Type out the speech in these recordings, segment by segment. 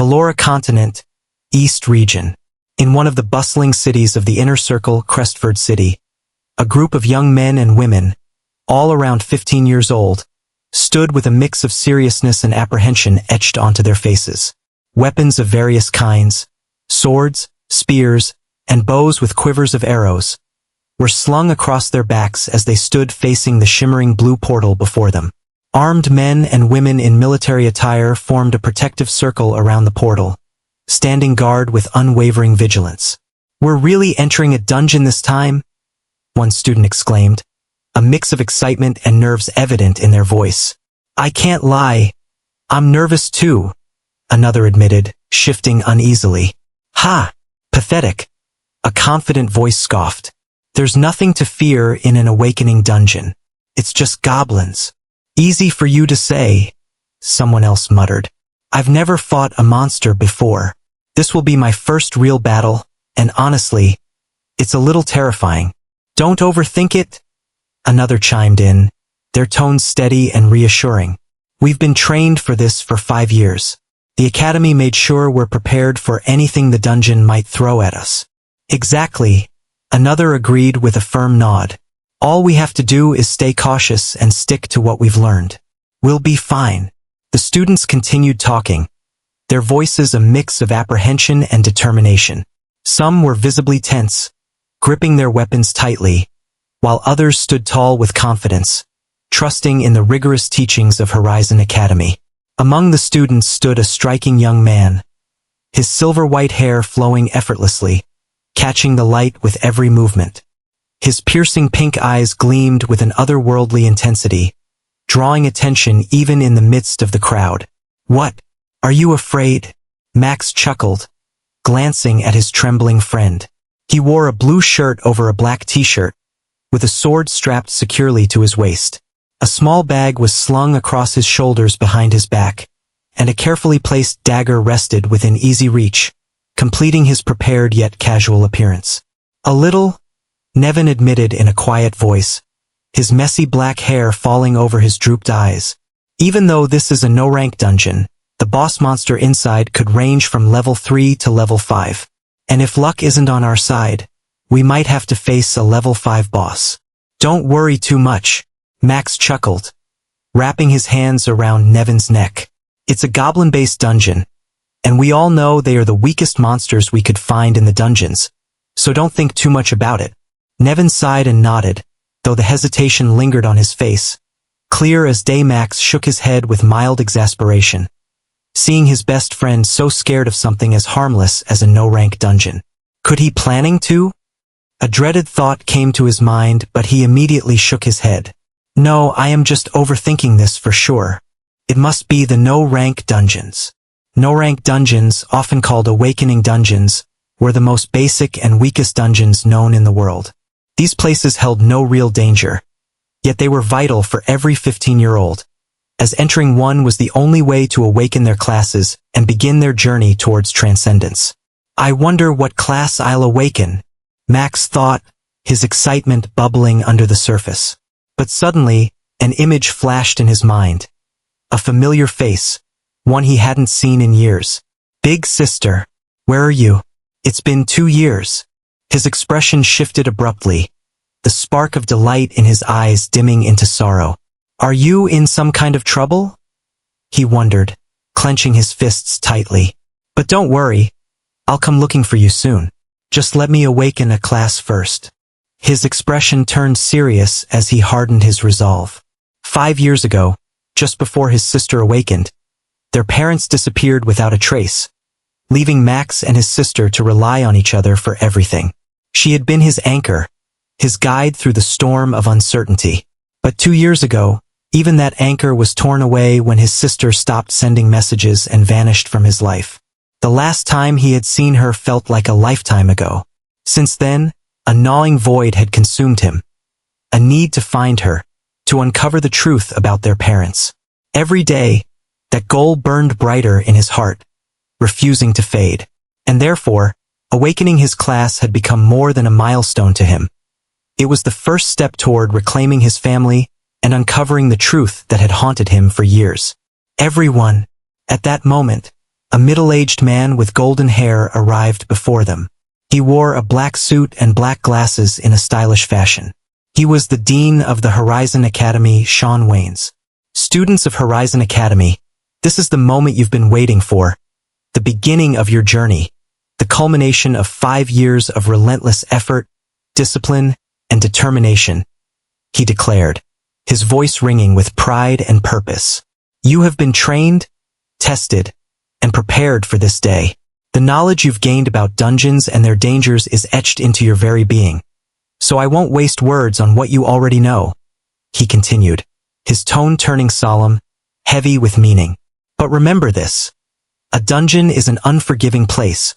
Pelora Continent, East Region. In one of the bustling cities of the inner circle, Crestford City, a group of young men and women, all around 15 years old, stood with a mix of seriousness and apprehension etched onto their faces. Weapons of various kinds, swords, spears, and bows with quivers of arrows, were slung across their backs as they stood facing the shimmering blue portal before them. Armed men and women in military attire formed a protective circle around the portal, standing guard with unwavering vigilance. "We're really entering a dungeon this time?" one student exclaimed, a mix of excitement and nerves evident in their voice. "I can't lie. I'm nervous too," another admitted, shifting uneasily. "Ha! Pathetic," a confident voice scoffed. "There's nothing to fear in an awakening dungeon. It's just goblins." "Easy for you to say," someone else muttered. "I've never fought a monster before. This will be my first real battle, and honestly, it's a little terrifying." "Don't overthink it," another chimed in, their tones steady and reassuring. "We've been trained for this for 5 years. The academy made sure we're prepared for anything the dungeon might throw at us." "Exactly," another agreed with a firm nod. "All we have to do is stay cautious and stick to what we've learned. We'll be fine." The students continued talking, their voices a mix of apprehension and determination. Some were visibly tense, gripping their weapons tightly, while others stood tall with confidence, trusting in the rigorous teachings of Horizon Academy. Among the students stood a striking young man, his silver-white hair flowing effortlessly, catching the light with every movement. His piercing pink eyes gleamed with an otherworldly intensity, drawing attention even in the midst of the crowd. "What? Are you afraid?" Max chuckled, glancing at his trembling friend. He wore a blue shirt over a black t-shirt, with a sword strapped securely to his waist. A small bag was slung across his shoulders behind his back, and a carefully placed dagger rested within easy reach, completing his prepared yet casual appearance. "A little," Nevin admitted in a quiet voice, his messy black hair falling over his drooped eyes. "Even though this is a no-rank dungeon, the boss monster inside could range from level 3 to level 5. And if luck isn't on our side, we might have to face a level 5 boss." "Don't worry too much," Max chuckled, wrapping his hands around Nevin's neck. "It's a goblin-based dungeon, and we all know they are the weakest monsters we could find in the dungeons, so don't think too much about it." Nevin sighed and nodded, though the hesitation lingered on his face. Clear as day, Max shook his head with mild exasperation, seeing his best friend so scared of something as harmless as a no-rank dungeon. Could he planning to? A dreaded thought came to his mind, but he immediately shook his head. "No, I am just overthinking this for sure. It must be the no-rank dungeons." No-rank dungeons, often called awakening dungeons, were the most basic and weakest dungeons known in the world. These places held no real danger, yet they were vital for every 15-year-old, as entering one was the only way to awaken their classes and begin their journey towards transcendence. "I wonder what class I'll awaken," Max thought, his excitement bubbling under the surface. But suddenly, an image flashed in his mind. A familiar face, one he hadn't seen in years. "Big sister, where are you? It's been 2 years." His expression shifted abruptly, the spark of delight in his eyes dimming into sorrow. "Are you in some kind of trouble?" he wondered, clenching his fists tightly. "But don't worry, I'll come looking for you soon. Just let me awaken a class first." His expression turned serious as he hardened his resolve. 5 years ago, just before his sister awakened, their parents disappeared without a trace, leaving Max and his sister to rely on each other for everything. She had been his anchor, his guide through the storm of uncertainty. But 2 years ago, even that anchor was torn away when his sister stopped sending messages and vanished from his life. The last time he had seen her felt like a lifetime ago. Since then, a gnawing void had consumed him, a need to find her, to uncover the truth about their parents. Every day, that goal burned brighter in his heart, refusing to fade. And therefore, awakening his class had become more than a milestone to him. It was the first step toward reclaiming his family and uncovering the truth that had haunted him for years. Everyone, at that moment, A middle-aged man with golden hair arrived before them. He wore a black suit and black glasses in a stylish fashion. He was the dean of the Horizon Academy, Sean Waynes. Students of Horizon Academy, this is the moment you've been waiting for. The beginning of your journey. The culmination of 5 years of relentless effort, discipline, and determination, he declared, his voice ringing with pride and purpose. You have been trained, tested, and prepared for this day. The knowledge you've gained about dungeons and their dangers is etched into your very being. So I won't waste words on what you already know, he continued, his tone turning solemn, heavy with meaning. But remember this. A dungeon is an unforgiving place,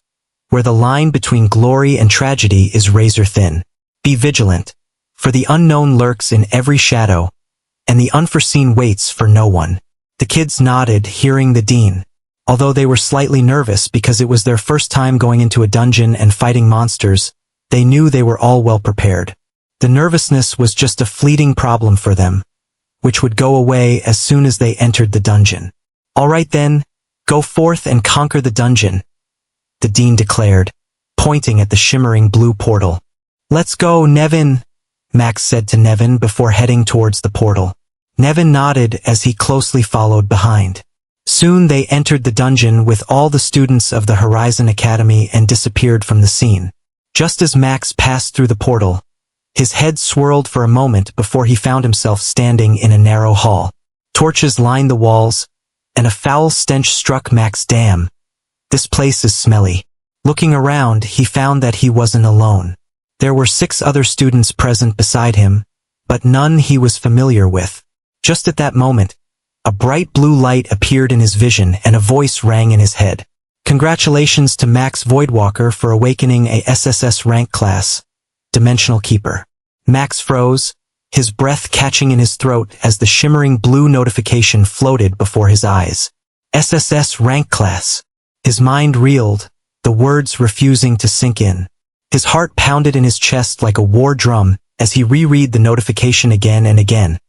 where the line between glory and tragedy is razor thin. Be vigilant, for the unknown lurks in every shadow, and the unforeseen waits for no one. The kids nodded, hearing the dean. Although they were slightly nervous because it was their first time going into a dungeon and fighting monsters, they knew they were all well prepared. The nervousness was just a fleeting problem for them, which would go away as soon as they entered the dungeon. All right then, go forth and conquer the dungeon, the dean declared, pointing at the shimmering blue portal. Let's go, Nevin, Max said to Nevin before heading towards the portal. Nevin nodded as he closely followed behind. Soon they entered the dungeon with all the students of the Horizon Academy and disappeared from the scene. Just as Max passed through the portal, his head swirled for a moment before he found himself standing in a narrow hall. Torches lined the walls, and a foul stench struck Max. Damn, this place is smelly. Looking around, he found that he wasn't alone. There were 6 other students present beside him, but none he was familiar with. Just at that moment, a bright blue light appeared in his vision and a voice rang in his head. Congratulations to Max Voidwalker for awakening a SSS-Rank class, Dimensional Keeper. Max froze, his breath catching in his throat as the shimmering blue notification floated before his eyes. SSS-Rank class. His mind reeled, the words refusing to sink in. His heart pounded in his chest like a war drum as he reread the notification again and again,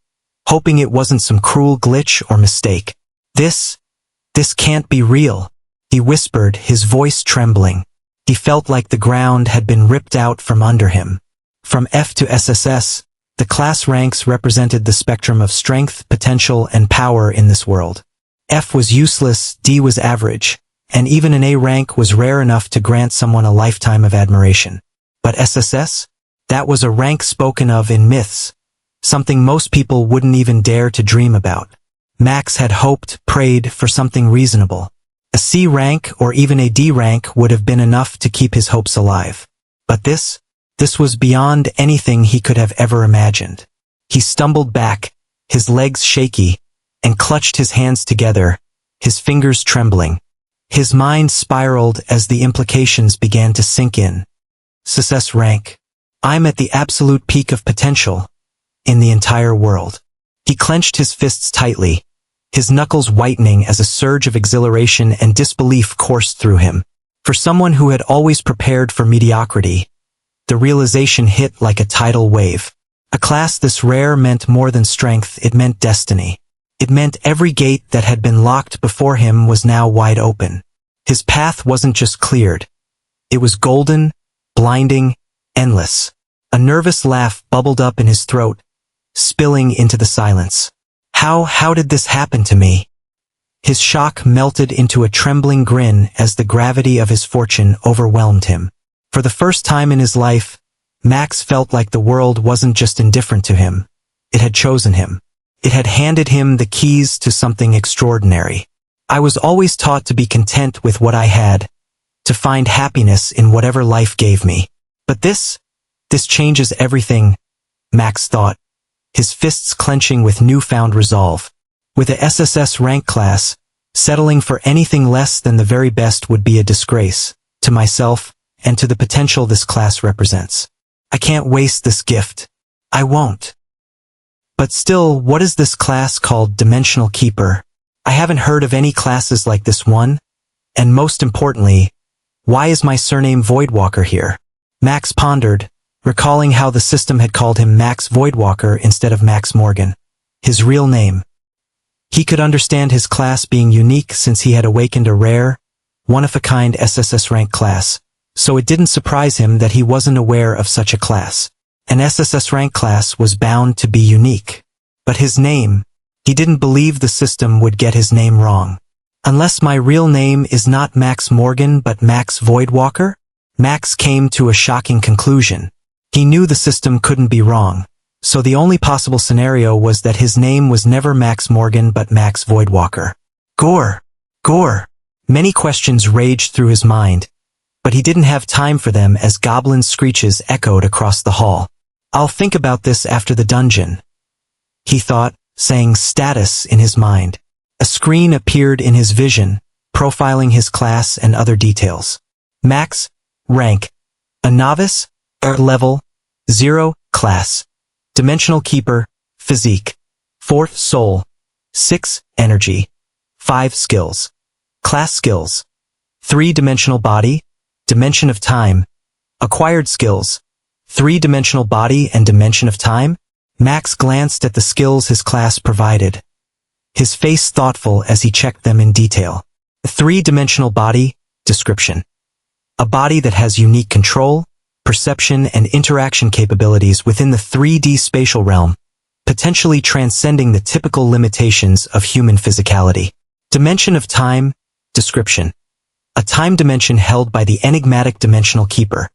hoping it wasn't some cruel glitch or mistake. This can't be real, he whispered, his voice trembling. He felt like the ground had been ripped out from under him. From F to SSS, the class ranks represented the spectrum of strength, potential, and power in this world. F was useless, D was average, and even an A rank was rare enough to grant someone a lifetime of admiration. But SSS? That was a rank spoken of in myths, something most people wouldn't even dare to dream about. Max had hoped, prayed for something reasonable. A C rank or even a D rank would have been enough to keep his hopes alive. But this was beyond anything he could have ever imagined. He stumbled back, his legs shaky, and clutched his hands together, his fingers trembling. His mind spiraled as the implications began to sink in. SSS rank. I'm at the absolute peak of potential in the entire world. He clenched his fists tightly, his knuckles whitening as a surge of exhilaration and disbelief coursed through him. For someone who had always prepared for mediocrity, the realization hit like a tidal wave. A class this rare meant more than strength, it meant destiny. It meant every gate that had been locked before him was now wide open. His path wasn't just cleared. It was golden, blinding, endless. A nervous laugh bubbled up in his throat, spilling into the silence. How did this happen to me? His shock melted into a trembling grin as the gravity of his fortune overwhelmed him. For the first time in his life, Max felt like the world wasn't just indifferent to him. It had chosen him. It had handed him the keys to something extraordinary. I was always taught to be content with what I had, to find happiness in whatever life gave me. But this changes everything, Max thought, his fists clenching with newfound resolve. With a SSS rank class, settling for anything less than the very best would be a disgrace, to myself, and to the potential this class represents. I can't waste this gift. I won't. But still, what is this class called Dimensional Keeper? I haven't heard of any classes like this one. And most importantly, why is my surname Voidwalker here? Max pondered, recalling how the system had called him Max Voidwalker instead of Max Morgan, his real name. He could understand his class being unique since he had awakened a rare, one-of-a-kind SSS-Rank class, so it didn't surprise him that he wasn't aware of such a class. An SSS-Rank class was bound to be unique. But his name, he didn't believe the system would get his name wrong. Unless my real name is not Max Morgan but Max Voidwalker? Max came to a shocking conclusion. He knew the system couldn't be wrong, so the only possible scenario was that his name was never Max Morgan but Max Voidwalker. Gore! Gore! Many questions raged through his mind, but he didn't have time for them as goblin screeches echoed across the hall. "I'll think about this after the dungeon," he thought, saying status in his mind. A screen appeared in his vision, profiling his class and other details. Max, rank, a novice, level, 0, class, dimensional keeper, physique, 4 soul, 6 energy, 5 skills, class skills, 3-dimensional body, dimension of time, acquired skills, 3-dimensional body and dimension of time. Max glanced at the skills his class provided, his face thoughtful as he checked them in detail. 3-dimensional body, description. A body that has unique control, perception and interaction capabilities within the 3D spatial realm, potentially transcending the typical limitations of human physicality. Dimension of time, description. A time dimension held by the enigmatic dimensional keeper,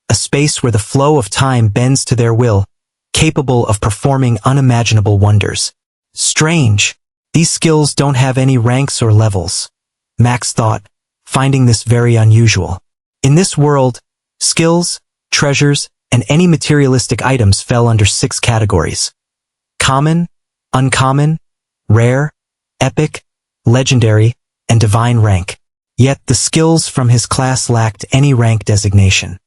a space where the flow of time bends to their will, capable of performing unimaginable wonders. Strange. These skills don't have any ranks or levels, Max thought, finding this very unusual. In this world, skills, treasures, and any materialistic items fell under 6 categories: common, uncommon, rare, epic, legendary, and divine rank. Yet the skills from his class lacked any rank designation.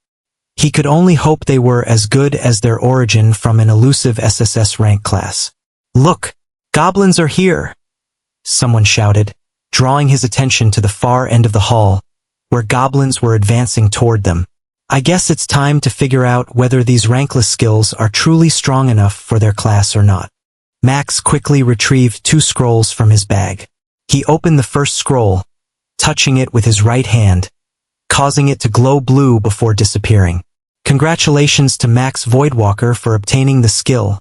He could only hope they were as good as their origin from an elusive SSS rank class. "Look, goblins are here!" someone shouted, drawing his attention to the far end of the hall, where goblins were advancing toward them. "I guess it's time to figure out whether these rankless skills are truly strong enough for their class or not." Max quickly retrieved 2 scrolls from his bag. He opened the first scroll, touching it with his right hand, causing it to glow blue before disappearing. Congratulations to Max Voidwalker for obtaining the skill,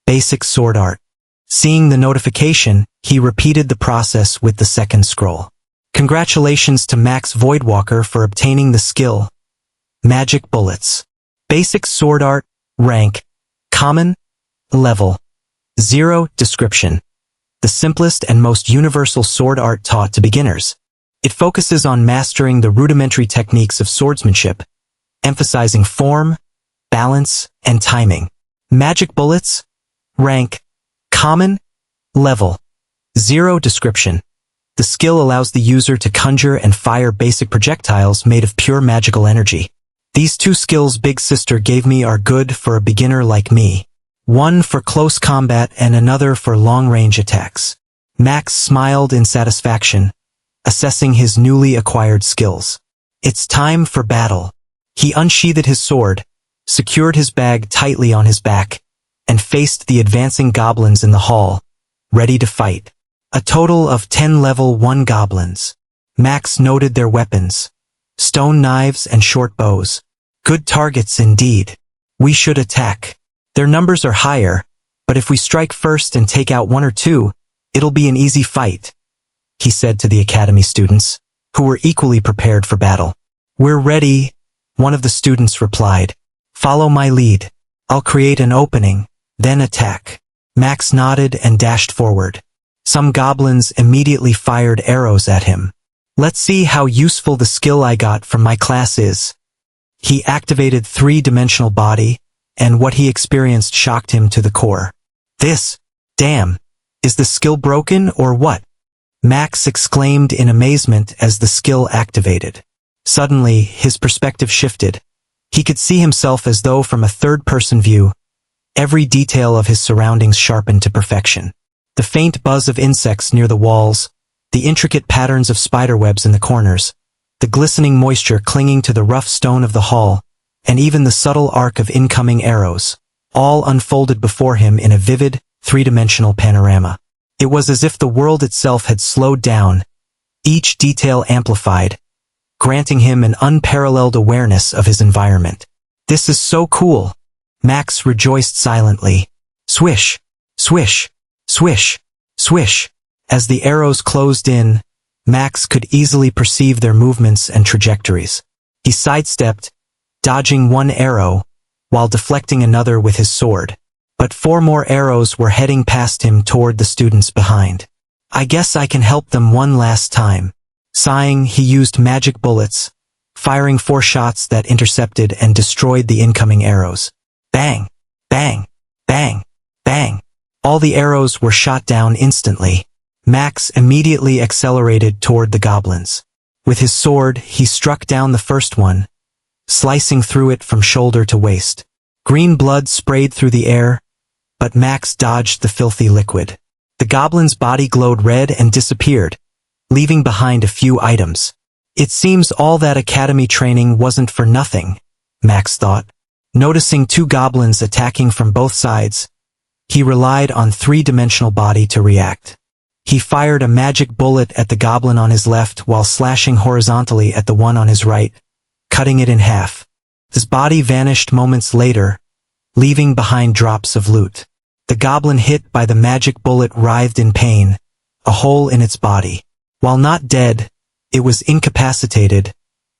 Basic Sword Art. Seeing the notification, he repeated the process with the second scroll. Congratulations to Max Voidwalker for obtaining the skill, Magic Bullets. Basic Sword Art, rank, common, level, 0, description. The simplest and most universal sword art taught to beginners. It focuses on mastering the rudimentary techniques of swordsmanship, emphasizing form, balance, and timing. Magic Bullets, rank, common, level, 0, description. The skill allows the user to conjure and fire basic projectiles made of pure magical energy. These 2 skills Big Sister gave me are good for a beginner like me. One for close combat and another for long-range attacks. Max smiled in satisfaction, assessing his newly acquired skills. It's time for battle. He unsheathed his sword, secured his bag tightly on his back, and faced the advancing goblins in the hall, ready to fight. A total of 10 level 1 goblins. Max noted their weapons: stone knives and short bows. Good targets indeed. We should attack. Their numbers are higher, but if we strike first and take out 1 or 2, it'll be an easy fight, he said to the academy students, who were equally prepared for battle. "We're ready," one of the students replied. "Follow my lead. I'll create an opening, then attack." Max nodded and dashed forward. Some goblins immediately fired arrows at him. "Let's see how useful the skill I got from my class is." He activated 3-dimensional body, and what he experienced shocked him to the core. Damn, is the skill broken or what?" Max exclaimed in amazement as the skill activated. Suddenly, his perspective shifted. He could see himself as though from a third-person view. Every detail of his surroundings sharpened to perfection. The faint buzz of insects near the walls, the intricate patterns of spiderwebs in the corners, the glistening moisture clinging to the rough stone of the hall, and even the subtle arc of incoming arrows, all unfolded before him in a vivid, 3-dimensional panorama. It was as if the world itself had slowed down, each detail amplified, granting him an unparalleled awareness of his environment. This is so cool. Max rejoiced silently. Swish, swish, swish, swish. As the arrows closed in, Max could easily perceive their movements and trajectories. He sidestepped, dodging one arrow, while deflecting another with his sword. But 4 more arrows were heading past him toward the students behind. I guess I can help them one last time. Sighing, he used magic bullets, firing 4 shots that intercepted and destroyed the incoming arrows. Bang! Bang! Bang! Bang! All the arrows were shot down instantly. Max immediately accelerated toward the goblins. With his sword, he struck down the first one, slicing through it from shoulder to waist. Green blood sprayed through the air, but Max dodged the filthy liquid. The goblin's body glowed red and disappeared, leaving behind a few items. It seems all that academy training wasn't for nothing, Max thought. Noticing 2 goblins attacking from both sides, he relied on 3-dimensional body to react. He fired a magic bullet at the goblin on his left while slashing horizontally at the one on his right, cutting it in half. His body vanished moments later, leaving behind drops of loot. The goblin hit by the magic bullet writhed in pain, a hole in its body. While not dead, it was incapacitated,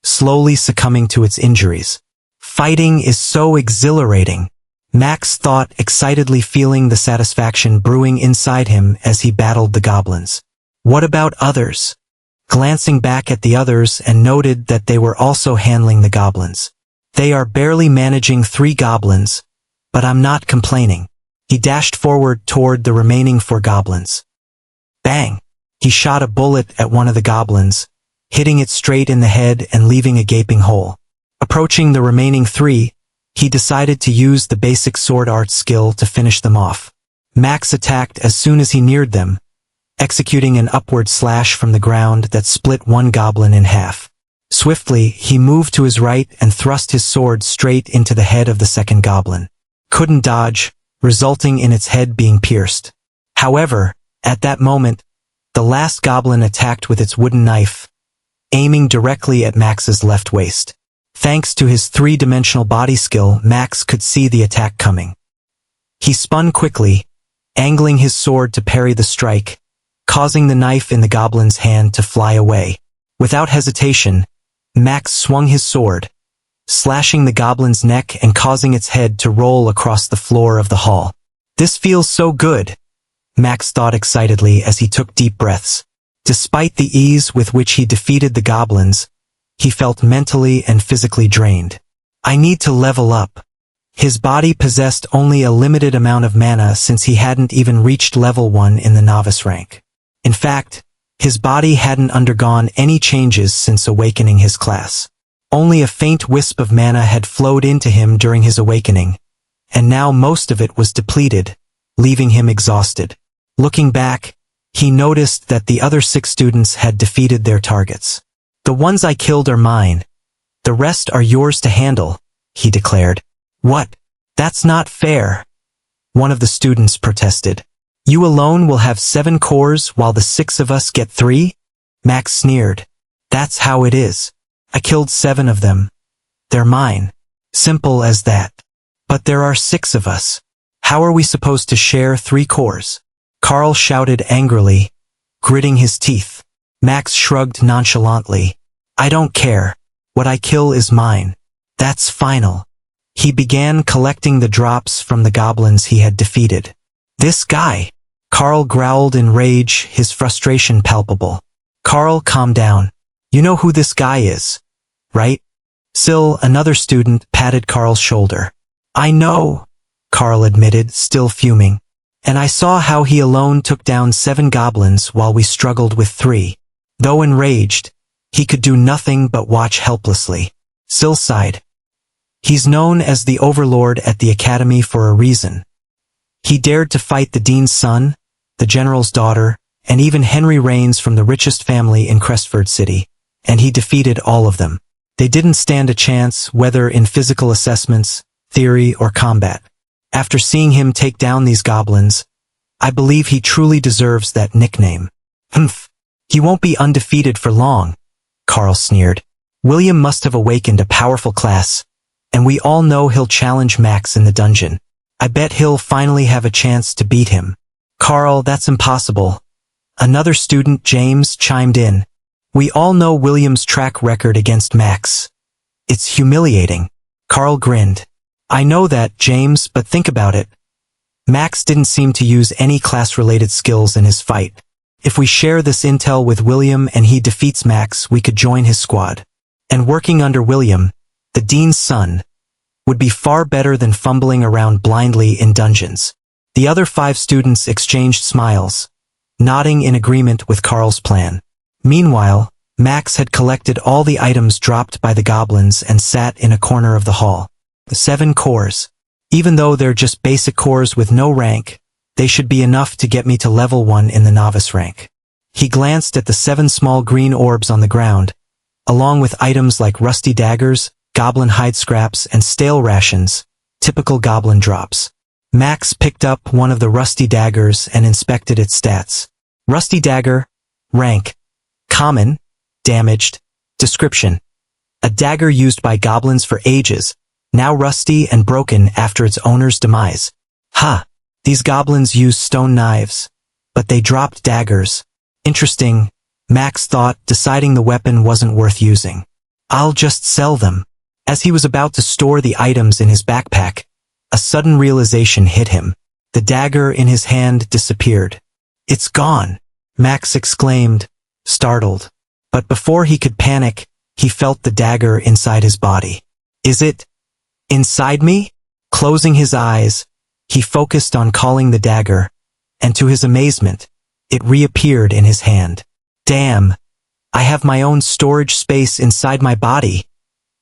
slowly succumbing to its injuries. Fighting is so exhilarating, Max thought, excitedly feeling the satisfaction brewing inside him as he battled the goblins. What about others? Glancing back at the others and noted that they were also handling the goblins. They are barely managing 3 goblins, but I'm not complaining. He dashed forward toward the remaining 4 goblins. Bang! He shot a bullet at one of the goblins, hitting it straight in the head and leaving a gaping hole. Approaching the remaining 3, he decided to use the basic sword art skill to finish them off. Max attacked as soon as he neared them, executing an upward slash from the ground that split one goblin in half. Swiftly, he moved to his right and thrust his sword straight into the head of the second goblin. Couldn't dodge, resulting in its head being pierced. However, at that moment, the last goblin attacked with its wooden knife, aiming directly at Max's left waist. Thanks to his 3-dimensional body skill, Max could see the attack coming. He spun quickly, angling his sword to parry the strike, causing the knife in the goblin's hand to fly away. Without hesitation, Max swung his sword, slashing the goblin's neck and causing its head to roll across the floor of the hall. This feels so good, Max thought excitedly as he took deep breaths. Despite the ease with which he defeated the goblins, he felt mentally and physically drained. I need to level up. His body possessed only a limited amount of mana since he hadn't even reached level 1 in the novice rank. In fact, his body hadn't undergone any changes since awakening his class. Only a faint wisp of mana had flowed into him during his awakening, and now most of it was depleted, leaving him exhausted. Looking back, he noticed that the other 6 students had defeated their targets. The ones I killed are mine. The rest are yours to handle, he declared. What? That's not fair, one of the students protested. You alone will have 7 cores while the 6 of us get 3? Max sneered. That's how it is. I killed 7 of them. They're mine. Simple as that. But there are 6 of us. How are we supposed to share 3 cores? Carl shouted angrily, gritting his teeth. Max shrugged nonchalantly. I don't care. What I kill is mine. That's final. He began collecting the drops from the goblins he had defeated. This guy! Carl growled in rage, his frustration palpable. Carl, calm down. You know who this guy is, right? Sil, another student, patted Carl's shoulder. I know, Carl admitted, still fuming. And I saw how he alone took down 7 goblins while we struggled with 3. Though enraged, he could do nothing but watch helplessly. Sil sighed. He's known as the Overlord at the Academy for a reason. He dared to fight the Dean's son, the General's daughter, and even Henry Raines from the richest family in Crestford City, and he defeated all of them. They didn't stand a chance, whether in physical assessments, theory, or combat. After seeing him take down these goblins, I believe he truly deserves that nickname. Humph. He won't be undefeated for long, Carl sneered. William must have awakened a powerful class, and we all know he'll challenge Max in the dungeon. I bet he'll finally have a chance to beat him. Carl, that's impossible. Another student, James, chimed in. We all know William's track record against Max. It's humiliating. Carl grinned. I know that, James, but think about it. Max didn't seem to use any class-related skills in his fight. If we share this intel with William and he defeats Max, we could join his squad. And working under William, the dean's son, would be far better than fumbling around blindly in dungeons. The other 5 students exchanged smiles, nodding in agreement with Carl's plan. Meanwhile, Max had collected all the items dropped by the goblins and sat in a corner of the hall. The 7 cores. Even though they're just basic cores with no rank, they should be enough to get me to level 1 in the novice rank. He glanced at the 7 small green orbs on the ground, along with items like rusty daggers, goblin hide scraps, and stale rations, typical goblin drops. Max picked up one of the rusty daggers and inspected its stats. Rusty dagger, rank, common, damaged, description. A dagger used by goblins for ages, now rusty and broken after its owner's demise. Ha! These goblins use stone knives, but they dropped daggers. Interesting, Max thought, deciding the weapon wasn't worth using. I'll just sell them. As he was about to store the items in his backpack, a sudden realization hit him. The dagger in his hand disappeared. It's gone, Max exclaimed, startled. But before he could panic, he felt the dagger inside his body. Is it inside me? Closing his eyes, he focused on calling the dagger, and to his amazement, it reappeared in his hand. Damn, I have my own storage space inside my body,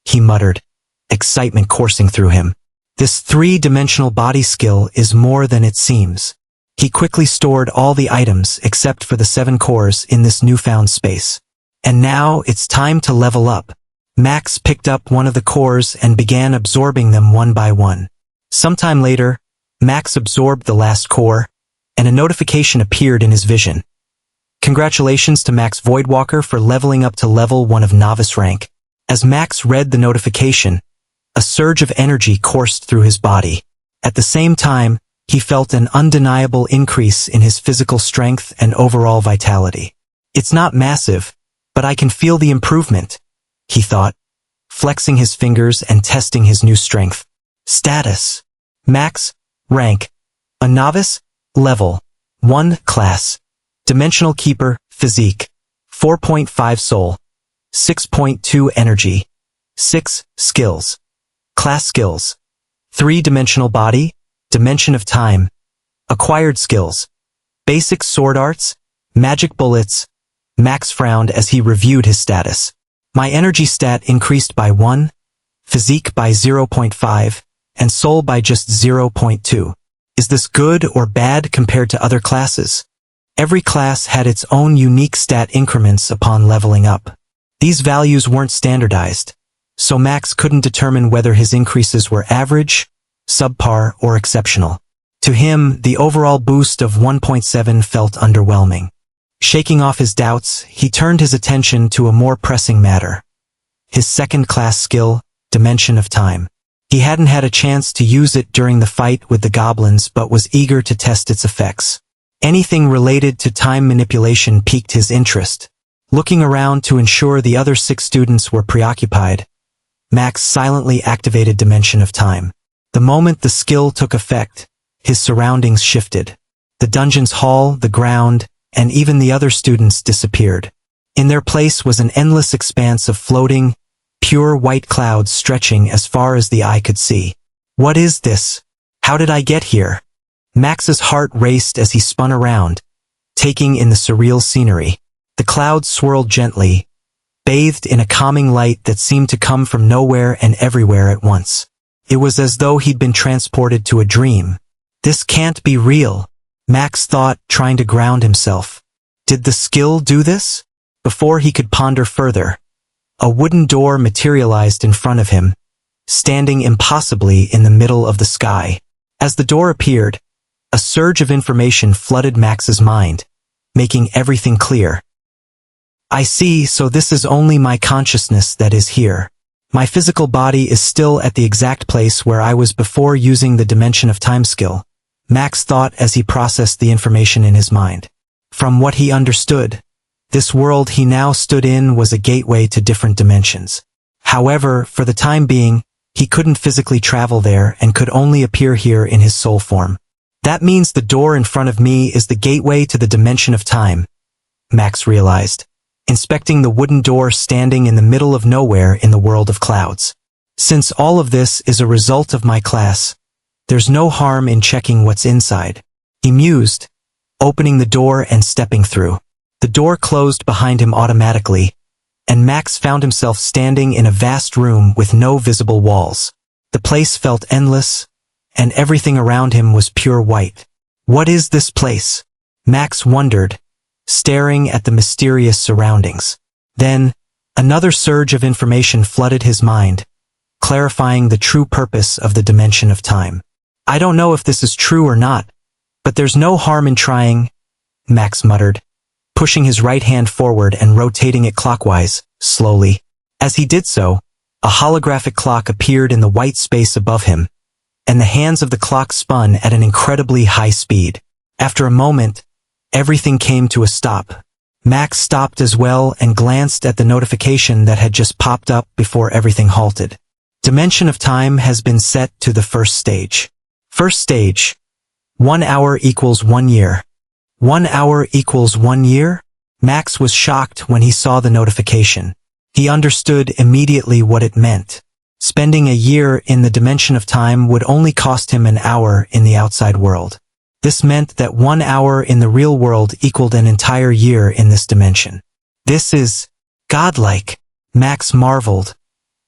he muttered, excitement coursing through him. This 3-dimensional body skill is more than it seems. He quickly stored all the items except for the 7 cores in this newfound space. And now it's time to level up. Max picked up one of the cores and began absorbing them one by one. Sometime later, Max absorbed the last core, and a notification appeared in his vision. Congratulations to Max Voidwalker for leveling up to level 1 of novice rank. As Max read the notification, a surge of energy coursed through his body. At the same time, he felt an undeniable increase in his physical strength and overall vitality. It's not massive, but I can feel the improvement, he thought, flexing his fingers and testing his new strength. Status. Max, rank. A novice, level 1 class. Dimensional Keeper, physique. 4.5 soul. 6.2 energy. 6 skills. Class skills. 3-dimensional body, dimension of time. Acquired skills. Basic sword arts, magic bullets. Max frowned as he reviewed his status. My energy stat increased by 1, physique by 0.5, and soul by just 0.2. Is this good or bad compared to other classes? Every class had its own unique stat increments upon leveling up. These values weren't standardized, so Max couldn't determine whether his increases were average, subpar, or exceptional. To him, the overall boost of 1.7 felt underwhelming. Shaking off his doubts, he turned his attention to a more pressing matter. His second-class skill, Dimension of Time. He hadn't had a chance to use it during the fight with the goblins but was eager to test its effects. Anything related to time manipulation piqued his interest. Looking around to ensure the other 6 students were preoccupied, Max silently activated Dimension of Time. The moment the skill took effect, his surroundings shifted. The dungeon's hall, the ground, and even the other students disappeared. In their place was an endless expanse of floating, pure white clouds stretching as far as the eye could see. What is this? How did I get here? Max's heart raced as he spun around, taking in the surreal scenery. The clouds swirled gently, bathed in a calming light that seemed to come from nowhere and everywhere at once. It was as though he'd been transported to a dream. This can't be real, Max thought, trying to ground himself. Did the skill do this? Before he could ponder further, a wooden door materialized in front of him, standing impossibly in the middle of the sky. As the door appeared, a surge of information flooded Max's mind, making everything clear. I see, so this is only my consciousness that is here. My physical body is still at the exact place where I was before using the Dimension of Time skill, Max thought as he processed the information in his mind. From what he understood, this world he now stood in was a gateway to different dimensions. However, for the time being, he couldn't physically travel there and could only appear here in his soul form. That means the door in front of me is the gateway to the Dimension of Time, Max realized, inspecting the wooden door standing in the middle of nowhere in the world of clouds. Since all of this is a result of my class, there's no harm in checking what's inside, he mused, opening the door and stepping through. The door closed behind him automatically, and Max found himself standing in a vast room with no visible walls. The place felt endless, and everything around him was pure white. What is this place? Max wondered, staring at the mysterious surroundings. Then, another surge of information flooded his mind, clarifying the true purpose of the Dimension of Time. I don't know if this is true or not, but there's no harm in trying, Max muttered, pushing his right hand forward and rotating it clockwise, slowly. As he did so, a holographic clock appeared in the white space above him, and the hands of the clock spun at an incredibly high speed. After a moment, everything came to a stop. Max stopped as well and glanced at the notification that had just popped up before everything halted. Dimension of Time has been set to the first stage. First stage. 1 hour equals 1 year. 1 hour equals 1 year? Max was shocked when he saw the notification. He understood immediately what it meant. Spending a year in the Dimension of Time would only cost him an hour in the outside world. This meant that 1 hour in the real world equaled an entire year in this dimension. This is godlike, Max marveled,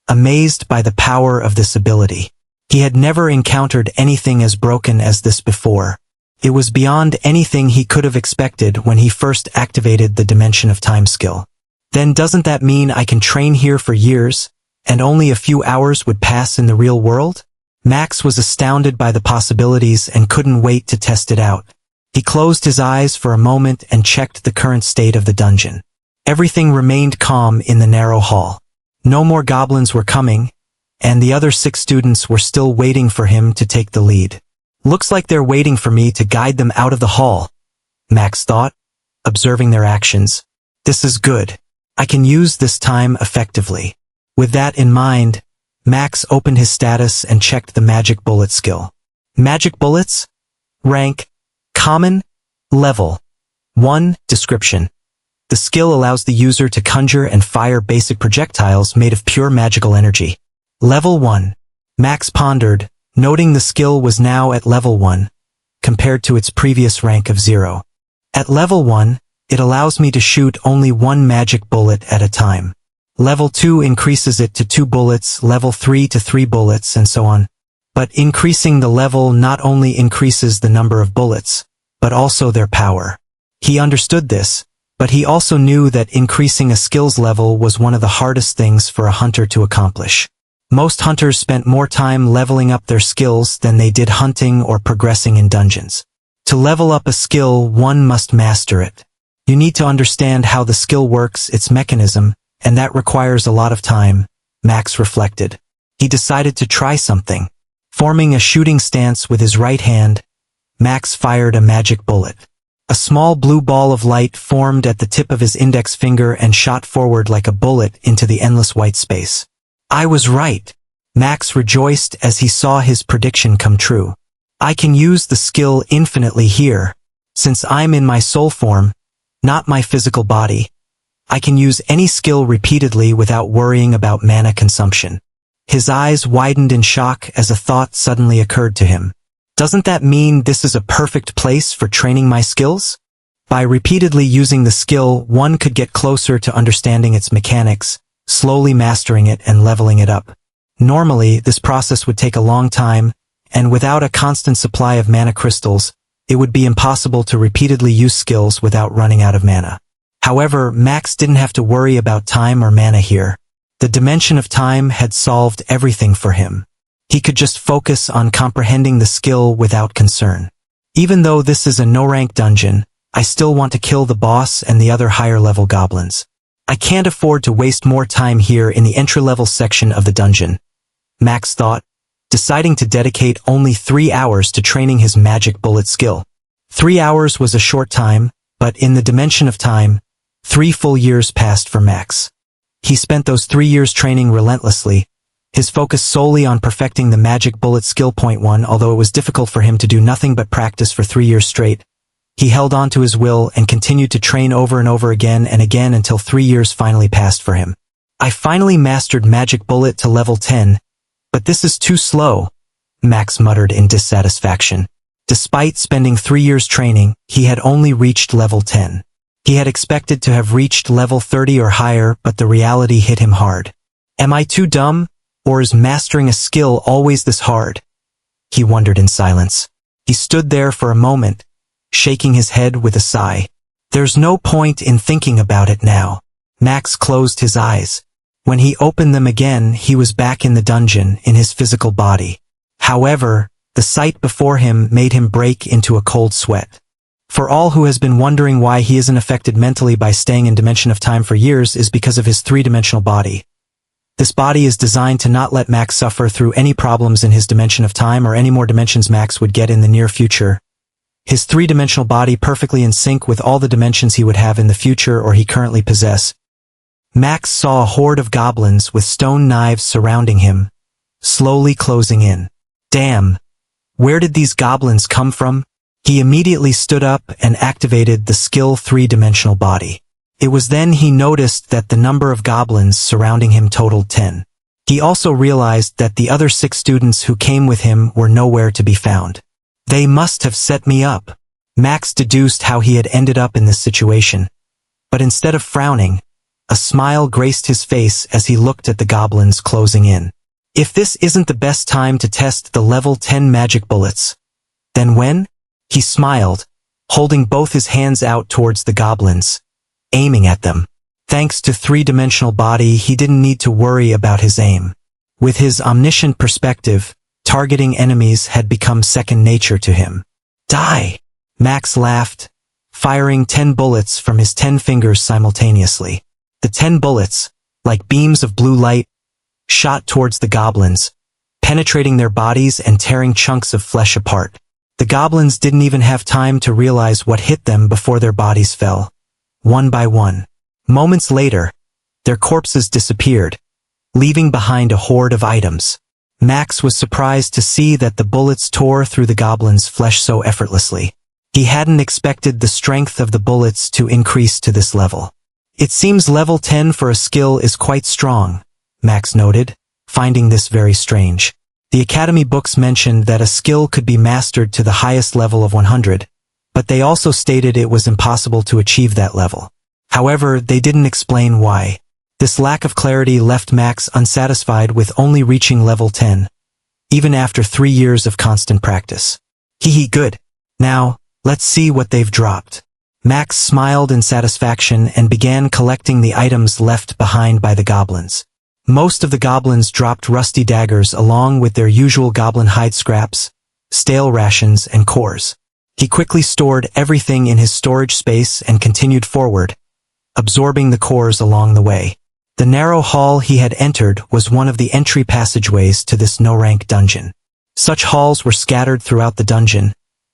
amazed by the power of this ability. He had never encountered anything as broken as this before. It was beyond anything he could have expected when he first activated the Dimension of Time skill. Then doesn't that mean I can train here for years, and only a few hours would pass in the real world? Max was astounded by the possibilities and couldn't wait to test it out. He closed his eyes for a moment and checked the current state of the dungeon. Everything remained calm in the narrow hall. No more goblins were coming, and the other 6 students were still waiting for him to take the lead. Looks like they're waiting for me to guide them out of the hall, Max thought, observing their actions. This is good. I can use this time effectively. With that in mind, Max opened his status and checked the Magic Bullet skill. Magic Bullets? Rank. Common. Level 1. Description. The skill allows the user to conjure and fire basic projectiles made of pure magical energy. Level 1. Max pondered, noting the skill was now at level 1, compared to its previous rank of 0. At level 1, it allows me to shoot only 1 magic bullet at a time. Level 2 increases it to 2 bullets, level 3 to 3 bullets, and so on. But increasing the level not only increases the number of bullets, but also their power. He understood this, but he also knew that increasing a skills level was one of the hardest things for a hunter to accomplish. Most hunters spent more time leveling up their skills than they did hunting or progressing in dungeons. To level up a skill, one must master it. You need to understand how the skill works, its mechanism, and that requires a lot of time, Max reflected. He decided to try something. Forming a shooting stance with his right hand, Max fired a magic bullet. A small blue ball of light formed at the tip of his index finger and shot forward like a bullet into the endless white space. I was right. Max rejoiced as he saw his prediction come true. I can use the skill infinitely here. Since I'm in my soul form, not my physical body, I can use any skill repeatedly without worrying about mana consumption. His eyes widened in shock as a thought suddenly occurred to him. Doesn't that mean this is a perfect place for training my skills? By repeatedly using the skill, one could get closer to understanding its mechanics, slowly mastering it and leveling it up. Normally, this process would take a long time, and without a constant supply of mana crystals, it would be impossible to repeatedly use skills without running out of mana. However, Max didn't have to worry about time or mana here. The Dimension of Time had solved everything for him. He could just focus on comprehending the skill without concern. Even though this is a no-rank dungeon, I still want to kill the boss and the other higher-level goblins. I can't afford to waste more time here in the entry-level section of the dungeon, Max thought, deciding to dedicate only 3 hours to training his magic bullet skill. 3 hours was a short time, but in the dimension of time, 3 full years passed for Max. He spent those 3 years training relentlessly, his focus solely on perfecting the magic bullet skill. Point 1. Although it was difficult for him to do nothing but practice for 3 years straight, he held on to his will and continued to train over and over again and again until 3 years finally passed for him. I finally mastered magic bullet to level 10, but this is too slow, Max muttered in dissatisfaction. Despite spending 3 years training, he had only reached level 10. He had expected to have reached level 30 or higher, but the reality hit him hard. Am I too dumb, or is mastering a skill always this hard? He wondered in silence. He stood there for a moment, shaking his head with a sigh. There's no point in thinking about it now. Max closed his eyes. When he opened them again, he was back in the dungeon, in his physical body. However, the sight before him made him break into a cold sweat. For all who has been wondering why he isn't affected mentally by staying in Dimension of Time for years is because of his 3-dimensional body. This body is designed to not let Max suffer through any problems in his Dimension of Time or any more dimensions Max would get in the near future. His 3-dimensional body perfectly in sync with all the dimensions he would have in the future or he currently possess. Max saw a horde of goblins with stone knives surrounding him, slowly closing in. Damn! Where did these goblins come from? He immediately stood up and activated the skill 3-dimensional body. It was then he noticed that the number of goblins surrounding him totaled 10. He also realized that the other 6 students who came with him were nowhere to be found. They must have set me up. Max deduced how he had ended up in this situation. But instead of frowning, a smile graced his face as he looked at the goblins closing in. If this isn't the best time to test the level 10 magic bullets, then when? He smiled, holding both his hands out towards the goblins, aiming at them. Thanks to 3-dimensional body, he didn't need to worry about his aim. With his omniscient perspective, targeting enemies had become second nature to him. Die! Max laughed, firing 10 bullets from his 10 fingers simultaneously. The 10 bullets, like beams of blue light, shot towards the goblins, penetrating their bodies and tearing chunks of flesh apart. The goblins didn't even have time to realize what hit them before their bodies fell, one by one. Moments later, their corpses disappeared, leaving behind a horde of items. Max was surprised to see that the bullets tore through the goblins' flesh so effortlessly. He hadn't expected the strength of the bullets to increase to this level. It seems level 10 for a skill is quite strong, Max noted, finding this very strange. The Academy books mentioned that a skill could be mastered to the highest level of 100, but they also stated it was impossible to achieve that level. However, they didn't explain why. This lack of clarity left Max unsatisfied with only reaching level 10, even after 3 years of constant practice. Good. Now, let's see what they've dropped. Max smiled in satisfaction and began collecting the items left behind by the goblins. Most of the goblins dropped rusty daggers along with their usual goblin hide scraps, stale rations, and cores. He quickly stored everything in his storage space and continued forward, absorbing the cores along the way. The narrow hall he had entered was one of the entry passageways to this no-rank dungeon. Such halls were scattered throughout the dungeon,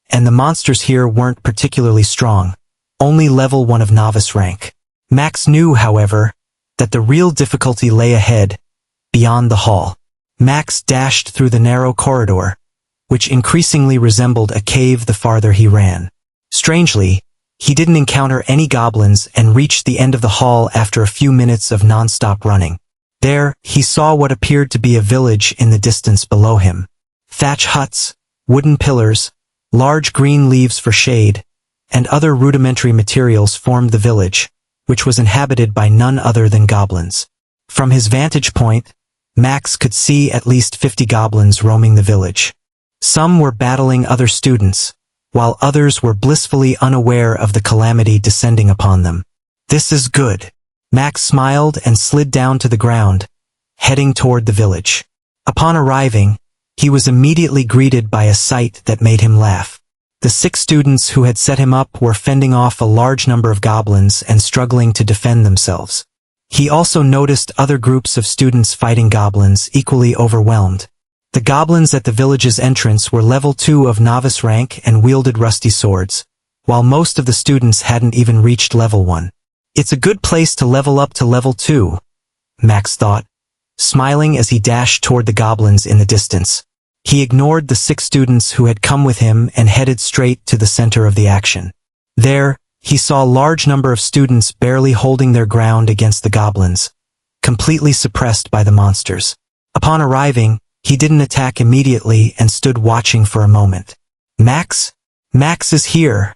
and the monsters here weren't particularly strong, only level 1 of novice rank. Max knew, however, that the real difficulty lay ahead, beyond the hall. Max dashed through the narrow corridor, which increasingly resembled a cave the farther he ran. Strangely, he didn't encounter any goblins and reached the end of the hall after a few minutes of non-stop running. There, he saw what appeared to be a village in the distance below him. Thatch huts, wooden pillars, large green leaves for shade, and other rudimentary materials formed the village, which was inhabited by none other than goblins. From his vantage point, Max could see at least 50 goblins roaming the village. Some were battling other students, while others were blissfully unaware of the calamity descending upon them. This is good. Max smiled and slid down to the ground, heading toward the village. Upon arriving, he was immediately greeted by a sight that made him laugh. The 6 students who had set him up were fending off a large number of goblins and struggling to defend themselves. He also noticed other groups of students fighting goblins, equally overwhelmed. The goblins at the village's entrance were level 2 of novice rank and wielded rusty swords, while most of the students hadn't even reached level 1. It's a good place to level up to level 2, Max thought, smiling as he dashed toward the goblins in the distance. He ignored the 6 students who had come with him and headed straight to the center of the action. There, he saw a large number of students barely holding their ground against the goblins, completely suppressed by the monsters. Upon arriving, he didn't attack immediately and stood watching for a moment. Max? Max is here!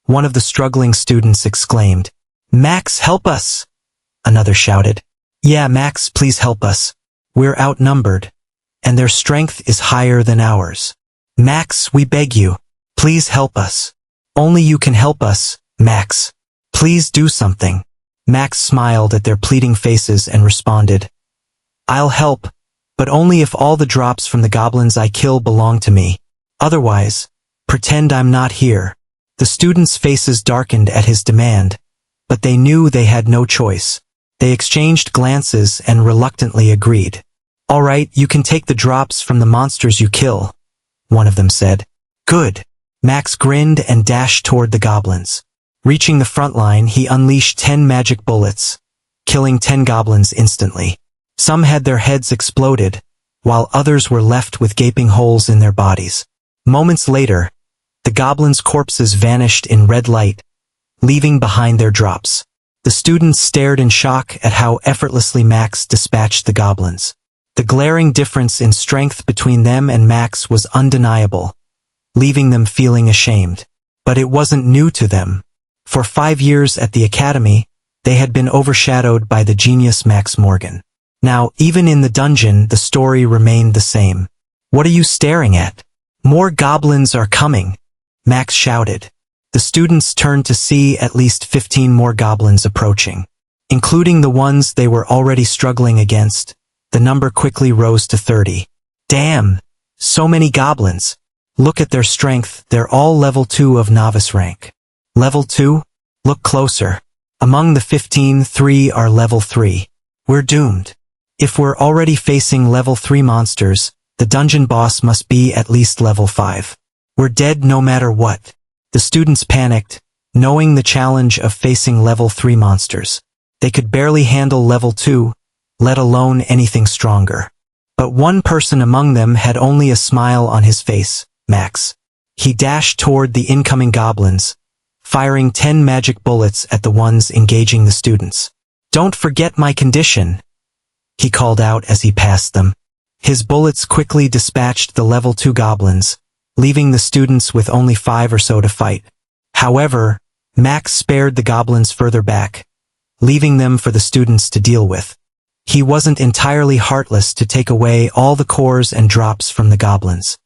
One of the struggling students exclaimed. Max, help us! Another shouted. Yeah, Max, please help us. We're outnumbered, and their strength is higher than ours. Max, we beg you, please help us. Only you can help us, Max. Please do something. Max smiled at their pleading faces and responded. I'll help, but only if all the drops from the goblins I kill belong to me. Otherwise, pretend I'm not here. The students' faces darkened at his demand, but they knew they had no choice. They exchanged glances and reluctantly agreed. All right, you can take the drops from the monsters you kill, one of them said. Good. Max grinned and dashed toward the goblins. Reaching the front line, he unleashed 10 magic bullets, killing 10 goblins instantly. Some had their heads exploded, while others were left with gaping holes in their bodies. Moments later, the goblins' corpses vanished in red light, leaving behind their drops. The students stared in shock at how effortlessly Max dispatched the goblins. The glaring difference in strength between them and Max was undeniable, leaving them feeling ashamed. But it wasn't new to them. For 5 years at the academy, they had been overshadowed by the genius Max Morgan. Now, even in the dungeon, the story remained the same. What are you staring at? More goblins are coming, Max shouted. The students turned to see at least 15 more goblins approaching. Including the ones they were already struggling against, the number quickly rose to 30. Damn! So many goblins! Look at their strength, they're all level 2 of novice rank. Level 2? Look closer. Among the 15, 3 are level 3. We're doomed. If we're already facing level 3 monsters, the dungeon boss must be at least level 5. We're dead no matter what. The students panicked, knowing the challenge of facing level 3 monsters. They could barely handle level 2, let alone anything stronger. But one person among them had only a smile on his face, Max. He dashed toward the incoming goblins, firing 10 magic bullets at the ones engaging the students. Don't forget my condition, he called out as he passed them. His bullets quickly dispatched the level 2 goblins, leaving the students with only 5 or so to fight. However, Max spared the goblins further back, leaving them for the students to deal with. He wasn't entirely heartless to take away all the cores and drops from the goblins.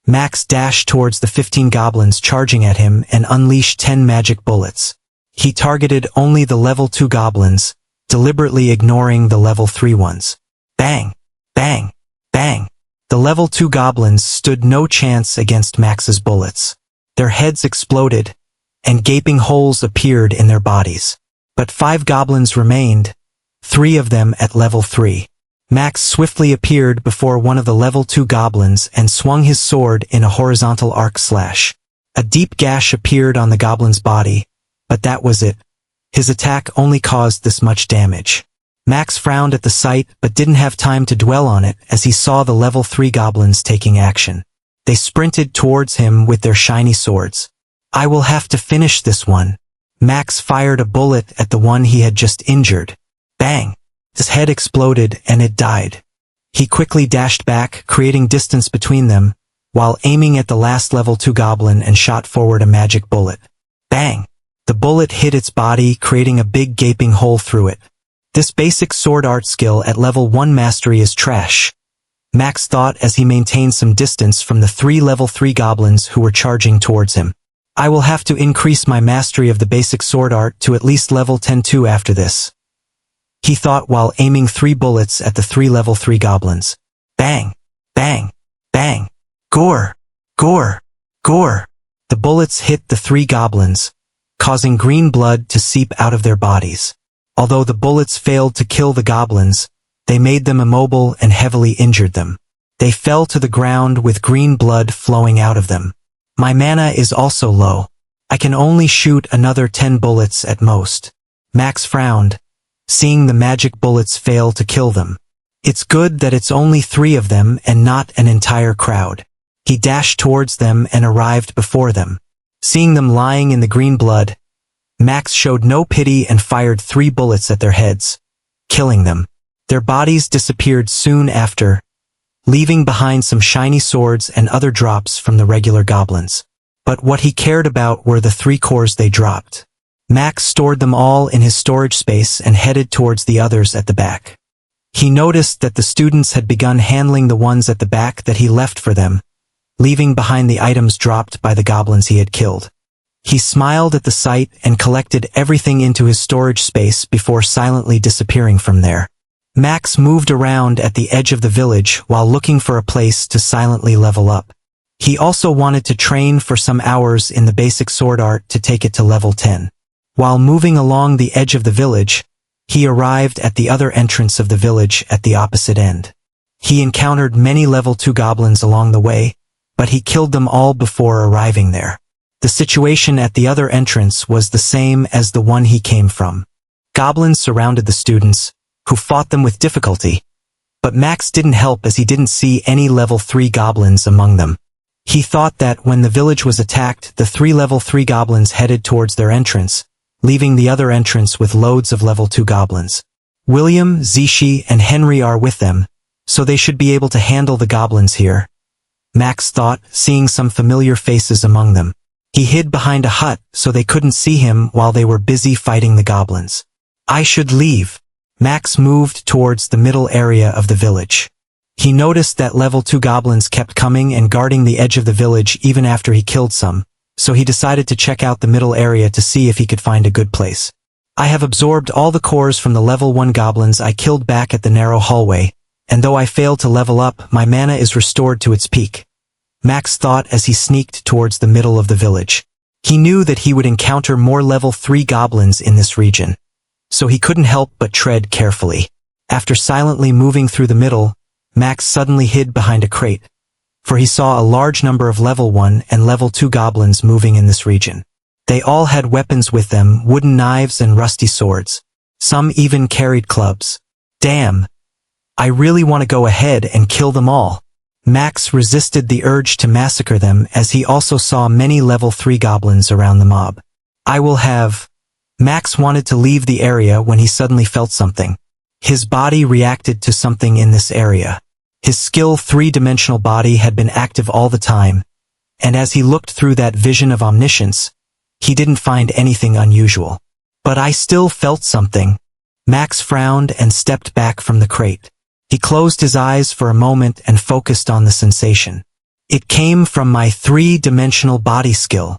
Max dashed towards the 15 goblins charging at him and unleashed 10 magic bullets. He targeted only the level 2 goblins, deliberately ignoring the level 3 ones. Bang! Bang! Bang! The level 2 goblins stood no chance against Max's bullets. Their heads exploded, and gaping holes appeared in their bodies. But 5 goblins remained, 3 of them at level 3. Max swiftly appeared before one of the level 2 goblins and swung his sword in a horizontal arc slash. A deep gash appeared on the goblin's body, but that was it. His attack only caused this much damage. Max frowned at the sight but didn't have time to dwell on it as he saw the level 3 goblins taking action. They sprinted towards him with their shiny swords. I will have to finish this one. Max fired a bullet at the one he had just injured. Bang! His head exploded and it died. He quickly dashed back, creating distance between them, while aiming at the last level 2 goblin and shot forward a magic bullet. Bang! The bullet hit its body, creating a big gaping hole through it. This basic sword art skill at level 1 mastery is trash, Max thought as he maintained some distance from the 3 level 3 goblins who were charging towards him. I will have to increase my mastery of the basic sword art to at least level 10-2 after this, he thought while aiming 3 bullets at the 3 level 3 goblins. Bang! Bang! Bang! Gore! Gore! Gore! The bullets hit the 3 goblins, causing green blood to seep out of their bodies. Although the bullets failed to kill the goblins, they made them immobile and heavily injured them. They fell to the ground with green blood flowing out of them. My mana is also low. I can only shoot another 10 bullets at most. Max frowned, seeing the magic bullets fail to kill them. It's good that it's only 3 of them and not an entire crowd. He dashed towards them and arrived before them. Seeing them lying in the green blood, Max showed no pity and fired 3 bullets at their heads, killing them. Their bodies disappeared soon after, leaving behind some shiny swords and other drops from the regular goblins. But what he cared about were the 3 cores they dropped. Max stored them all in his storage space and headed towards the others at the back. He noticed that the students had begun handling the ones at the back that he left for them, leaving behind the items dropped by the goblins he had killed. He smiled at the sight and collected everything into his storage space before silently disappearing from there. Max moved around at the edge of the village while looking for a place to silently level up. He also wanted to train for some hours in the basic sword art to take it to level 10. While moving along the edge of the village, he arrived at the other entrance of the village at the opposite end. He encountered many level 2 goblins along the way, but he killed them all before arriving there. The situation at the other entrance was the same as the one he came from. Goblins surrounded the students, who fought them with difficulty. But Max didn't help as he didn't see any level 3 goblins among them. He thought that when the village was attacked, the 3 level 3 goblins headed towards their entrance, leaving the other entrance with loads of level 2 goblins. William, Zishi, and Henry are with them, so they should be able to handle the goblins here, Max thought, seeing some familiar faces among them. He hid behind a hut so they couldn't see him while they were busy fighting the goblins. I should leave. Max moved towards the middle area of the village. He noticed that level 2 goblins kept coming and guarding the edge of the village even after he killed some, so he decided to check out the middle area to see if he could find a good place. I have absorbed all the cores from the level 1 goblins I killed back at the narrow hallway, and though I failed to level up, my mana is restored to its peak, Max thought as he sneaked towards the middle of the village. He knew that he would encounter more level 3 goblins in this region, so he couldn't help but tread carefully. After silently moving through the middle, Max suddenly hid behind a crate, for he saw a large number of level 1 and level 2 goblins moving in this region. They all had weapons with them, wooden knives and rusty swords. Some even carried clubs. Damn! I really want to go ahead and kill them all. Max resisted the urge to massacre them as he also saw many level 3 goblins around the mob. I will have... Max wanted to leave the area when he suddenly felt something. His body reacted to something in this area. His skill 3-dimensional body had been active all the time, and as he looked through that vision of omniscience, he didn't find anything unusual. But I still felt something. Max frowned and stepped back from the crate. He closed his eyes for a moment and focused on the sensation. It came from my 3-dimensional body skill.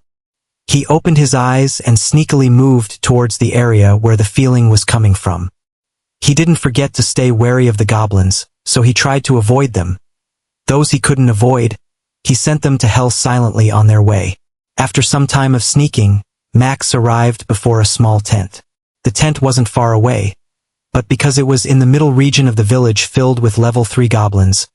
He opened his eyes and sneakily moved towards the area where the feeling was coming from. He didn't forget to stay wary of the goblins, so he tried to avoid them. Those he couldn't avoid, he sent them to hell silently on their way. After some time of sneaking, Max arrived before a small tent. The tent wasn't far away, but because it was in the middle region of the village filled with level 3 goblins,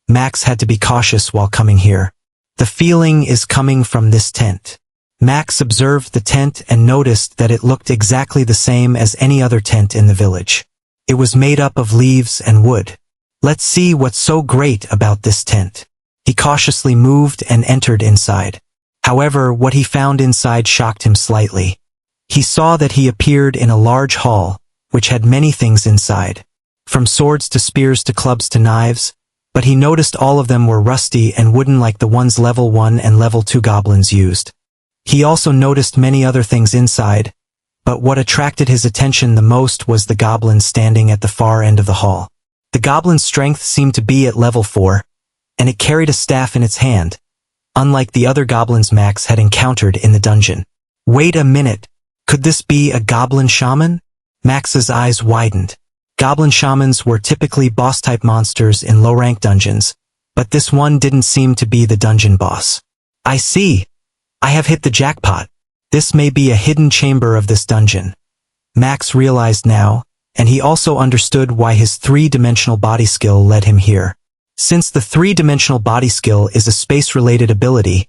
Max had to be cautious while coming here. The feeling is coming from this tent. Max observed the tent and noticed that it looked exactly the same as any other tent in the village. It was made up of leaves and wood. Let's see what's so great about this tent. He cautiously moved and entered inside. However, what he found inside shocked him slightly. He saw that he appeared in a large hall, which had many things inside, from swords to spears to clubs to knives, but he noticed all of them were rusty and wooden like the ones level 1 and level 2 goblins used. He also noticed many other things inside, but what attracted his attention the most was the goblin standing at the far end of the hall. The goblin's strength seemed to be at level 4, and it carried a staff in its hand, unlike the other goblins Max had encountered in the dungeon. Wait a minute, could this be a goblin shaman? Max's eyes widened. Goblin shamans were typically boss-type monsters in low-rank dungeons, but this one didn't seem to be the dungeon boss. I see. I have hit the jackpot. This may be a hidden chamber of this dungeon. Max realized now, and he also understood why his three-dimensional body skill led him here. Since the three-dimensional body skill is a space-related ability,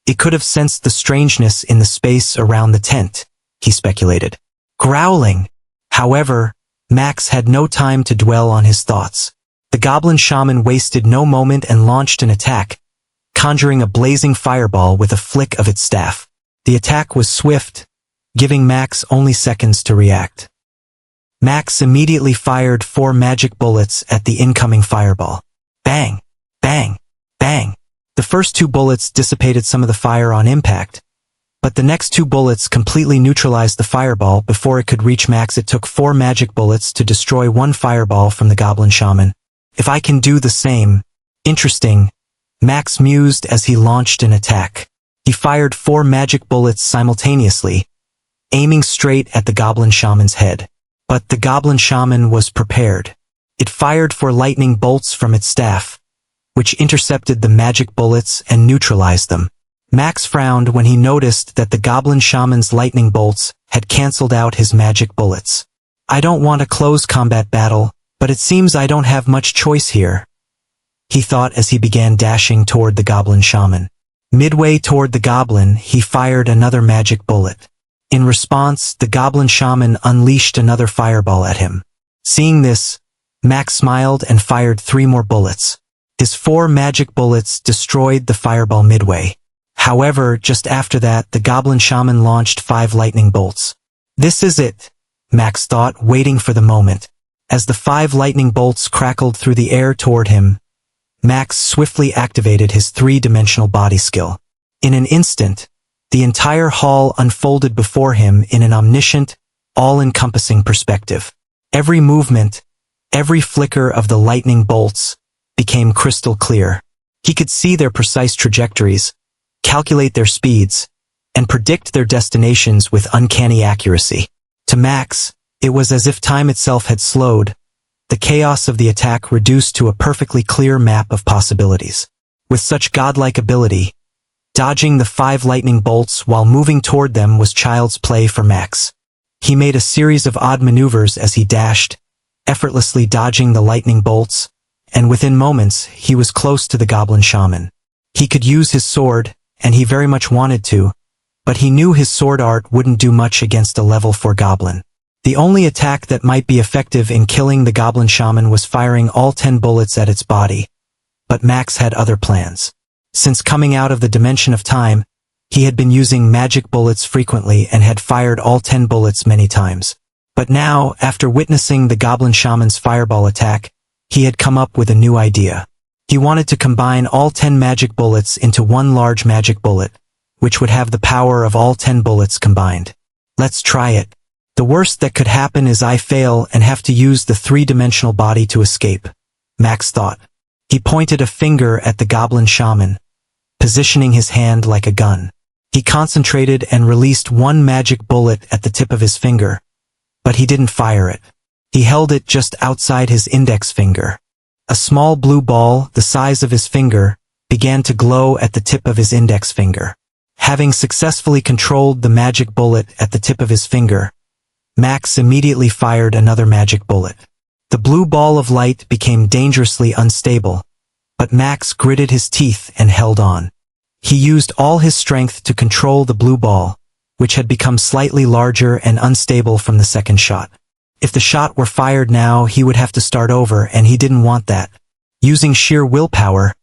it could have sensed the strangeness in the space around the tent, he speculated. Growling. However, Max had no time to dwell on his thoughts. The goblin shaman wasted no moment and launched an attack, conjuring a blazing fireball with a flick of its staff. The attack was swift, giving Max only seconds to react. Max immediately fired 4 magic bullets at the incoming fireball. Bang! Bang! Bang! The first 2 bullets dissipated some of the fire on impact, but the next 2 bullets completely neutralized the fireball before it could reach Max. It took 4 magic bullets to destroy 1 fireball from the goblin shaman. If I can do the same. Interesting, Max mused as he launched an attack. He fired 4 magic bullets simultaneously, aiming straight at the goblin shaman's head. But the goblin shaman was prepared. It fired 4 lightning bolts from its staff, which intercepted the magic bullets and neutralized them. Max frowned when he noticed that the goblin shaman's lightning bolts had cancelled out his magic bullets. I don't want a close combat battle, but it seems I don't have much choice here, he thought as he began dashing toward the goblin shaman. Midway toward the goblin, he fired another magic bullet. In response, the goblin shaman unleashed another fireball at him. Seeing this, Max smiled and fired 3 more bullets. His 4 magic bullets destroyed the fireball midway. However, just after that, the goblin shaman launched 5 lightning bolts. This is it, Max thought, waiting for the moment. As the 5 lightning bolts crackled through the air toward him, Max swiftly activated his three-dimensional body skill. In an instant, the entire hall unfolded before him in an omniscient, all-encompassing perspective. Every movement, every flicker of the lightning bolts became crystal clear. He could see their precise trajectories, calculate their speeds, and predict their destinations with uncanny accuracy. To Max, it was as if time itself had slowed, the chaos of the attack reduced to a perfectly clear map of possibilities. With such godlike ability, dodging the 5 lightning bolts while moving toward them was child's play for Max. He made a series of odd maneuvers as he dashed, effortlessly dodging the lightning bolts, and within moments he was close to the goblin shaman. He could use his sword, and he very much wanted to, but he knew his sword art wouldn't do much against a level 4 goblin. The only attack that might be effective in killing the goblin shaman was firing all 10 bullets at its body. But Max had other plans. Since coming out of the dimension of time, he had been using magic bullets frequently and had fired all 10 bullets many times. But now, after witnessing the goblin shaman's fireball attack, he had come up with a new idea. He wanted to combine all 10 magic bullets into one large magic bullet, which would have the power of all 10 bullets combined. Let's try it. The worst that could happen is I fail and have to use the three-dimensional body to escape, Max thought. He pointed a finger at the goblin shaman, positioning his hand like a gun. He concentrated and released 1 magic bullet at the tip of his finger, but he didn't fire it. He held it just outside his index finger. A small blue ball, the size of his finger, began to glow at the tip of his index finger. Having successfully controlled the magic bullet at the tip of his finger, Max immediately fired another magic bullet. The blue ball of light became dangerously unstable, but Max gritted his teeth and held on. He used all his strength to control the blue ball, which had become slightly larger and unstable from the second shot. If the shot were fired now, he would have to start over, and he didn't want that. Using sheer willpower,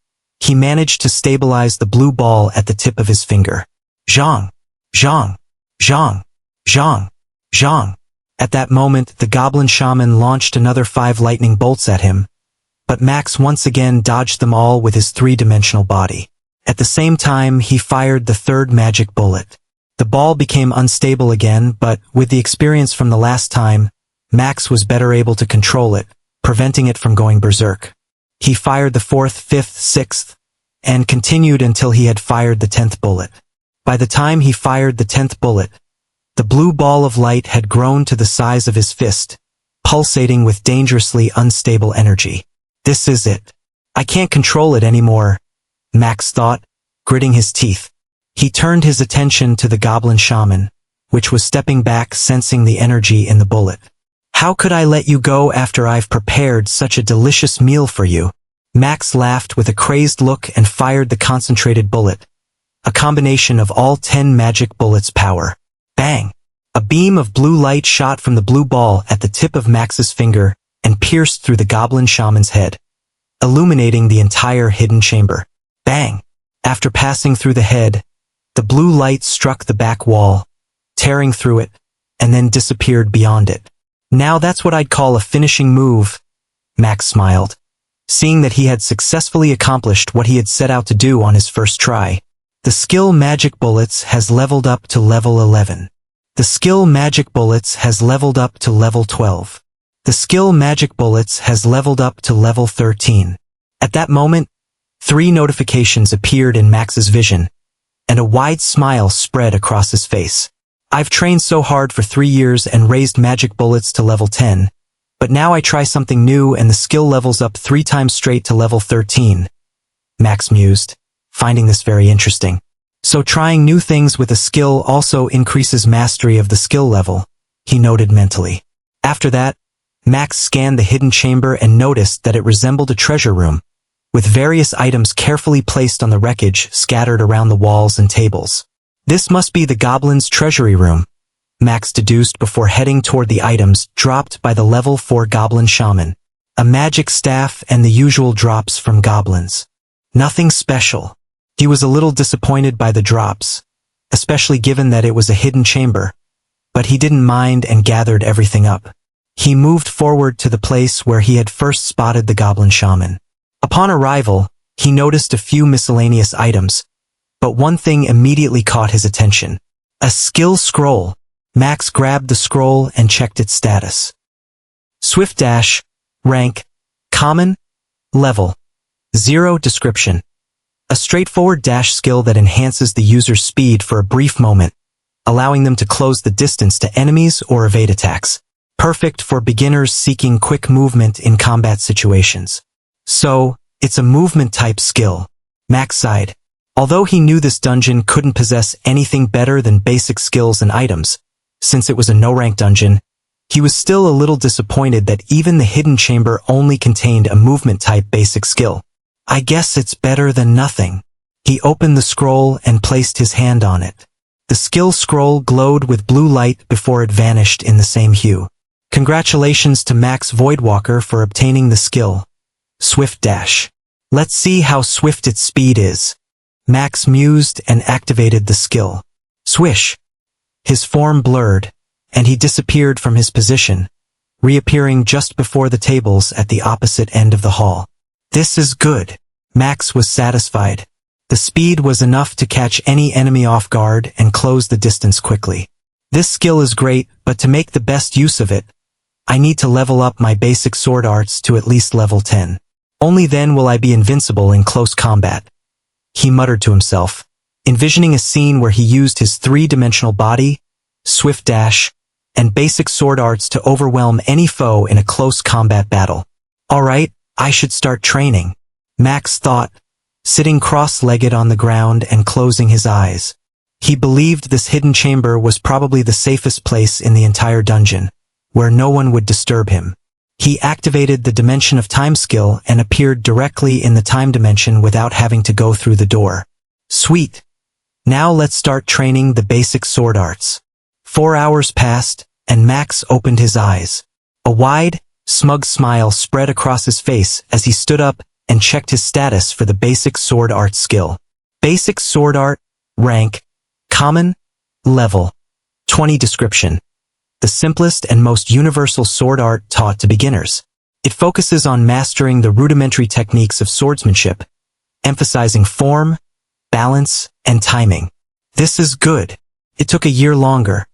he managed to stabilize the blue ball at the tip of his finger. Zhang! Zhang! Zhang! Zhang! Zhang! At that moment, the goblin shaman launched another 5 lightning bolts at him, but Max once again dodged them all with his three-dimensional body. At the same time, he fired the 3rd magic bullet. The ball became unstable again, but with the experience from the last time, Max was better able to control it, preventing it from going berserk. He fired the 4th, 5th, 6th, and continued until he had fired the 10th bullet. By the time he fired the 10th bullet, the blue ball of light had grown to the size of his fist, pulsating with dangerously unstable energy. This is it. I can't control it anymore, Max thought, gritting his teeth. He turned his attention to the goblin shaman, which was stepping back, sensing the energy in the bullet. "How could I let you go after I've prepared such a delicious meal for you?" Max laughed with a crazed look and fired the concentrated bullet, a combination of all 10 magic bullets' power. Bang! A beam of blue light shot from the blue ball at the tip of Max's finger and pierced through the goblin shaman's head, illuminating the entire hidden chamber. Bang! After passing through the head, the blue light struck the back wall, tearing through it, and then disappeared beyond it. "Now that's what I'd call a finishing move," Max smiled, seeing that he had successfully accomplished what he had set out to do on his first try. The skill Magic Bullets has leveled up to level 11. The skill Magic Bullets has leveled up to level 12. The skill Magic Bullets has leveled up to level 13. At that moment, 3 notifications appeared in Max's vision, and a wide smile spread across his face. "I've trained so hard for 3 years and raised Magic Bullets to level 10, but now I try something new and the skill levels up 3 times straight to level 13. Max mused, finding this very interesting. So trying new things with a skill also increases mastery of the skill level, he noted mentally. After that, Max scanned the hidden chamber and noticed that it resembled a treasure room, with various items carefully placed on the wreckage scattered around the walls and tables. This must be the goblin's treasury room, Max deduced before heading toward the items dropped by the level 4 goblin shaman. A magic staff and the usual drops from goblins. Nothing special. He was a little disappointed by the drops, especially given that it was a hidden chamber, but he didn't mind and gathered everything up. He moved forward to the place where he had first spotted the goblin shaman. Upon arrival, he noticed a few miscellaneous items, but one thing immediately caught his attention. A skill scroll. Max grabbed the scroll and checked its status. Swift dash, rank, common, level, 0 description. A straightforward dash skill that enhances the user's speed for a brief moment, allowing them to close the distance to enemies or evade attacks. Perfect for beginners seeking quick movement in combat situations. So, it's a movement-type skill. Max sighed. Although he knew this dungeon couldn't possess anything better than basic skills and items, since it was a no-rank dungeon, he was still a little disappointed that even the hidden chamber only contained a movement-type basic skill. I guess it's better than nothing. He opened the scroll and placed his hand on it. The skill scroll glowed with blue light before it vanished in the same hue. Congratulations to Max Voidwalker for obtaining the skill. Swift dash. Let's see how swift its speed is. Max mused and activated the skill. Swish. His form blurred, and he disappeared from his position, reappearing just before the tables at the opposite end of the hall. This is good. Max was satisfied. The speed was enough to catch any enemy off guard and close the distance quickly. This skill is great, but to make the best use of it, I need to level up my basic sword arts to at least level 10. Only then will I be invincible in close combat. He muttered to himself, envisioning a scene where he used his 3-dimensional body, swift dash, and basic sword arts to overwhelm any foe in a close combat battle. Alright, I should start training, Max thought, sitting cross-legged on the ground and closing his eyes. He believed this hidden chamber was probably the safest place in the entire dungeon, where no one would disturb him. He activated the Dimension of Time skill and appeared directly in the time dimension without having to go through the door. Sweet. Now let's start training the basic sword arts. 4 hours passed, and Max opened his eyes. A wide, smug smile spread across his face as he stood up and checked his status for the basic sword art skill. Basic sword art, rank, common, level, 20 description. The simplest and most universal sword art taught to beginners. It focuses on mastering the rudimentary techniques of swordsmanship, emphasizing form, balance, and timing. This is good. It took a year longer,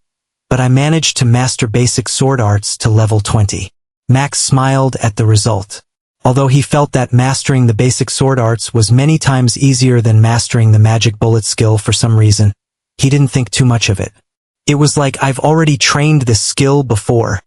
but I managed to master basic sword arts to level 20. Max smiled at the result. Although he felt that mastering the basic sword arts was many times easier than mastering the magic bullet skill for some reason, he didn't think too much of it. It was like I've already trained this skill before.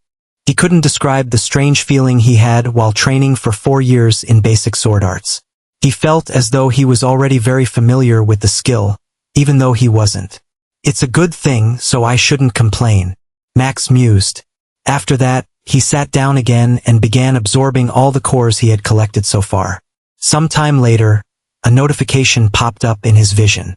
He couldn't describe the strange feeling he had while training for 4 years in basic sword arts. He felt as though he was already very familiar with the skill, even though he wasn't. It's a good thing, so I shouldn't complain, Max mused. After that, he sat down again and began absorbing all the cores he had collected so far. Some time later, a notification popped up in his vision.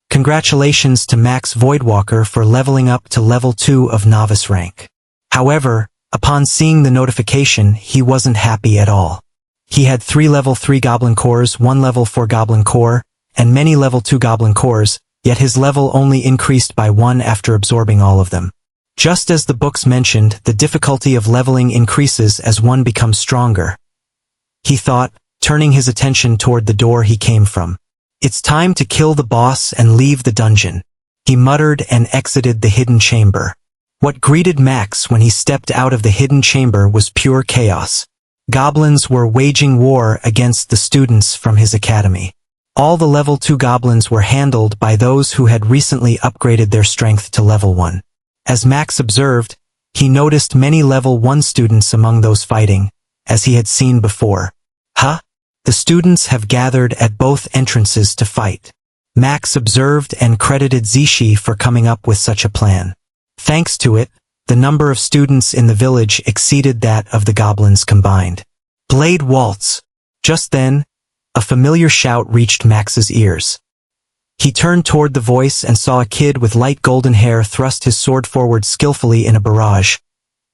Congratulations to Max Voidwalker for leveling up to level 2 of novice rank. However, upon seeing the notification, he wasn't happy at all. He had 3 level 3 goblin cores, 1 level 4 goblin core, and many level 2 goblin cores, yet his level only increased by 1 after absorbing all of them. Just as the books mentioned, the difficulty of leveling increases as one becomes stronger. He thought, turning his attention toward the door he came from. It's time to kill the boss and leave the dungeon. He muttered and exited the hidden chamber. What greeted Max when he stepped out of the hidden chamber was pure chaos. Goblins were waging war against the students from his academy. All the level 2 goblins were handled by those who had recently upgraded their strength to level 1. As Max observed, he noticed many level 1 students among those fighting, as he had seen before. Huh? The students have gathered at both entrances to fight. Max observed and credited Zishi for coming up with such a plan. Thanks to it, the number of students in the village exceeded that of the goblins combined. Blade Waltz! Just then, a familiar shout reached Max's ears. He turned toward the voice and saw a kid with light golden hair thrust his sword forward skillfully in a barrage,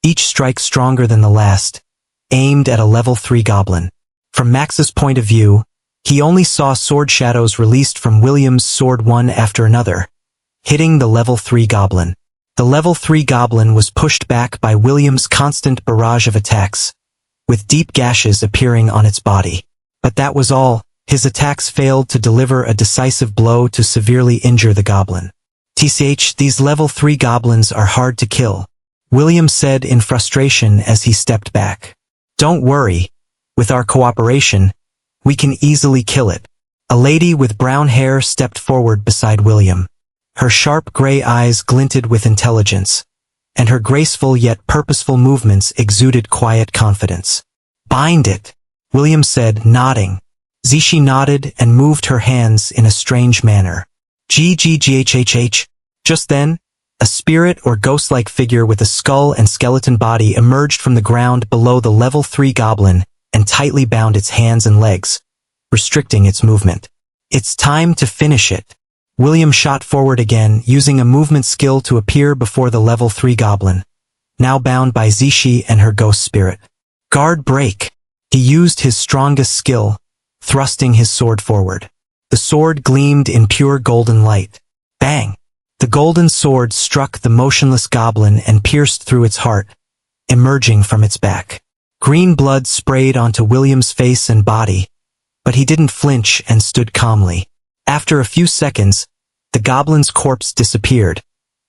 each strike stronger than the last, aimed at a level 3 goblin. From Max's point of view, he only saw sword shadows released from William's sword one after another, hitting the level 3 goblin. The level 3 goblin was pushed back by William's constant barrage of attacks, with deep gashes appearing on its body. But that was all. His attacks failed to deliver a decisive blow to severely injure the goblin. "Tch, these level 3 goblins are hard to kill," William said in frustration as he stepped back. "Don't worry. With our cooperation, we can easily kill it." A lady with brown hair stepped forward beside William. Her sharp gray eyes glinted with intelligence, and her graceful yet purposeful movements exuded quiet confidence. "Bind it," William said, nodding. Zishi nodded and moved her hands in a strange manner. Gghhhh. Just then, a spirit or ghost-like figure with a skull and skeleton body emerged from the ground below the level 3 goblin and tightly bound its hands and legs, restricting its movement. "It's time to finish it." William shot forward again, using a movement skill to appear before the level 3 goblin, now bound by Zishi and her ghost spirit. Guard break. He used his strongest skill, thrusting his sword forward. The sword gleamed in pure golden light. Bang! The golden sword struck the motionless goblin and pierced through its heart, emerging from its back. Green blood sprayed onto William's face and body, but he didn't flinch and stood calmly. After a few seconds, the goblin's corpse disappeared,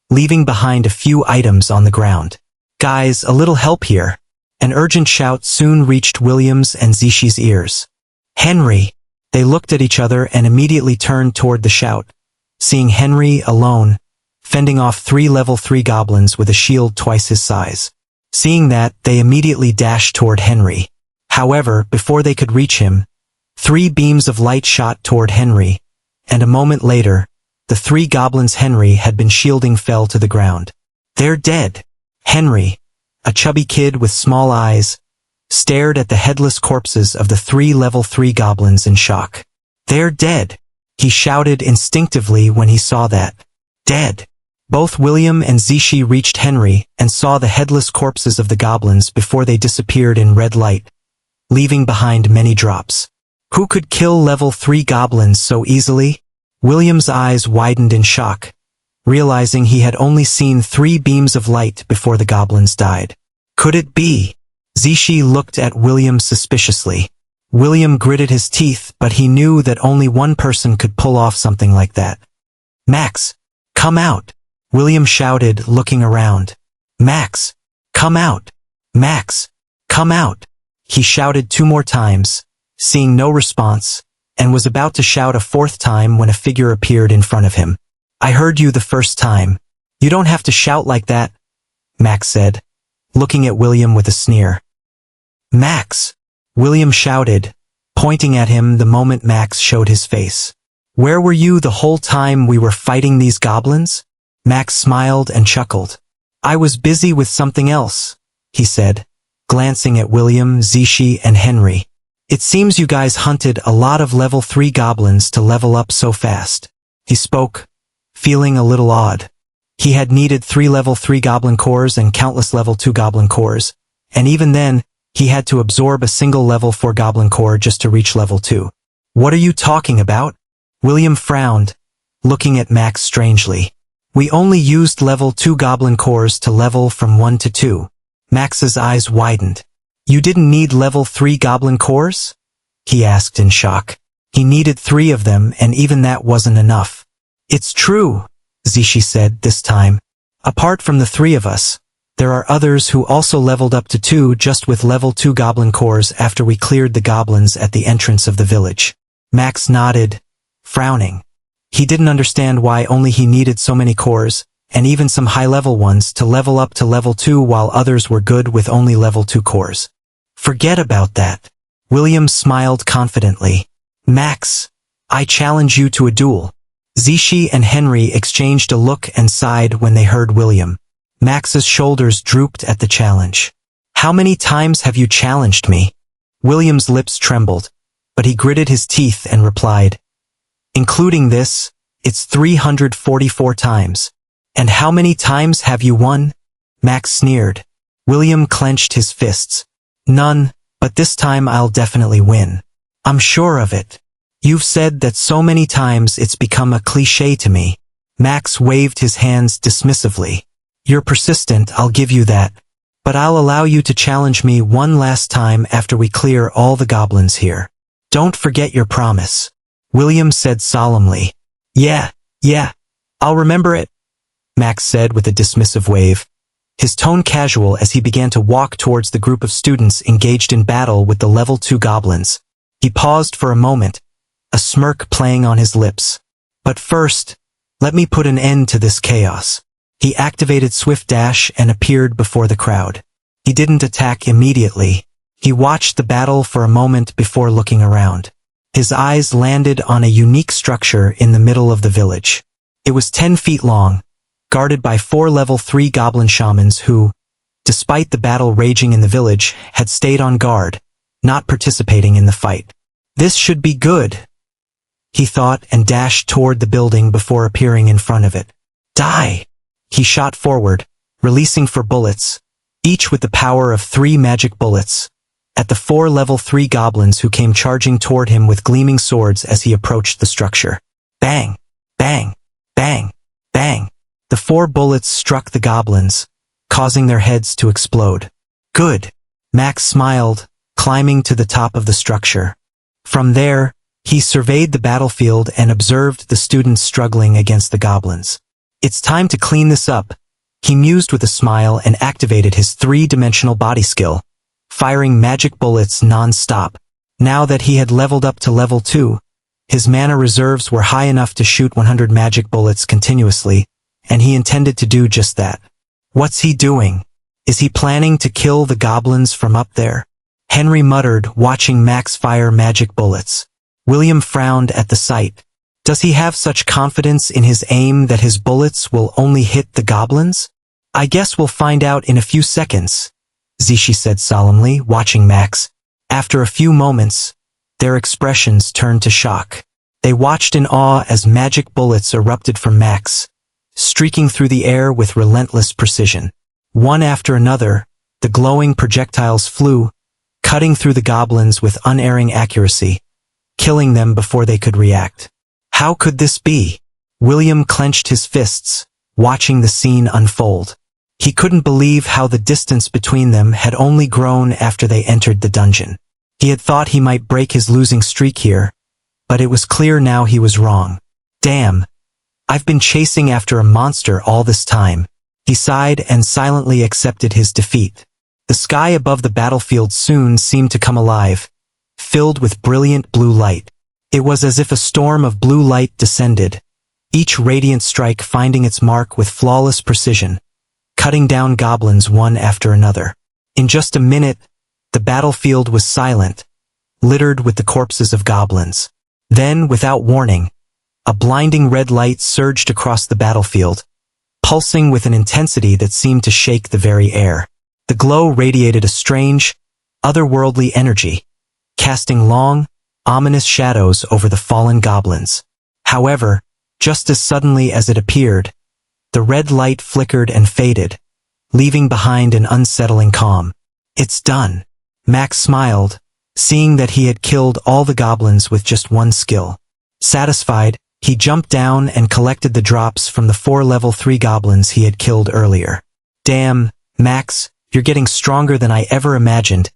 leaving behind a few items on the ground. "Guys, a little help here." An urgent shout soon reached William's and Zishi's ears. "Henry!" They looked at each other and immediately turned toward the shout, seeing Henry alone, fending off 3 level 3 goblins with a shield twice his size. Seeing that, they immediately dashed toward Henry. However, before they could reach him, 3 beams of light shot toward Henry, and a moment later, the 3 goblins Henry had been shielding fell to the ground. "They're dead." Henry, a chubby kid with small eyes, stared at the headless corpses of the 3 level 3 goblins in shock. "They're dead," he shouted instinctively when he saw that. "Dead." Both William and Zishi reached Henry and saw the headless corpses of the goblins before they disappeared in red light, leaving behind many drops. Who could kill level 3 goblins so easily? William's eyes widened in shock, realizing he had only seen 3 beams of light before the goblins died. Could it be? Zishi looked at William suspiciously. William gritted his teeth, but he knew that only one person could pull off something like that. "Max, come out!" William shouted, looking around. "Max, come out! Max, come out!" He shouted 2 more times, seeing no response, and was about to shout a 4th time when a figure appeared in front of him. "I heard you the first time. You don't have to shout like that," Max said, looking at William with a sneer. "Max!" William shouted, pointing at him the moment Max showed his face. "Where were you the whole time we were fighting these goblins?" Max smiled and chuckled. I was busy with something else, he said, glancing at William, Zishi, and Henry. It seems you guys hunted a lot of level 3 goblins to level up so fast. He spoke, feeling a little odd. He had needed 3 level 3 goblin cores and countless level 2 goblin cores, and even then, he had to absorb a single level 4 goblin core just to reach level 2. What are you talking about? William frowned, looking at Max strangely. We only used level 2 goblin cores to level from 1 to 2. Max's eyes widened. You didn't need level 3 goblin cores? He asked in shock. He needed 3 of them, and even that wasn't enough. It's true, Zishi said this time. Apart from the 3 of us, there are others who also leveled up to 2 just with level 2 goblin cores after we cleared the goblins at the entrance of the village. Max nodded, frowning. He didn't understand why only he needed so many cores, and even some high-level ones, to level up to level 2 while others were good with only level 2 cores. Forget about that. William smiled confidently. Max, I challenge you to a duel. Zishi and Henry exchanged a look and sighed when they heard William. Max's shoulders drooped at the challenge. How many times have you challenged me? William's lips trembled, but he gritted his teeth and replied, including this, it's 344 times. And how many times have you won? Max sneered. William clenched his fists. None, but this time I'll definitely win. I'm sure of it. You've said that so many times it's become a cliché to me. Max waved his hands dismissively. You're persistent, I'll give you that. But I'll allow you to challenge me one last time after we clear all the goblins here. Don't forget your promise. William said solemnly. Yeah, I'll remember it, Max said with a dismissive wave, his tone casual as he began to walk towards the group of students engaged in battle with the level 2 goblins. He paused for a moment, a smirk playing on his lips. But first, let me put an end to this chaos. He activated Swift Dash and appeared before the crowd. He didn't attack immediately. He watched the battle for a moment before looking around. His eyes landed on a unique structure in the middle of the village. It was 10 feet long, guarded by 4 level 3 goblin shamans who, despite the battle raging in the village, had stayed on guard, not participating in the fight. This should be good, he thought, and dashed toward the building before appearing in front of it. Die! He shot forward, releasing 4 bullets, each with the power of 3 magic bullets, at the 4 level 3 goblins who came charging toward him with gleaming swords as he approached the structure. Bang! Bang! Bang! Bang! The 4 bullets struck the goblins, causing their heads to explode. Good! Max smiled, climbing to the top of the structure. From there, he surveyed the battlefield and observed the students struggling against the goblins. It's time to clean this up, he mused with a smile and activated his 3-dimensional body skill, firing magic bullets non-stop. Now that he had leveled up to level 2, his mana reserves were high enough to shoot 100 magic bullets continuously, and he intended to do just that. What's he doing? Is he planning to kill the goblins from up there? Henry muttered, watching Max fire magic bullets. William frowned at the sight. Does he have such confidence in his aim that his bullets will only hit the goblins? I guess we'll find out in a few seconds, Zishi said solemnly, watching Max. After a few moments, their expressions turned to shock. They watched in awe as magic bullets erupted from Max, streaking through the air with relentless precision. One after another, the glowing projectiles flew, cutting through the goblins with unerring accuracy, killing them before they could react. How could this be? William clenched his fists, watching the scene unfold. He couldn't believe how the distance between them had only grown after they entered the dungeon. He had thought he might break his losing streak here, but it was clear now he was wrong. Damn, I've been chasing after a monster all this time. He sighed and silently accepted his defeat. The sky above the battlefield soon seemed to come alive, filled with brilliant blue light. It was as if a storm of blue light descended, each radiant strike finding its mark with flawless precision, cutting down goblins one after another. In just a minute, the battlefield was silent, littered with the corpses of goblins. Then, without warning, a blinding red light surged across the battlefield, pulsing with an intensity that seemed to shake the very air. The glow radiated a strange, otherworldly energy, casting long, ominous shadows over the fallen goblins. However, just as suddenly as it appeared, the red light flickered and faded, leaving behind an unsettling calm. "It's done." Max smiled, seeing that he had killed all the goblins with just one skill. Satisfied, he jumped down and collected the drops from the 4 level 3 goblins he had killed earlier. "Damn, Max, you're getting stronger than I ever imagined,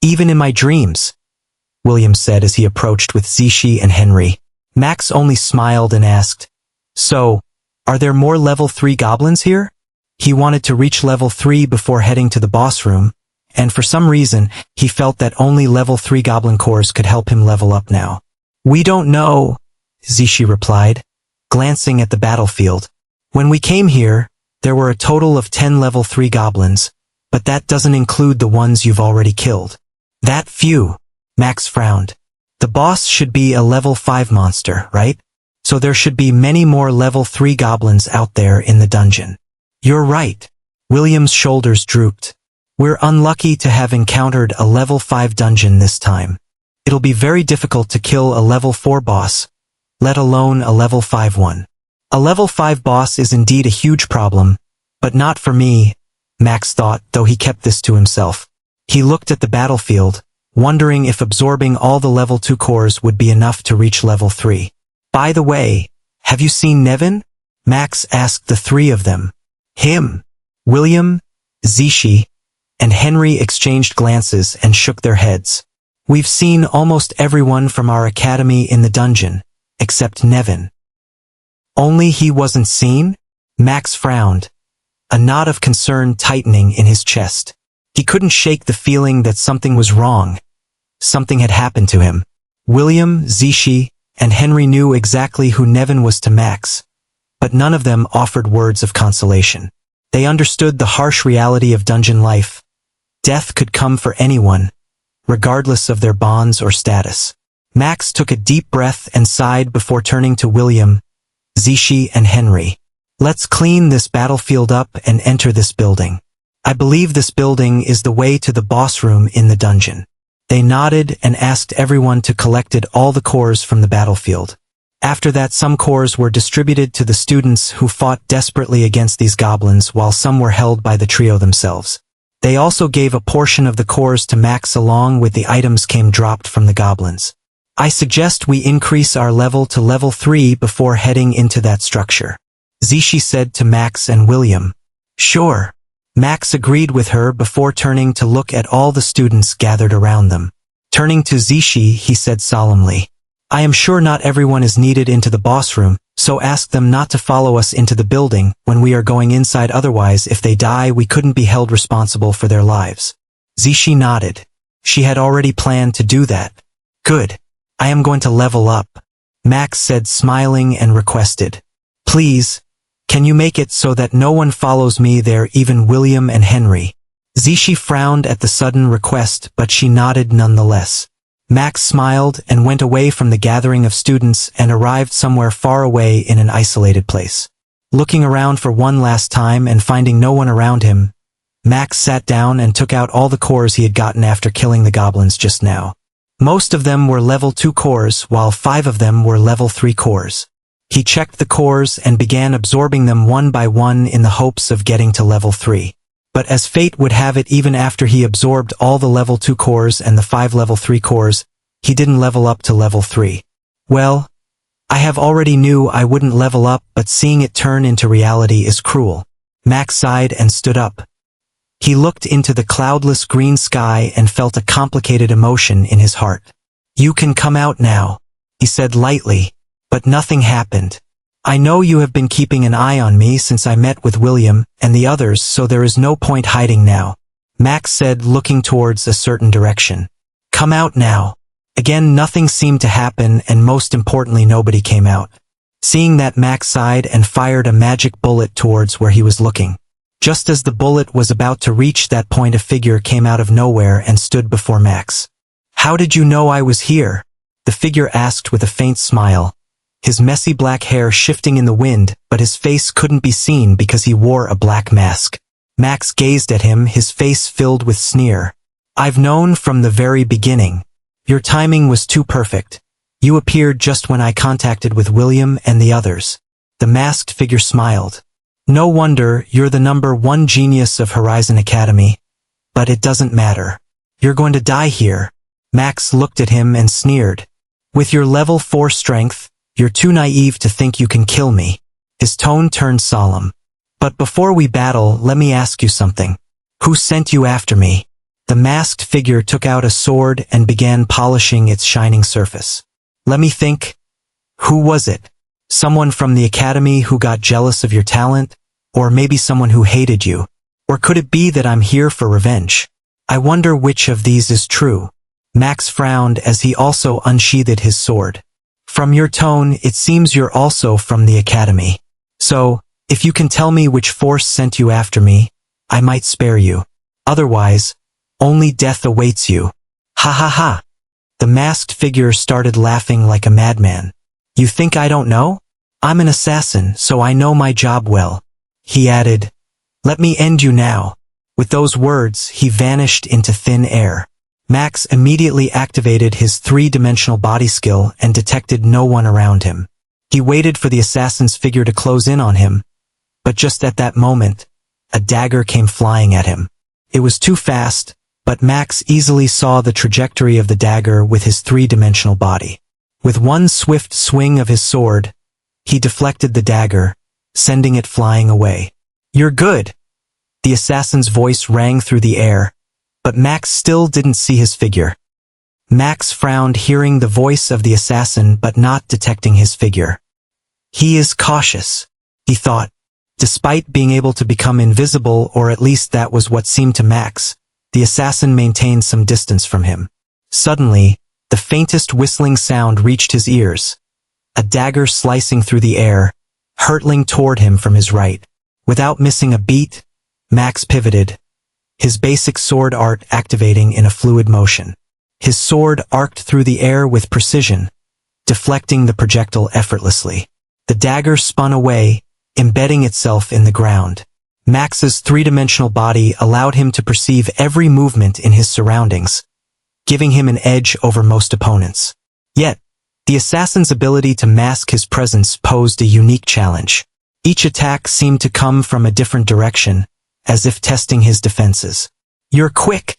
even in my dreams," William said as he approached with Zishi and Henry. Max only smiled and asked, "So, are there more level 3 goblins here?" He wanted to reach level 3 before heading to the boss room, and for some reason, he felt that only level 3 goblin cores could help him level up now. "We don't know," Zishi replied, glancing at the battlefield. "When we came here, there were a total of 10 level 3 goblins, but that doesn't include the ones you've already killed." "That few," Max frowned. "The boss should be a level 5 monster, right? So there should be many more level 3 goblins out there in the dungeon." "You're right." William's shoulders drooped. "We're unlucky to have encountered a level 5 dungeon this time. It'll be very difficult to kill a level 4 boss, let alone a level 5 one. A level 5 boss is indeed a huge problem, but not for me," Max thought, though he kept this to himself. He looked at the battlefield, wondering if absorbing all the level 2 cores would be enough to reach level 3. "By the way, have you seen Nevin?" Max asked the 3 of them. "Him." William, Zishi, and Henry exchanged glances and shook their heads. "We've seen almost everyone from our academy in the dungeon, except Nevin." "Only he wasn't seen?" Max frowned, a knot of concern tightening in his chest. He couldn't shake the feeling that something was wrong. Something had happened to him. William, Zishi, and Henry knew exactly who Nevin was to Max, but none of them offered words of consolation. They understood the harsh reality of dungeon life. Death could come for anyone, regardless of their bonds or status. Max took a deep breath and sighed before turning to William, Zishi, and Henry. "Let's clean this battlefield up and enter this building. I believe this building is the way to the boss room in the dungeon." They nodded and asked everyone to collected all the cores from the battlefield. After that, some cores were distributed to the students who fought desperately against these goblins, while some were held by the trio themselves. They also gave a portion of the cores to Max along with the items came dropped from the goblins. "I suggest we increase our level to level 3 before heading into that structure," Zishi said to Max and William. "Sure." Max agreed with her before turning to look at all the students gathered around them. Turning to Zishi, he said solemnly, "I am sure not everyone is needed into the boss room, so ask them not to follow us into the building when we are going inside, otherwise if they die we couldn't be held responsible for their lives." Zishi nodded. She had already planned to do that. "Good. I am going to level up," Max said, smiling, and requested, "Please, can you make it so that no one follows me there, even William and Henry?" Zishi frowned at the sudden request, but she nodded nonetheless. Max smiled and went away from the gathering of students and arrived somewhere far away in an isolated place. Looking around for one last time and finding no one around him, Max sat down and took out all the cores he had gotten after killing the goblins just now. Most of them were level 2 cores, while 5 of them were level 3 cores. He checked the cores and began absorbing them one by one in the hopes of getting to level 3. But as fate would have it, even after he absorbed all the level 2 cores and the 5 level 3 cores, he didn't level up to level 3. "Well, I have already knew I wouldn't level up, but seeing it turn into reality is cruel." Max sighed and stood up. He looked into the cloudless green sky and felt a complicated emotion in his heart. "You can come out now," he said lightly, but nothing happened. "I know you have been keeping an eye on me since I met with William and the others, so there is no point hiding now," Max said, looking towards a certain direction. "Come out now." Again, nothing seemed to happen, and most importantly, nobody came out. Seeing that, Max sighed and fired a magic bullet towards where he was looking. Just as the bullet was about to reach that point, a figure came out of nowhere and stood before Max. "How did you know I was here?" the figure asked with a faint smile, his messy black hair shifting in the wind, but his face couldn't be seen because he wore a black mask. Max gazed at him, his face filled with sneer. "I've known from the very beginning. Your timing was too perfect. You appeared just when I contacted with William and the others." The masked figure smiled. "No wonder you're the #1 genius of Horizon Academy. But it doesn't matter. You're going to die here." Max looked at him and sneered. "With your level 4 strength, you're too naive to think you can kill me." His tone turned solemn. "But before we battle, let me ask you something. Who sent you after me?" The masked figure took out a sword and began polishing its shining surface. "Let me think. Who was it? Someone from the academy who got jealous of your talent? Or maybe someone who hated you? Or could it be that I'm here for revenge? I wonder which of these is true." Max frowned as he also unsheathed his sword. "From your tone, it seems you're also from the academy. So, if you can tell me which force sent you after me, I might spare you. Otherwise, only death awaits you." "Ha ha ha." The masked figure started laughing like a madman. "You think I don't know? I'm an assassin, so I know my job well." He added, "Let me end you now." With those words, he vanished into thin air. Max immediately activated his 3-dimensional body skill and detected no one around him. He waited for the assassin's figure to close in on him, but just at that moment, a dagger came flying at him. It was too fast, but Max easily saw the trajectory of the dagger with his 3-dimensional body. With one swift swing of his sword, he deflected the dagger, sending it flying away. "You're good." The assassin's voice rang through the air, but Max still didn't see his figure. Max frowned, hearing the voice of the assassin but not detecting his figure. "He is cautious," he thought. Despite being able to become invisible, or at least that was what seemed to Max, the assassin maintained some distance from him. Suddenly, the faintest whistling sound reached his ears. A dagger slicing through the air, hurtling toward him from his right. Without missing a beat, Max pivoted, his basic sword art activating in a fluid motion. His sword arced through the air with precision, deflecting the projectile effortlessly. The dagger spun away, embedding itself in the ground. Max's 3-dimensional body allowed him to perceive every movement in his surroundings, giving him an edge over most opponents. Yet, the assassin's ability to mask his presence posed a unique challenge. Each attack seemed to come from a different direction, as if testing his defenses. "You're quick,"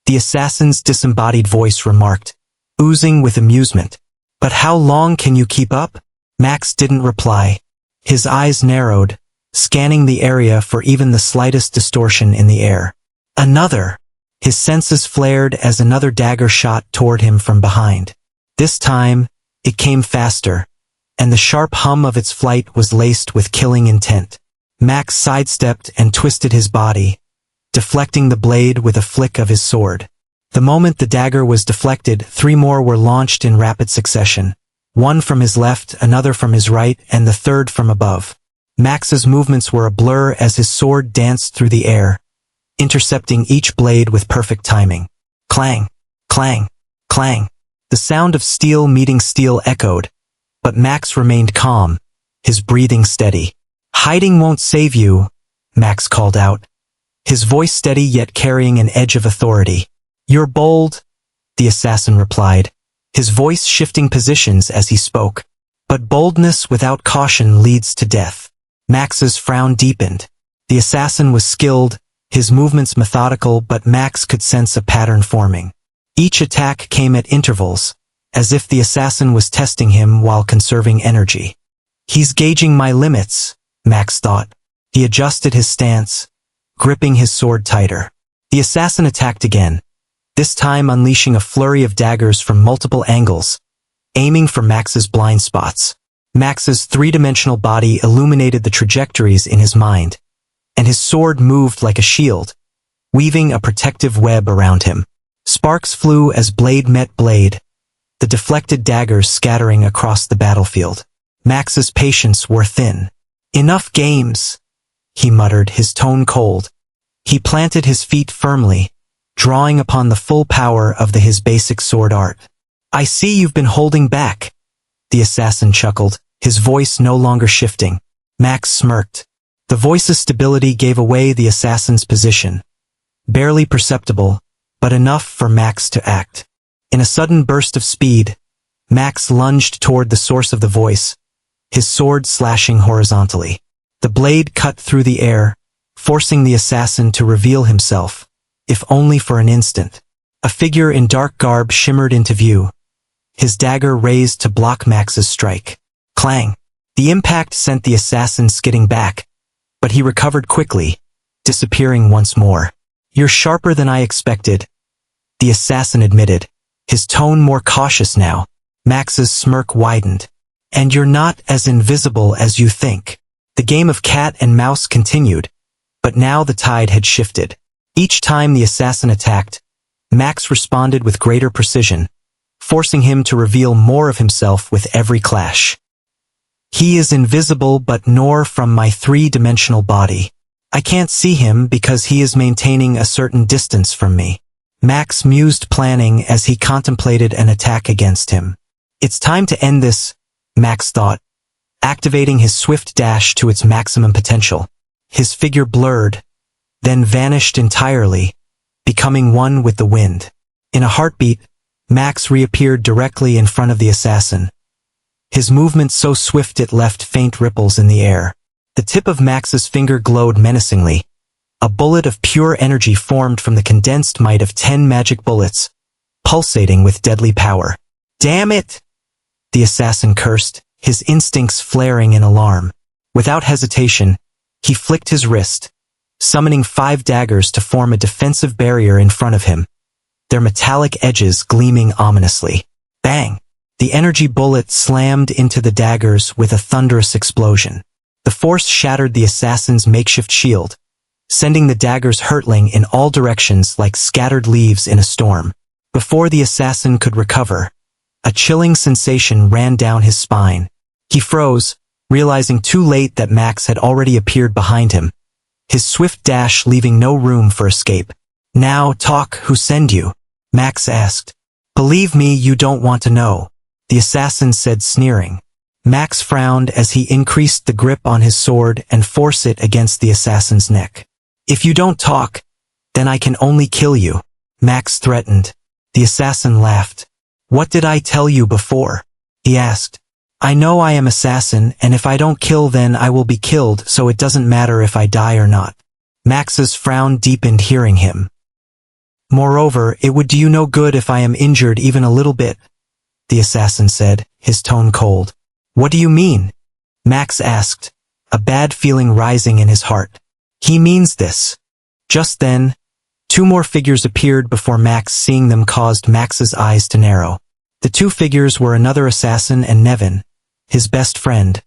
the assassin's disembodied voice remarked, oozing with amusement. "But how long can you keep up?" Max didn't reply. His eyes narrowed, scanning the area for even the slightest distortion in the air. "Another!" His senses flared as another dagger shot toward him from behind. This time, it came faster, and the sharp hum of its flight was laced with killing intent. Max sidestepped and twisted his body, deflecting the blade with a flick of his sword. The moment the dagger was deflected, 3 more were launched in rapid succession. One from his left, another from his right, and the third from above. Max's movements were a blur as his sword danced through the air, intercepting each blade with perfect timing. Clang, clang, clang. The sound of steel meeting steel echoed, but Max remained calm, his breathing steady. "Hiding won't save you," Max called out, his voice steady yet carrying an edge of authority. "You're bold," the assassin replied, his voice shifting positions as he spoke. "But boldness without caution leads to death." Max's frown deepened. The assassin was skilled, his movements methodical, but Max could sense a pattern forming. Each attack came at intervals, as if the assassin was testing him while conserving energy. "He's gauging my limits," Max thought. He adjusted his stance, gripping his sword tighter. The assassin attacked again, this time unleashing a flurry of daggers from multiple angles, aiming for Max's blind spots. Max's 3-dimensional body illuminated the trajectories in his mind, and his sword moved like a shield, weaving a protective web around him. Sparks flew as blade met blade, the deflected daggers scattering across the battlefield. Max's patience wore thin. "Enough games," he muttered, his tone cold. He planted his feet firmly, drawing upon the full power of his basic sword art. "I see you've been holding back." the assassin chuckled, his voice no longer shifting. Max smirked. The voice's stability gave away the assassin's position. Barely perceptible, but enough for Max to act. In a sudden burst of speed, Max lunged toward the source of the voice, his sword slashing horizontally. The blade cut through the air, forcing the assassin to reveal himself, if only for an instant. A figure in dark garb shimmered into view, his dagger raised to block Max's strike. Clang! The impact sent the assassin skidding back, but he recovered quickly, disappearing once more. "You're sharper than I expected," the assassin admitted, his tone more cautious now. Max's smirk widened. "And you're not as invisible as you think." The game of cat and mouse continued, but now the tide had shifted. Each time the assassin attacked, Max responded with greater precision, forcing him to reveal more of himself with every clash. "He is invisible but nor from my three-dimensional body. I can't see him because he is maintaining a certain distance from me." Max mused, planning as he contemplated an attack against him. "It's time to end this," Max thought, activating his swift dash to its maximum potential. His figure blurred, then vanished entirely, becoming one with the wind. In a heartbeat, Max reappeared directly in front of the assassin, his movement so swift it left faint ripples in the air. The tip of Max's finger glowed menacingly. A bullet of pure energy formed from the condensed might of 10 magic bullets, pulsating with deadly power. "Damn it!" the assassin cursed, his instincts flaring in alarm. Without hesitation, he flicked his wrist, summoning 5 daggers to form a defensive barrier in front of him, their metallic edges gleaming ominously. Bang! The energy bullet slammed into the daggers with a thunderous explosion. The force shattered the assassin's makeshift shield, sending the daggers hurtling in all directions like scattered leaves in a storm. Before the assassin could recover, a chilling sensation ran down his spine. He froze, realizing too late that Max had already appeared behind him, his swift dash leaving no room for escape. "Now talk, who send you?" Max asked. "Believe me, you don't want to know," the assassin said, sneering. Max frowned as he increased the grip on his sword and forced it against the assassin's neck. "If you don't talk, then I can only kill you," Max threatened. The assassin laughed. "What did I tell you before?" he asked. "I know I am assassin, and if I don't kill then I will be killed, so it doesn't matter if I die or not." Max's frown deepened hearing him. "Moreover, it would do you no good if I am injured even a little bit," the assassin said, his tone cold. "What do you mean?" Max asked, a bad feeling rising in his heart. "He means this." Just then, 2 more figures appeared before Max. Seeing them caused Max's eyes to narrow. The 2 figures were another assassin and Nevin, his best friend,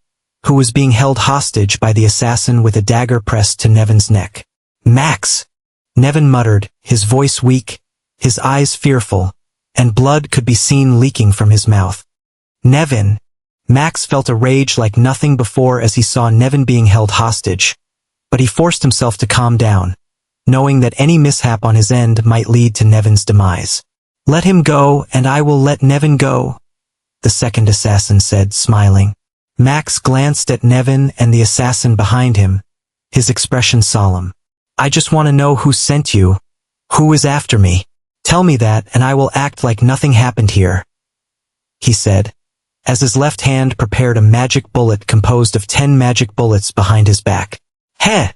who was being held hostage by the assassin with a dagger pressed to Nevin's neck. "Max!" Nevin muttered, his voice weak, his eyes fearful, and blood could be seen leaking from his mouth. "Nevin!" Max felt a rage like nothing before as he saw Nevin being held hostage, but he forced himself to calm down, knowing that any mishap on his end might lead to Nevin's demise. "Let him go, and I will let Nevin go," the second assassin said, smiling. Max glanced at Nevin and the assassin behind him, his expression solemn. "I just want to know who sent you, who is after me. Tell me that and I will act like nothing happened here," he said, as his left hand prepared a magic bullet composed of 10 magic bullets behind his back. "Heh!"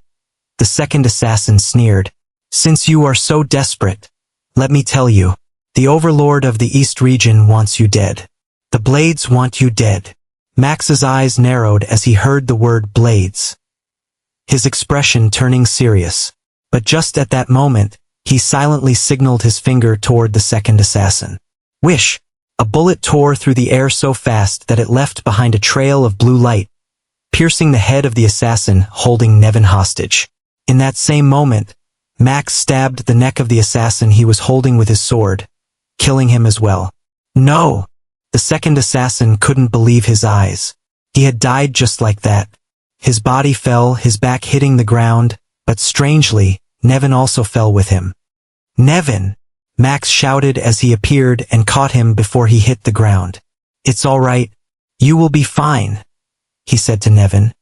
the second assassin sneered. "Since you are so desperate, let me tell you, the overlord of the East region wants you dead. The Blades want you dead." Max's eyes narrowed as he heard the word Blades, his expression turning serious. But just at that moment, he silently signaled his finger toward the second assassin. Whish! A bullet tore through the air so fast that it left behind a trail of blue light, piercing the head of the assassin holding Nevin hostage. In that same moment, Max stabbed the neck of the assassin he was holding with his sword, killing him as well. "No!" The second assassin couldn't believe his eyes. He had died just like that. His body fell, his back hitting the ground, but strangely, Nevin also fell with him. "Nevin!" Max shouted as he appeared and caught him before he hit the ground. "It's all right," "You will be fine," he said to Nevin,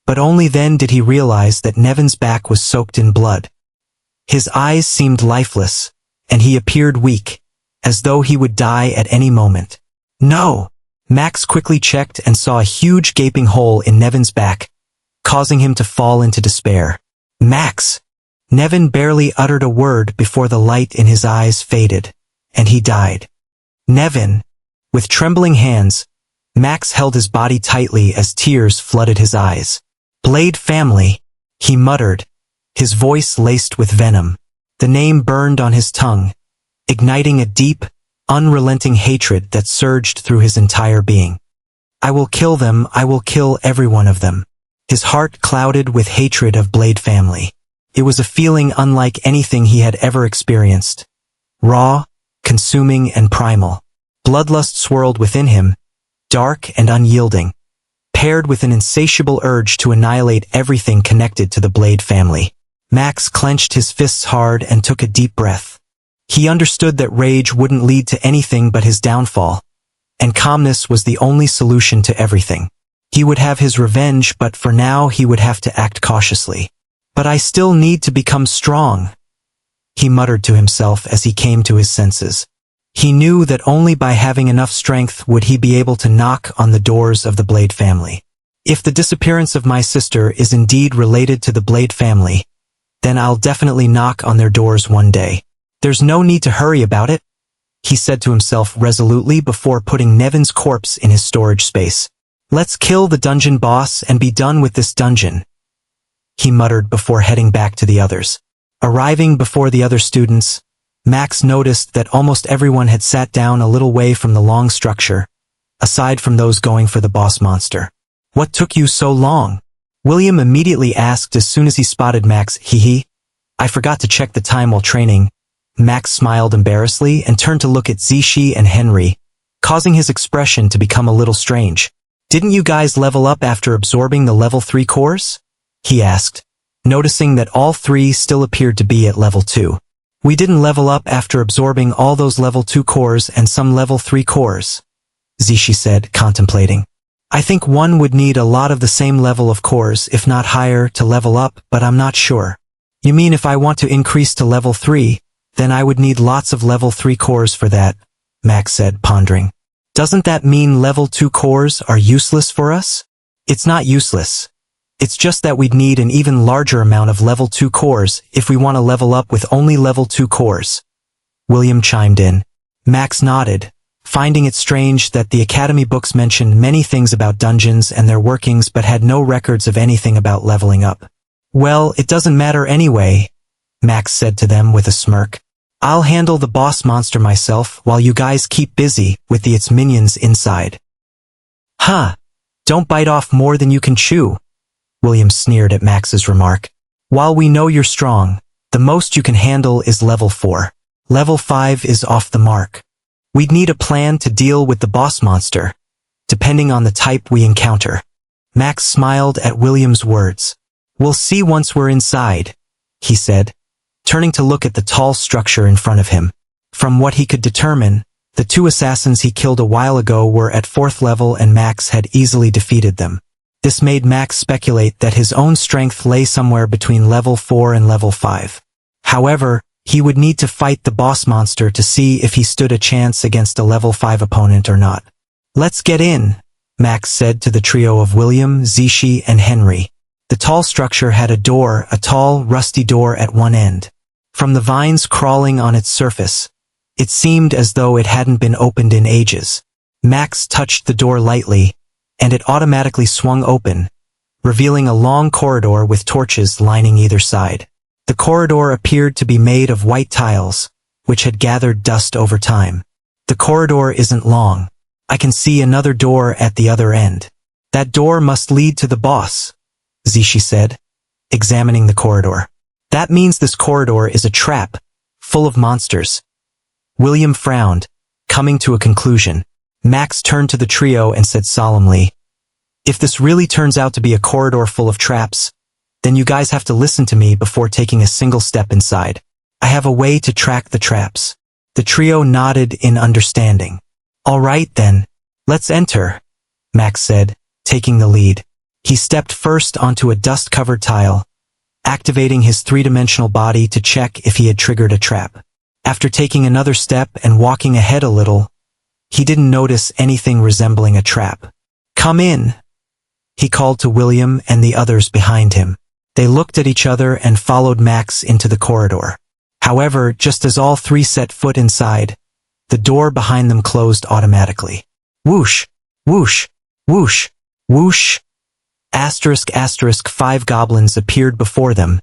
but only then did he realize that Nevin's back was soaked in blood. His eyes seemed lifeless, and he appeared weak, as though he would die at any moment. "No!" Max quickly checked and saw a huge gaping hole in Nevin's back, causing him to fall into despair. "Max!" Nevin barely uttered a word before the light in his eyes faded, and he died. "Nevin!" With trembling hands, Max held his body tightly as tears flooded his eyes. "Blade family," he muttered, his voice laced with venom. The name burned on his tongue, igniting a deep, unrelenting hatred that surged through his entire being. "I will kill them, I will kill every one of them." His heart clouded with hatred of Blade family. It was a feeling unlike anything he had ever experienced. Raw, consuming, and primal. Bloodlust swirled within him, dark and unyielding, paired with an insatiable urge to annihilate everything connected to the Blade family. Max clenched his fists hard and took a deep breath. He understood that rage wouldn't lead to anything but his downfall, and calmness was the only solution to everything. He would have his revenge, but for now he would have to act cautiously. "But I still need to become strong," he muttered to himself as he came to his senses. He knew that only by having enough strength would he be able to knock on the doors of the Blade family. If the disappearance of my sister is indeed related to the Blade family, then I'll definitely knock on their doors one day. "There's no need to hurry about it," he said to himself resolutely before putting Nevin's corpse in his storage space. "Let's kill the dungeon boss and be done with this dungeon," he muttered before heading back to the others. Arriving before the other students, Max noticed that almost everyone had sat down a little way from the long structure, aside from those going for the boss monster. "What took you so long?" William immediately asked as soon as he spotted Max. "Hee. I forgot to check the time while training." Max smiled embarrassedly and turned to look at Zishi and Henry, causing his expression to become a little strange. "Didn't you guys level up after absorbing the level 3 cores?" he asked, noticing that all three still appeared to be at level 2. "We didn't level up after absorbing all those level 2 cores and some level 3 cores," Zishi said, contemplating. "I think one would need a lot of the same level of cores, if not higher, to level up, but I'm not sure." "You mean if I want to increase to level 3, then I would need lots of level 3 cores for that," Max said, pondering. "Doesn't that mean level 2 cores are useless for us?" "It's not useless. It's just that we'd need an even larger amount of level 2 cores if we want to level up with only level 2 cores," William chimed in. Max nodded, finding it strange that the Academy books mentioned many things about dungeons and their workings but had no records of anything about leveling up. "Well, it doesn't matter anyway," Max said to them with a smirk. "I'll handle the boss monster myself while you guys keep busy with its minions inside." "Huh, don't bite off more than you can chew," William sneered at Max's remark. "While we know you're strong, the most you can handle is level 4. Level 5 is off the mark. We'd need a plan to deal with the boss monster, depending on the type we encounter." Max smiled at William's words. "We'll see once we're inside," he said, turning to look at the tall structure in front of him. From what he could determine, the 2 assassins he killed a while ago were at 4th level and Max had easily defeated them. This made Max speculate that his own strength lay somewhere between level 4 and level 5. However, he would need to fight the boss monster to see if he stood a chance against a level 5 opponent or not. "Let's get in," Max said to the trio of William, Zishi, and Henry. The tall structure had a door, a tall, rusty door at one end. From the vines crawling on its surface, it seemed as though it hadn't been opened in ages. Max touched the door lightly, and it automatically swung open, revealing a long corridor with torches lining either side. The corridor appeared to be made of white tiles, which had gathered dust over time. "The corridor isn't long. I can see another door at the other end. That door must lead to the boss," Zishi said, examining the corridor. "That means this corridor is a trap, full of monsters." William frowned, coming to a conclusion. Max turned to the trio and said solemnly, "If this really turns out to be a corridor full of traps, then you guys have to listen to me before taking a single step inside. I have a way to track the traps." The trio nodded in understanding. "All right then, let's enter," Max said, taking the lead. He stepped first onto a dust-covered tile, activating his three-dimensional body to check if he had triggered a trap. After taking another step and walking ahead a little, he didn't notice anything resembling a trap. "Come in," he called to William and the others behind him. They looked at each other and followed Max into the corridor. However, just as all three set foot inside, the door behind them closed automatically. Whoosh, whoosh, whoosh, whoosh. Asterisk asterisk 5 goblins appeared before them,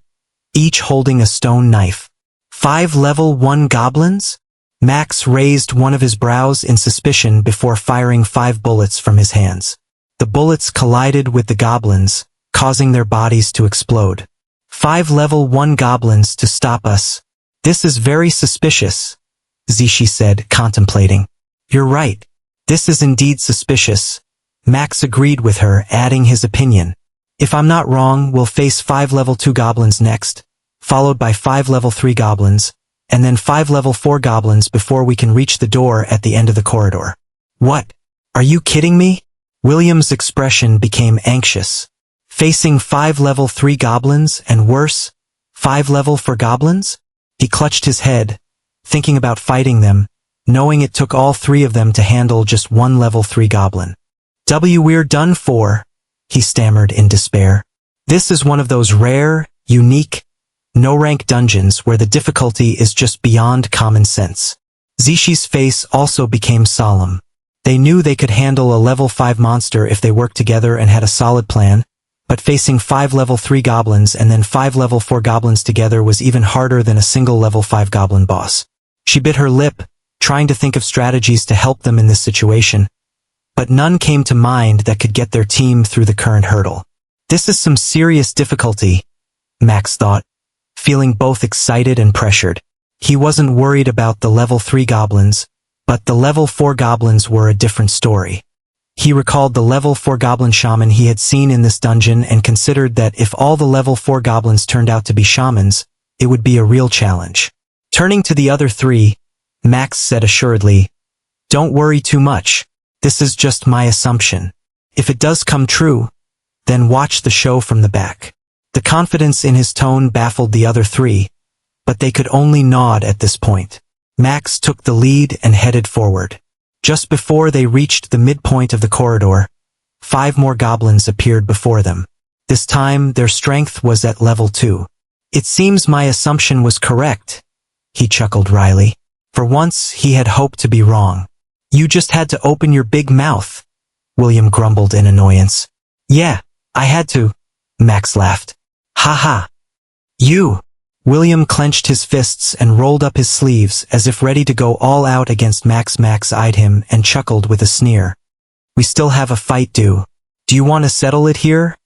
each holding a stone knife. 5 level 1 goblins? Max raised one of his brows in suspicion before firing 5 bullets from his hands. The bullets collided with the goblins, causing their bodies to explode. 5 level 1 goblins to stop us. This is very suspicious, Zishi said, contemplating. You're right. This is indeed suspicious. Max agreed with her, adding his opinion. If I'm not wrong, we'll face 5 level 2 goblins next, followed by 5 level 3 goblins, and then 5 level 4 goblins before we can reach the door at the end of the corridor. What? Are you kidding me? William's expression became anxious. Facing 5 level 3 goblins and worse, 5 level 4 goblins? He clutched his head, thinking about fighting them, knowing it took all 3 of them to handle just 1 level 3 goblin. We're done for, he stammered in despair. This is one of those rare, unique, no-rank dungeons where the difficulty is just beyond common sense. Zishi's face also became solemn. They knew they could handle a level 5 monster if they worked together and had a solid plan, but facing 5 level 3 goblins and then 5 level 4 goblins together was even harder than a single level 5 goblin boss. She bit her lip, trying to think of strategies to help them in this situation, but none came to mind that could get their team through the current hurdle. This is some serious difficulty, Max thought, feeling both excited and pressured. He wasn't worried about the level 3 goblins, but the level 4 goblins were a different story. He recalled the level 4 goblin shaman he had seen in this dungeon and considered that if all the level 4 goblins turned out to be shamans, it would be a real challenge. Turning to the other 3, Max said assuredly, "Don't worry too much. This is just my assumption. If it does come true, then watch the show from the back." The confidence in his tone baffled the other 3, but they could only nod at this point. Max took the lead and headed forward. Just before they reached the midpoint of the corridor, 5 more goblins appeared before them. This time, their strength was at level 2. "It seems my assumption was correct," he chuckled wryly. For once, he had hoped to be wrong. "You just had to open your big mouth," William grumbled in annoyance. "Yeah, I had to," Max laughed. "Ha ha. You." William clenched his fists and rolled up his sleeves as if ready to go all out against Max. Max eyed him and chuckled with a sneer. "We still have a fight due. Do you want to settle it here?"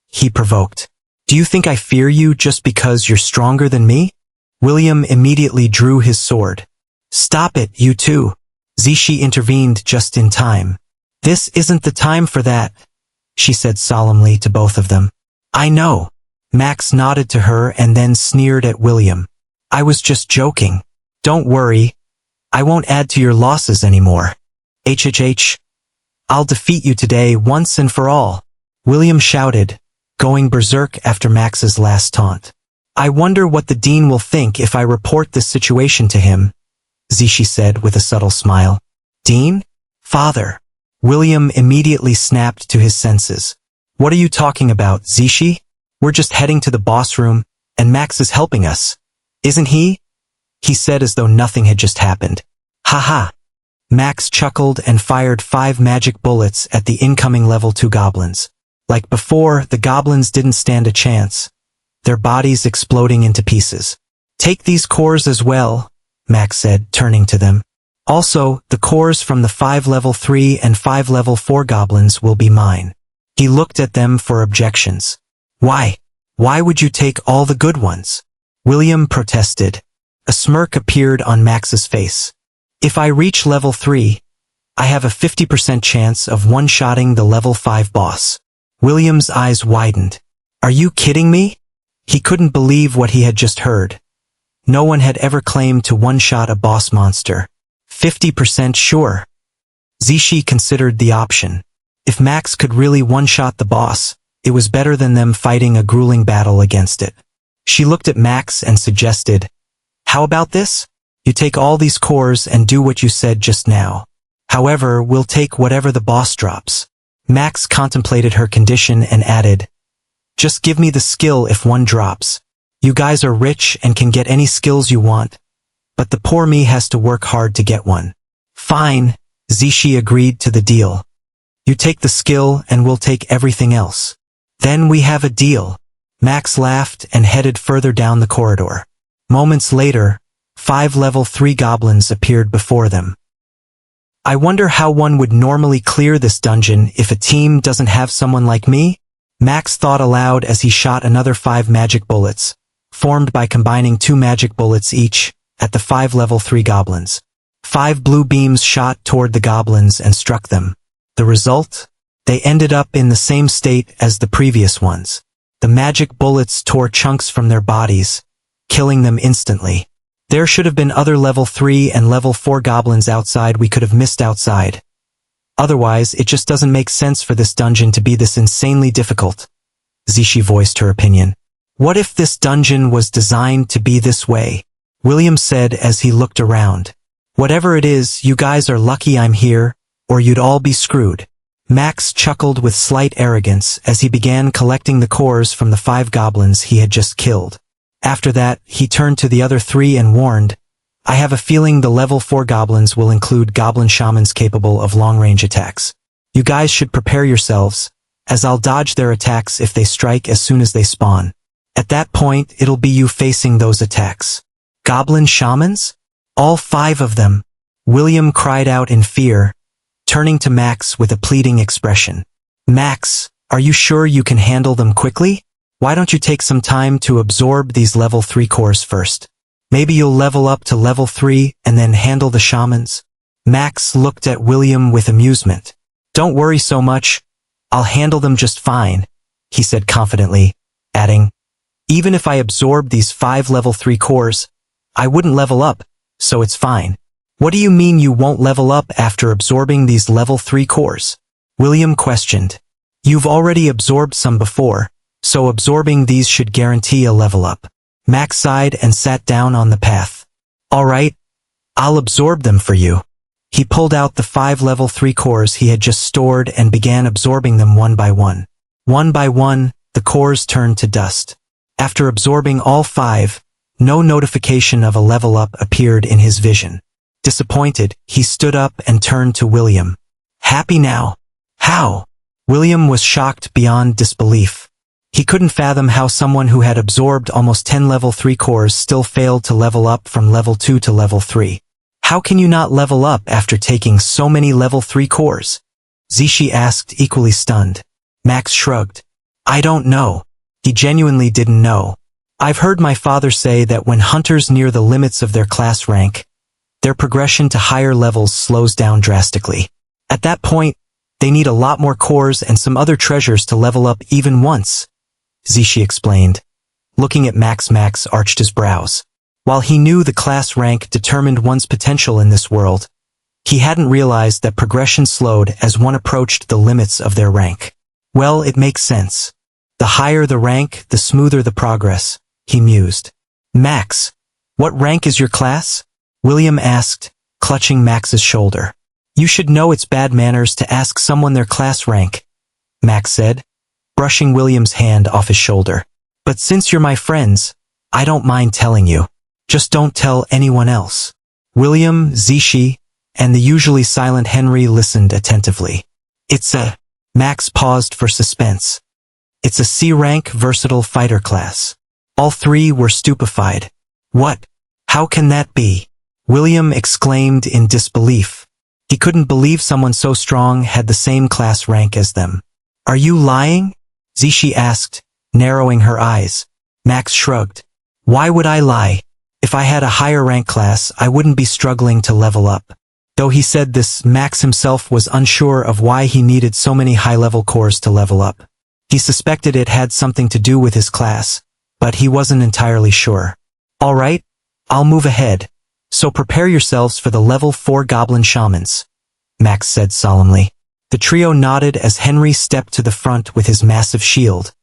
he provoked. "Do you think I fear you just because you're stronger than me?" William immediately drew his sword. "Stop it, you two." Zishi intervened just in time. "This isn't the time for that," she said solemnly to both of them. "I know." Max nodded to her and then sneered at William. "I was just joking. Don't worry. I won't add to your losses anymore. HHH. I'll defeat you today once and for all," William shouted, going berserk after Max's last taunt. "I wonder what the dean will think if I report this situation to him," Zishi said with a subtle smile. "Dean? Father." William immediately snapped to his senses. "What are you talking about, Zishi? We're just heading to the boss room, and Max is helping us. Isn't he?" he said as though nothing had just happened. "Ha ha." Max chuckled and fired 5 magic bullets at the incoming level 2 goblins. Like before, the goblins didn't stand a chance, their bodies exploding into pieces. "Take these cores as well," Max said, turning to them. "Also, the cores from the 5 level 3 and 5 level 4 goblins will be mine." He looked at them for objections. "Why? Why would you take all the good ones?" William protested. A smirk appeared on Max's face. "If I reach level 3, I have a 50% chance of one-shotting the level 5 boss." William's eyes widened. "Are you kidding me?" He couldn't believe what he had just heard. No one had ever claimed to one-shot a boss monster. 50% sure. Zishi considered the option. If Max could really one-shot the boss, it was better than them fighting a grueling battle against it. She looked at Max and suggested, "How about this? You take all these cores and do what you said just now. However, we'll take whatever the boss drops." Max contemplated her condition and added, "Just give me the skill if one drops. You guys are rich and can get any skills you want, but the poor me has to work hard to get one." "Fine," Zishi agreed to the deal. "You take the skill and we'll take everything else. Then we have a deal." Max laughed and headed further down the corridor. Moments later, 5 level 3 goblins appeared before them. "I wonder how one would normally clear this dungeon if a team doesn't have someone like me?" Max thought aloud as he shot another 5 magic bullets, formed by combining 2 magic bullets each, at the 5 level 3 goblins. 5 blue beams shot toward the goblins and struck them. The result? They ended up in the same state as the previous ones. The magic bullets tore chunks from their bodies, killing them instantly. There should have been other level 3 and level 4 goblins outside we could have missed outside. Otherwise, it just doesn't make sense for this dungeon to be this insanely difficult. Zishi voiced her opinion. "What if this dungeon was designed to be this way?" William said as he looked around. "Whatever it is, you guys are lucky I'm here, or you'd all be screwed." Max chuckled with slight arrogance as he began collecting the cores from the 5 goblins he had just killed. After that, he turned to the other 3 and warned, "I have a feeling the level 4 goblins will include goblin shamans capable of long-range attacks. You guys should prepare yourselves, as I'll dodge their attacks if they strike as soon as they spawn. At that point, it'll be you facing those attacks." "Goblin shamans? All 5 of them?" William cried out in fear, turning to Max with a pleading expression. "Max, are you sure you can handle them quickly? Why don't you take some time to absorb these level 3 cores first? Maybe you'll level up to level 3 and then handle the shamans?" Max looked at William with amusement. "Don't worry so much, I'll handle them just fine," he said confidently, adding, "Even if I absorb these 5 level 3 cores, I wouldn't level up, so it's fine." "What do you mean you won't level up after absorbing these level 3 cores?" William questioned. "You've already absorbed some before, so absorbing these should guarantee a level up." Max sighed and sat down on the path. "All right, I'll absorb them for you." He pulled out the 5 level 3 cores he had just stored and began absorbing them one by one. One by one, the cores turned to dust. After absorbing all 5, no notification of a level up appeared in his vision. Disappointed, he stood up and turned to William. "Happy now?" "How?" William was shocked beyond disbelief. He couldn't fathom how someone who had absorbed almost 10 level 3 cores still failed to level up from level 2 to level 3. "How can you not level up after taking so many level 3 cores?" Zishi asked, equally stunned. Max shrugged. "I don't know." He genuinely didn't know. "I've heard my father say that when hunters near the limits of their class rank, their progression to higher levels slows down drastically. At that point, they need a lot more cores and some other treasures to level up even once," Zishi explained. Looking at Max, Max arched his brows. While he knew the class rank determined one's potential in this world, he hadn't realized that progression slowed as one approached the limits of their rank. "Well, it makes sense. The higher the rank, the smoother the progress," he mused. "Max, what rank is your class?" William asked, clutching Max's shoulder. "You should know it's bad manners to ask someone their class rank," Max said, brushing William's hand off his shoulder. "But since you're my friends, I don't mind telling you. Just don't tell anyone else." William, Zishi, and the usually silent Henry listened attentively. "It's a..." Max paused for suspense. "It's a C-rank versatile fighter class." All 3 were stupefied. "What? How can that be?" William exclaimed in disbelief. He couldn't believe someone so strong had the same class rank as them. "Are you lying?" Zishi asked, narrowing her eyes. Max shrugged. "Why would I lie? If I had a higher rank class, I wouldn't be struggling to level up." Though he said this, Max himself was unsure of why he needed so many high-level cores to level up. He suspected it had something to do with his class, but he wasn't entirely sure. "All right, I'll move ahead. So prepare yourselves for the level 4 goblin shamans," Max said solemnly. The trio nodded as Henry stepped to the front with his massive shield,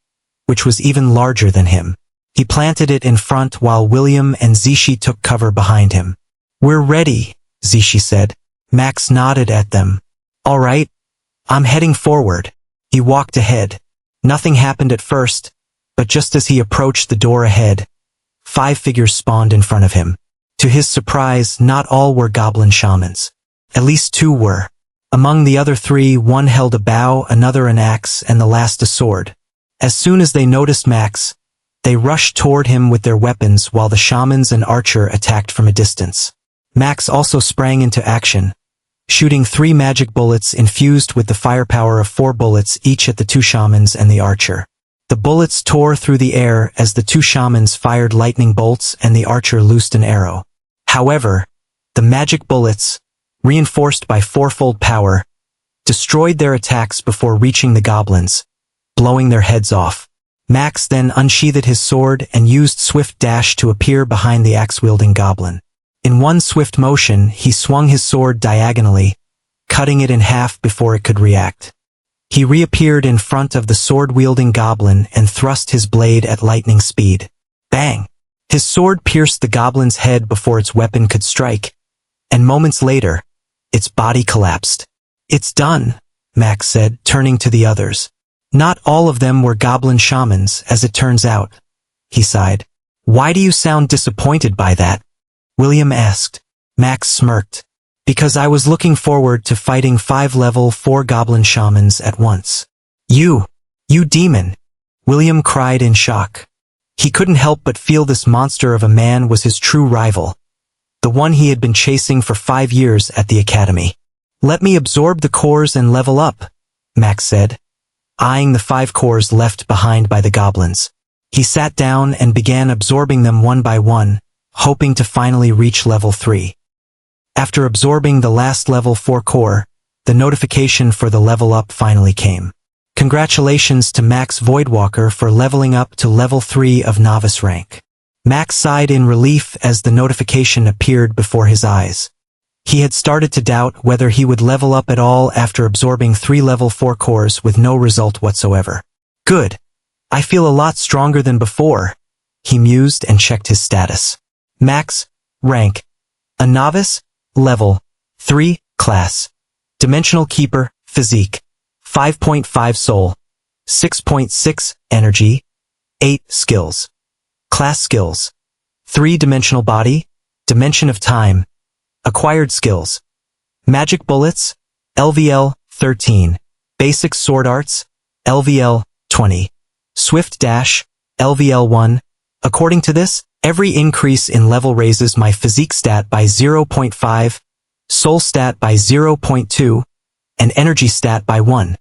which was even larger than him. He planted it in front while William and Zishi took cover behind him. "We're ready," Zishi said. Max nodded at them. "All right, I'm heading forward." He walked ahead. Nothing happened at first, but just as he approached the door ahead, 5 figures spawned in front of him. To his surprise, not all were goblin shamans. At least 2 were. Among the other 3, one held a bow, another an axe, and the last a sword. As soon as they noticed Max, they rushed toward him with their weapons while the shamans and archer attacked from a distance. Max also sprang into action, shooting 3 magic bullets infused with the firepower of 4 bullets each at the 2 shamans and the archer. The bullets tore through the air as the 2 shamans fired lightning bolts and the archer loosed an arrow. However, the magic bullets, reinforced by 4-fold power, destroyed their attacks before reaching the goblins, blowing their heads off. Max then unsheathed his sword and used swift dash to appear behind the axe-wielding goblin. In one swift motion, he swung his sword diagonally, cutting it in half before it could react. He reappeared in front of the sword-wielding goblin and thrust his blade at lightning speed. Bang! His sword pierced the goblin's head before its weapon could strike, and moments later, its body collapsed. "It's done," Max said, turning to the others. Not all of them were goblin shamans, as it turns out. He sighed. "Why do you sound disappointed by that?" William asked. Max smirked. "Because I was looking forward to fighting 5 level 4 goblin shamans at once." You demon!" William cried in shock. He couldn't help but feel this monster of a man was his true rival, the one he had been chasing for 5 years at the academy. "Let me absorb the cores and level up," Max said, eyeing the 5 cores left behind by the goblins. He sat down and began absorbing them one by one, hoping to finally reach level 3. After absorbing the last level 4 core, the notification for the level up finally came. Congratulations to Max Voidwalker for leveling up to level 3 of novice rank. Max sighed in relief as the notification appeared before his eyes. He had started to doubt whether he would level up at all after absorbing 3 level 4 cores with no result whatsoever. "Good. I feel a lot stronger than before," he mused and checked his status. Max, rank, a novice, level 3, class, dimensional keeper, physique, 5.5 soul, 6.6 energy, 8 skills. Class skills, 3-dimensional body, dimension of time, acquired skills, magic bullets, LVL 13, basic sword arts, LVL 20, swift dash, LVL 1. According to this, every increase in level raises my physique stat by 0.5, soul stat by 0.2, and energy stat by 1.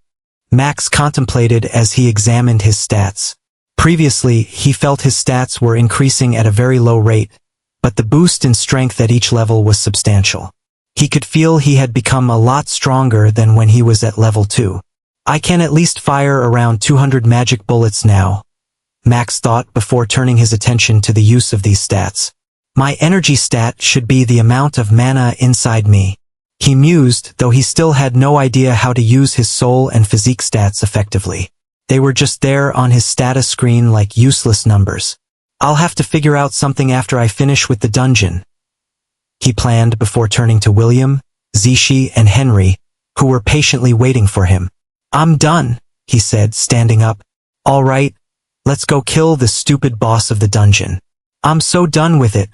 Max contemplated as he examined his stats. Previously, he felt his stats were increasing at a very low rate, but the boost in strength at each level was substantial. He could feel he had become a lot stronger than when he was at level 2. "I can at least fire around 200 magic bullets now," Max thought before turning his attention to the use of these stats. "My energy stat should be the amount of mana inside me," he mused, though he still had no idea how to use his soul and physique stats effectively. They were just there on his status screen like useless numbers. "I'll have to figure out something after I finish with the dungeon," he planned before turning to William, Zishi, and Henry, who were patiently waiting for him. "I'm done," he said, standing up. "All right, let's go kill the stupid boss of the dungeon." "I'm so done with it,"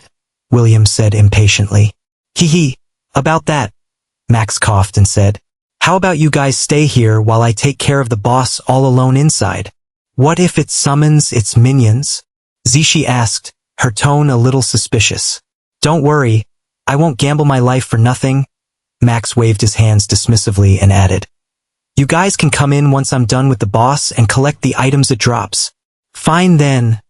William said impatiently. "Hee, about that," Max coughed and said. "How about you guys stay here while I take care of the boss all alone inside?" "What if it summons its minions?" Zishi asked, her tone a little suspicious. "Don't worry, I won't gamble my life for nothing," Max waved his hands dismissively and added. "You guys can come in once I'm done with the boss and collect the items it drops." "Fine then,"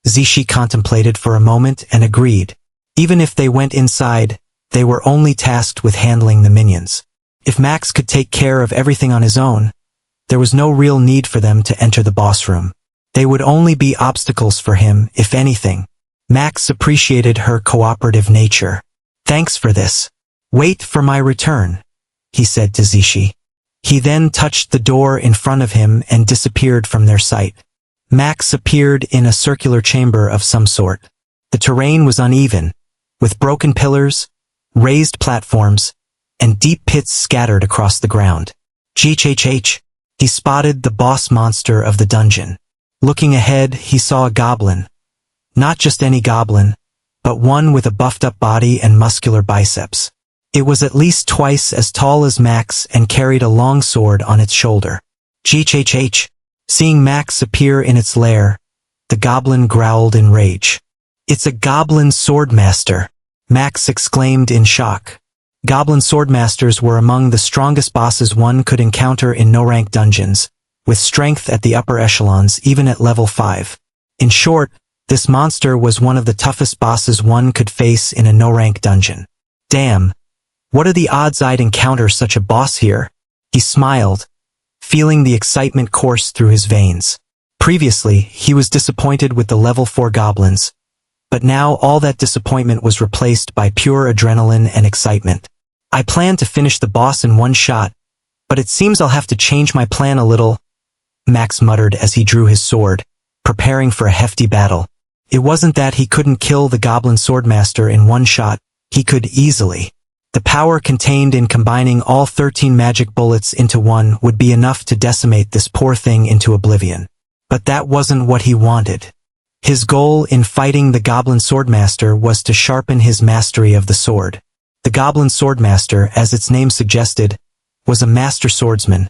Zishi contemplated for a moment and agreed. Even if they went inside, they were only tasked with handling the minions. If Max could take care of everything on his own, there was no real need for them to enter the boss room. They would only be obstacles for him, if anything. Max appreciated her cooperative nature. "Thanks for this. Wait for my return," he said to Zishi. He then touched the door in front of him and disappeared from their sight. Max appeared in a circular chamber of some sort. The terrain was uneven, with broken pillars, raised platforms, and deep pits scattered across the ground. GHHH, he spotted the boss monster of the dungeon. Looking ahead, he saw a goblin. Not just any goblin, but one with a buffed-up body and muscular biceps. It was at least twice as tall as Max and carried a long sword on its shoulder. GHHH, seeing Max appear in its lair, the goblin growled in rage. "It's a goblin swordmaster," Max exclaimed in shock. Goblin swordmasters were among the strongest bosses one could encounter in no-rank dungeons, with strength at the upper echelons even at level 5. In short, this monster was one of the toughest bosses one could face in a no-rank dungeon. Damn, what are the odds I'd encounter such a boss here? He smiled, feeling the excitement course through his veins. Previously, he was disappointed with the level 4 goblins, but now all that disappointment was replaced by pure adrenaline and excitement. I planned to finish the boss in one shot, but it seems I'll have to change my plan a little, Max muttered as he drew his sword, preparing for a hefty battle. It wasn't that he couldn't kill the goblin swordmaster in one shot, he could easily. The power contained in combining all 13 magic bullets into one would be enough to decimate this poor thing into oblivion. But that wasn't what he wanted. His goal in fighting the goblin swordmaster was to sharpen his mastery of the sword. The goblin swordmaster, as its name suggested, was a master swordsman,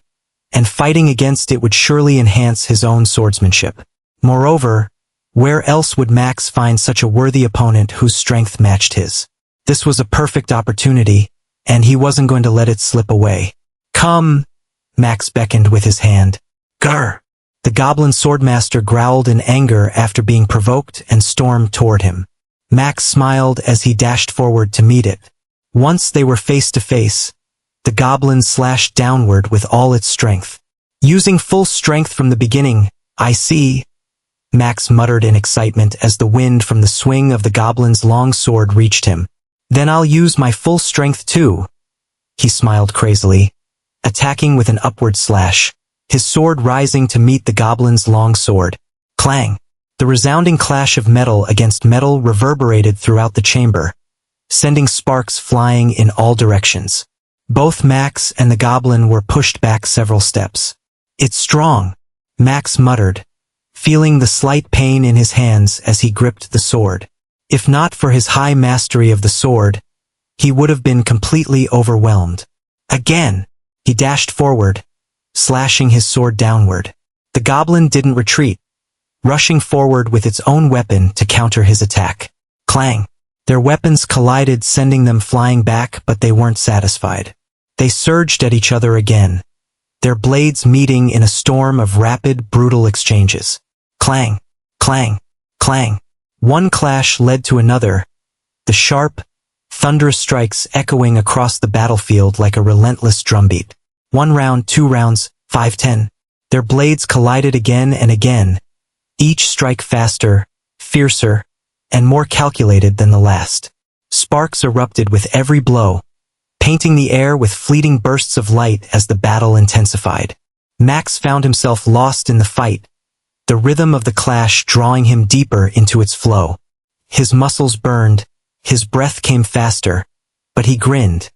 and fighting against it would surely enhance his own swordsmanship. Moreover, where else would Max find such a worthy opponent whose strength matched his? This was a perfect opportunity, and he wasn't going to let it slip away. "Come," Max beckoned with his hand. "Grr!" The goblin swordmaster growled in anger after being provoked and stormed toward him. Max smiled as he dashed forward to meet it. Once they were face to face, the goblin slashed downward with all its strength. "Using full strength from the beginning, I see," Max muttered in excitement as the wind from the swing of the goblin's long sword reached him. "Then I'll use my full strength too," he smiled crazily, attacking with an upward slash, his sword rising to meet the goblin's long sword. Clang! The resounding clash of metal against metal reverberated throughout the chamber, sending sparks flying in all directions. Both Max and the goblin were pushed back several steps. "It's strong," Max muttered, feeling the slight pain in his hands as he gripped the sword. If not for his high mastery of the sword, he would have been completely overwhelmed. Again, he dashed forward, slashing his sword downward. The goblin didn't retreat, rushing forward with its own weapon to counter his attack. Clang! Their weapons collided, sending them flying back, but they weren't satisfied. They surged at each other again, their blades meeting in a storm of rapid, brutal exchanges. Clang! Clang! Clang! One clash led to another, the sharp, thunderous strikes echoing across the battlefield like a relentless drumbeat. 1 round, 2 rounds, 5, 10. Their blades collided again and again, each strike faster, fiercer, and more calculated than the last. Sparks erupted with every blow, painting the air with fleeting bursts of light as the battle intensified. Max found himself lost in the fight, the rhythm of the clash drawing him deeper into its flow. His muscles burned, his breath came faster, but he grinned,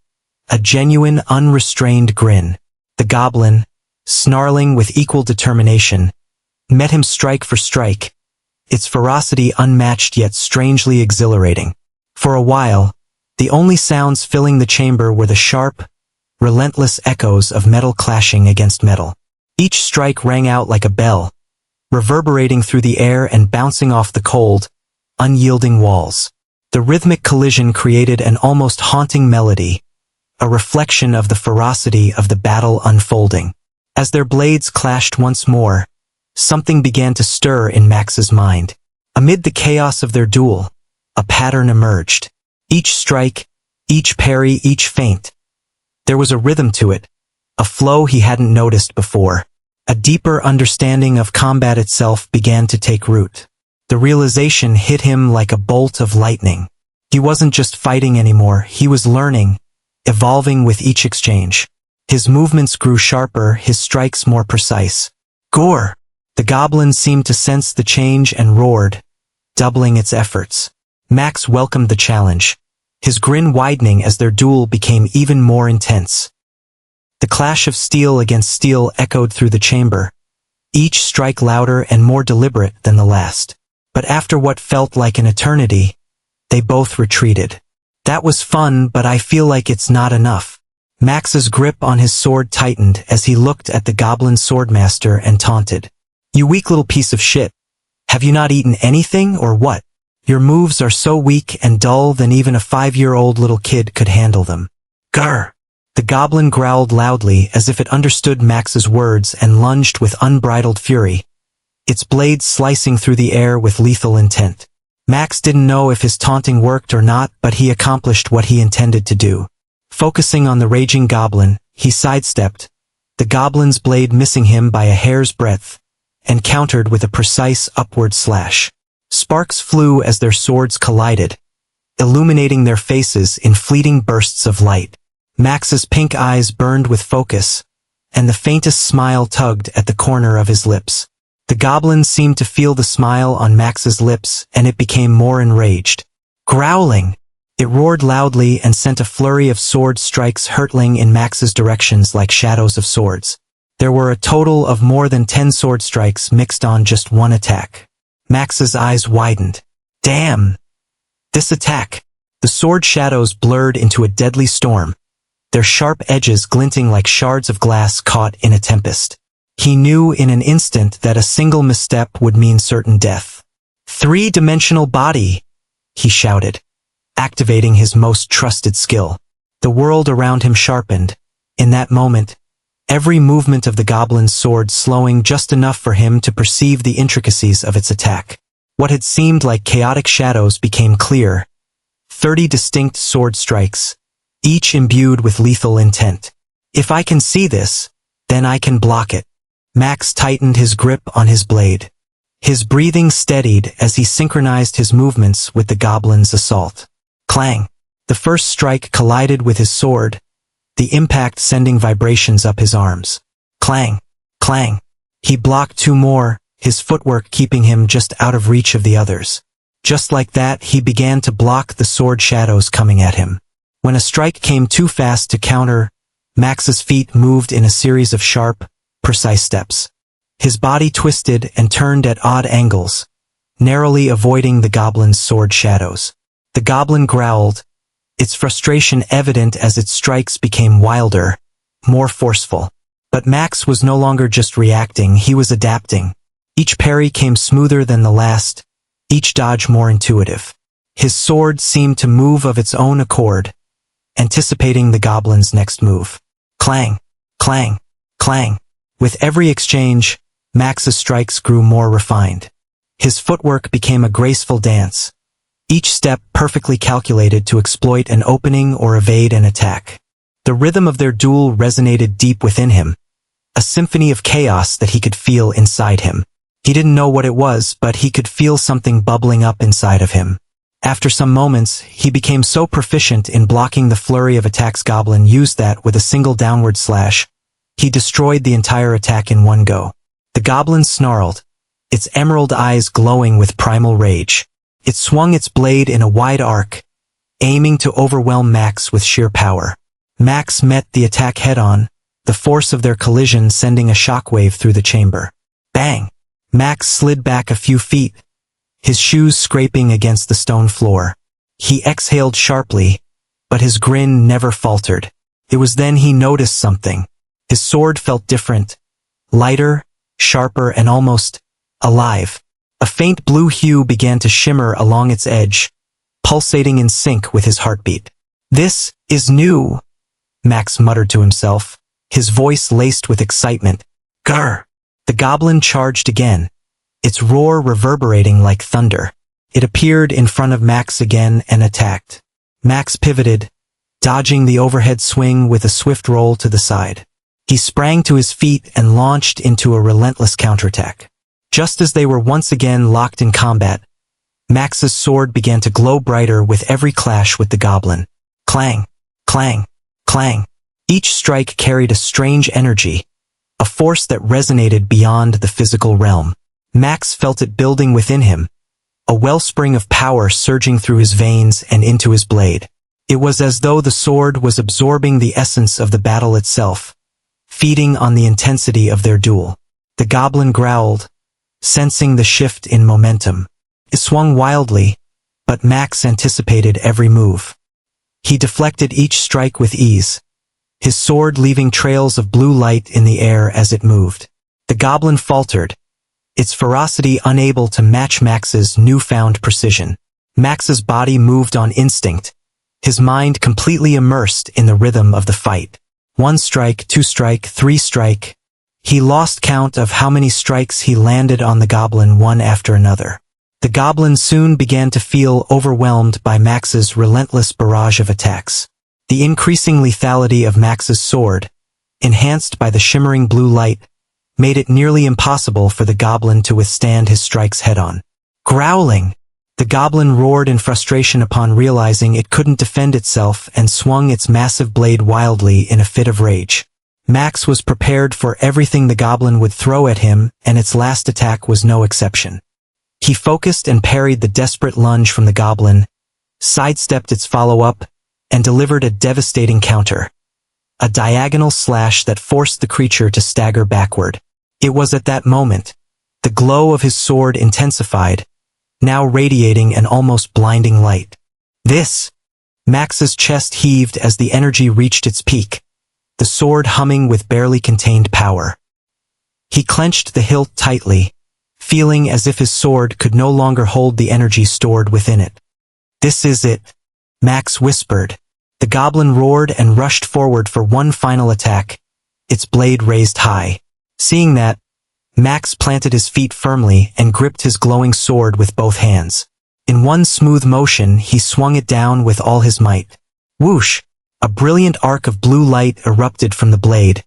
a genuine, unrestrained grin. The goblin, snarling with equal determination, met him strike for strike, its ferocity unmatched yet strangely exhilarating. For a while, the only sounds filling the chamber were the sharp, relentless echoes of metal clashing against metal. Each strike rang out like a bell, reverberating through the air and bouncing off the cold, unyielding walls. The rhythmic collision created an almost haunting melody, a reflection of the ferocity of the battle unfolding. As their blades clashed once more, something began to stir in Max's mind. Amid the chaos of their duel, a pattern emerged. Each strike, each parry, each feint. There was a rhythm to it, a flow he hadn't noticed before. A deeper understanding of combat itself began to take root. The realization hit him like a bolt of lightning. He wasn't just fighting anymore, he was learning, evolving with each exchange. His movements grew sharper, his strikes more precise. Gore! The goblin seemed to sense the change and roared, doubling its efforts. Max welcomed the challenge, his grin widening as their duel became even more intense. The clash of steel against steel echoed through the chamber, each strike louder and more deliberate than the last. But after what felt like an eternity, they both retreated. That was fun, but I feel like it's not enough. Max's grip on his sword tightened as he looked at the goblin swordmaster and taunted. You weak little piece of shit. Have you not eaten anything or what? Your moves are so weak and dull that even a 5-year-old little kid could handle them. Grr! The goblin growled loudly as if it understood Max's words and lunged with unbridled fury, its blade slicing through the air with lethal intent. Max didn't know if his taunting worked or not, but he accomplished what he intended to do. Focusing on the raging goblin, he sidestepped, the goblin's blade missing him by a hair's breadth, and countered with a precise upward slash. Sparks flew as their swords collided, illuminating their faces in fleeting bursts of light. Max's pink eyes burned with focus, and the faintest smile tugged at the corner of his lips. The goblin seemed to feel the smile on Max's lips, and it became more enraged. Growling, it roared loudly and sent a flurry of sword strikes hurtling in Max's directions like shadows of swords. There were a total of more than 10 sword strikes mixed on just one attack. Max's eyes widened. Damn! This attack! The sword shadows blurred into a deadly storm, their sharp edges glinting like shards of glass caught in a tempest. He knew in an instant that a single misstep would mean certain death. 3-dimensional body! He shouted, activating his most trusted skill. The world around him sharpened. In that moment, every movement of the goblin's sword slowing just enough for him to perceive the intricacies of its attack. What had seemed like chaotic shadows became clear. 30 distinct sword strikes, each imbued with lethal intent. If I can see this, then I can block it. Max tightened his grip on his blade. His breathing steadied as he synchronized his movements with the goblin's assault. Clang! The first strike collided with his sword, the impact sending vibrations up his arms. Clang! Clang! He blocked 2 more, his footwork keeping him just out of reach of the others. Just like that, he began to block the sword shadows coming at him. When a strike came too fast to counter, Max's feet moved in a series of sharp, precise steps. His body twisted and turned at odd angles, narrowly avoiding the goblin's sword shadows. The goblin growled, its frustration evident as its strikes became wilder, more forceful. But Max was no longer just reacting, he was adapting. Each parry came smoother than the last, each dodge more intuitive. His sword seemed to move of its own accord, anticipating the goblin's next move. Clang! Clang! Clang! With every exchange, Max's strikes grew more refined. His footwork became a graceful dance, each step perfectly calculated to exploit an opening or evade an attack. The rhythm of their duel resonated deep within him, a symphony of chaos that he could feel inside him. He didn't know what it was, but he could feel something bubbling up inside of him. After some moments, he became so proficient in blocking the flurry of attacks Goblin used that with a single downward slash, he destroyed the entire attack in one go. The goblin snarled, its emerald eyes glowing with primal rage. It swung its blade in a wide arc, aiming to overwhelm Max with sheer power. Max met the attack head-on, the force of their collision sending a shockwave through the chamber. Bang! Max slid back a few feet, his shoes scraping against the stone floor. He exhaled sharply, but his grin never faltered. It was then he noticed something. His sword felt different, lighter, sharper, and almost alive. A faint blue hue began to shimmer along its edge, pulsating in sync with his heartbeat. "This is new," Max muttered to himself, his voice laced with excitement. Grr! The goblin charged again, its roar reverberating like thunder. It appeared in front of Max again and attacked. Max pivoted, dodging the overhead swing with a swift roll to the side. He sprang to his feet and launched into a relentless counterattack. Just as they were once again locked in combat, Max's sword began to glow brighter with every clash with the goblin. Clang! Clang! Clang! Each strike carried a strange energy, a force that resonated beyond the physical realm. Max felt it building within him, a wellspring of power surging through his veins and into his blade. It was as though the sword was absorbing the essence of the battle itself, feeding on the intensity of their duel. The goblin growled, sensing the shift in momentum. It swung wildly, but Max anticipated every move. He deflected each strike with ease, his sword leaving trails of blue light in the air as it moved. The goblin faltered, its ferocity unable to match Max's newfound precision. Max's body moved on instinct, his mind completely immersed in the rhythm of the fight. 1 strike, 2 strike, 3 strike. He lost count of how many strikes he landed on the goblin one after another. The goblin soon began to feel overwhelmed by Max's relentless barrage of attacks. The increasing lethality of Max's sword, enhanced by the shimmering blue light, made it nearly impossible for the goblin to withstand his strikes head-on. Growling, the goblin roared in frustration upon realizing it couldn't defend itself and swung its massive blade wildly in a fit of rage. Max was prepared for everything the goblin would throw at him, and its last attack was no exception. He focused and parried the desperate lunge from the goblin, sidestepped its follow-up, and delivered a devastating counter. A diagonal slash that forced the creature to stagger backward. It was at that moment, the glow of his sword intensified, now radiating an almost blinding light. This! Max's chest heaved as the energy reached its peak, the sword humming with barely contained power. He clenched the hilt tightly, feeling as if his sword could no longer hold the energy stored within it. "This is it," Max whispered. The goblin roared and rushed forward for one final attack, its blade raised high. Seeing that, Max planted his feet firmly and gripped his glowing sword with both hands. In one smooth motion, he swung it down with all his might. Whoosh! A brilliant arc of blue light erupted from the blade,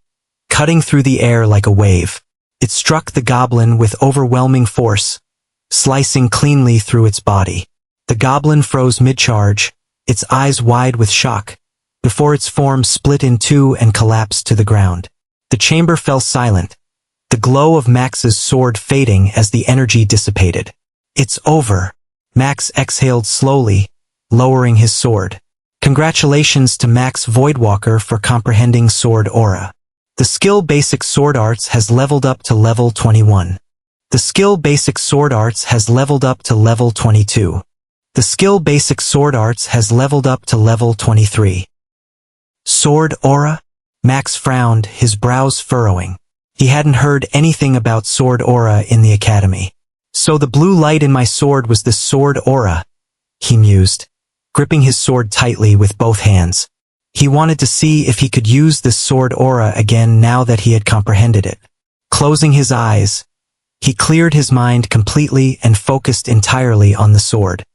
cutting through the air like a wave. It struck the goblin with overwhelming force, slicing cleanly through its body. The goblin froze mid-charge, its eyes wide with shock, before its form split in two and collapsed to the ground. The chamber fell silent, the glow of Max's sword fading as the energy dissipated. "It's over," Max exhaled slowly, lowering his sword. Congratulations to Max Voidwalker for comprehending Sword Aura. The skill Basic Sword Arts has leveled up to level 21. The skill Basic Sword Arts has leveled up to level 22. The skill Basic Sword Arts has leveled up to level 23. Sword Aura? Max frowned, his brows furrowing. He hadn't heard anything about Sword Aura in the academy. So the blue light in my sword was the Sword Aura, he mused, gripping his sword tightly with both hands. He wanted to see if he could use this Sword Aura again now that he had comprehended it. Closing his eyes, he cleared his mind completely and focused entirely on the sword.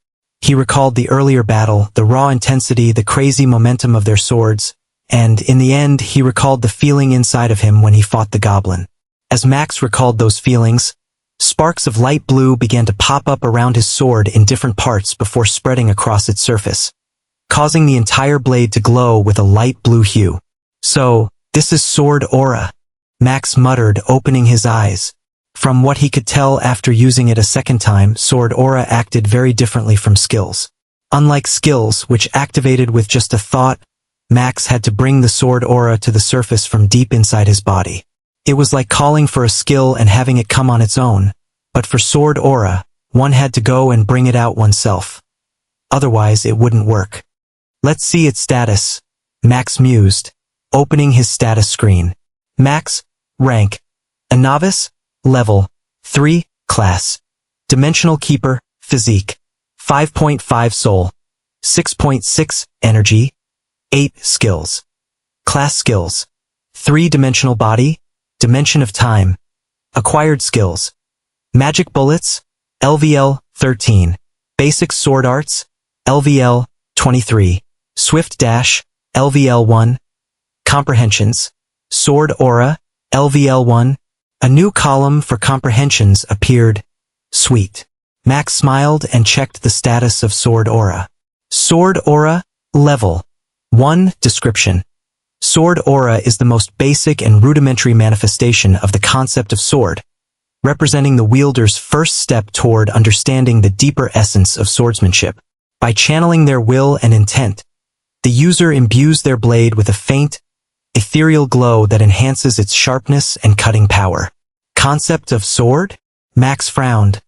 He recalled the earlier battle, the raw intensity, the crazy momentum of their swords, and in the end he recalled the feeling inside of him when he fought the goblin. As Max recalled those feelings, sparks of light blue began to pop up around his sword in different parts before spreading across its surface, causing the entire blade to glow with a light blue hue. "So, this is Sword Aura," Max muttered, opening his eyes. From what he could tell after using it a second time, Sword Aura acted very differently from skills. Unlike skills, which activated with just a thought, Max had to bring the Sword Aura to the surface from deep inside his body. It was like calling for a skill and having it come on its own, but for Sword Aura, one had to go and bring it out oneself. Otherwise, it wouldn't work. "Let's see its status," Max mused, opening his status screen. Max, rank, a novice, level 3, class, Dimensional Keeper, physique, 5.5 soul, 6.6 energy, 8 skills. Class skills, 3-dimensional body, dimension of time, acquired skills, magic bullets, LVL 13, basic sword arts, LVL 23, swift dash, LVL 1, comprehensions, sword aura, LVL 1. A new column for comprehensions appeared. Sweet. Max smiled and checked the status of Sword Aura. Sword Aura, level 1, description. Sword aura is the most basic and rudimentary manifestation of the concept of sword, representing the wielder's first step toward understanding the deeper essence of swordsmanship. By channeling their will and intent, the user imbues their blade with a faint, ethereal glow that enhances its sharpness and cutting power. Concept of sword? Max frowned,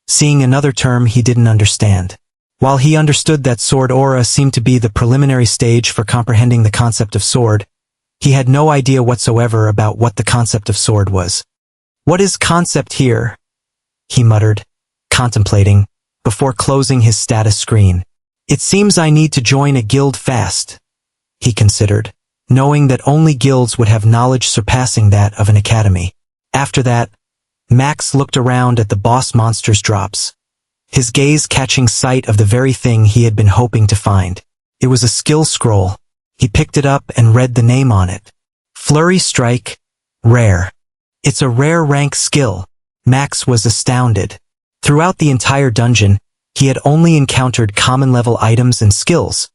seeing another term he didn't understand. While he understood that sword aura seemed to be the preliminary stage for comprehending the concept of sword, he had no idea whatsoever about what the concept of sword was. "What is concept here?" he muttered, contemplating, before closing his status screen. "It seems I need to join a guild fast," he considered, knowing that only guilds would have knowledge surpassing that of an academy. After that, Max looked around at the boss monster's drops, his gaze catching sight of the very thing he had been hoping to find. It was a skill scroll. He picked it up and read the name on it. Flurry Strike, Rare. It's a rare rank skill. Max was astounded. Throughout the entire dungeon, he had only encountered common-level items and skills,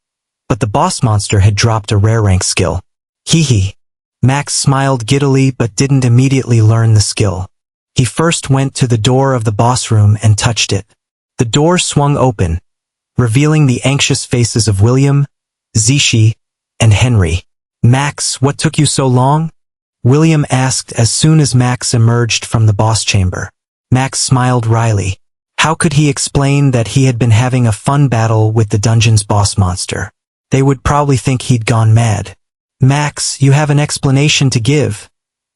but the boss monster had dropped a rare rank skill. Hee. Max smiled giddily but didn't immediately learn the skill. He first went to the door of the boss room and touched it. The door swung open, revealing the anxious faces of William, Zishi, and Henry. "Max, what took you so long?" William asked as soon as Max emerged from the boss chamber. Max smiled wryly. How could he explain that he had been having a fun battle with the dungeon's boss monster? They would probably think he'd gone mad. "Max, you have an explanation to give,"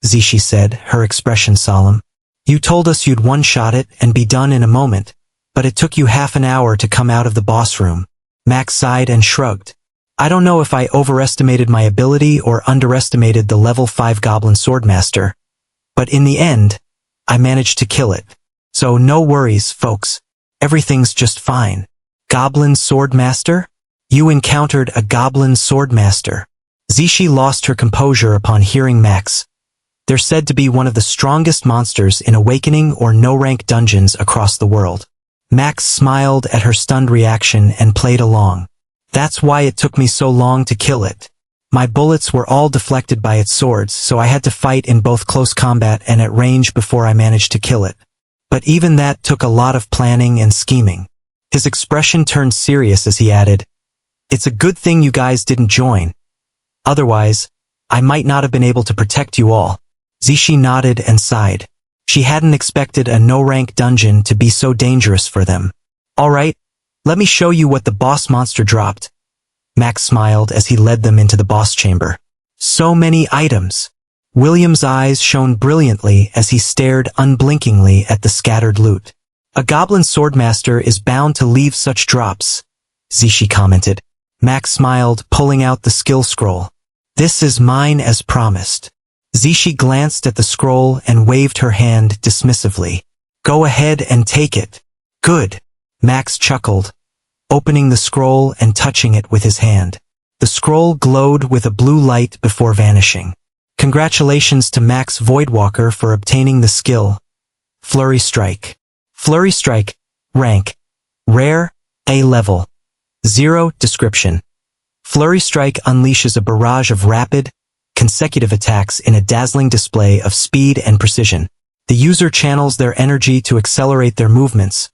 Zishi said, her expression solemn. "You told us you'd one-shot it and be done in a moment, but it took you half an hour to come out of the boss room." Max sighed and shrugged. "I don't know if I overestimated my ability or underestimated the level 5 goblin swordmaster, but in the end, I managed to kill it. So no worries, folks. Everything's just fine." "Goblin swordmaster? You encountered a goblin swordmaster?" Zishi lost her composure upon hearing Max. They're said to be one of the strongest monsters in awakening or no-rank dungeons across the world. Max smiled at her stunned reaction and played along. "That's why it took me so long to kill it. My bullets were all deflected by its swords, so I had to fight in both close combat and at range before I managed to kill it. But even that took a lot of planning and scheming." His expression turned serious as he added, "It's a good thing you guys didn't join. Otherwise, I might not have been able to protect you all." Zishi nodded and sighed. She hadn't expected a no-rank dungeon to be so dangerous for them. "All right, let me show you what the boss monster dropped." Max smiled as he led them into the boss chamber. So many items. William's eyes shone brilliantly as he stared unblinkingly at the scattered loot. "A goblin swordmaster is bound to leave such drops," Zishi commented. Max smiled, pulling out the skill scroll. "This is mine as promised." Zishi glanced at the scroll and waved her hand dismissively. "Go ahead and take it." "Good." Max chuckled, opening the scroll and touching it with his hand. The scroll glowed with a blue light before vanishing. Congratulations to Max Voidwalker for obtaining the skill. Flurry Strike. Flurry Strike. Rank. Rare. A level. 0. Description. Flurry Strike unleashes a barrage of rapid, consecutive attacks in a dazzling display of speed and precision. The user channels their energy to accelerate their movements,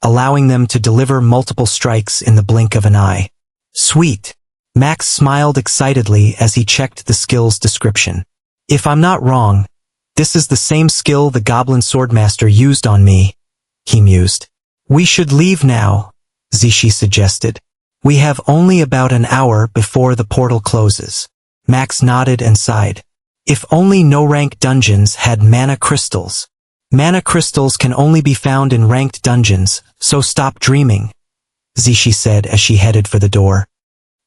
allowing them to deliver multiple strikes in the blink of an eye. Sweet. Max smiled excitedly as he checked the skill's description. "If I'm not wrong, this is the same skill the Goblin Swordmaster used on me," he mused. "We should leave now," Zishi suggested. "We have only about an hour before the portal closes." Max nodded and sighed. If only no-rank dungeons had mana crystals. Mana crystals can only be found in ranked dungeons, so stop dreaming, Zishi said as she headed for the door.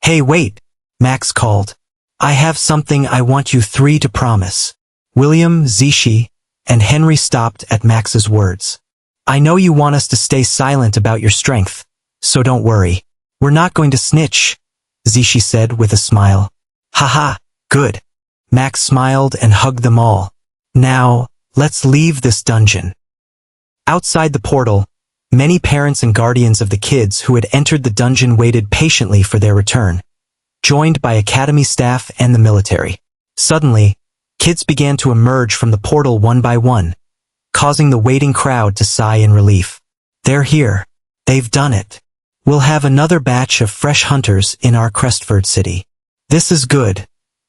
"Hey, wait," Max called. "I have something I want you three to promise." William, Zishi, and Henry stopped at Max's words. "I know you want us to stay silent about your strength, so don't worry. We're not going to snitch," Zishi said with a smile. "Haha, good." Max smiled and hugged them all. "Now, let's leave this dungeon." Outside the portal, many parents and guardians of the kids who had entered the dungeon waited patiently for their return, joined by academy staff and the military. Suddenly, kids began to emerge from the portal one by one, causing the waiting crowd to sigh in relief. They're here. They've done it. We'll have another batch of fresh hunters in our Crestford City. This is good,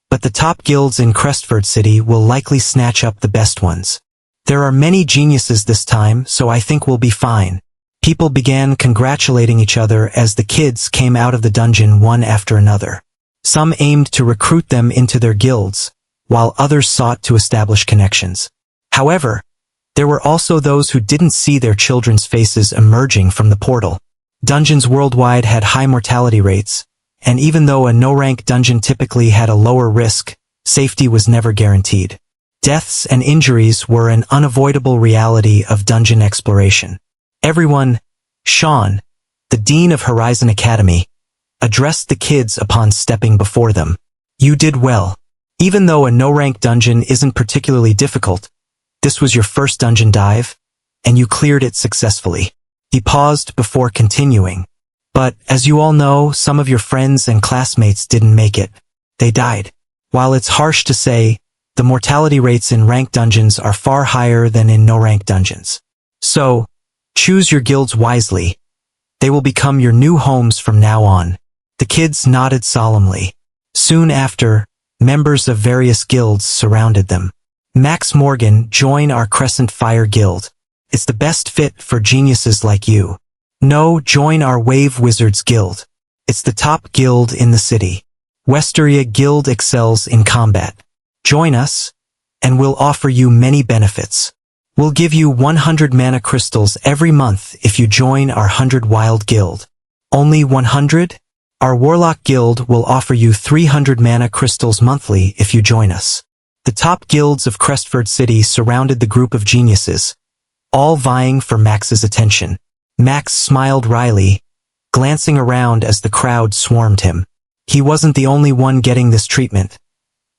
but the top guilds in Crestford City will likely snatch up the best ones. There are many geniuses this time, so I think we'll be fine. People began congratulating each other as the kids came out of the dungeon one after another. Some aimed to recruit them into their guilds, while others sought to establish connections. However, there were also those who didn't see their children's faces emerging from the portal. Dungeons worldwide had high mortality rates, and even though a no-rank dungeon typically had a lower risk, safety was never guaranteed. Deaths and injuries were an unavoidable reality of dungeon exploration. Everyone, Sean, the Dean of Horizon Academy, addressed the kids upon stepping before them. You did well. Even though a no-rank dungeon isn't particularly difficult, this was your first dungeon dive, and you cleared it successfully. He paused before continuing. But, as you all know, some of your friends and classmates didn't make it. They died. While it's harsh to say, the mortality rates in ranked dungeons are far higher than in no-rank dungeons. So, choose your guilds wisely. They will become your new homes from now on. The kids nodded solemnly. Soon after, members of various guilds surrounded them. Max Morgan, join our Crescent Fire Guild. It's the best fit for geniuses like you. No, join our Wave Wizards Guild. It's the top guild in the city. Westeria Guild excels in combat. Join us, and we'll offer you many benefits. We'll give you 100 mana crystals every month if you join our 100 Wild Guild. Only 100? Our Warlock Guild will offer you 300 mana crystals monthly if you join us. The top guilds of Crestford City surrounded the group of geniuses, all vying for Max's attention. Max smiled wryly, glancing around as the crowd swarmed him. He wasn't the only one getting this treatment.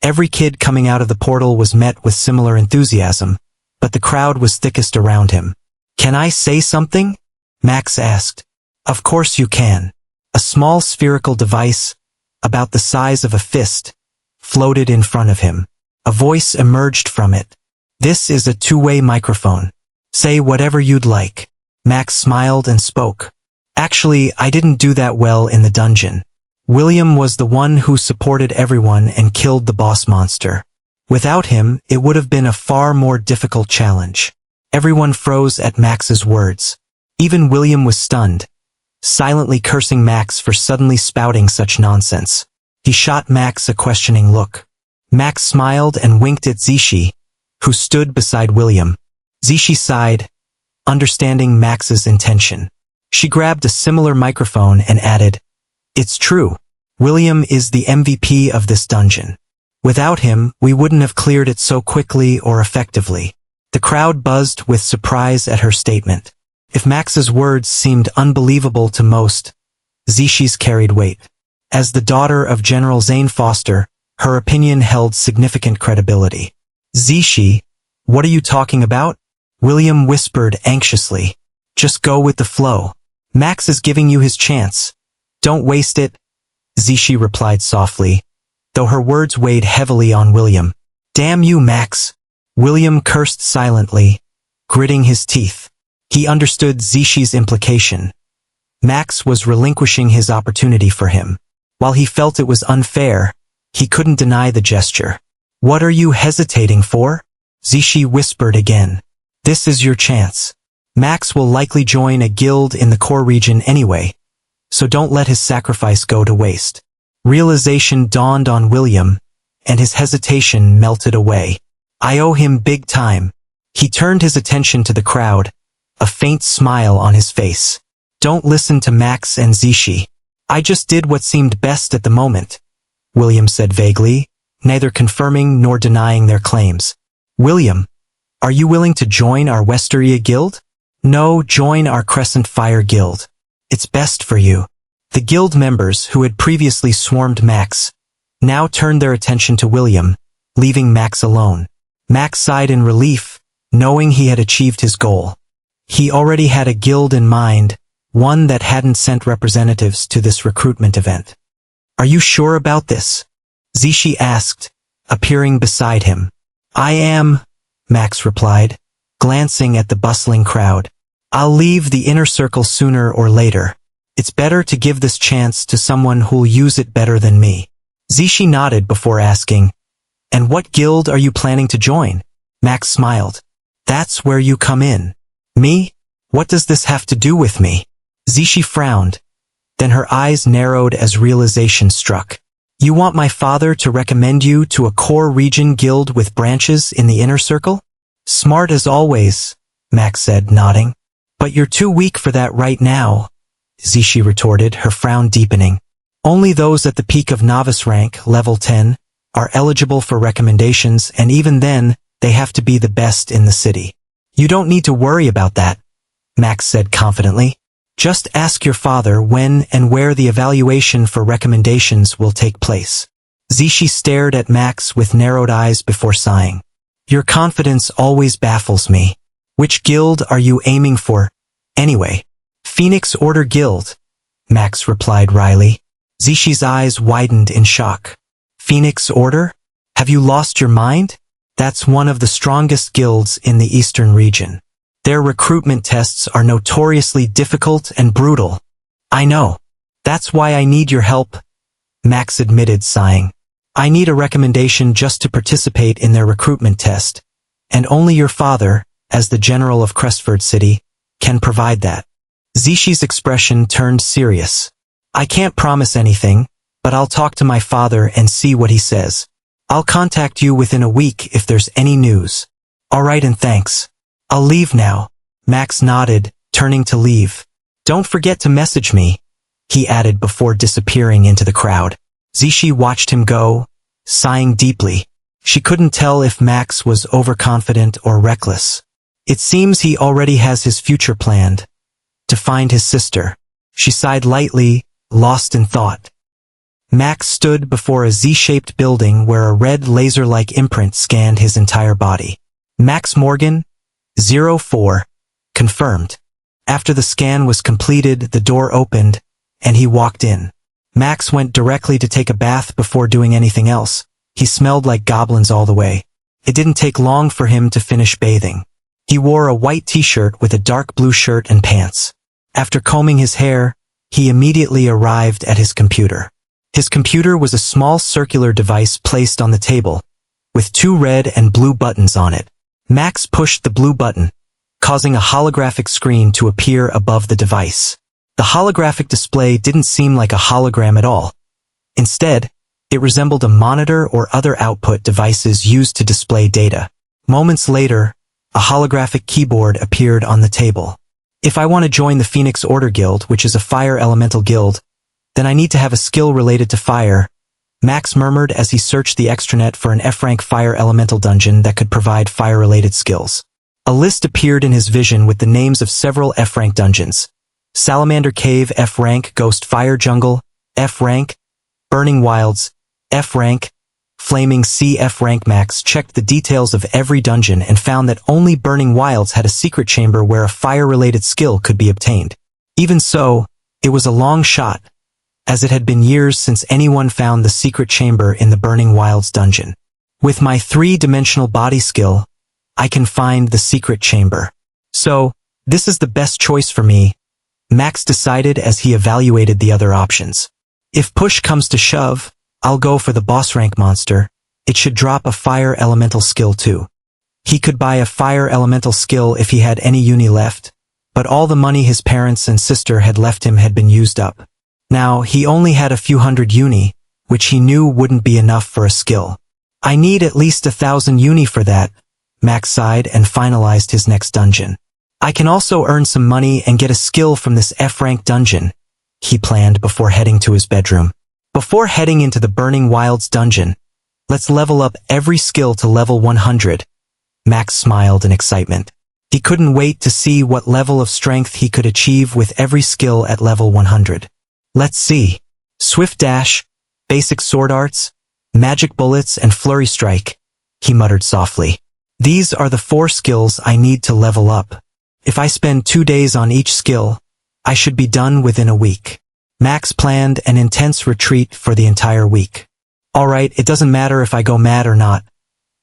Every kid coming out of the portal was met with similar enthusiasm, but the crowd was thickest around him. Can I say something? Max asked. Of course you can. A small spherical device, about the size of a fist, floated in front of him. A voice emerged from it. This is a two-way microphone. Say whatever you'd like. Max smiled and spoke. Actually, I didn't do that well in the dungeon. William was the one who supported everyone and killed the boss monster. Without him, it would have been a far more difficult challenge. Everyone froze at Max's words. Even William was stunned, silently cursing Max for suddenly spouting such nonsense. He shot Max a questioning look. Max smiled and winked at Zishi, who stood beside William. Zishi sighed, understanding Max's intention. She grabbed a similar microphone and added, It's true. William is the MVP of this dungeon. Without him, we wouldn't have cleared it so quickly or effectively. The crowd buzzed with surprise at her statement. If Max's words seemed unbelievable to most, Zishi's carried weight. As the daughter of General Zane Foster, her opinion held significant credibility. Zishi, what are you talking about? William whispered anxiously. Just go with the flow. Max is giving you his chance. Don't waste it. Zishi replied softly, though her words weighed heavily on William. Damn you, Max. William cursed silently, gritting his teeth. He understood Zishi's implication. Max was relinquishing his opportunity for him. While he felt it was unfair, he couldn't deny the gesture. What are you hesitating for? Zishi whispered again. This is your chance. Max will likely join a guild in the core region anyway, so don't let his sacrifice go to waste. Realization dawned on William, and his hesitation melted away. I owe him big time. He turned his attention to the crowd, a faint smile on his face. Don't listen to Max and Zishi. I just did what seemed best at the moment, William said vaguely, neither confirming nor denying their claims. William, are you willing to join our Westeria Guild? No, join our Crescent Fire Guild. It's best for you. The guild members who had previously swarmed Max now turned their attention to William, leaving Max alone. Max sighed in relief, knowing he had achieved his goal. He already had a guild in mind, one that hadn't sent representatives to this recruitment event. Are you sure about this? Zishi asked, appearing beside him. I am, Max replied, glancing at the bustling crowd. I'll leave the inner circle sooner or later. It's better to give this chance to someone who'll use it better than me. Zishi nodded before asking, And what guild are you planning to join? Max smiled. That's where you come in. Me? What does this have to do with me? Zishi frowned. Then her eyes narrowed as realization struck. You want my father to recommend you to a core region guild with branches in the inner circle? Smart as always, Max said, nodding. But you're too weak for that right now, Zishi retorted, her frown deepening. Only those at the peak of novice rank, level 10, are eligible for recommendations, and even then, they have to be the best in the city. You don't need to worry about that, Max said confidently. Just ask your father when and where the evaluation for recommendations will take place. Zishi stared at Max with narrowed eyes before sighing. Your confidence always baffles me. Which guild are you aiming for? Anyway, Phoenix Order Guild, Max replied wryly. Zishi's eyes widened in shock. Phoenix Order? Have you lost your mind? That's one of the strongest guilds in the eastern region. Their recruitment tests are notoriously difficult and brutal. I know. That's why I need your help, Max admitted, sighing. I need a recommendation just to participate in their recruitment test, and only your father, as the general of Crestford City, can provide that. Zishi's expression turned serious. I can't promise anything, but I'll talk to my father and see what he says. I'll contact you within a week if there's any news. All right, and thanks. I'll leave now. Max nodded, turning to leave. Don't forget to message me, he added before disappearing into the crowd. Zishi watched him go, sighing deeply. She couldn't tell if Max was overconfident or reckless. It seems he already has his future planned. To find his sister. She sighed lightly, lost in thought. Max stood before a Z-shaped building where a red laser-like imprint scanned his entire body. Max Morgan, 04, confirmed. After the scan was completed, the door opened, and he walked in. Max went directly to take a bath before doing anything else. He smelled like goblins all the way. It didn't take long for him to finish bathing. He wore a white t-shirt with a dark blue shirt and pants. After combing his hair, he immediately arrived at his computer. His computer was a small circular device placed on the table, with 2 red and blue buttons on it. Max pushed the blue button, causing a holographic screen to appear above the device. The holographic display didn't seem like a hologram at all. Instead, it resembled a monitor or other output devices used to display data. Moments later, a holographic keyboard appeared on the table. If I want to join the Phoenix Order Guild, which is a fire elemental guild, then I need to have a skill related to fire, Max murmured as he searched the extranet for an F-rank fire elemental dungeon that could provide fire-related skills. A list appeared in his vision with the names of several F-rank dungeons. Salamander Cave F-rank, Ghost Fire Jungle, F-rank, Burning Wilds, F-rank, Flaming Sea F-rank. Max checked the details of every dungeon and found that only Burning Wilds had a secret chamber where a fire-related skill could be obtained. Even so, it was a long shot, as it had been years since anyone found the secret chamber in the Burning Wilds dungeon. With my 3-dimensional body skill, I can find the secret chamber. So, this is the best choice for me, Max decided as he evaluated the other options. If push comes to shove, I'll go for the boss rank monster. It should drop a fire elemental skill too. He could buy a fire elemental skill if he had any uni left, but all the money his parents and sister had left him had been used up. Now, he only had a few hundred uni, which he knew wouldn't be enough for a skill. I need at least 1,000 uni for that, Max sighed and finalized his next dungeon. I can also earn some money and get a skill from this F-rank dungeon, he planned before heading to his bedroom. Before heading into the Burning Wilds dungeon, let's level up every skill to level 100. Max smiled in excitement. He couldn't wait to see what level of strength he could achieve with every skill at level 100. Let's see. Swift Dash, Basic Sword Arts, Magic Bullets, and Flurry Strike, he muttered softly. These are the 4 skills I need to level up. If I spend 2 days on each skill, I should be done within a week. Max planned an intense retreat for the entire week. Alright, it doesn't matter if I go mad or not.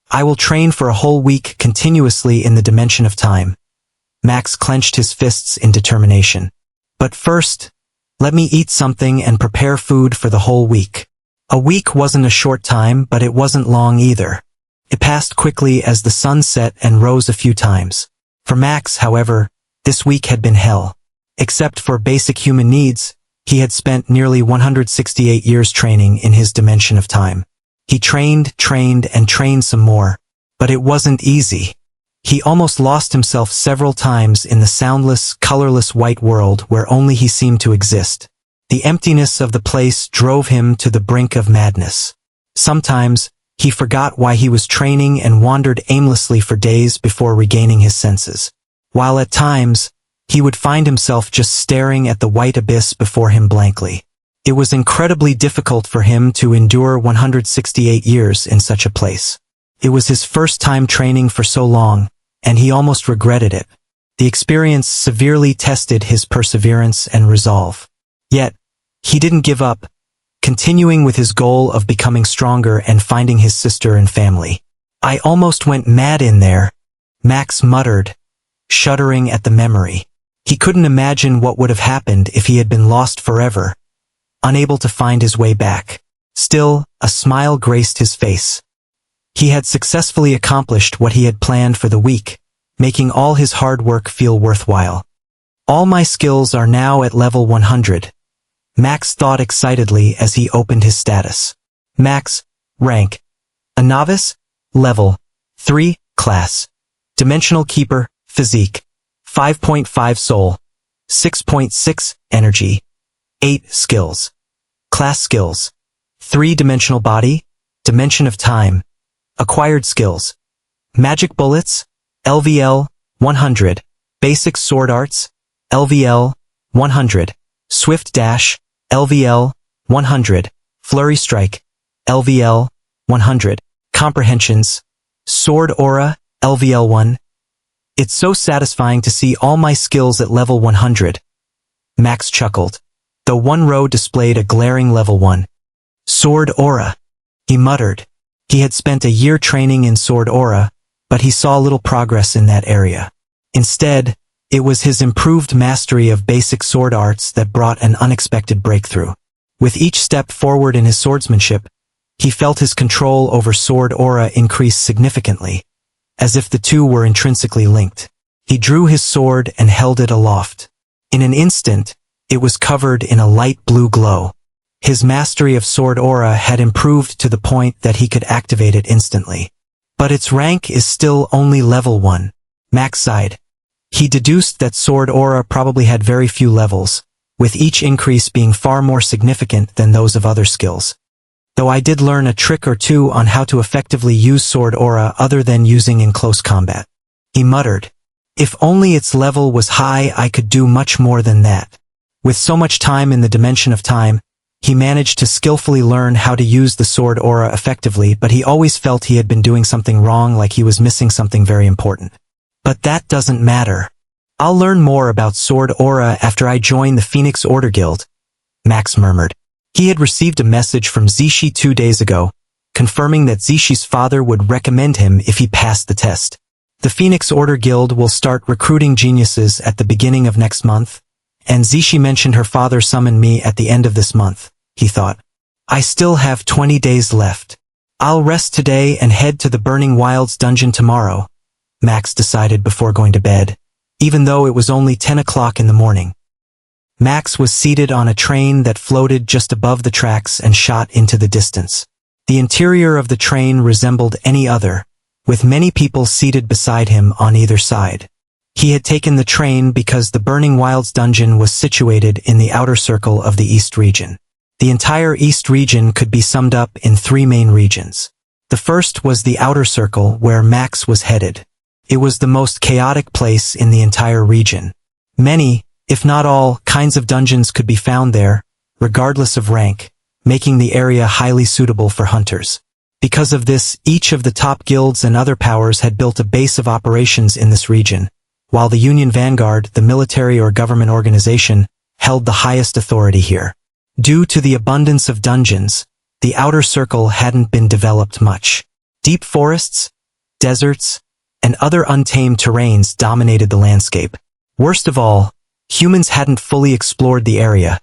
I will train for a whole week continuously in the dimension of time. Max clenched his fists in determination. But first, let me eat something and prepare food for the whole week. A week wasn't a short time, but it wasn't long either. It passed quickly as the sun set and rose a few times. For Max, however, this week had been hell. Except for basic human needs, he had spent nearly 168 years training in his dimension of time. He trained, and trained some more. But it wasn't easy. He almost lost himself several times in the soundless, colorless white world where only he seemed to exist. The emptiness of the place drove him to the brink of madness. Sometimes, he forgot why he was training and wandered aimlessly for days before regaining his senses. While at times, he would find himself just staring at the white abyss before him blankly. It was incredibly difficult for him to endure 168 years in such a place. It was his first time training for so long, and he almost regretted it. The experience severely tested his perseverance and resolve. Yet, he didn't give up, continuing with his goal of becoming stronger and finding his sister and family. I almost went mad in there, Max muttered, shuddering at the memory. He couldn't imagine what would have happened if he had been lost forever, unable to find his way back. Still, a smile graced his face. He had successfully accomplished what he had planned for the week, making all his hard work feel worthwhile. All my skills are now at level 100. Max thought excitedly as he opened his status. Max, rank. A novice, level 3, class. Dimensional keeper, physique. 5.5 soul. 6.6 energy. 8 skills. Class skills. 3-dimensional body, dimension of time. Acquired skills. Magic bullets, LVL 100. Basic sword arts, LVL 100. Swift dash, LVL 100. Flurry strike, LVL 100. Comprehensions, sword aura, LVL 1. It's so satisfying to see all my skills at level 100. Max chuckled. The one row displayed a glaring level 1. Sword aura, he muttered. He had spent a year training in sword aura, but he saw little progress in that area. Instead, it was his improved mastery of basic sword arts that brought an unexpected breakthrough. With each step forward in his swordsmanship, he felt his control over sword aura increase significantly, as if the two were intrinsically linked. He drew his sword and held it aloft. In an instant, it was covered in a light blue glow. His mastery of sword aura had improved to the point that he could activate it instantly. But its rank is still only level 1. Max sighed. He deduced that sword aura probably had very few levels, with each increase being far more significant than those of other skills. Though I did learn a trick or two on how to effectively use sword aura other than using in close combat. He muttered. If only its level was high, I could do much more than that. With so much time in the dimension of time, he managed to skillfully learn how to use the sword aura effectively, but he always felt he had been doing something wrong, like he was missing something very important. But that doesn't matter. I'll learn more about sword aura after I join the Phoenix Order Guild, Max murmured. He had received a message from Zishi 2 days ago, confirming that Zishi's father would recommend him if he passed the test. The Phoenix Order Guild will start recruiting geniuses at the beginning of next month, and Zishi mentioned her father summoned me at the end of this month, he thought. I still have 20 days left. I'll rest today and head to the Burning Wilds dungeon tomorrow, Max decided before going to bed, even though it was only 10 o'clock in the morning. Max was seated on a train that floated just above the tracks and shot into the distance. The interior of the train resembled any other, with many people seated beside him on either side. He had taken the train because the Burning Wilds dungeon was situated in the outer circle of the East region. The entire East region could be summed up in 3 main regions. The first was the outer circle where Max was headed. It was the most chaotic place in the entire region. Many, if not all, kinds of dungeons could be found there, regardless of rank, making the area highly suitable for hunters. Because of this, each of the top guilds and other powers had built a base of operations in this region, while the Union Vanguard, the military or government organization, held the highest authority here. Due to the abundance of dungeons, the outer circle hadn't been developed much. Deep forests, deserts, and other untamed terrains dominated the landscape. Worst of all, humans hadn't fully explored the area,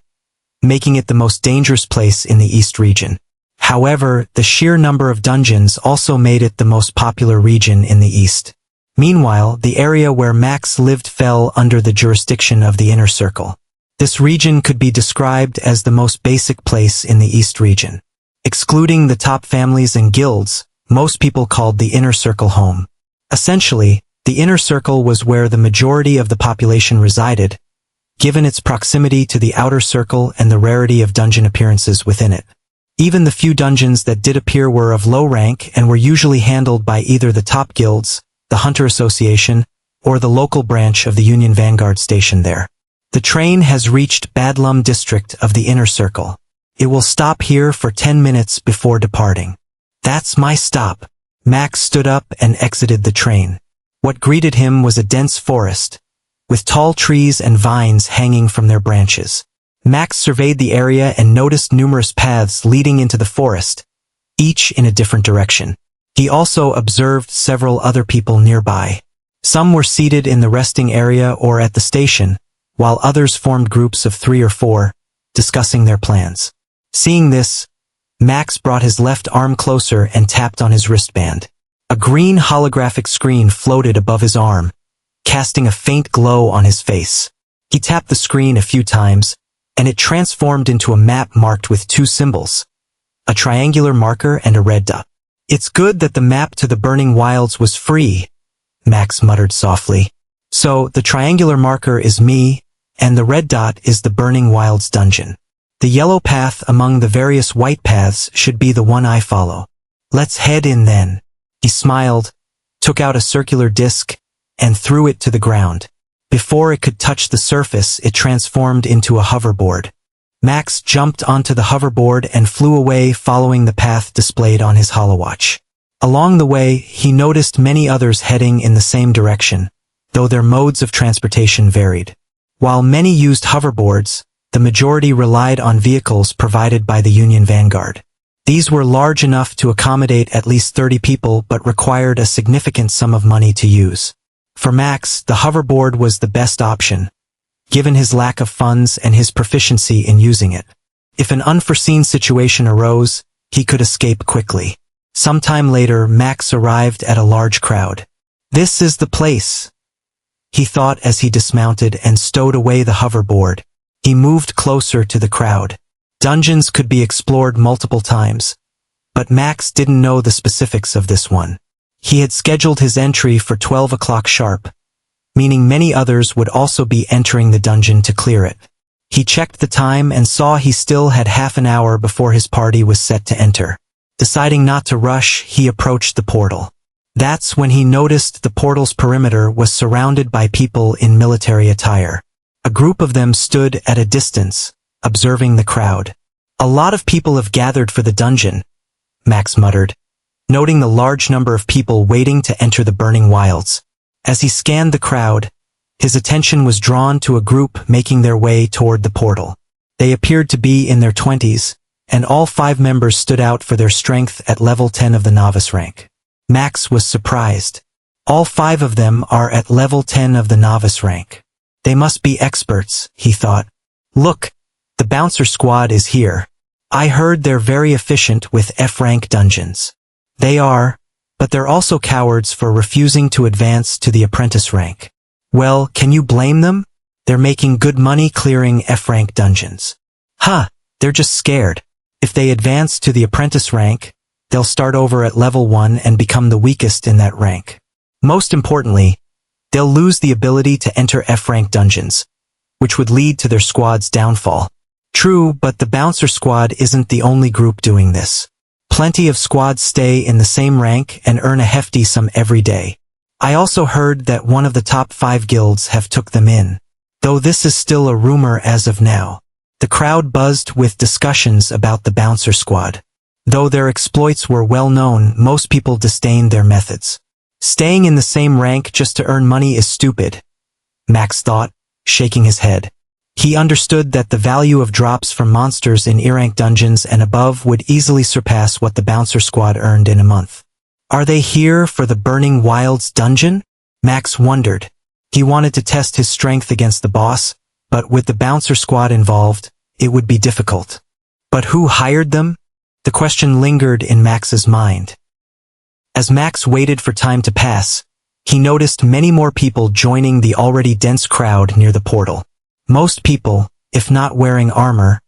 making it the most dangerous place in the East region. However, the sheer number of dungeons also made it the most popular region in the East. Meanwhile, the area where Max lived fell under the jurisdiction of the Inner Circle. This region could be described as the most basic place in the East region. Excluding the top families and guilds, most people called the Inner Circle home. Essentially, the Inner Circle was where the majority of the population resided, given its proximity to the Outer Circle and the rarity of dungeon appearances within it. Even the few dungeons that did appear were of low rank and were usually handled by either the top guilds, the Hunter Association, or the local branch of the Union Vanguard station there. The train has reached Badlum district of the Inner Circle. It will stop here for 10 minutes before departing. That's my stop. Max stood up and exited the train. What greeted him was a dense forest, with tall trees and vines hanging from their branches. Max surveyed the area and noticed numerous paths leading into the forest, each in a different direction. He also observed several other people nearby. Some were seated in the resting area or at the station, while others formed groups of 3 or 4, discussing their plans. Seeing this, Max brought his left arm closer and tapped on his wristband. A green holographic screen floated above his arm, casting a faint glow on his face. He tapped the screen a few times, and it transformed into a map marked with 2 symbols, a triangular marker and a red dot. It's good that the map to the Burning Wilds was free, Max muttered softly. So, the triangular marker is me, and the red dot is the Burning Wilds dungeon. The yellow path among the various white paths should be the one I follow. Let's head in then. He smiled, took out a circular disc, and threw it to the ground. Before it could touch the surface, it transformed into a hoverboard. Max jumped onto the hoverboard and flew away following the path displayed on his holowatch. Along the way, he noticed many others heading in the same direction, though their modes of transportation varied. While many used hoverboards, the majority relied on vehicles provided by the Union Vanguard. These were large enough to accommodate at least 30 people but required a significant sum of money to use. For Max, the hoverboard was the best option, given his lack of funds and his proficiency in using it. If an unforeseen situation arose, he could escape quickly. Sometime later, Max arrived at a large crowd. This is the place, he thought as he dismounted and stowed away the hoverboard. He moved closer to the crowd. Dungeons could be explored multiple times, but Max didn't know the specifics of this one. He had scheduled his entry for 12 o'clock sharp, meaning many others would also be entering the dungeon to clear it. He checked the time and saw he still had half an hour before his party was set to enter. Deciding not to rush, he approached the portal. That's when he noticed the portal's perimeter was surrounded by people in military attire. A group of them stood at a distance, observing the crowd. A lot of people have gathered for the dungeon, Max muttered, noting the large number of people waiting to enter the Burning Wilds. As he scanned the crowd, his attention was drawn to a group making their way toward the portal. They appeared to be in their 20s, and all 5 members stood out for their strength at level 10 of the novice rank. Max was surprised. All 5 of them are at level 10 of the novice rank. They must be experts, he thought. Look, the bouncer squad is here. I heard they're very efficient with F-rank dungeons. They are, but they're also cowards for refusing to advance to the apprentice rank. Well, can you blame them? They're making good money clearing F-rank dungeons. They're just scared. If they advance to the apprentice rank, they'll start over at level 1 and become the weakest in that rank. Most importantly, they'll lose the ability to enter F-rank dungeons, which would lead to their squad's downfall. True, but the bouncer squad isn't the only group doing this. Plenty of squads stay in the same rank and earn a hefty sum every day. I also heard that one of the top 5 guilds have took them in, though this is still a rumor as of now. The crowd buzzed with discussions about the bouncer squad. Though their exploits were well known, most people disdained their methods. Staying in the same rank just to earn money is stupid, Max thought, shaking his head. He understood that the value of drops from monsters in E-rank dungeons and above would easily surpass what the bouncer squad earned in a month. Are they here for the Burning Wilds dungeon? Max wondered. He wanted to test his strength against the boss, but with the bouncer squad involved, it would be difficult. But who hired them? The question lingered in Max's mind. As Max waited for time to pass, he noticed many more people joining the already dense crowd near the portal. Most people, if not wearing armor,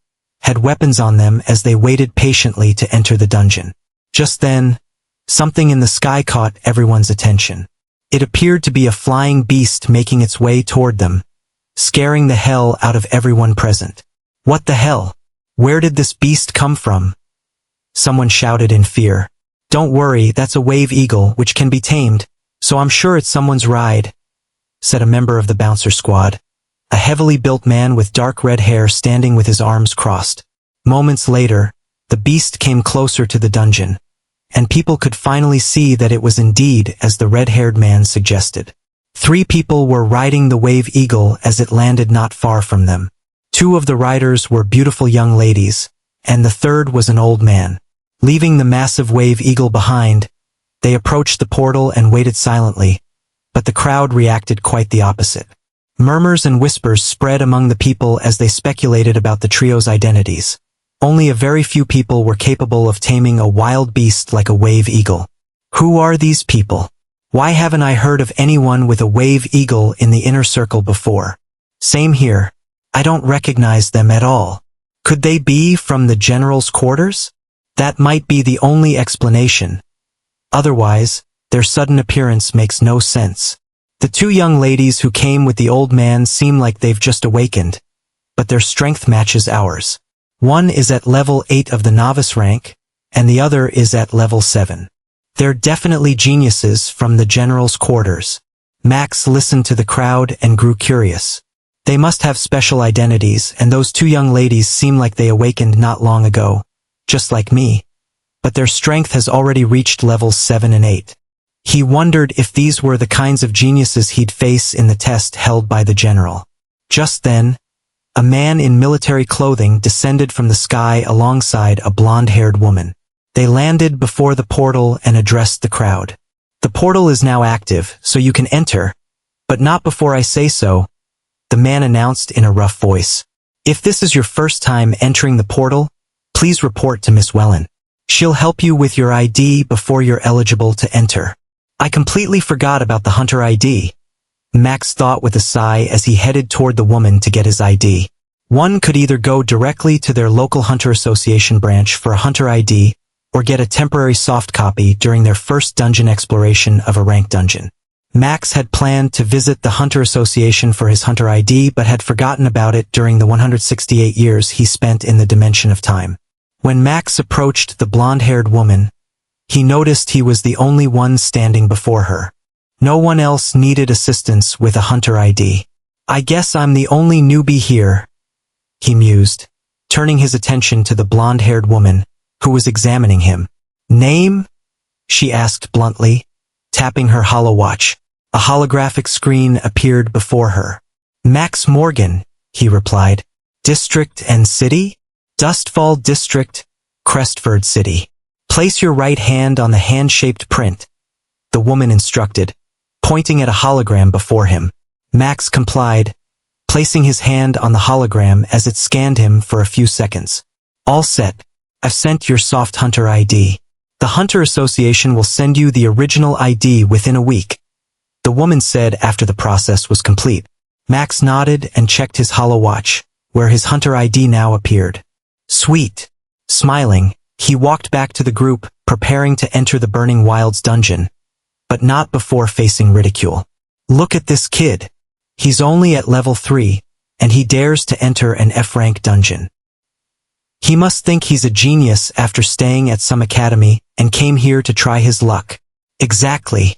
had weapons on them as they waited patiently to enter the dungeon. Just then, something in the sky caught everyone's attention. It appeared to be a flying beast making its way toward them, scaring the hell out of everyone present. What the hell? Where did this beast come from? Someone shouted in fear. Don't worry, that's a wave eagle which can be tamed, so I'm sure it's someone's ride, said a member of the bouncer squad. A heavily built man with dark red hair standing with his arms crossed. Moments later, the beast came closer to the dungeon, and people could finally see that it was indeed as the red-haired man suggested. 3 people were riding the wave eagle as it landed not far from them. 2 of the riders were beautiful young ladies, and the third was an old man. Leaving the massive wave eagle behind, they approached the portal and waited silently, but the crowd reacted quite the opposite. Murmurs and whispers spread among the people as they speculated about the trio's identities. Only a very few people were capable of taming a wild beast like a wave eagle. Who are these people? Why haven't I heard of anyone with a wave eagle in the inner circle before? Same here. I don't recognize them at all. Could they be from the general's quarters? That might be the only explanation. Otherwise, their sudden appearance makes no sense. The 2 young ladies who came with the old man seem like they've just awakened, but their strength matches ours. One is at level 8 of the novice rank, and the other is at level 7. They're definitely geniuses from the general's quarters. Max listened to the crowd and grew curious. They must have special identities, and those 2 young ladies seem like they awakened not long ago, just like me. But their strength has already reached levels 7 and 8. He wondered if these were the kinds of geniuses he'd face in the test held by the general. Just then, a man in military clothing descended from the sky alongside a blonde-haired woman. They landed before the portal and addressed the crowd. The portal is now active, so you can enter, but not before I say so, the man announced in a rough voice. If this is your first time entering the portal, please report to Miss Wellen. She'll help you with your ID before you're eligible to enter. I completely forgot about the hunter ID, Max thought with a sigh as he headed toward the woman to get his ID. One could either go directly to their local Hunter Association branch for a hunter ID, or get a temporary soft copy during their first dungeon exploration of a ranked dungeon. Max had planned to visit the Hunter Association for his hunter ID but had forgotten about it during the 168 years he spent in the dimension of time. When Max approached the blonde-haired woman, he noticed he was the only one standing before her. No one else needed assistance with a hunter ID. I guess I'm the only newbie here, he mused, turning his attention to the blonde-haired woman, who was examining him. Name? She asked bluntly, tapping her holowatch. A holographic screen appeared before her. Max Morgan, he replied. District and city? Dustfall District, Crestford City. Place your right hand on the hand-shaped print, the woman instructed, pointing at a hologram before him. Max complied, placing his hand on the hologram as it scanned him for a few seconds. All set. I've sent your soft hunter ID. The Hunter Association will send you the original ID within a week, the woman said after the process was complete. Max nodded and checked his holowatch, where his hunter ID now appeared. Sweet. Smiling, he walked back to the group, preparing to enter the Burning Wilds dungeon, but not before facing ridicule. Look at this kid. He's only at level 3, and he dares to enter an F-rank dungeon. He must think he's a genius after staying at some academy and came here to try his luck. Exactly.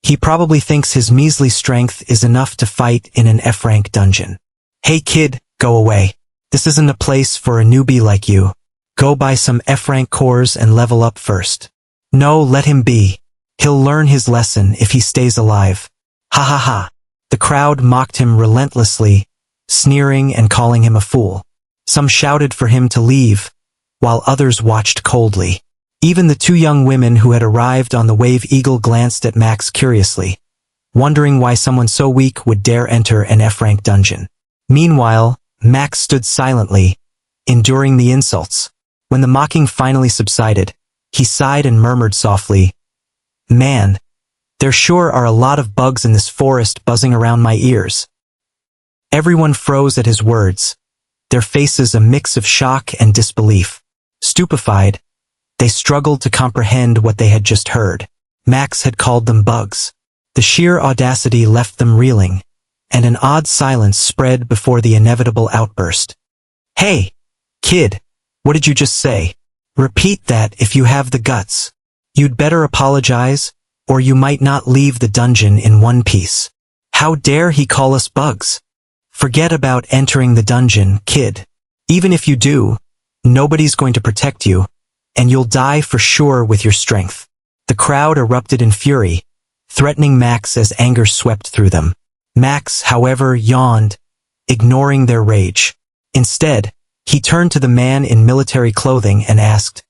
He probably thinks his measly strength is enough to fight in an F-rank dungeon. Hey kid, go away. This isn't a place for a newbie like you. Go buy some F-rank cores and level up first. No, let him be. He'll learn his lesson if he stays alive. Ha ha ha. The crowd mocked him relentlessly, sneering and calling him a fool. Some shouted for him to leave, while others watched coldly. Even the two young women who had arrived on the Wave Eagle glanced at Max curiously, wondering why someone so weak would dare enter an F-rank dungeon. Meanwhile, Max stood silently, enduring the insults. When the mocking finally subsided, he sighed and murmured softly, "Man, there sure are a lot of bugs in this forest buzzing around my ears." Everyone froze at his words, their faces a mix of shock and disbelief. Stupefied, they struggled to comprehend what they had just heard. Max had called them bugs. The sheer audacity left them reeling, and an odd silence spread before the inevitable outburst. "Hey, kid, what did you just say? Repeat that if you have the guts. You'd better apologize, or you might not leave the dungeon in one piece. How dare he call us bugs? Forget about entering the dungeon, kid. Even if you do, nobody's going to protect you, and you'll die for sure with your strength." The crowd erupted in fury, threatening Max as anger swept through them. Max, however, yawned, ignoring their rage. Instead, he turned to the man in military clothing and asked,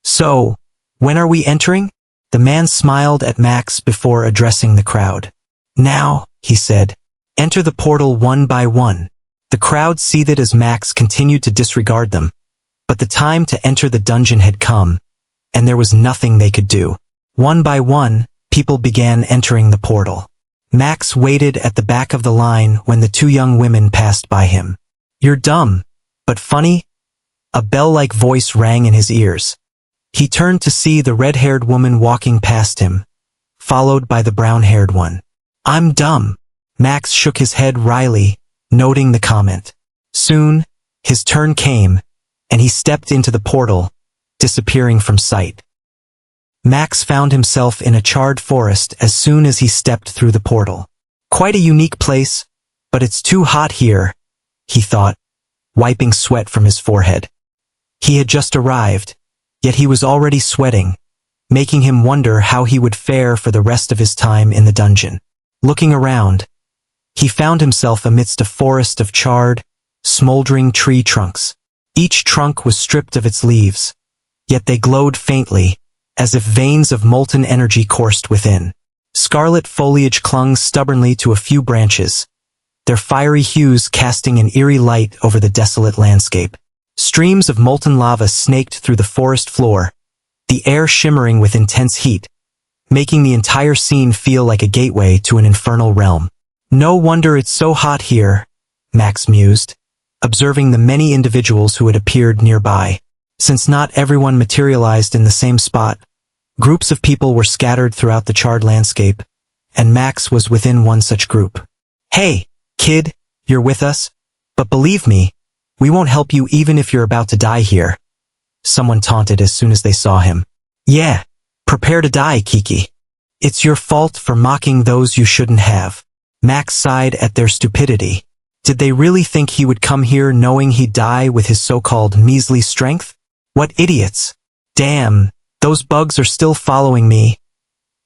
"So, when are we entering?" The man smiled at Max before addressing the crowd. "Now," he said, "enter the portal one by one." The crowd seethed as Max continued to disregard them, but the time to enter the dungeon had come, and there was nothing they could do. One by one, people began entering the portal. Max waited at the back of the line when the two young women passed by him. "You're dumb, but funny?" A bell-like voice rang in his ears. He turned to see the red-haired woman walking past him, followed by the brown-haired one. "I'm dumb." Max shook his head wryly, noting the comment. Soon, his turn came, and he stepped into the portal, disappearing from sight. Max found himself in a charred forest as soon as he stepped through the portal. Quite a unique place, but it's too hot here, he thought, wiping sweat from his forehead. He had just arrived, yet he was already sweating, making him wonder how he would fare for the rest of his time in the dungeon. Looking around, he found himself amidst a forest of charred, smoldering tree trunks. Each trunk was stripped of its leaves, yet they glowed faintly, as if veins of molten energy coursed within. Scarlet foliage clung stubbornly to a few branches, their fiery hues casting an eerie light over the desolate landscape. Streams of molten lava snaked through the forest floor, the air shimmering with intense heat, making the entire scene feel like a gateway to an infernal realm. "No wonder it's so hot here," Max mused, observing the many individuals who had appeared nearby. Since not everyone materialized in the same spot, groups of people were scattered throughout the charred landscape, and Max was within one such group. "Hey, kid, you're with us? But believe me, we won't help you even if you're about to die here," someone taunted as soon as they saw him. "Yeah, prepare to die, Kiki. It's your fault for mocking those you shouldn't have." Max sighed at their stupidity. Did they really think he would come here knowing he'd die with his so-called measly strength? What idiots! "Damn, those bugs are still following me,"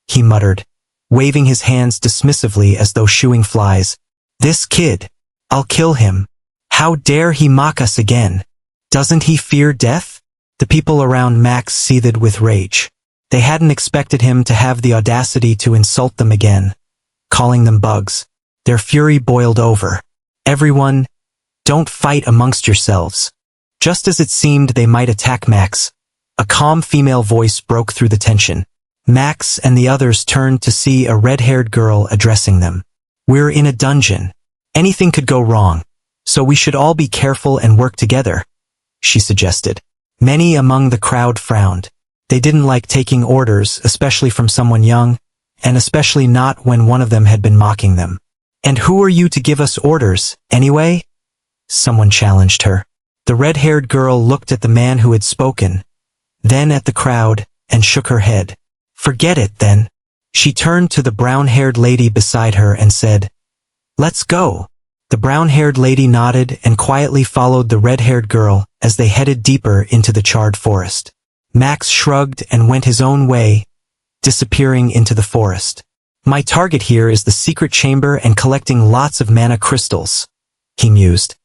he muttered, waving his hands dismissively as though shooing flies. "This kid, I'll kill him. How dare he mock us again? Doesn't he fear death?" The people around Max seethed with rage. They hadn't expected him to have the audacity to insult them again, calling them bugs. Their fury boiled over. "Everyone, don't fight amongst yourselves." Just as it seemed they might attack Max, a calm female voice broke through the tension. Max and the others turned to see a red-haired girl addressing them. "We're in a dungeon. Anything could go wrong, so we should all be careful and work together," she suggested. Many among the crowd frowned. They didn't like taking orders, especially from someone young, and especially not when one of them had been mocking them. "And who are you to give us orders, anyway?" someone challenged her. The red-haired girl looked at the man who had spoken, then at the crowd, and shook her head. "Forget it, then." She turned to the brown-haired lady beside her and said, "Let's go." The brown-haired lady nodded and quietly followed the red-haired girl as they headed deeper into the charred forest. Max shrugged and went his own way, disappearing into the forest. "My target here is the secret chamber and collecting lots of mana crystals," he mused,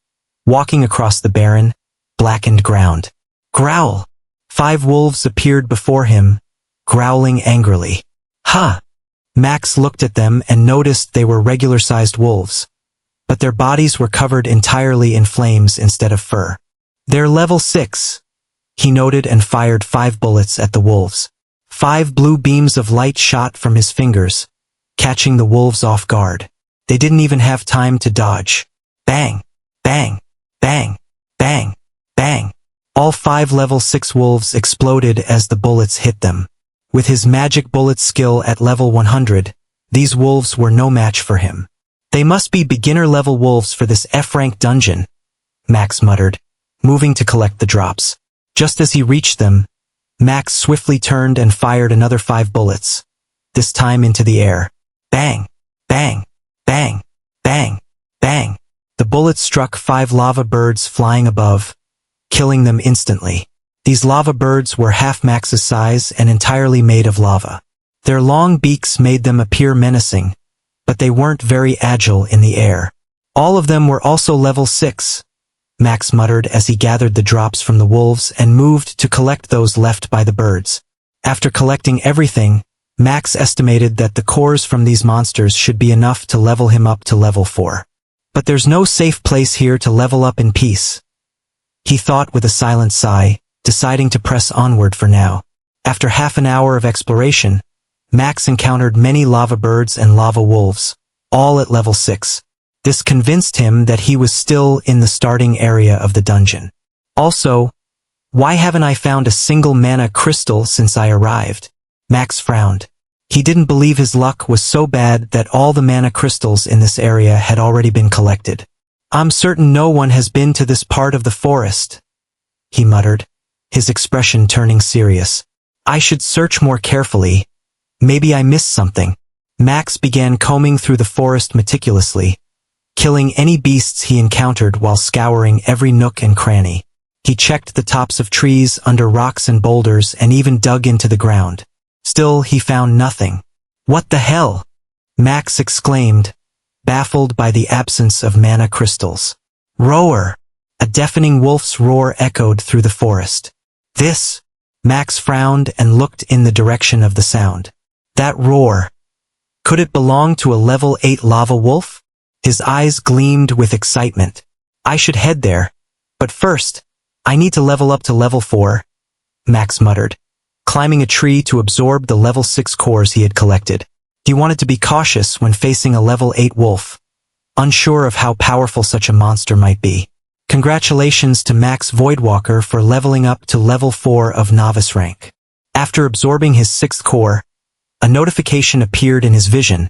walking across the barren, blackened ground. Growl! 5 wolves appeared before him, growling angrily. Ha! Max looked at them and noticed they were regular-sized wolves, but their bodies were covered entirely in flames instead of fur. They're level 6, he noted and fired 5 bullets at the wolves. 5 blue beams of light shot from his fingers, catching the wolves off guard. They didn't even have time to dodge. Bang! Bang! Bang! Bang! Bang! All 5 level 6 wolves exploded as the bullets hit them. With his magic bullet skill at level 100, these wolves were no match for him. They must be beginner-level wolves for this F-rank dungeon, Max muttered, moving to collect the drops. Just as he reached them, Max swiftly turned and fired another 5 bullets, this time into the air. Bang! Bang! Bang! Bang! Bang! The bullets struck 5 lava birds flying above, killing them instantly. These lava birds were half Max's size and entirely made of lava. Their long beaks made them appear menacing, but they weren't very agile in the air. All of them were also level 6, Max muttered as he gathered the drops from the wolves and moved to collect those left by the birds. After collecting everything, Max estimated that the cores from these monsters should be enough to level him up to level 4. But there's no safe place here to level up in peace, he thought with a silent sigh, deciding to press onward for now. After half an hour of exploration, Max encountered many lava birds and lava wolves, all at level 6. This convinced him that he was still in the starting area of the dungeon. Also, why haven't I found a single mana crystal since I arrived? Max frowned. He didn't believe his luck was so bad that all the mana crystals in this area had already been collected. I'm certain no one has been to this part of the forest, he muttered, his expression turning serious. I should search more carefully. Maybe I missed something. Max began combing through the forest meticulously, killing any beasts he encountered while scouring every nook and cranny. He checked the tops of trees, under rocks and boulders, and even dug into the ground. Still, he found nothing. What the hell? Max exclaimed, baffled by the absence of mana crystals. Roar! A deafening wolf's roar echoed through the forest. This? Max frowned and looked in the direction of the sound. That roar. Could it belong to a level 8 lava wolf? His eyes gleamed with excitement. I should head there. But first, I need to level up to level 4, Max muttered, climbing a tree to absorb the level 6 cores he had collected. He wanted to be cautious when facing a level 8 wolf, unsure of how powerful such a monster might be. Congratulations to Max Voidwalker for leveling up to level 4 of novice rank. After absorbing his 6th core, a notification appeared in his vision,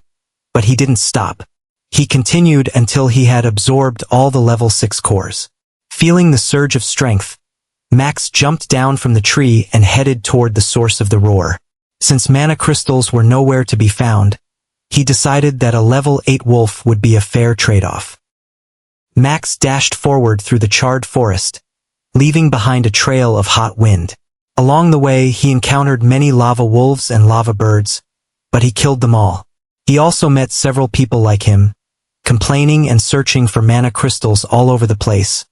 but he didn't stop. He continued until he had absorbed all the level 6 cores. Feeling the surge of strength, Max jumped down from the tree and headed toward the source of the roar. Since mana crystals were nowhere to be found, he decided that a level 8 wolf would be a fair trade-off. Max dashed forward through the charred forest, leaving behind a trail of hot wind. Along the way, he encountered many lava wolves and lava birds, but he killed them all. He also met several people like him, complaining and searching for mana crystals all over the place,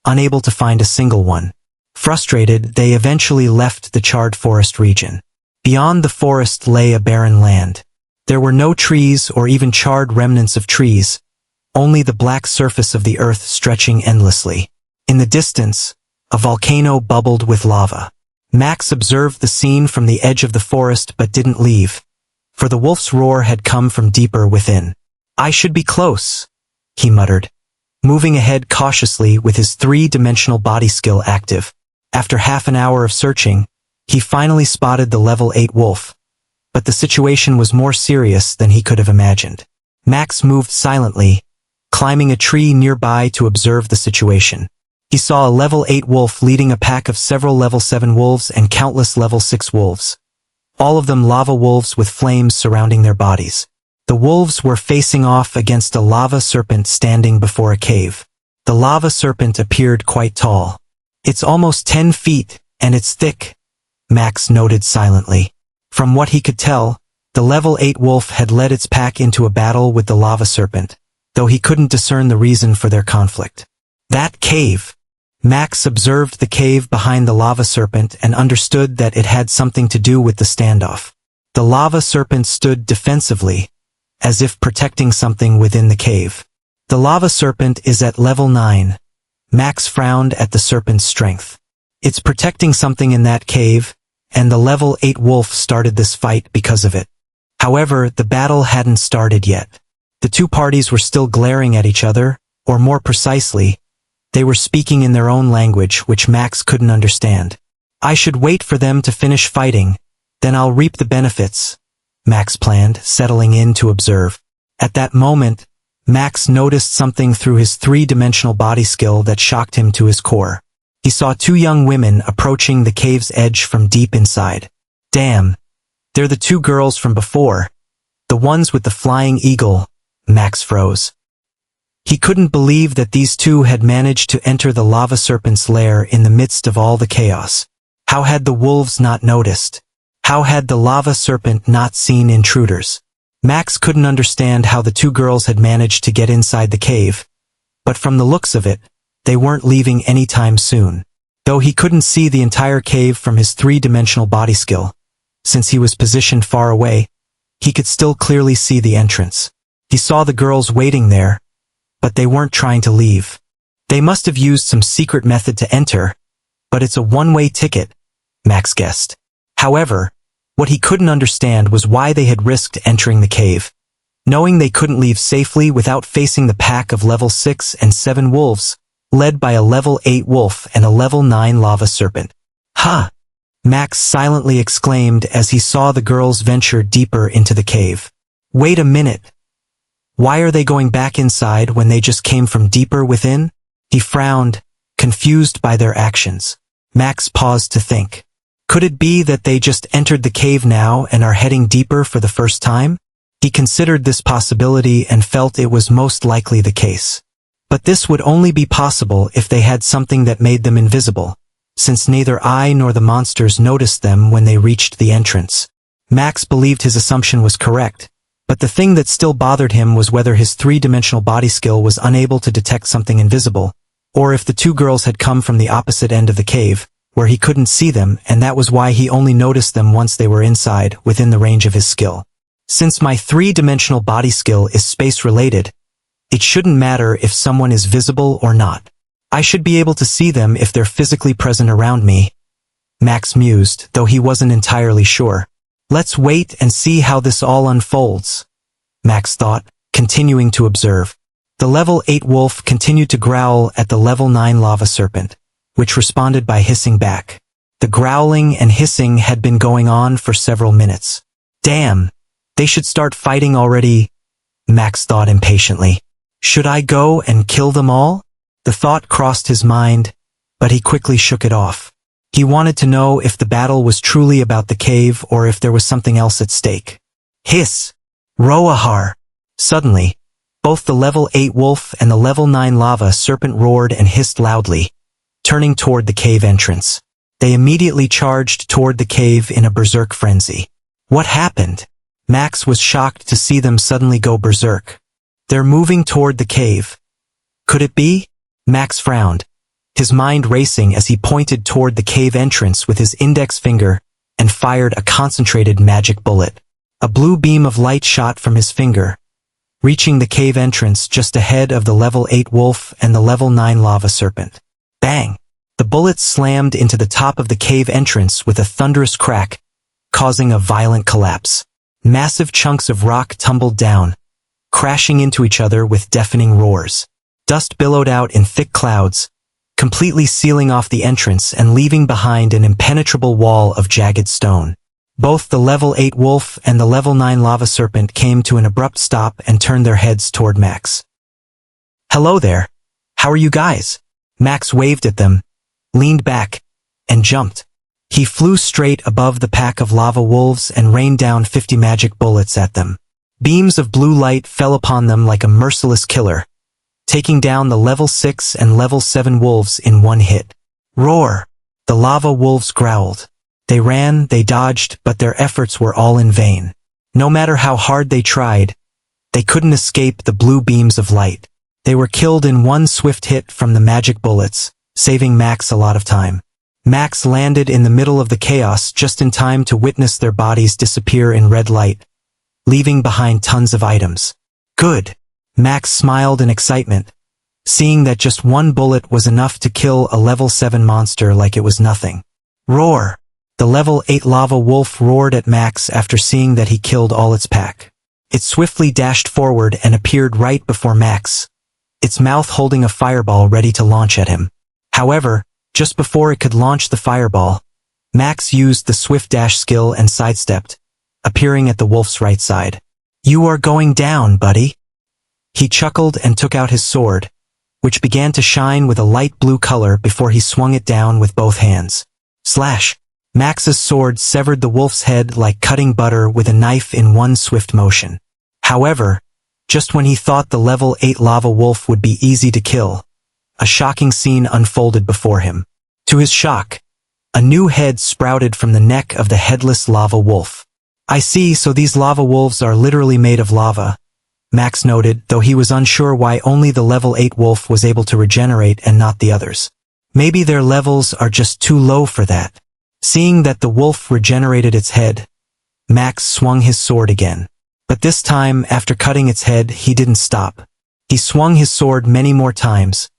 unable to find a single one. Frustrated, they eventually left the charred forest region. Beyond the forest lay a barren land. There were no trees or even charred remnants of trees, only the black surface of the earth stretching endlessly. In the distance, a volcano bubbled with lava. Max observed the scene from the edge of the forest but didn't leave, for the wolf's roar had come from deeper within. I should be close, he muttered, moving ahead cautiously with his 3-dimensional body skill active. After half an hour of searching, he finally spotted the level 8 wolf, but the situation was more serious than he could have imagined. Max moved silently, climbing a tree nearby to observe the situation. He saw a level 8 wolf leading a pack of several level 7 wolves and countless level 6 wolves, all of them lava wolves with flames surrounding their bodies. The wolves were facing off against a lava serpent standing before a cave. The lava serpent appeared quite tall. It's almost 10 feet, and it's thick, Max noted silently. From what he could tell, the level 8 wolf had led its pack into a battle with the lava serpent, though he couldn't discern the reason for their conflict. That cave. Max observed the cave behind the lava serpent and understood that it had something to do with the standoff. The lava serpent stood defensively, as if protecting something within the cave. The lava serpent is at level 9. Max frowned at the serpent's strength. It's protecting something in that cave, and the level 8 wolf started this fight because of it. However, the battle hadn't started yet. The two parties were still glaring at each other, or more precisely, they were speaking in their own language which Max couldn't understand. I should wait for them to finish fighting, then I'll reap the benefits, Max planned, settling in to observe. At that moment, Max noticed something through his three-dimensional body skill that shocked him to his core. He saw two young women approaching the cave's edge from deep inside. Damn, they're the two girls from before. The ones with the flying eagle. Max froze. He couldn't believe that these two had managed to enter the lava serpent's lair in the midst of all the chaos. How had the wolves not noticed? How had the lava serpent not seen intruders? Max couldn't understand how the two girls had managed to get inside the cave, but from the looks of it, they weren't leaving anytime soon. Though he couldn't see the entire cave from his three-dimensional body skill, since he was positioned far away, he could still clearly see the entrance. He saw the girls waiting there, but they weren't trying to leave. They must have used some secret method to enter, but it's a one-way ticket, Max guessed. However, what he couldn't understand was why they had risked entering the cave, knowing they couldn't leave safely without facing the pack of level 6 and 7 wolves, led by a level 8 wolf and a level 9 lava serpent. Ha! Max silently exclaimed as he saw the girls venture deeper into the cave. Wait a minute. Why are they going back inside when they just came from deeper within? He frowned, confused by their actions. Max paused to think. Could it be that they just entered the cave now and are heading deeper for the first time? He considered this possibility and felt it was most likely the case. But this would only be possible if they had something that made them invisible, since neither I nor the monsters noticed them when they reached the entrance. Max believed his assumption was correct, but the thing that still bothered him was whether his three-dimensional body skill was unable to detect something invisible, or if the two girls had come from the opposite end of the cave, where he couldn't see them, and that was why he only noticed them once they were inside, within the range of his skill. Since my three-dimensional body skill is space-related, it shouldn't matter if someone is visible or not. I should be able to see them if they're physically present around me, Max mused, though he wasn't entirely sure. Let's wait and see how this all unfolds, Max thought, continuing to observe. The level 8 wolf continued to growl at the level 9 lava serpent, which responded by hissing back. The growling and hissing had been going on for several minutes. Damn, they should start fighting already, Max thought impatiently. Should I go and kill them all? The thought crossed his mind, but he quickly shook it off. He wanted to know if the battle was truly about the cave or if there was something else at stake. Hiss! Roahar! Suddenly, both the level 8 wolf and the level 9 lava serpent roared and hissed loudly, turning toward the cave entrance. They immediately charged toward the cave in a berserk frenzy. What happened? Max was shocked to see them suddenly go berserk. They're moving toward the cave. Could it be? Max frowned, his mind racing as he pointed toward the cave entrance with his index finger and fired a concentrated magic bullet. A blue beam of light shot from his finger, reaching the cave entrance just ahead of the level 8 wolf and the level 9 lava serpent. Bang! The bullet slammed into the top of the cave entrance with a thunderous crack, causing a violent collapse. Massive chunks of rock tumbled down, crashing into each other with deafening roars. Dust billowed out in thick clouds, completely sealing off the entrance and leaving behind an impenetrable wall of jagged stone. Both the level 8 wolf and the level 9 lava serpent came to an abrupt stop and turned their heads toward Max. Hello there. How are you guys? Max waved at them, leaned back, and jumped. He flew straight above the pack of lava wolves and rained down 50 magic bullets at them. Beams of blue light fell upon them like a merciless killer, taking down the level 6 and level 7 wolves in one hit. Roar! The lava wolves growled. They ran, they dodged, but their efforts were all in vain. No matter how hard they tried, They couldn't escape the blue beams of light. They were killed in one swift hit from the magic bullets, saving Max a lot of time. Max landed in the middle of the chaos just in time to witness their bodies disappear in red light, leaving behind tons of items. Good. Max smiled in excitement, seeing that just one bullet was enough to kill a level 7 monster like it was nothing. Roar! The level 8 lava wolf roared at Max after seeing that he killed all its pack. It swiftly dashed forward and appeared right before Max, its mouth holding a fireball ready to launch at him. However, just before it could launch the fireball, Max used the swift dash skill and sidestepped, appearing at the wolf's right side. "You are going down, buddy." He chuckled and took out his sword, which began to shine with a light blue color before he swung it down with both hands. Slash! Max's sword severed the wolf's head like cutting butter with a knife in one swift motion. However, just when he thought the level 8 lava wolf would be easy to kill, a shocking scene unfolded before him. To his shock, a new head sprouted from the neck of the headless lava wolf. "I see, so these lava wolves are literally made of lava," Max noted, though he was unsure why only the level 8 wolf was able to regenerate and not the others. Maybe their levels are just too low for that. Seeing that the wolf regenerated its head, Max swung his sword again. But this time, after cutting its head, he didn't stop. He swung his sword many more times,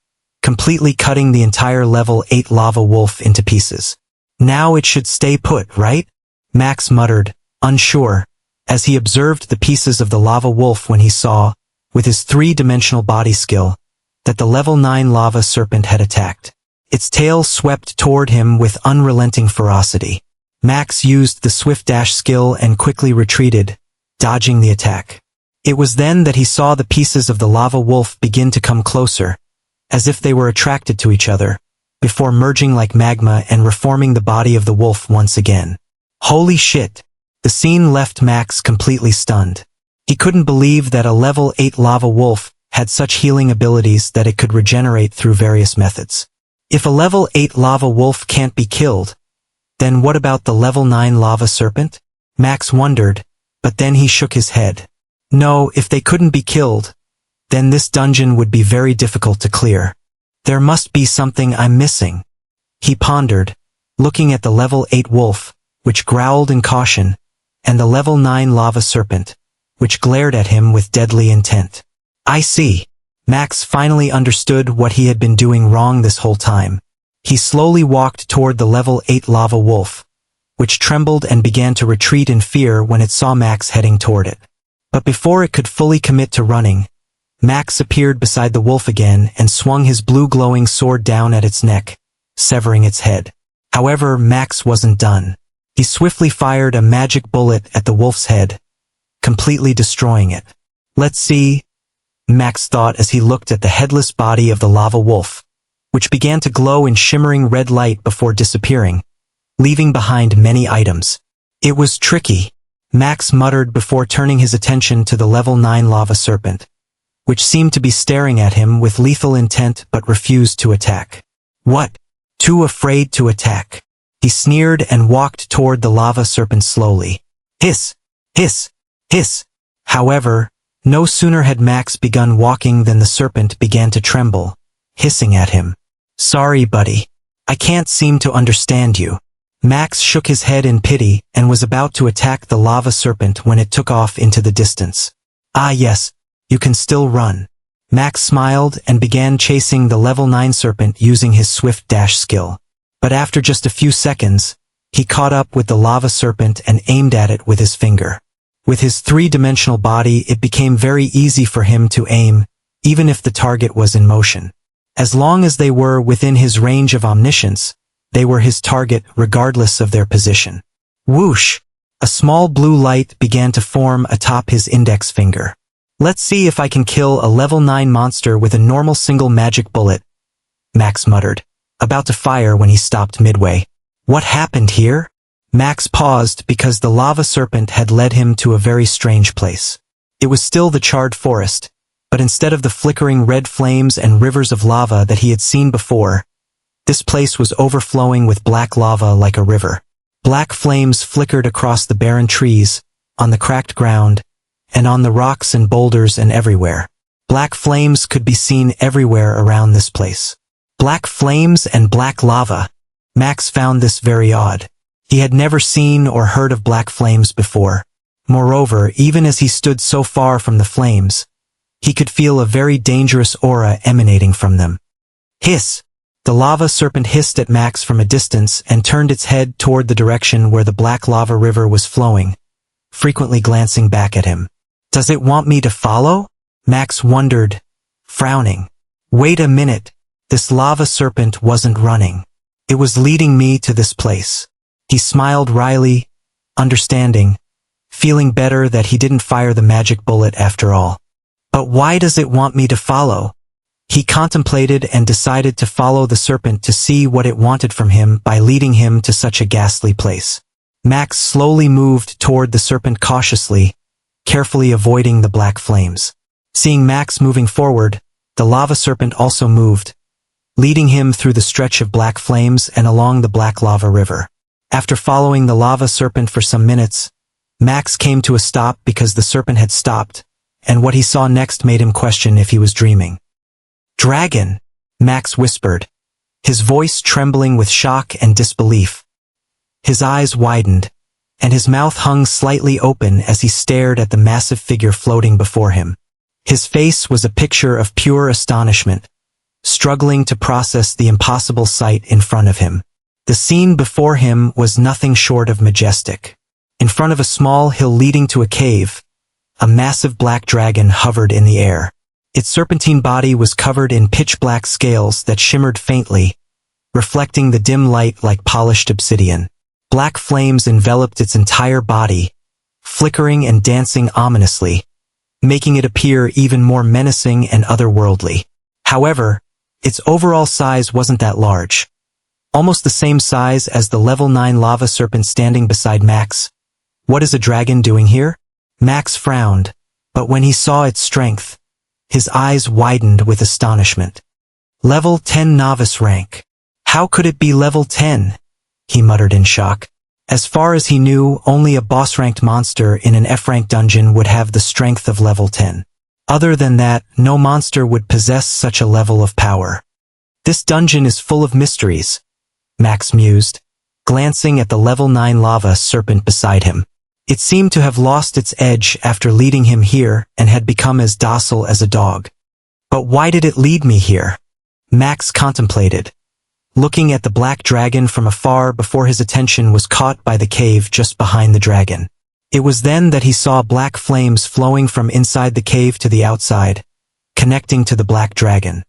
completely cutting the entire level 8 lava wolf into pieces. "Now it should stay put, right?" Max muttered, unsure, as he observed the pieces of the lava wolf when he saw, with his 3-dimensional body skill, that the level 9 lava serpent had attacked. Its tail swept toward him with unrelenting ferocity. Max used the swift dash skill and quickly retreated, dodging the attack. It was then that he saw the pieces of the lava wolf begin to come closer, as if they were attracted to each other, before merging like magma and reforming the body of the wolf once again. Holy shit! The scene left Max completely stunned. He couldn't believe that a level 8 lava wolf had such healing abilities that it could regenerate through various methods. If a level 8 lava wolf can't be killed, then what about the level 9 lava serpent? Max wondered, but then he shook his head. No, if they couldn't be killed, then this dungeon would be very difficult to clear. There must be something I'm missing. He pondered, looking at the level 8 wolf, which growled in caution, and the level 9 lava serpent, which glared at him with deadly intent. I see. Max finally understood what he had been doing wrong this whole time. He slowly walked toward the level 8 lava wolf, which trembled and began to retreat in fear when it saw Max heading toward it. But before it could fully commit to running, Max appeared beside the wolf again and swung his blue glowing sword down at its neck, severing its head. However, Max wasn't done. He swiftly fired a magic bullet at the wolf's head, completely destroying it. Let's see, Max thought as he looked at the headless body of the lava wolf, which began to glow in shimmering red light before disappearing, leaving behind many items. It was tricky, Max muttered before turning his attention to the level 9 lava serpent, which seemed to be staring at him with lethal intent but refused to attack. What? Too afraid to attack? He sneered and walked toward the lava serpent slowly. Hiss! Hiss! Hiss! However, no sooner had Max begun walking than the serpent began to tremble, hissing at him. Sorry, buddy. I can't seem to understand you. Max shook his head in pity and was about to attack the lava serpent when it took off into the distance. Ah yes, you can still run. Max smiled and began chasing the level 9 serpent using his swift dash skill. But after just a few seconds, he caught up with the lava serpent and aimed at it with his finger. With his 3-dimensional body, it became very easy for him to aim, even if the target was in motion. As long as they were within his range of omniscience, they were his target regardless of their position. Whoosh! A small blue light began to form atop his index finger. Let's see if I can kill a level 9 monster with a normal single magic bullet, Max muttered, about to fire when he stopped midway. What happened here? Max paused because the lava serpent had led him to a very strange place. It was still the charred forest, but instead of the flickering red flames and rivers of lava that he had seen before, this place was overflowing with black lava like a river. Black flames flickered across the barren trees, on the cracked ground, and on the rocks and boulders and everywhere. Black flames could be seen everywhere around this place. Black flames and black lava. Max found this very odd. He had never seen or heard of black flames before. Moreover, even as he stood so far from the flames, he could feel a very dangerous aura emanating from them. Hiss! The lava serpent hissed at Max from a distance and turned its head toward the direction where the black lava river was flowing, frequently glancing back at him. Does it want me to follow? Max wondered, frowning. Wait a minute. This lava serpent wasn't running. It was leading me to this place. He smiled wryly, understanding, feeling better that he didn't fire the magic bullet after all. But why does it want me to follow? He contemplated and decided to follow the serpent to see what it wanted from him by leading him to such a ghastly place. Max slowly moved toward the serpent cautiously, carefully avoiding the black flames. Seeing Max moving forward, the lava serpent also moved, leading him through the stretch of black flames and along the black lava river. After following the lava serpent for some minutes, Max came to a stop because the serpent had stopped, and what he saw next made him question if he was dreaming. Dragon! Max whispered, his voice trembling with shock and disbelief. His eyes widened, and his mouth hung slightly open as he stared at the massive figure floating before him. His face was a picture of pure astonishment, struggling to process the impossible sight in front of him. The scene before him was nothing short of majestic. In front of a small hill leading to a cave, a massive black dragon hovered in the air. Its serpentine body was covered in pitch-black scales that shimmered faintly, reflecting the dim light like polished obsidian. Black flames enveloped its entire body, flickering and dancing ominously, making it appear even more menacing and otherworldly. However, its overall size wasn't that large. Almost the same size as the level 9 lava serpent standing beside Max. What is a dragon doing here? Max frowned, but when he saw its strength, his eyes widened with astonishment. Level 10 novice rank. How could it be level 10? He muttered in shock. As far as he knew, only a boss-ranked monster in an F-rank dungeon would have the strength of level 10. Other than that, no monster would possess such a level of power. This dungeon is full of mysteries, Max mused, glancing at the level 9 lava serpent beside him. It seemed to have lost its edge after leading him here and had become as docile as a dog. But why did it lead me here? Max contemplated, looking at the black dragon from afar before his attention was caught by the cave just behind the dragon. It was then that he saw black flames flowing from inside the cave to the outside, connecting to the black dragon.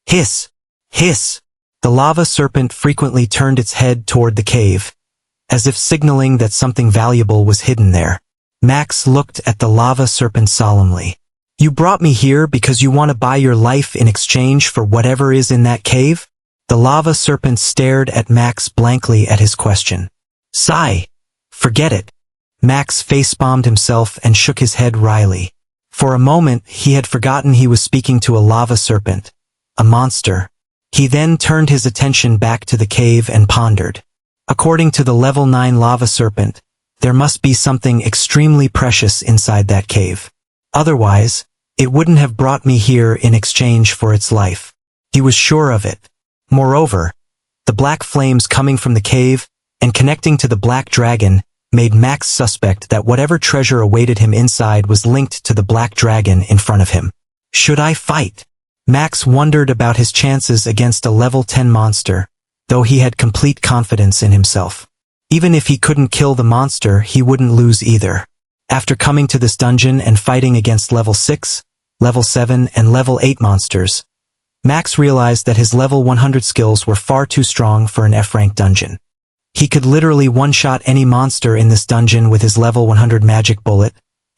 Hiss! Hiss! The lava serpent frequently turned its head toward the cave, as if signaling that something valuable was hidden there. Max looked at the lava serpent solemnly. You brought me here because you want to buy your life in exchange for whatever is in that cave? The lava serpent stared at Max blankly at his question. Sigh. Forget it. Max facepalmed himself and shook his head wryly. For a moment, he had forgotten he was speaking to a lava serpent, a monster. He then turned his attention back to the cave and pondered. According to the level 9 lava serpent, there must be something extremely precious inside that cave. Otherwise, it wouldn't have brought me here in exchange for its life. He was sure of it. Moreover, the black flames coming from the cave and connecting to the black dragon made Max suspect that whatever treasure awaited him inside was linked to the black dragon in front of him. Should I fight? Max wondered about his chances against a level 10 monster, though he had complete confidence in himself. Even if he couldn't kill the monster, he wouldn't lose either. After coming to this dungeon and fighting against level 6, level 7, and level 8 monsters, Max realized that his level 100 skills were far too strong for an F-rank dungeon. He could literally one-shot any monster in this dungeon with his level 100 magic bullet,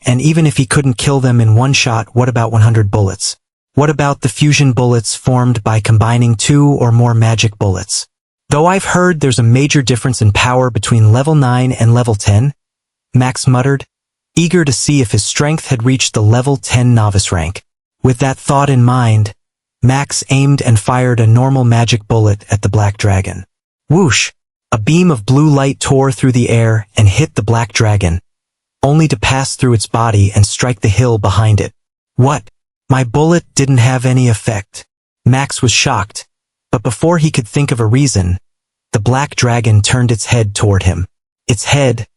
and even if he couldn't kill them in one shot, what about 100 bullets? What about the fusion bullets formed by combining 2 or more magic bullets? Though I've heard there's a major difference in power between level 9 and level 10, Max muttered, eager to see if his strength had reached the level 10 novice rank. With that thought in mind, Max aimed and fired a normal magic bullet at the black dragon. Whoosh! A beam of blue light tore through the air and hit the black dragon, only to pass through its body and strike the hill behind it. What? My bullet didn't have any effect. Max was shocked, but before he could think of a reason, the black dragon turned its head toward him. Its head,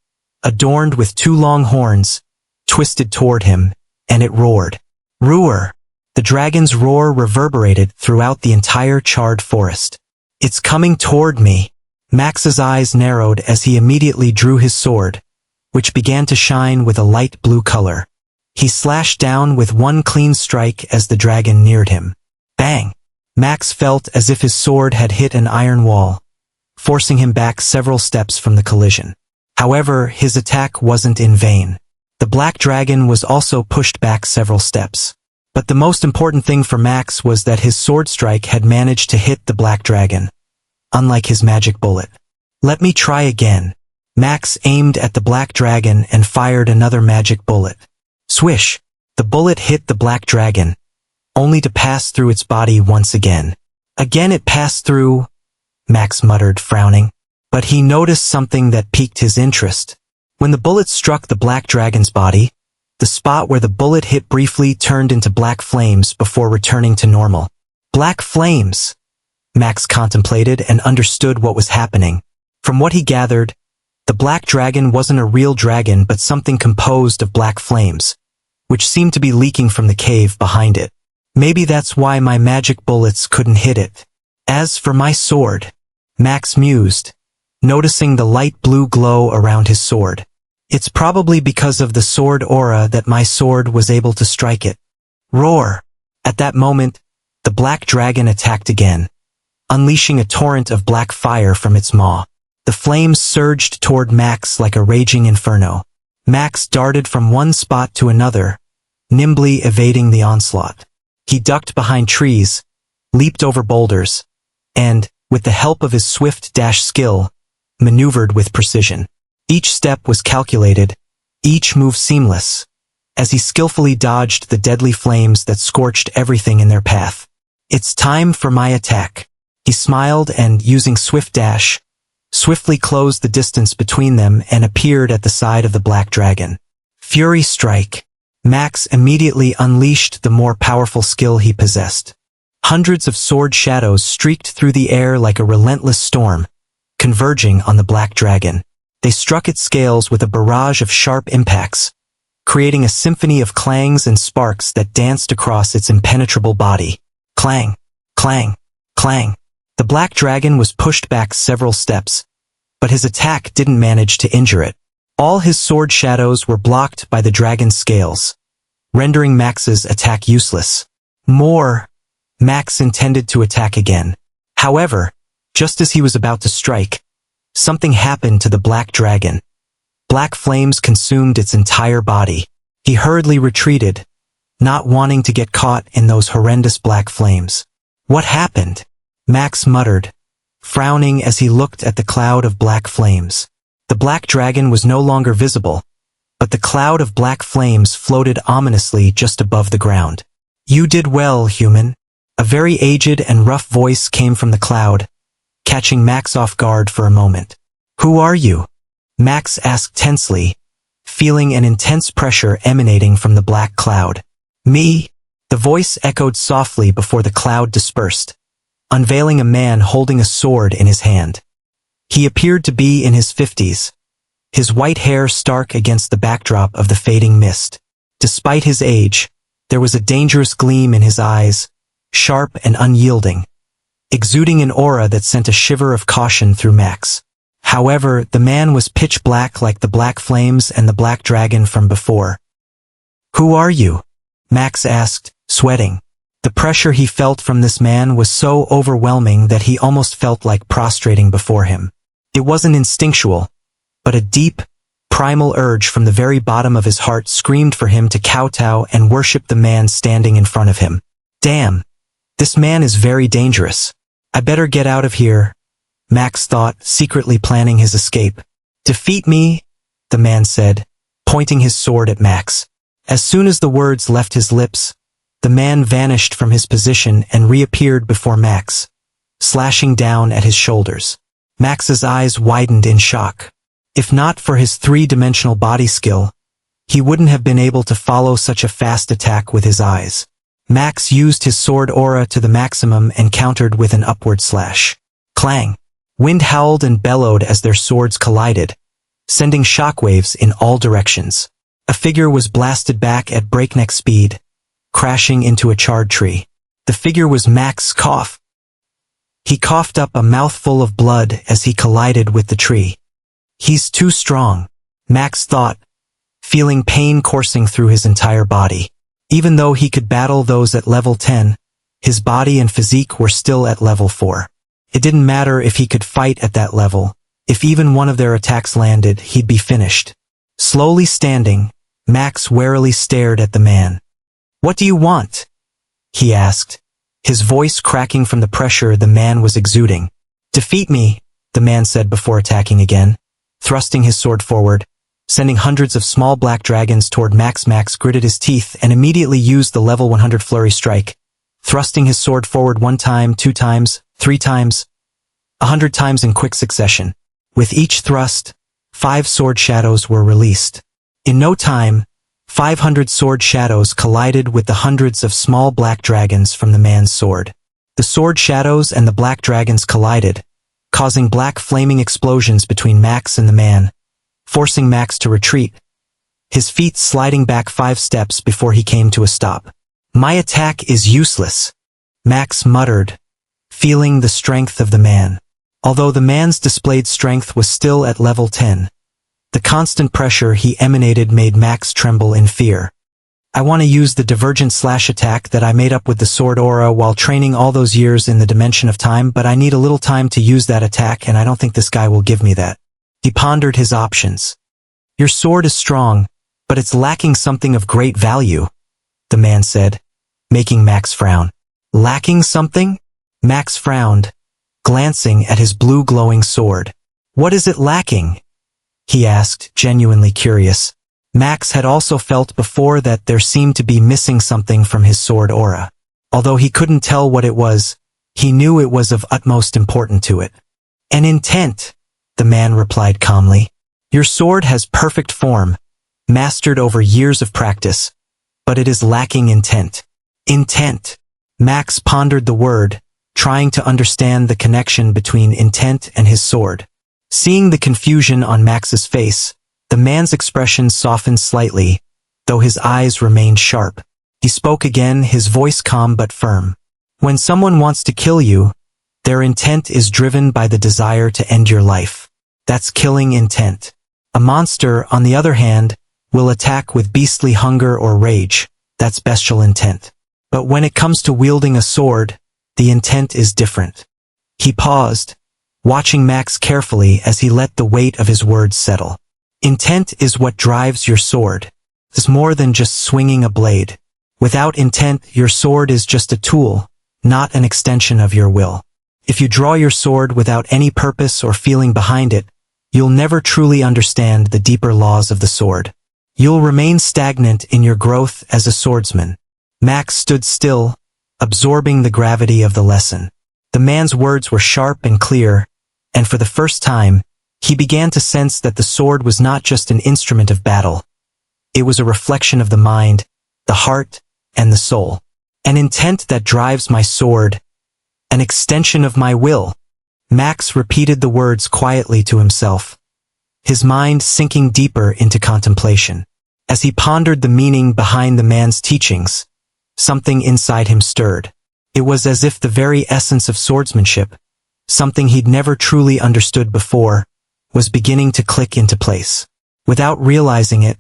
adorned with 2 long horns, twisted toward him, and it roared. Roar! The dragon's roar reverberated throughout the entire charred forest. It's coming toward me. Max's eyes narrowed as he immediately drew his sword, which began to shine with a light blue color. He slashed down with one clean strike as the dragon neared him. Bang! Max felt as if his sword had hit an iron wall, forcing him back several steps from the collision. However, his attack wasn't in vain. The black dragon was also pushed back several steps. But the most important thing for Max was that his sword strike had managed to hit the black dragon, unlike his magic bullet. Let me try again. Max aimed at the black dragon and fired another magic bullet. Swish! The bullet hit the black dragon, only to pass through its body once again. Again it passed through, Max muttered, frowning. But he noticed something that piqued his interest. When the bullet struck the black dragon's body, the spot where the bullet hit briefly turned into black flames before returning to normal. Black flames! Max contemplated and understood what was happening. From what he gathered, the black dragon wasn't a real dragon but something composed of black flames, which seemed to be leaking from the cave behind it. Maybe that's why my magic bullets couldn't hit it. As for my sword, Max mused, noticing the light blue glow around his sword. It's probably because of the sword aura that my sword was able to strike it. Roar! At that moment, the black dragon attacked again, unleashing a torrent of black fire from its maw. The flames surged toward Max like a raging inferno. Max darted from one spot to another, nimbly evading the onslaught. He ducked behind trees, leaped over boulders, and, with the help of his swift dash skill, maneuvered with precision. Each step was calculated, each move seamless, as he skillfully dodged the deadly flames that scorched everything in their path. It's time for my attack. He smiled and, using swift dash, swiftly closed the distance between them and appeared at the side of the black dragon. Fury Strike. Max immediately unleashed the more powerful skill he possessed. Hundreds of sword shadows streaked through the air like a relentless storm, converging on the black dragon. They struck its scales with a barrage of sharp impacts, creating a symphony of clangs and sparks that danced across its impenetrable body. Clang! Clang! Clang! The black dragon was pushed back several steps, but his attack didn't manage to injure it. All his sword shadows were blocked by the dragon's scales, rendering Max's attack useless. More! Max intended to attack again. However, just as he was about to strike, something happened to the black dragon. Black flames consumed its entire body. He hurriedly retreated, not wanting to get caught in those horrendous black flames. What happened? Max muttered, frowning as he looked at the cloud of black flames. The black dragon was no longer visible, but the cloud of black flames floated ominously just above the ground. You did well, human. A very aged and rough voice came from the cloud, catching Max off guard for a moment. Who are you? Max asked tensely, feeling an intense pressure emanating from the black cloud. Me? The voice echoed softly before the cloud dispersed, unveiling a man holding a sword in his hand. He appeared to be in his 50s, his white hair stark against the backdrop of the fading mist. Despite his age, there was a dangerous gleam in his eyes, sharp and unyielding, exuding an aura that sent a shiver of caution through Max. However, the man was pitch black like the black flames and the black dragon from before. Who are you? Max asked, sweating. The pressure he felt from this man was so overwhelming that he almost felt like prostrating before him. It wasn't instinctual, but a deep, primal urge from the very bottom of his heart screamed for him to kowtow and worship the man standing in front of him. Damn, this man is very dangerous. I better get out of here, Max thought, secretly planning his escape. Defeat me, the man said, pointing his sword at Max. As soon as the words left his lips, the man vanished from his position and reappeared before Max, slashing down at his shoulders. Max's eyes widened in shock. If not for his three-dimensional body skill, he wouldn't have been able to follow such a fast attack with his eyes. Max used his sword aura to the maximum and countered with an upward slash. Clang! Wind howled and bellowed as their swords collided, sending shockwaves in all directions. A figure was blasted back at breakneck speed, crashing into a charred tree. The figure was Max's cough. He coughed up a mouthful of blood as he collided with the tree. He's too strong, Max thought, feeling pain coursing through his entire body. Even though he could battle those at level 10, his body and physique were still at level 4. It didn't matter if he could fight at that level. If even one of their attacks landed, he'd be finished. Slowly standing, Max warily stared at the man. "What do you want?" he asked, his voice cracking from the pressure the man was exuding. "Defeat me," the man said before attacking again, thrusting his sword forward, sending hundreds of small black dragons toward Max. Max gritted his teeth and immediately used the level 100 flurry strike, thrusting his sword forward 1 time, 2 times, 3 times, 100 times in quick succession. With each thrust, 5 sword shadows were released. In no time, 500 sword shadows collided with the hundreds of small black dragons from the man's sword. The sword shadows and the black dragons collided, causing black flaming explosions between Max and the man, forcing Max to retreat, his feet sliding back 5 steps before he came to a stop. "My attack is useless," Max muttered, feeling the strength of the man. Although the man's displayed strength was still at level 10, the constant pressure he emanated made Max tremble in fear. "I want to use the divergent slash attack that I made up with the sword aura while training all those years in the dimension of time, but I need a little time to use that attack and I don't think this guy will give me that." He pondered his options. "Your sword is strong, but it's lacking something of great value," the man said, making Max frown. "Lacking something?" Max frowned, glancing at his blue glowing sword. "What is it lacking?" he asked, genuinely curious. Max had also felt before that there seemed to be missing something from his sword aura. Although he couldn't tell what it was, he knew it was of utmost importance to it. "An intent," the man replied calmly. "Your sword has perfect form, mastered over years of practice, but it is lacking intent." Intent. Max pondered the word, trying to understand the connection between intent and his sword. Seeing the confusion on Max's face, the man's expression softened slightly, though his eyes remained sharp. He spoke again, his voice calm but firm. "When someone wants to kill you, their intent is driven by the desire to end your life. That's killing intent. A monster, on the other hand, will attack with beastly hunger or rage. That's bestial intent. But when it comes to wielding a sword, the intent is different." He paused, watching Max carefully as he let the weight of his words settle. "Intent is what drives your sword. It's more than just swinging a blade. Without intent, your sword is just a tool, not an extension of your will. If you draw your sword without any purpose or feeling behind it, you'll never truly understand the deeper laws of the sword. You'll remain stagnant in your growth as a swordsman." Max stood still, absorbing the gravity of the lesson. The man's words were sharp and clear, and for the first time, he began to sense that the sword was not just an instrument of battle. It was a reflection of the mind, the heart, and the soul. "An intent that drives my sword, an extension of my will." Max repeated the words quietly to himself, his mind sinking deeper into contemplation. As he pondered the meaning behind the man's teachings, something inside him stirred. It was as if the very essence of swordsmanship, something he'd never truly understood before, was beginning to click into place. Without realizing it,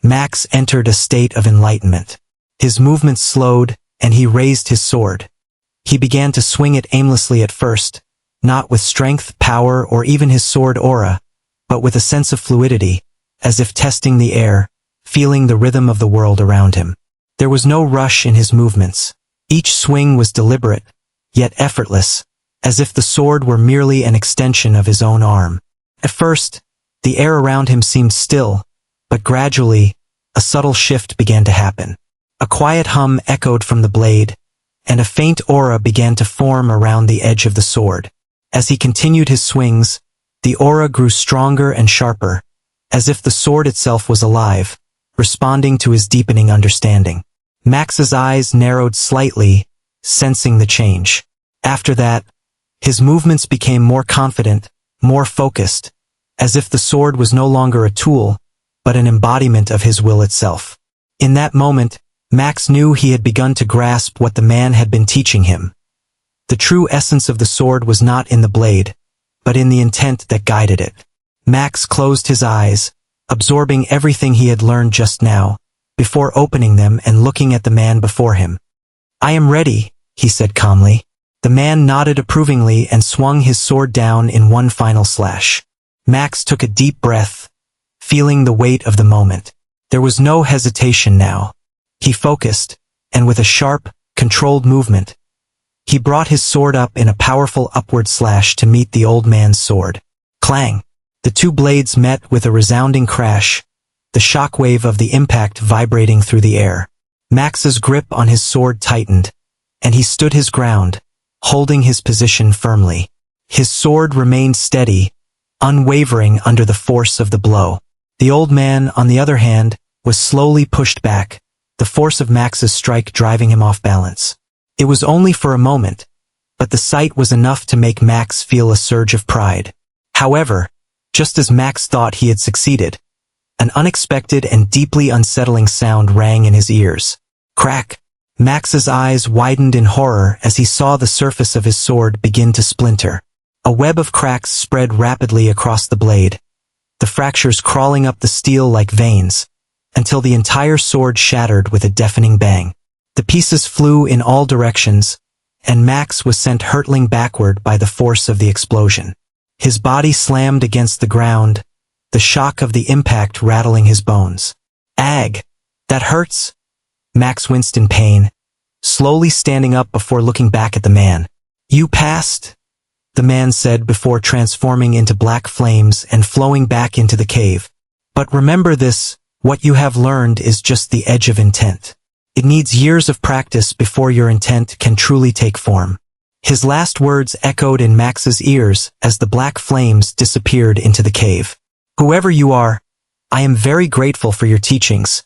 Max entered a state of enlightenment. His movements slowed, and he raised his sword. He began to swing it aimlessly at first, not with strength, power, or even his sword aura, but with a sense of fluidity, as if testing the air, feeling the rhythm of the world around him. There was no rush in his movements. Each swing was deliberate, yet effortless, as if the sword were merely an extension of his own arm. At first, the air around him seemed still, but gradually, a subtle shift began to happen. A quiet hum echoed from the blade, and a faint aura began to form around the edge of the sword. As he continued his swings, the aura grew stronger and sharper, as if the sword itself was alive, responding to his deepening understanding. Max's eyes narrowed slightly, sensing the change. After that, his movements became more confident, more focused, as if the sword was no longer a tool, but an embodiment of his will itself. In that moment, Max knew he had begun to grasp what the man had been teaching him. The true essence of the sword was not in the blade, but in the intent that guided it. Max closed his eyes, absorbing everything he had learned just now, before opening them and looking at the man before him. "I am ready," he said calmly. The man nodded approvingly and swung his sword down in one final slash. Max took a deep breath, feeling the weight of the moment. There was no hesitation now. He focused, and with a sharp, controlled movement, he brought his sword up in a powerful upward slash to meet the old man's sword. Clang! The two blades met with a resounding crash, the shockwave of the impact vibrating through the air. Max's grip on his sword tightened, and he stood his ground, holding his position firmly. His sword remained steady, unwavering under the force of the blow. The old man, on the other hand, was slowly pushed back, the force of Max's strike driving him off balance. It was only for a moment, but the sight was enough to make Max feel a surge of pride. However, just as Max thought he had succeeded, an unexpected and deeply unsettling sound rang in his ears. Crack! Max's eyes widened in horror as he saw the surface of his sword begin to splinter. A web of cracks spread rapidly across the blade, the fractures crawling up the steel like veins, until the entire sword shattered with a deafening bang. The pieces flew in all directions, and Max was sent hurtling backward by the force of the explosion. His body slammed against the ground, the shock of the impact rattling his bones. "Ag! That hurts!" Max winced in pain, slowly standing up before looking back at the man. "You passed," the man said before transforming into black flames and flowing back into the cave. "But remember this, what you have learned is just the edge of intent. It needs years of practice before your intent can truly take form." His last words echoed in Max's ears as the black flames disappeared into the cave. "Whoever you are, I am very grateful for your teachings."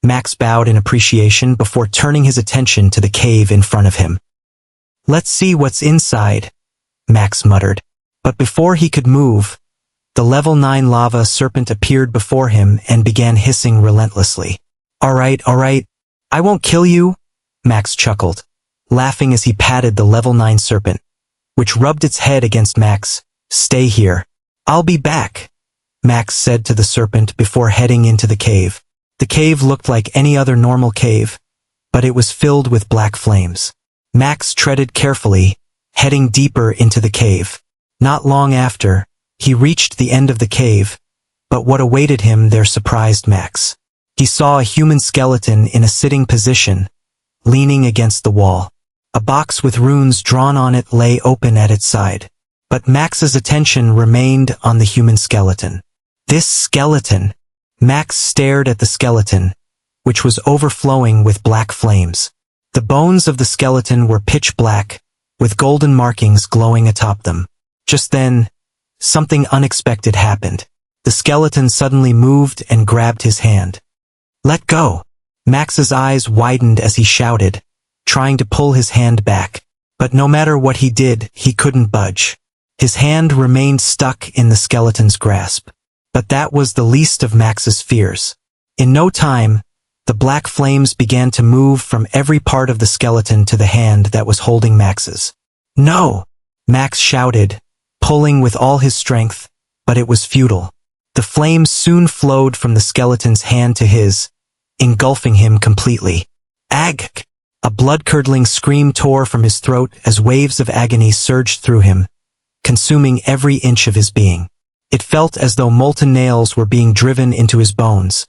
Max bowed in appreciation before turning his attention to the cave in front of him. "Let's see what's inside," Max muttered. But before he could move, the level 9 lava serpent appeared before him and began hissing relentlessly. All right, I won't kill you," Max chuckled, laughing as he patted the level 9 serpent, which rubbed its head against Max. "Stay here. I'll be back," Max said to the serpent before heading into the cave. The cave looked like any other normal cave, but it was filled with black flames. Max treaded carefully, heading deeper into the cave. Not long after, he reached the end of the cave, but what awaited him there surprised Max. He saw a human skeleton in a sitting position, leaning against the wall. A box with runes drawn on it lay open at its side. But Max's attention remained on the human skeleton. This skeleton! Max stared at the skeleton, which was overflowing with black flames. The bones of the skeleton were pitch black, with golden markings glowing atop them. Just then, something unexpected happened. The skeleton suddenly moved and grabbed his hand. "Let go!" Max's eyes widened as he shouted, trying to pull his hand back. But no matter what he did, he couldn't budge. His hand remained stuck in the skeleton's grasp. But that was the least of Max's fears. In no time, the black flames began to move from every part of the skeleton to the hand that was holding Max's. "No!" Max shouted, pulling with all his strength, but it was futile. The flames soon flowed from the skeleton's hand to his, engulfing him completely. "Ag!" A blood-curdling scream tore from his throat as waves of agony surged through him, consuming every inch of his being. It felt as though molten nails were being driven into his bones,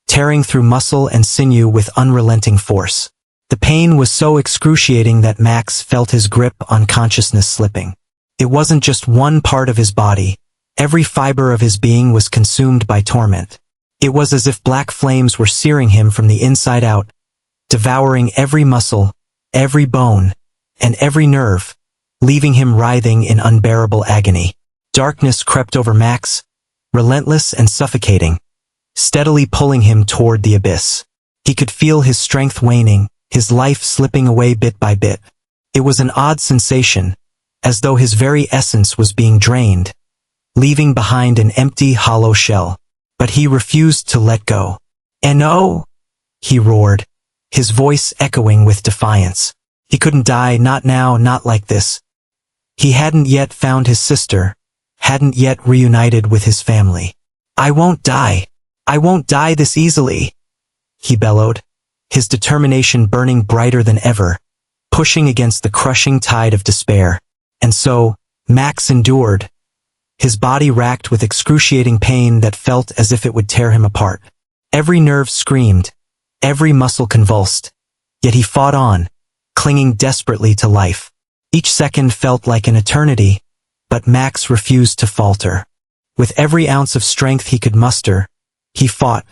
tearing through muscle and sinew with unrelenting force. The pain was so excruciating that Max felt his grip on consciousness slipping. It wasn't just one part of his body. Every fiber of his being was consumed by torment. It was as if black flames were searing him from the inside out, devouring every muscle, every bone, and every nerve, leaving him writhing in unbearable agony. Darkness crept over Max, relentless and suffocating, steadily pulling him toward the abyss. He could feel his strength waning, his life slipping away bit by bit. It was an odd sensation, as though his very essence was being drained, leaving behind an empty, hollow shell. But he refused to let go. "No!" he roared, his voice echoing with defiance. He couldn't die, not now, not like this. He hadn't yet found his sister, hadn't yet reunited with his family. "I won't die. I won't die this easily," he bellowed, his determination burning brighter than ever, pushing against the crushing tide of despair. And so, Max endured, his body racked with excruciating pain that felt as if it would tear him apart. Every nerve screamed, every muscle convulsed, yet he fought on, clinging desperately to life. Each second felt like an eternity, but Max refused to falter. With every ounce of strength he could muster, he fought,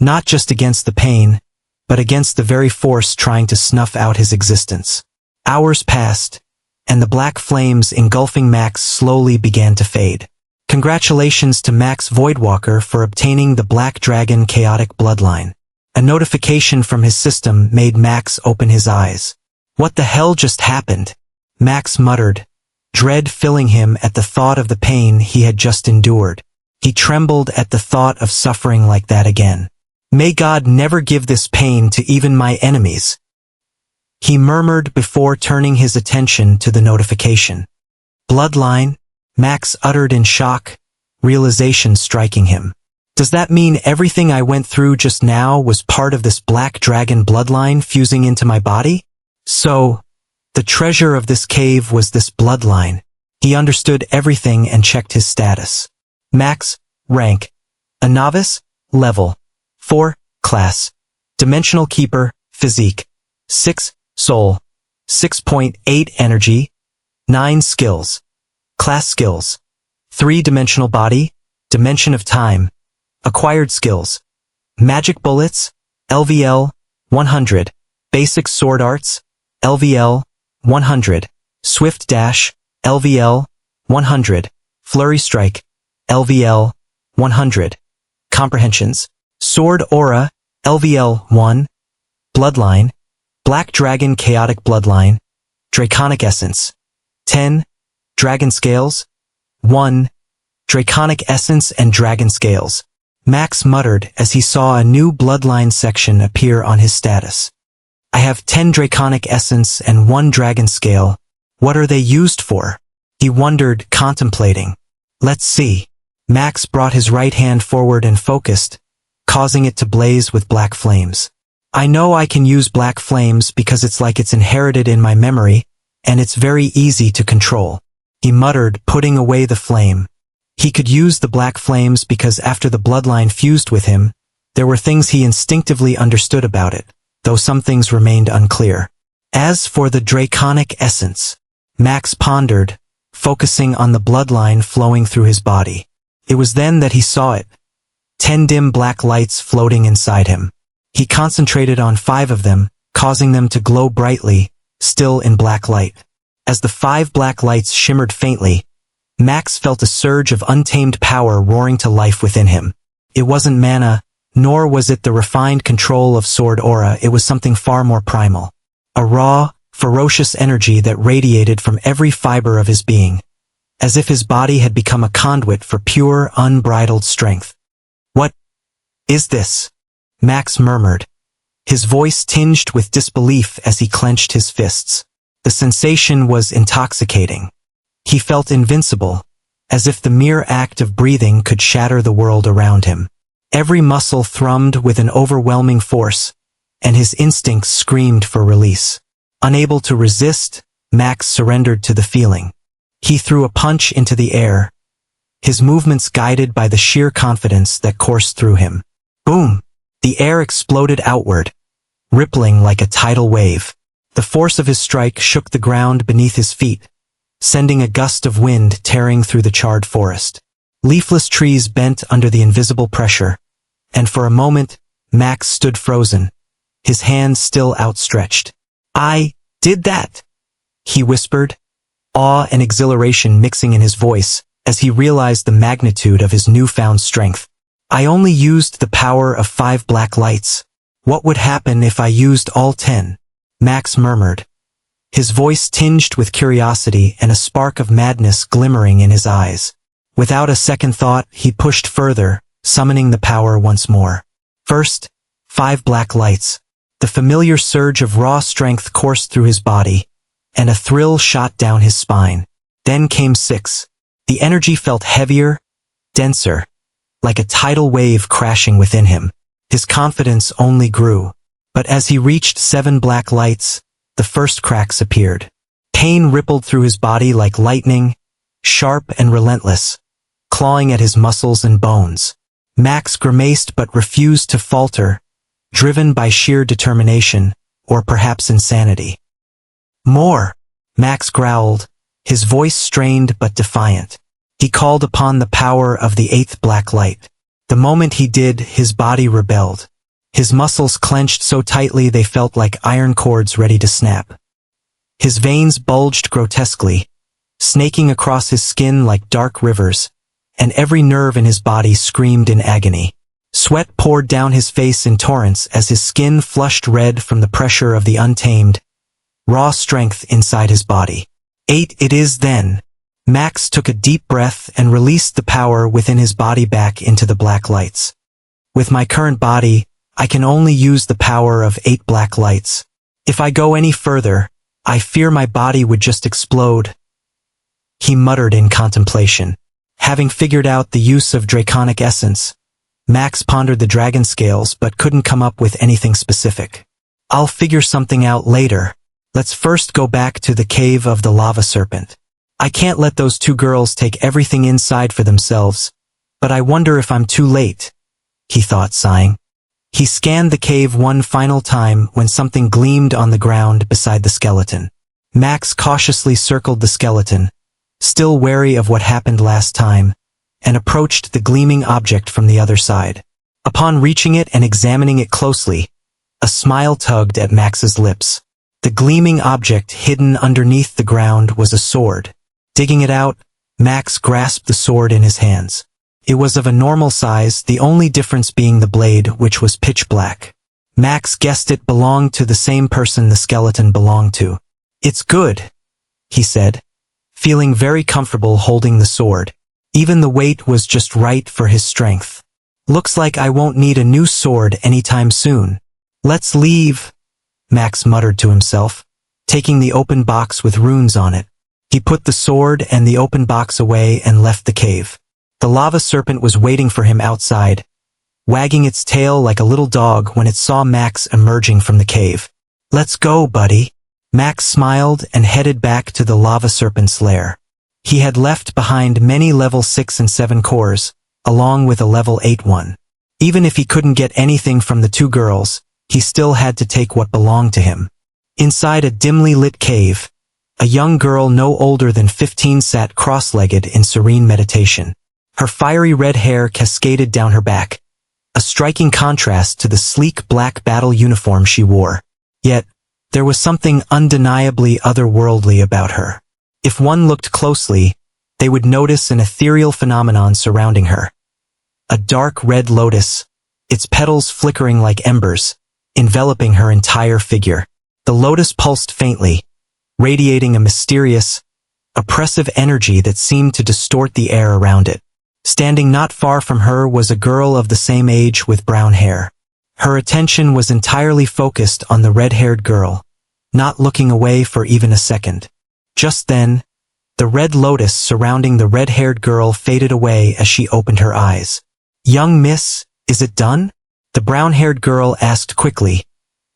not just against the pain, but against the very force trying to snuff out his existence. Hours passed, and the black flames engulfing Max slowly began to fade. Congratulations to Max Voidwalker for obtaining the Black Dragon Chaotic Bloodline. A notification from his system made Max open his eyes. What the hell just happened? Max muttered, dread filling him at the thought of the pain he had just endured. He trembled at the thought of suffering like that again. May God never give this pain to even my enemies, he murmured before turning his attention to the notification. Bloodline? Max uttered in shock, realization striking him. Does that mean everything I went through just now was part of this black dragon bloodline fusing into my body? So, the treasure of this cave was this bloodline. He understood everything and checked his status. Max, rank, a novice, level 4, class, dimensional keeper, physique, 6, soul, 6.8 energy, 9 skills, class skills, 3-dimensional body, dimension of time, acquired skills, magic bullets, LVL, 100, basic sword arts, LVL, 100, swift dash, LVL, 100, flurry strike, LVL, 100, comprehensions, sword aura, LVL, 1, bloodline, Black Dragon Chaotic Bloodline, Draconic Essence, 10, Dragon Scales, 1, Draconic Essence and Dragon Scales. Max muttered as he saw a new Bloodline section appear on his status. I have 10 Draconic Essence and 1 Dragon Scale. What are they used for? He wondered, contemplating. Let's see. Max brought his right hand forward and focused, causing it to blaze with black flames. I know I can use black flames because it's like it's inherited in my memory, and it's very easy to control. He muttered, putting away the flame. He could use the black flames because after the bloodline fused with him, there were things he instinctively understood about it, though some things remained unclear. As for the draconic essence, Max pondered, focusing on the bloodline flowing through his body. It was then that he saw it. 10 dim black lights floating inside him. He concentrated on 5 of them, causing them to glow brightly, still in black light. As the 5 black lights shimmered faintly, Max felt a surge of untamed power roaring to life within him. It wasn't mana, nor was it the refined control of sword aura, it was something far more primal. A raw, ferocious energy that radiated from every fiber of his being, as if his body had become a conduit for pure, unbridled strength. What is this? Max murmured, his voice tinged with disbelief as he clenched his fists. The sensation was intoxicating. He felt invincible, as if the mere act of breathing could shatter the world around him. Every muscle thrummed with an overwhelming force, and his instincts screamed for release. Unable to resist, Max surrendered to the feeling. He threw a punch into the air, his movements guided by the sheer confidence that coursed through him. Boom! The air exploded outward, rippling like a tidal wave. The force of his strike shook the ground beneath his feet, sending a gust of wind tearing through the charred forest. Leafless trees bent under the invisible pressure, and for a moment, Max stood frozen, his hands still outstretched. I did that, he whispered, awe and exhilaration mixing in his voice as he realized the magnitude of his newfound strength. I only used the power of 5 black lights. What would happen if I used all 10? Max murmured, his voice tinged with curiosity and a spark of madness glimmering in his eyes. Without a second thought, he pushed further, summoning the power once more. First, 5 black lights. The familiar surge of raw strength coursed through his body, and a thrill shot down his spine. Then came 6. The energy felt heavier, denser, like a tidal wave crashing within him. His confidence only grew. But as he reached 7 black lights, the first cracks appeared. Pain rippled through his body like lightning, sharp and relentless, clawing at his muscles and bones. Max grimaced but refused to falter, driven by sheer determination, or perhaps insanity. More, Max growled, his voice strained but defiant. He called upon the power of the 8th black light. The moment he did, his body rebelled. His muscles clenched so tightly they felt like iron cords ready to snap. His veins bulged grotesquely, snaking across his skin like dark rivers, and every nerve in his body screamed in agony. Sweat poured down his face in torrents as his skin flushed red from the pressure of the untamed, raw strength inside his body. 8 it is then. Max took a deep breath and released the power within his body back into the black lights. With my current body, I can only use the power of 8 black lights. If I go any further, I fear my body would just explode. He muttered in contemplation. Having figured out the use of draconic essence, Max pondered the dragon scales but couldn't come up with anything specific. I'll figure something out later. Let's first go back to the cave of the lava serpent. I can't let those 2 girls take everything inside for themselves, but I wonder if I'm too late, he thought, sighing. He scanned the cave one final time when something gleamed on the ground beside the skeleton. Max cautiously circled the skeleton, still wary of what happened last time, and approached the gleaming object from the other side. Upon reaching it and examining it closely, a smile tugged at Max's lips. The gleaming object hidden underneath the ground was a sword. Digging it out, Max grasped the sword in his hands. It was of a normal size, the only difference being the blade, which was pitch black. Max guessed it belonged to the same person the skeleton belonged to. It's good, he said, feeling very comfortable holding the sword. Even the weight was just right for his strength. Looks like I won't need a new sword anytime soon. Let's leave, Max muttered to himself, taking the open box with runes on it. He put the sword and the open box away and left the cave. The lava serpent was waiting for him outside, wagging its tail like a little dog when it saw Max emerging from the cave. Let's go, buddy. Max smiled and headed back to the lava serpent's lair. He had left behind many level 6 and 7 cores, along with a level 8 one. Even if he couldn't get anything from the 2 girls, he still had to take what belonged to him. Inside a dimly lit cave, a young girl no older than 15 sat cross-legged in serene meditation. Her fiery red hair cascaded down her back, a striking contrast to the sleek black battle uniform she wore. Yet, there was something undeniably otherworldly about her. If one looked closely, they would notice an ethereal phenomenon surrounding her. A dark red lotus, its petals flickering like embers, enveloping her entire figure. The lotus pulsed faintly, radiating a mysterious, oppressive energy that seemed to distort the air around it. Standing not far from her was a girl of the same age with brown hair. Her attention was entirely focused on the red-haired girl, not looking away for even a second. Just then, the red lotus surrounding the red-haired girl faded away as she opened her eyes. "Young miss, is it done?" the brown-haired girl asked quickly,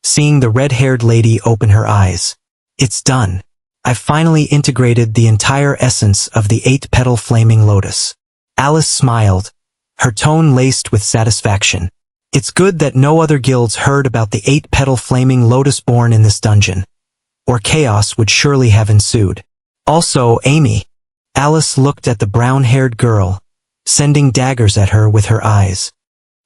seeing the red-haired lady open her eyes. "It's done. I've finally integrated the entire essence of the 8-petal flaming lotus." Alice smiled, her tone laced with satisfaction. "It's good that no other guilds heard about the 8-petal flaming lotus born in this dungeon, or chaos would surely have ensued. Also, Amy." Alice looked at the brown-haired girl, sending daggers at her with her eyes.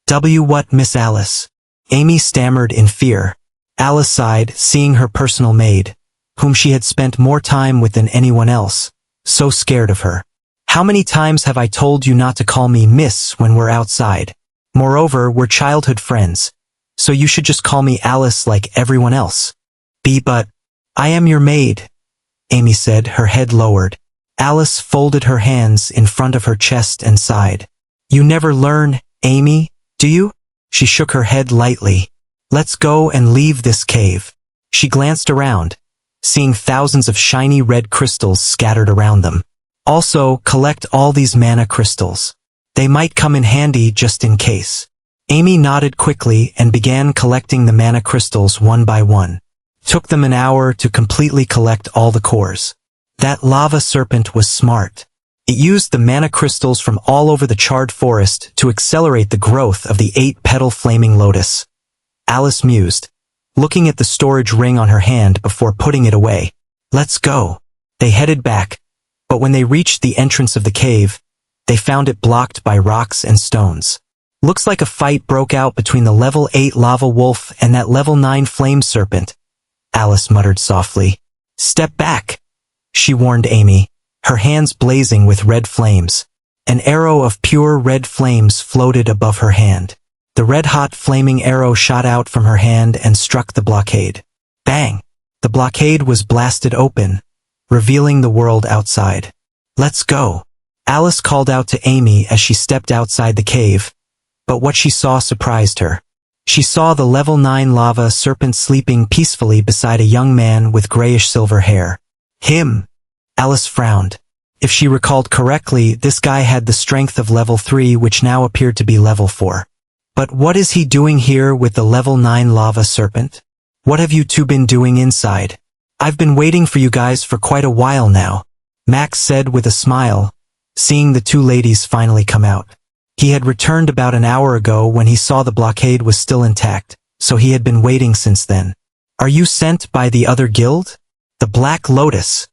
What, Miss Alice?" Amy stammered in fear. Alice sighed, seeing her personal maid, whom she had spent more time with than anyone else, so scared of her. "How many times have I told you not to call me Miss when we're outside?" Moreover, we're childhood friends, so you should just call me Alice like everyone else. But I am your maid, Amy said, her head lowered. Alice folded her hands in front of her chest and sighed. You never learn, Amy, do you? She shook her head lightly. Let's go and leave this cave. She glanced around, seeing thousands of shiny red crystals scattered around them. Also, collect all these mana crystals. They might come in handy just in case. Amy nodded quickly and began collecting the mana crystals one by one. Took them an hour to completely collect all the cores. That lava serpent was smart. It used the mana crystals from all over the charred forest to accelerate the growth of the 8-petal flaming lotus. Alice mused, looking at the storage ring on her hand before putting it away. Let's go. They headed back, but when they reached the entrance of the cave, they found it blocked by rocks and stones. Looks like a fight broke out between the level 8 lava wolf and that level 9 flame serpent, Alice muttered softly. Step back, she warned Amy, her hands blazing with red flames. An arrow of pure red flames floated above her hand. The red-hot flaming arrow shot out from her hand and struck the blockade. Bang! The blockade was blasted open, revealing the world outside. Let's go. Alice called out to Amy as she stepped outside the cave, but what she saw surprised her. She saw the level 9 lava serpent sleeping peacefully beside a young man with grayish-silver hair. Him! Alice frowned. If she recalled correctly, this guy had the strength of level 3, which now appeared to be level 4. But what is he doing here with the level 9 lava serpent? What have you two been doing inside? I've been waiting for you guys for quite a while now, Max said with a smile, seeing the two ladies finally come out. He had returned about an hour ago when he saw the blockade was still intact, so he had been waiting since then. Are you sent by the other guild? The Black Lotus?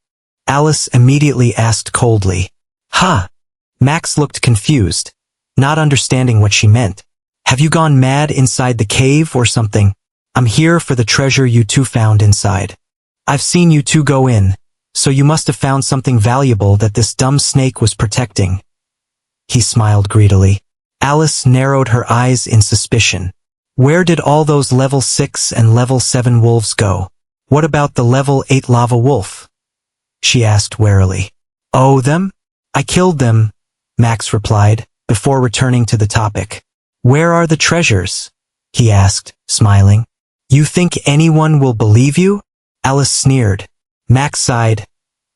Alice immediately asked coldly. Huh? Max looked confused, not understanding what she meant. Have you gone mad inside the cave or something? I'm here for the treasure you two found inside. I've seen you two go in, so you must have found something valuable that this dumb snake was protecting. He smiled greedily. Alice narrowed her eyes in suspicion. Where did all those level 6 and level 7 wolves go? What about the level 8 lava wolf? She asked warily. Oh, them? I killed them, Max replied, before returning to the topic. Where are the treasures? He asked, smiling. You think anyone will believe you? Alice sneered. Max sighed,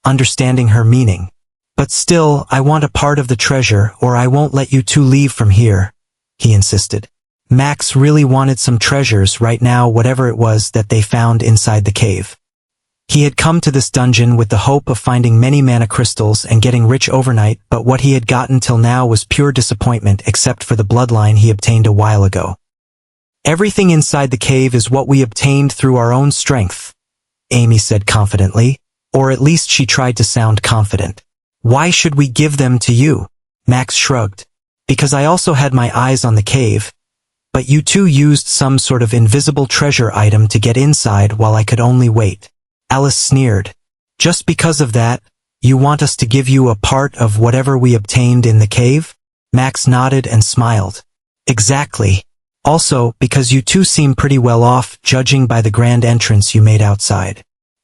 understanding her meaning. But still, I want a part of the treasure or I won't let you two leave from here, he insisted. Max really wanted some treasures right now, whatever it was that they found inside the cave. He had come to this dungeon with the hope of finding many mana crystals and getting rich overnight, but what he had gotten till now was pure disappointment except for the bloodline he obtained a while ago. Everything inside the cave is what we obtained through our own strength, Amy said confidently, or at least she tried to sound confident. Why should we give them to you? Max shrugged. Because I also had my eyes on the cave, but you two used some sort of invisible treasure item to get inside while I could only wait. Alice sneered. Just because of that, you want us to give you a part of whatever we obtained in the cave? Max nodded and smiled. Exactly. Also, because you two seem pretty well off, judging by the grand entrance you made outside.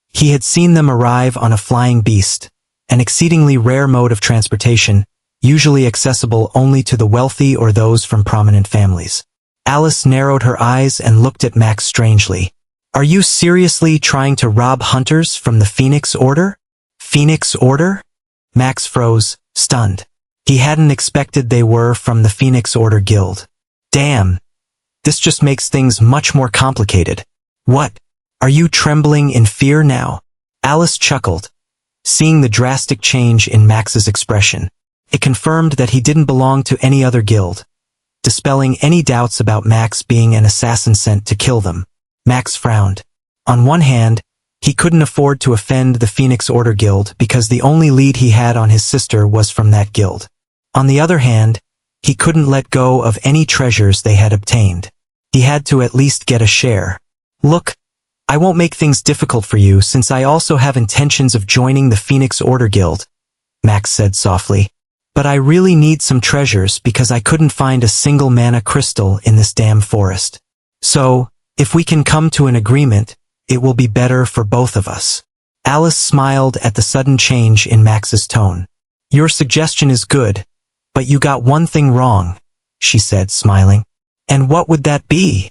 He had seen them arrive on a flying beast, an exceedingly rare mode of transportation, usually accessible only to the wealthy or those from prominent families. Alice narrowed her eyes and looked at Max strangely. Are you seriously trying to rob hunters from the Phoenix Order? Phoenix Order? Max froze, stunned. He hadn't expected they were from the Phoenix Order Guild. Damn. This just makes things much more complicated. What? Are you trembling in fear now? Alice chuckled, seeing the drastic change in Max's expression. It confirmed that he didn't belong to any other guild, dispelling any doubts about Max being an assassin sent to kill them. Max frowned. On one hand, he couldn't afford to offend the Phoenix Order Guild because the only lead he had on his sister was from that guild. On the other hand, he couldn't let go of any treasures they had obtained. He had to at least get a share. Look, I won't make things difficult for you since I also have intentions of joining the Phoenix Order Guild, Max said softly. But I really need some treasures because I couldn't find a single mana crystal in this damn forest. So, if we can come to an agreement, it will be better for both of us. Alice smiled at the sudden change in Max's tone. Your suggestion is good, but you got one thing wrong, she said, smiling. And what would that be?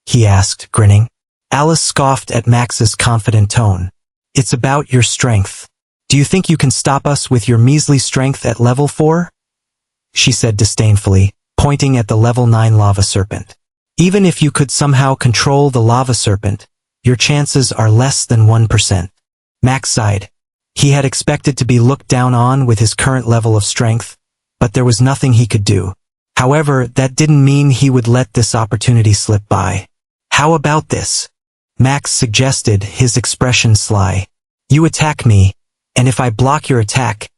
He asked, grinning. Alice scoffed at Max's confident tone. It's about your strength. Do you think you can stop us with your measly strength at level 4? She said disdainfully, pointing at the level 9 lava serpent. Even if you could somehow control the lava serpent, your chances are less than 1%. Max sighed. He had expected to be looked down on with his current level of strength, but there was nothing he could do. However, that didn't mean he would let this opportunity slip by. How about this? Max suggested, his expression sly. You attack me, and if I block your attack,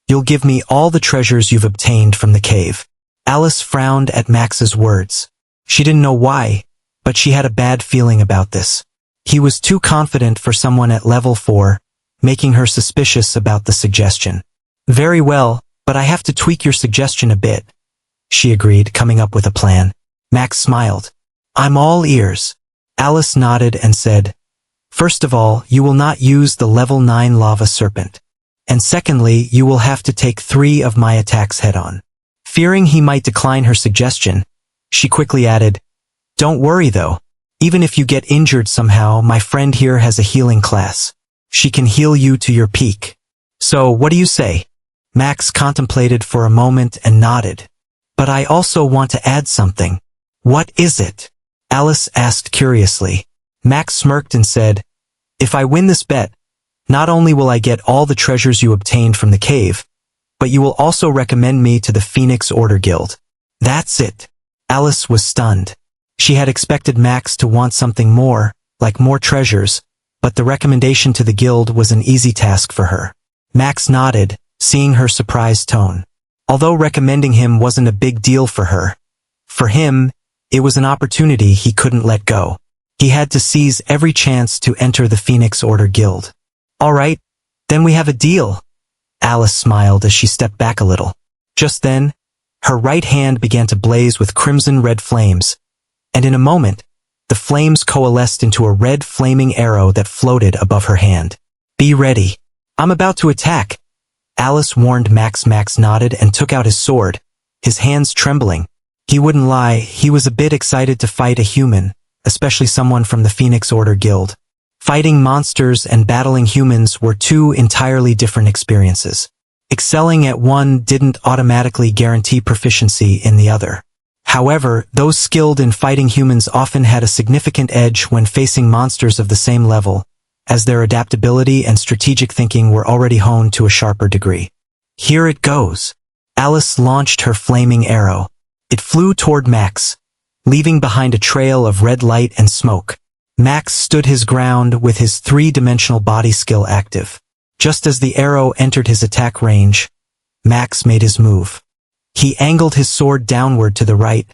you'll give me all the treasures you've obtained from the cave. Alice frowned at Max's words. She didn't know why, but she had a bad feeling about this. He was too confident for someone at level 4, making her suspicious about the suggestion. Very well, but I have to tweak your suggestion a bit, she agreed, coming up with a plan. Max smiled. I'm all ears. Alice nodded and said, First of all, you will not use the level 9 lava serpent. And secondly, you will have to take 3 of my attacks head-on. Fearing he might decline her suggestion, she quickly added, Don't worry though. Even if you get injured somehow, my friend here has a healing class. She can heal you to your peak. So, what do you say? Max contemplated for a moment and nodded. But I also want to add something. What is it? Alice asked curiously. Max smirked and said, If I win this bet, not only will I get all the treasures you obtained from the cave, but you will also recommend me to the Phoenix Order Guild. That's it. Alice was stunned. She had expected Max to want something more, like more treasures, but the recommendation to the guild was an easy task for her. Max nodded, seeing her surprised tone. Although recommending him wasn't a big deal for her, for him, it was an opportunity he couldn't let go. He had to seize every chance to enter the Phoenix Order Guild. All right, then we have a deal. Alice smiled as she stepped back a little. Just then, her right hand began to blaze with crimson-red flames, and in a moment, the flames coalesced into a red flaming arrow that floated above her hand. Be ready. I'm about to attack. Alice warned Max. Max nodded and took out his sword, his hands trembling. He wouldn't lie, he was a bit excited to fight a human, especially someone from the Phoenix Order Guild. Fighting monsters and battling humans were two entirely different experiences. Excelling at one didn't automatically guarantee proficiency in the other. However, those skilled in fighting humans often had a significant edge when facing monsters of the same level, as their adaptability and strategic thinking were already honed to a sharper degree. Here it goes. Alice launched her flaming arrow. It flew toward Max, leaving behind a trail of red light and smoke. Max stood his ground with his 3-dimensional body skill active. Just as the arrow entered his attack range, Max made his move. He angled his sword downward to the right,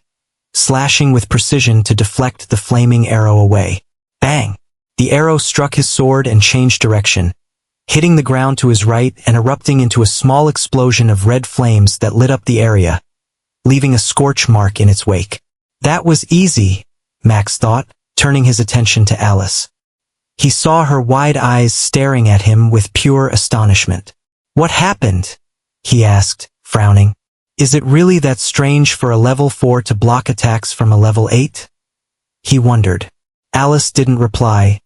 slashing with precision to deflect the flaming arrow away. Bang! The arrow struck his sword and changed direction, hitting the ground to his right and erupting into a small explosion of red flames that lit up the area, leaving a scorch mark in its wake. That was easy, Max thought, turning his attention to Alice. He saw her wide eyes staring at him with pure astonishment. What happened? He asked, frowning. Is it really that strange for a level 4 to block attacks from a level 8? He wondered. Alice didn't reply,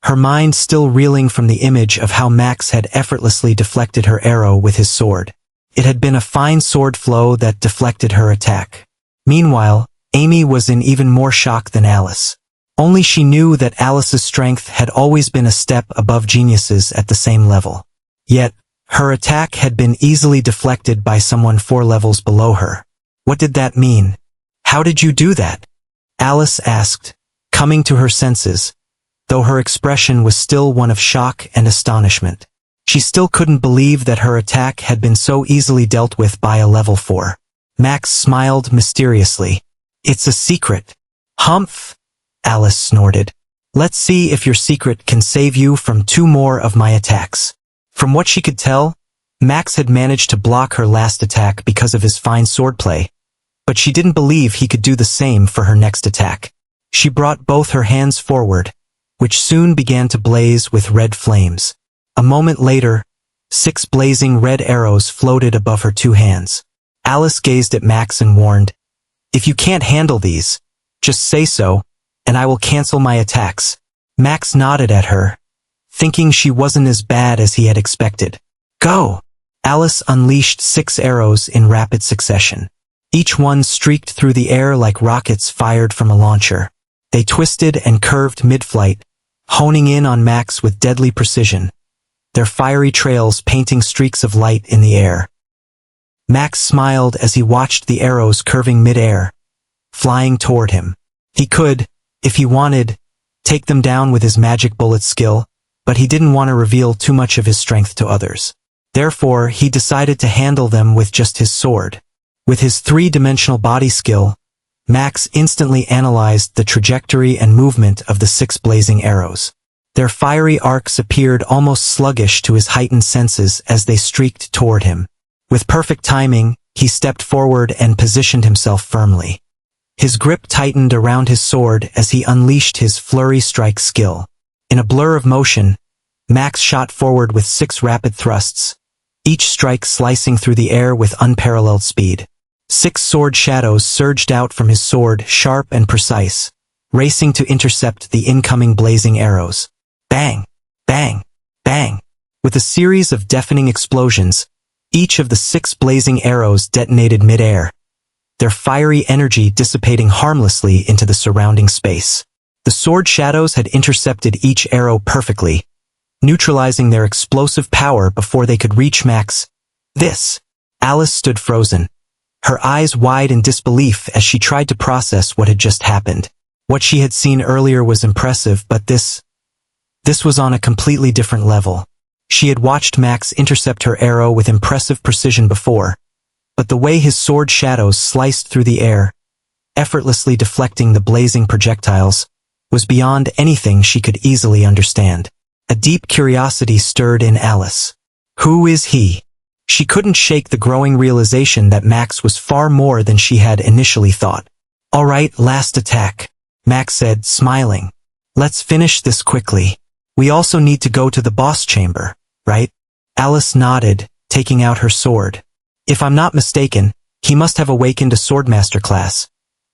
her mind still reeling from the image of how Max had effortlessly deflected her arrow with his sword. It had been a fine sword flow that deflected her attack. Meanwhile, Amy was in even more shock than Alice. Only she knew that Alice's strength had always been a step above geniuses at the same level. Yet, her attack had been easily deflected by someone 4 levels below her. What did that mean? How did you do that? Alice asked, coming to her senses, though her expression was still one of shock and astonishment. She still couldn't believe that her attack had been so easily dealt with by a level 4. Max smiled mysteriously. It's a secret. Humph! Alice snorted. Let's see if your secret can save you from 2 more of my attacks. From what she could tell, Max had managed to block her last attack because of his fine swordplay, but she didn't believe he could do the same for her next attack. She brought both her hands forward, which soon began to blaze with red flames. A moment later, 6 blazing red arrows floated above her 2 hands. Alice gazed at Max and warned, "If you can't handle these, just say so, and I will cancel my attacks." Max nodded at her, thinking she wasn't as bad as he had expected. "Go!" Alice unleashed 6 arrows in rapid succession. Each one streaked through the air like rockets fired from a launcher. They twisted and curved mid-flight, honing in on Max with deadly precision, their fiery trails painting streaks of light in the air. Max smiled as he watched the arrows curving mid-air, flying toward him. He could, if he wanted, take them down with his magic bullet skill, but he didn't want to reveal too much of his strength to others. Therefore, he decided to handle them with just his sword. With his 3-dimensional body skill, Max instantly analyzed the trajectory and movement of the 6 blazing arrows. Their fiery arcs appeared almost sluggish to his heightened senses as they streaked toward him. With perfect timing, he stepped forward and positioned himself firmly. His grip tightened around his sword as he unleashed his flurry strike skill. In a blur of motion, Max shot forward with 6 rapid thrusts, each strike slicing through the air with unparalleled speed. 6 sword shadows surged out from his sword, sharp and precise, racing to intercept the incoming blazing arrows. Bang! Bang! Bang! With a series of deafening explosions, each of the 6 blazing arrows detonated mid-air, their fiery energy dissipating harmlessly into the surrounding space. The sword shadows had intercepted each arrow perfectly, neutralizing their explosive power before they could reach Max. Alice stood frozen, her eyes wide in disbelief as she tried to process what had just happened. What she had seen earlier was impressive, but this was on a completely different level. She had watched Max intercept her arrow with impressive precision before, but the way his sword shadows sliced through the air, effortlessly deflecting the blazing projectiles, was beyond anything she could easily understand. A deep curiosity stirred in Alice. Who is he? She couldn't shake the growing realization that Max was far more than she had initially thought. "All right, last attack," Max said, smiling. "Let's finish this quickly. We also need to go to the boss chamber, right?" Alice nodded, taking out her sword. "If I'm not mistaken, he must have awakened a swordmaster class.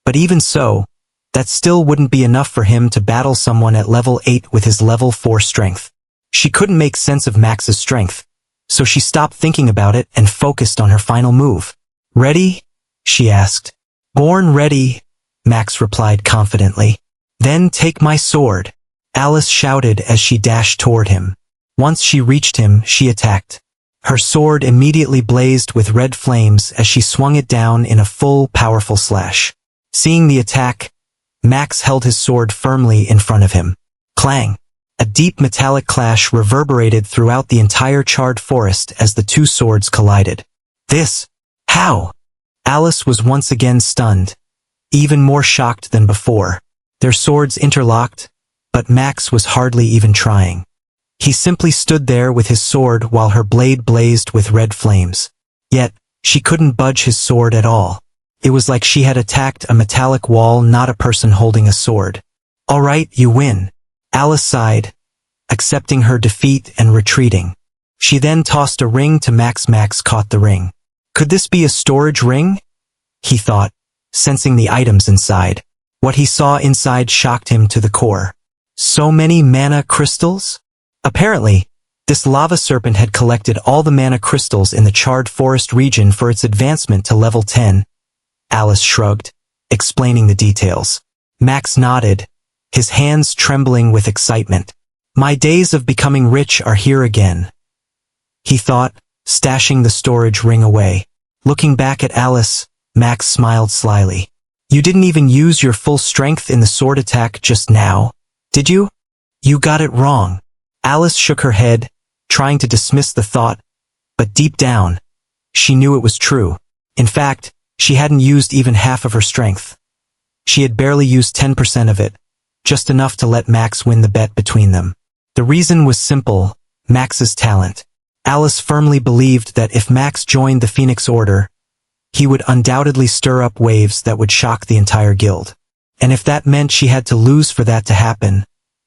But even so, that still wouldn't be enough for him to battle someone at level 8 with his level 4 strength." She couldn't make sense of Max's strength, so she stopped thinking about it and focused on her final move. "Ready?" she asked. "Born ready," Max replied confidently. "Then take my sword," Alice shouted as she dashed toward him. Once she reached him, she attacked. Her sword immediately blazed with red flames as she swung it down in a full, powerful slash. Seeing the attack, Max held his sword firmly in front of him. Clang! A deep metallic clash reverberated throughout the entire charred forest as the 2 swords collided. How? Alice was once again stunned, even more shocked than before. Their swords interlocked, but Max was hardly even trying. He simply stood there with his sword while her blade blazed with red flames. Yet, she couldn't budge his sword at all. It was like she had attacked a metallic wall, not a person holding a sword. "All right, you win," Alice sighed, accepting her defeat and retreating. She then tossed a ring to Max. Max caught the ring. Could this be a storage ring? He thought, sensing the items inside. What he saw inside shocked him to the core. So many mana crystals? Apparently, this lava serpent had collected all the mana crystals in the charred forest region for its advancement to level 10. Alice shrugged, explaining the details. Max nodded, his hands trembling with excitement. "My days of becoming rich are here again," he thought, stashing the storage ring away. Looking back at Alice, Max smiled slyly. "You didn't even use your full strength in the sword attack just now, did you?" "You got it wrong." Alice shook her head, trying to dismiss the thought, but deep down, she knew it was true. In fact, she hadn't used even half of her strength. She had barely used 10% of it, just enough to let Max win the bet between them. The reason was simple: Max's talent. Alice firmly believed that if Max joined the Phoenix Order, he would undoubtedly stir up waves that would shock the entire guild. And if that meant she had to lose for that to happen,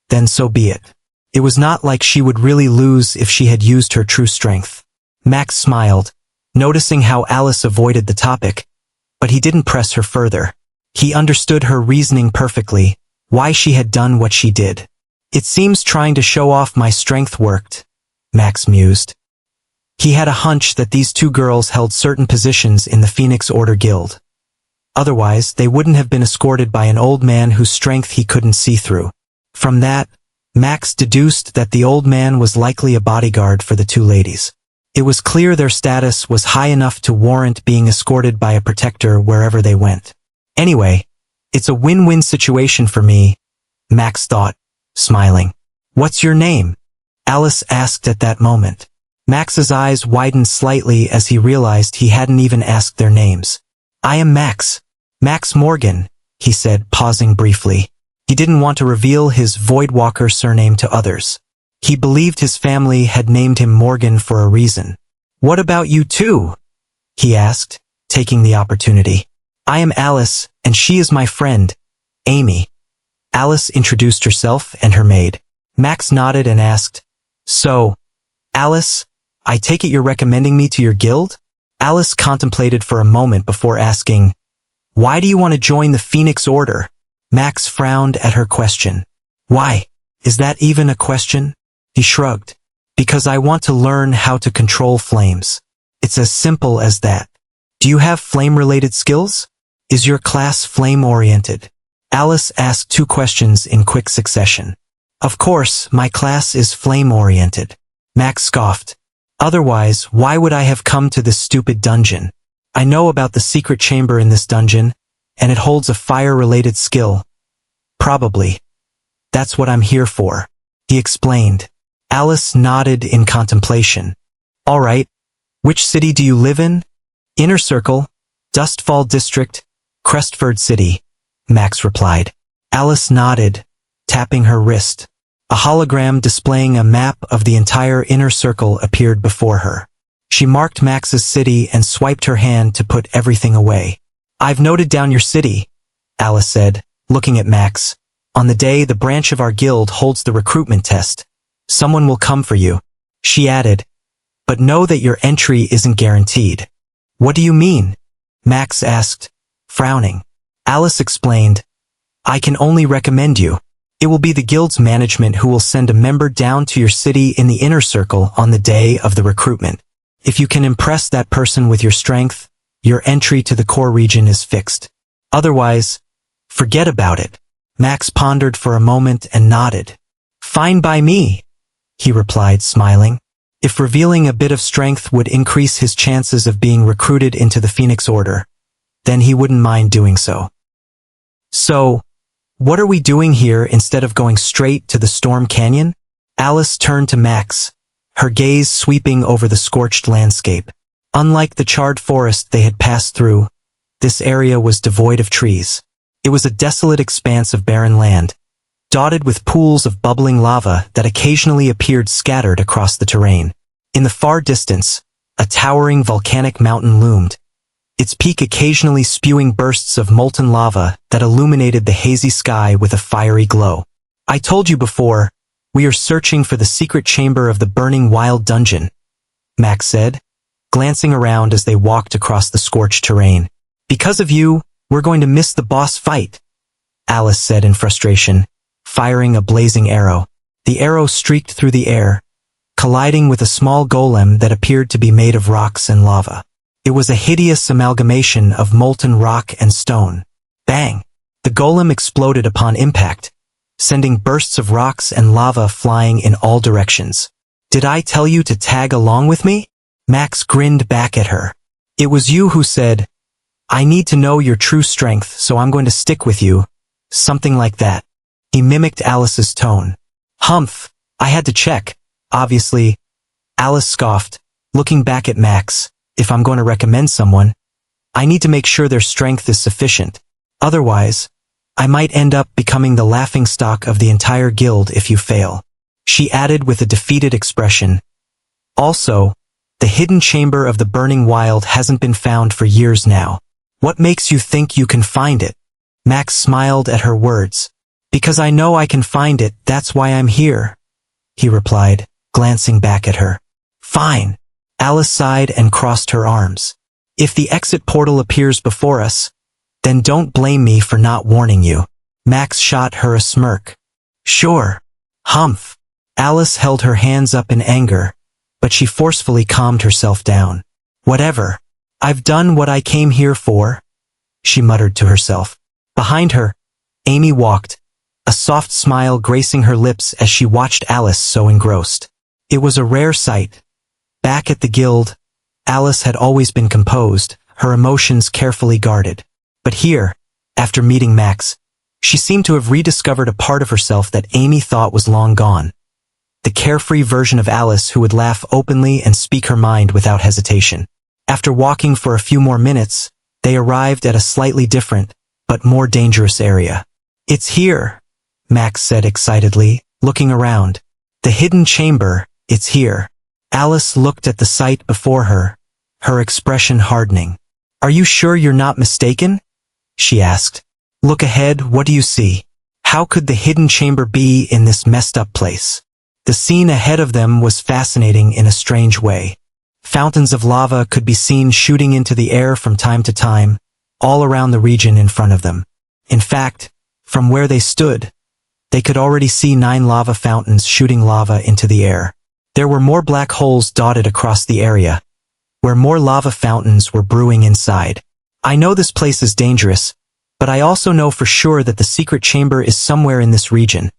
then so be it. It was not like she would really lose if she had used her true strength. Max smiled, noticing how Alice avoided the topic, but he didn't press her further. He understood her reasoning perfectly, why she had done what she did. It seems trying to show off my strength worked, Max mused. He had a hunch that these two girls held certain positions in the Phoenix Order Guild. Otherwise, they wouldn't have been escorted by an old man whose strength he couldn't see through. From that, Max deduced that the old man was likely a bodyguard for the two ladies. It was clear their status was high enough to warrant being escorted by a protector wherever they went. Anyway, it's a win-win situation for me, Max thought, smiling. What's your name? Alice asked at that moment. Max's eyes widened slightly as he realized he hadn't even asked their names. I am Max. Max Morgan, he said, pausing briefly. He didn't want to reveal his Voidwalker surname to others. He believed his family had named him Morgan for a reason. What about you two? He asked, taking the opportunity. I am Alice, and she is my friend, Amy. Alice introduced herself and her maid. Max nodded and asked, So, Alice, I take it you're recommending me to your guild? Alice contemplated for a moment before asking, Why do you want to join the Phoenix Order? Max frowned at her question. Why? Is that even a question? He shrugged. Because I want to learn how to control flames. It's as simple as that. Do you have flame-related skills? Is your class flame-oriented? Alice asked two questions in quick succession. Of course, my class is flame-oriented. Max scoffed. Otherwise, why would I have come to this stupid dungeon? I know about the secret chamber in this dungeon, and it holds a fire-related skill. Probably. That's what I'm here for, he explained. Alice nodded in contemplation. All right. Which city do you live in? Inner Circle, Dustfall District, Crestford City, Max replied. Alice nodded, tapping her wrist. A hologram displaying a map of the entire Inner Circle appeared before her. She marked Max's city and swiped her hand to put everything away. I've noted down your city, Alice said, looking at Max. On the day the branch of our guild holds the recruitment test, someone will come for you. She added, but know that your entry isn't guaranteed. What do you mean? Max asked, frowning. Alice explained, I can only recommend you. It will be the guild's management who will send a member down to your city in the Inner Circle on the day of the recruitment. If you can impress that person with your strength, your entry to the core region is fixed. Otherwise, forget about it. Max pondered for a moment and nodded. Fine by me, he replied, smiling. If revealing a bit of strength would increase his chances of being recruited into the Phoenix Order, then he wouldn't mind doing so. So, what are we doing here instead of going straight to the Storm Canyon? Alice turned to Max, her gaze sweeping over the scorched landscape. Unlike the charred forest they had passed through, this area was devoid of trees. It was a desolate expanse of barren land, dotted with pools of bubbling lava that occasionally appeared scattered across the terrain. In the far distance, a towering volcanic mountain loomed, its peak occasionally spewing bursts of molten lava that illuminated the hazy sky with a fiery glow. I told you before, we are searching for the secret chamber of the burning wild dungeon, Max said, glancing around as they walked across the scorched terrain. Because of you, we're going to miss the boss fight, Alice said in frustration, firing a blazing arrow. The arrow streaked through the air, colliding with a small golem that appeared to be made of rocks and lava. It was a hideous amalgamation of molten rock and stone. Bang! The golem exploded upon impact, sending bursts of rocks and lava flying in all directions. Did I tell you to tag along with me? Max grinned back at her. It was you who said, I need to know your true strength, so I'm going to stick with you. Something like that. He mimicked Alice's tone. Humph, I had to check. Obviously, Alice scoffed, looking back at Max. If I'm going to recommend someone, I need to make sure their strength is sufficient. Otherwise, I might end up becoming the laughingstock of the entire guild if you fail. She added with a defeated expression, Also, the hidden chamber of the burning wild hasn't been found for years now. What makes you think you can find it? Max smiled at her words. Because I know I can find it, that's why I'm here, he replied, glancing back at her. Fine. Alice sighed and crossed her arms. If the exit portal appears before us, then don't blame me for not warning you. Max shot her a smirk. Sure. Humph. Alice held her hands up in anger, but she forcefully calmed herself down. Whatever. I've done what I came here for, she muttered to herself. Behind her, Amy walked, a soft smile gracing her lips as she watched Alice so engrossed. It was a rare sight. Back at the guild, Alice had always been composed, her emotions carefully guarded. But here, after meeting Max, she seemed to have rediscovered a part of herself that Amy thought was long gone. The carefree version of Alice who would laugh openly and speak her mind without hesitation. After walking for a few more minutes, they arrived at a slightly different, but more dangerous area. It's here, Max said excitedly, looking around. The hidden chamber, it's here. Alice looked at the sight before her, her expression hardening. Are you sure you're not mistaken? She asked. Look ahead, what do you see? How could the hidden chamber be in this messed up place? The scene ahead of them was fascinating in a strange way. Fountains of lava could be seen shooting into the air from time to time, all around the region in front of them. In fact, from where they stood, they could already see 9 lava fountains shooting lava into the air. There were more black holes dotted across the area, where more lava fountains were brewing inside. I know this place is dangerous, but I also know for sure that the secret chamber is somewhere in this region,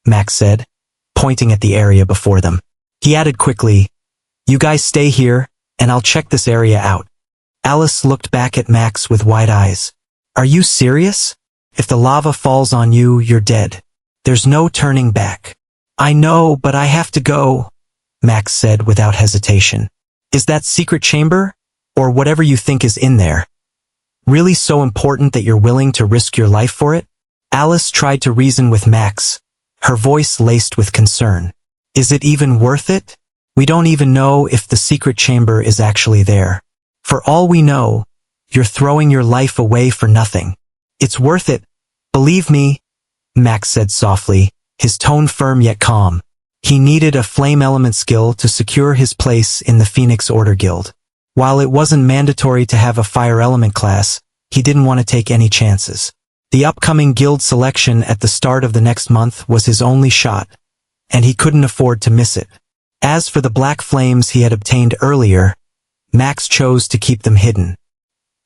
Max said, pointing at the area before them. He added quickly, you guys stay here, and I'll check this area out. Alice looked back at Max with wide eyes. Are you serious? If the lava falls on you, you're dead. There's no turning back. I know, but I have to go, Max said without hesitation. Is that secret chamber, or whatever you think is in there, really so important that you're willing to risk your life for it? Alice tried to reason with Max, her voice laced with concern. Is it even worth it? We don't even know if the secret chamber is actually there. For all we know, you're throwing your life away for nothing. It's worth it, believe me, Max said softly, his tone firm yet calm. He needed a flame element skill to secure his place in the Phoenix Order Guild. While it wasn't mandatory to have a fire element class, he didn't want to take any chances. The upcoming guild selection at the start of the next month was his only shot, and he couldn't afford to miss it. As for the black flames he had obtained earlier, Max chose to keep them hidden.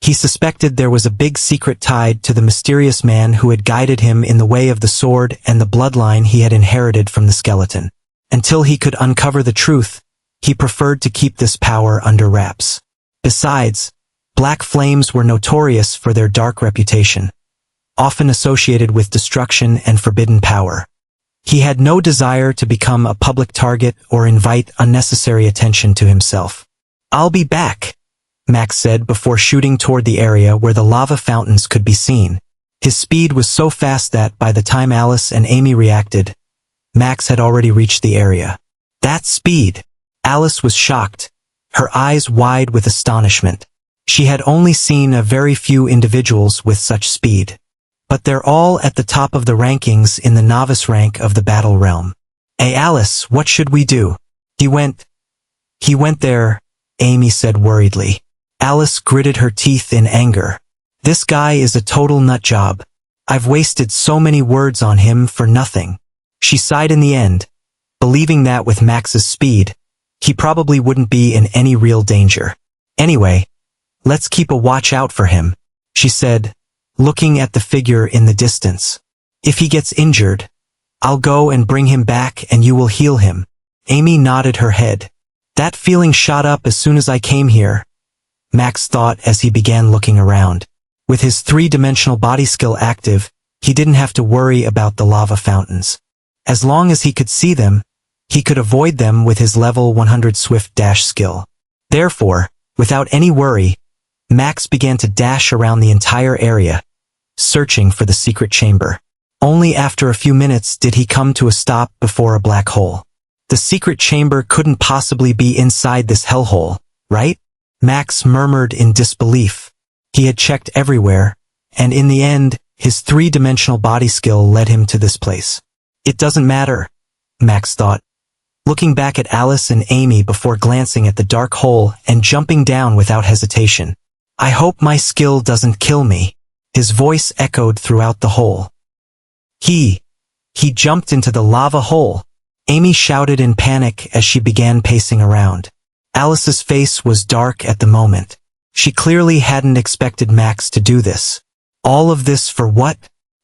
He suspected there was a big secret tied to the mysterious man who had guided him in the way of the sword and the bloodline he had inherited from the skeleton. Until he could uncover the truth, he preferred to keep this power under wraps. Besides, black flames were notorious for their dark reputation, often associated with destruction and forbidden power. He had no desire to become a public target or invite unnecessary attention to himself. I'll be back, Max said before shooting toward the area where the lava fountains could be seen. His speed was so fast that by the time Alice and Amy reacted, Max had already reached the area. That speed! Alice was shocked, her eyes wide with astonishment. She had only seen a very few individuals with such speed. But they're all at the top of the rankings in the novice rank of the battle realm. Hey Alice, what should we do? He went there, Amy said worriedly. Alice gritted her teeth in anger. This guy is a total nutjob. I've wasted so many words on him for nothing. She sighed in the end, believing that with Max's speed, he probably wouldn't be in any real danger. Anyway, let's keep a watch out for him, she said, looking at the figure in the distance. If he gets injured, I'll go and bring him back and you will heal him. Amy nodded her head. That feeling shot up as soon as I came here, Max thought as he began looking around. With his 3-dimensional body skill active, he didn't have to worry about the lava fountains. As long as he could see them, he could avoid them with his level 100 swift dash skill. Therefore, without any worry, Max began to dash around the entire area, searching for the secret chamber. Only after a few minutes did he come to a stop before a black hole. The secret chamber couldn't possibly be inside this hellhole, right? Max murmured in disbelief. He had checked everywhere, and in the end, his three-dimensional body skill led him to this place. It doesn't matter, Max thought, looking back at Alice and Amy before glancing at the dark hole and jumping down without hesitation. I hope my skill doesn't kill me. His voice echoed throughout the hole. He jumped into the lava hole. Amy shouted in panic as she began pacing around. Alice's face was dark at the moment. She clearly hadn't expected Max to do this. All of this for what?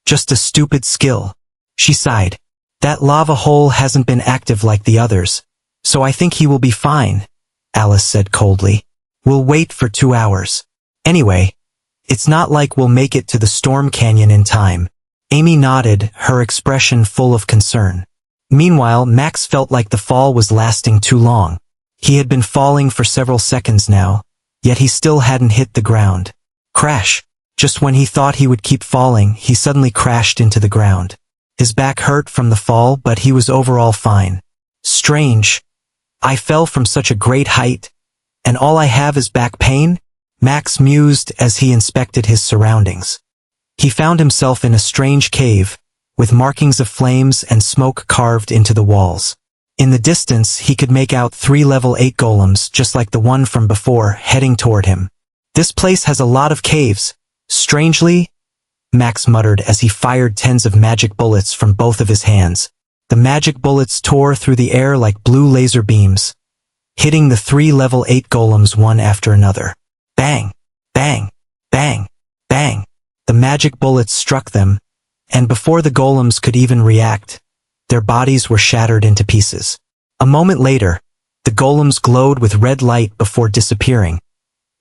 Just a stupid skill. She sighed. That lava hole hasn't been active like the others, so I think he will be fine, Alice said coldly. We'll wait for 2 hours. Anyway, it's not like we'll make it to the storm canyon in time. Amy nodded, her expression full of concern. Meanwhile, Max felt like the fall was lasting too long. He had been falling for several seconds now, yet he still hadn't hit the ground. Crash! Just when he thought he would keep falling, he suddenly crashed into the ground. His back hurt from the fall, but he was overall fine. Strange. I fell from such a great height, and all I have is back pain? Max mused as he inspected his surroundings. He found himself in a strange cave, with markings of flames and smoke carved into the walls. In the distance, he could make out 3 level 8 golems, just like the one from before, heading toward him. This place has a lot of caves. Strangely, Max muttered as he fired tens of magic bullets from both of his hands. The magic bullets tore through the air like blue laser beams, hitting the 3 level 8 golems one after another. Bang! Bang! Bang! Bang! The magic bullets struck them, and before the golems could even react, their bodies were shattered into pieces. A moment later, the golems glowed with red light before disappearing,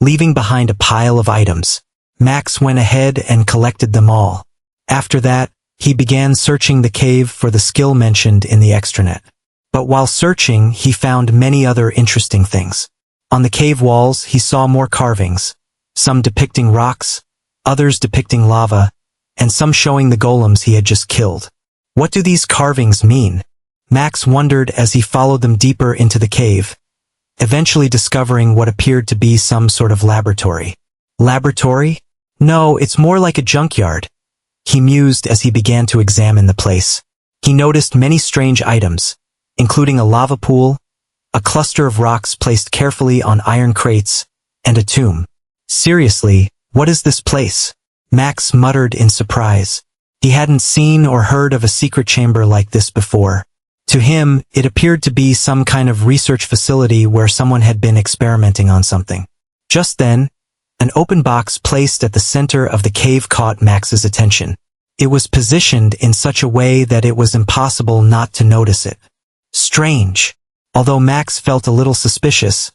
leaving behind a pile of items. Max went ahead and collected them all. After that, he began searching the cave for the skill mentioned in the extranet. But while searching, he found many other interesting things. On the cave walls, he saw more carvings, some depicting rocks, others depicting lava, and some showing the golems he had just killed. What do these carvings mean? Max wondered as he followed them deeper into the cave, eventually discovering what appeared to be some sort of laboratory. Laboratory? No, it's more like a junkyard, he mused as he began to examine the place. He noticed many strange items, including a lava pool, a cluster of rocks placed carefully on iron crates, and a tomb. Seriously, what is this place? Max muttered in surprise. He hadn't seen or heard of a secret chamber like this before. To him, it appeared to be some kind of research facility where someone had been experimenting on something. Just then, an open box placed at the center of the cave caught Max's attention. It was positioned in such a way that it was impossible not to notice it. Strange. Although Max felt a little suspicious,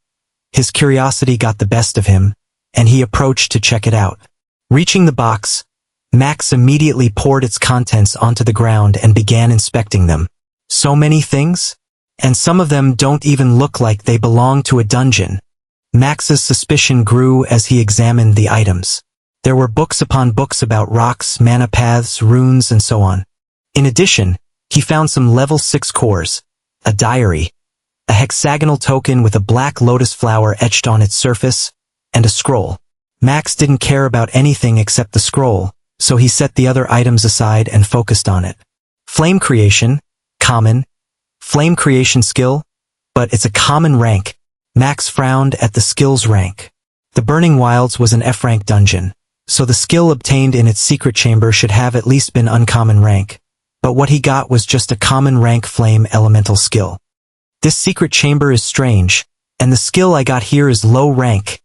his curiosity got the best of him, and he approached to check it out. Reaching the box, Max immediately poured its contents onto the ground and began inspecting them. So many things? And some of them don't even look like they belong to a dungeon. Max's suspicion grew as he examined the items. There were books upon books about rocks, mana paths, runes, and so on. In addition, he found some level 6 cores, a diary, a hexagonal token with a black lotus flower etched on its surface, and a scroll. Max didn't care about anything except the scroll, so he set the other items aside and focused on it. Flame creation, common. Flame creation skill, but it's a common rank. Max frowned at the skills rank. The Burning Wilds was an F-rank dungeon, so the skill obtained in its secret chamber should have at least been uncommon rank. But what he got was just a common rank flame elemental skill. This secret chamber is strange, and the skill I got here is low rank,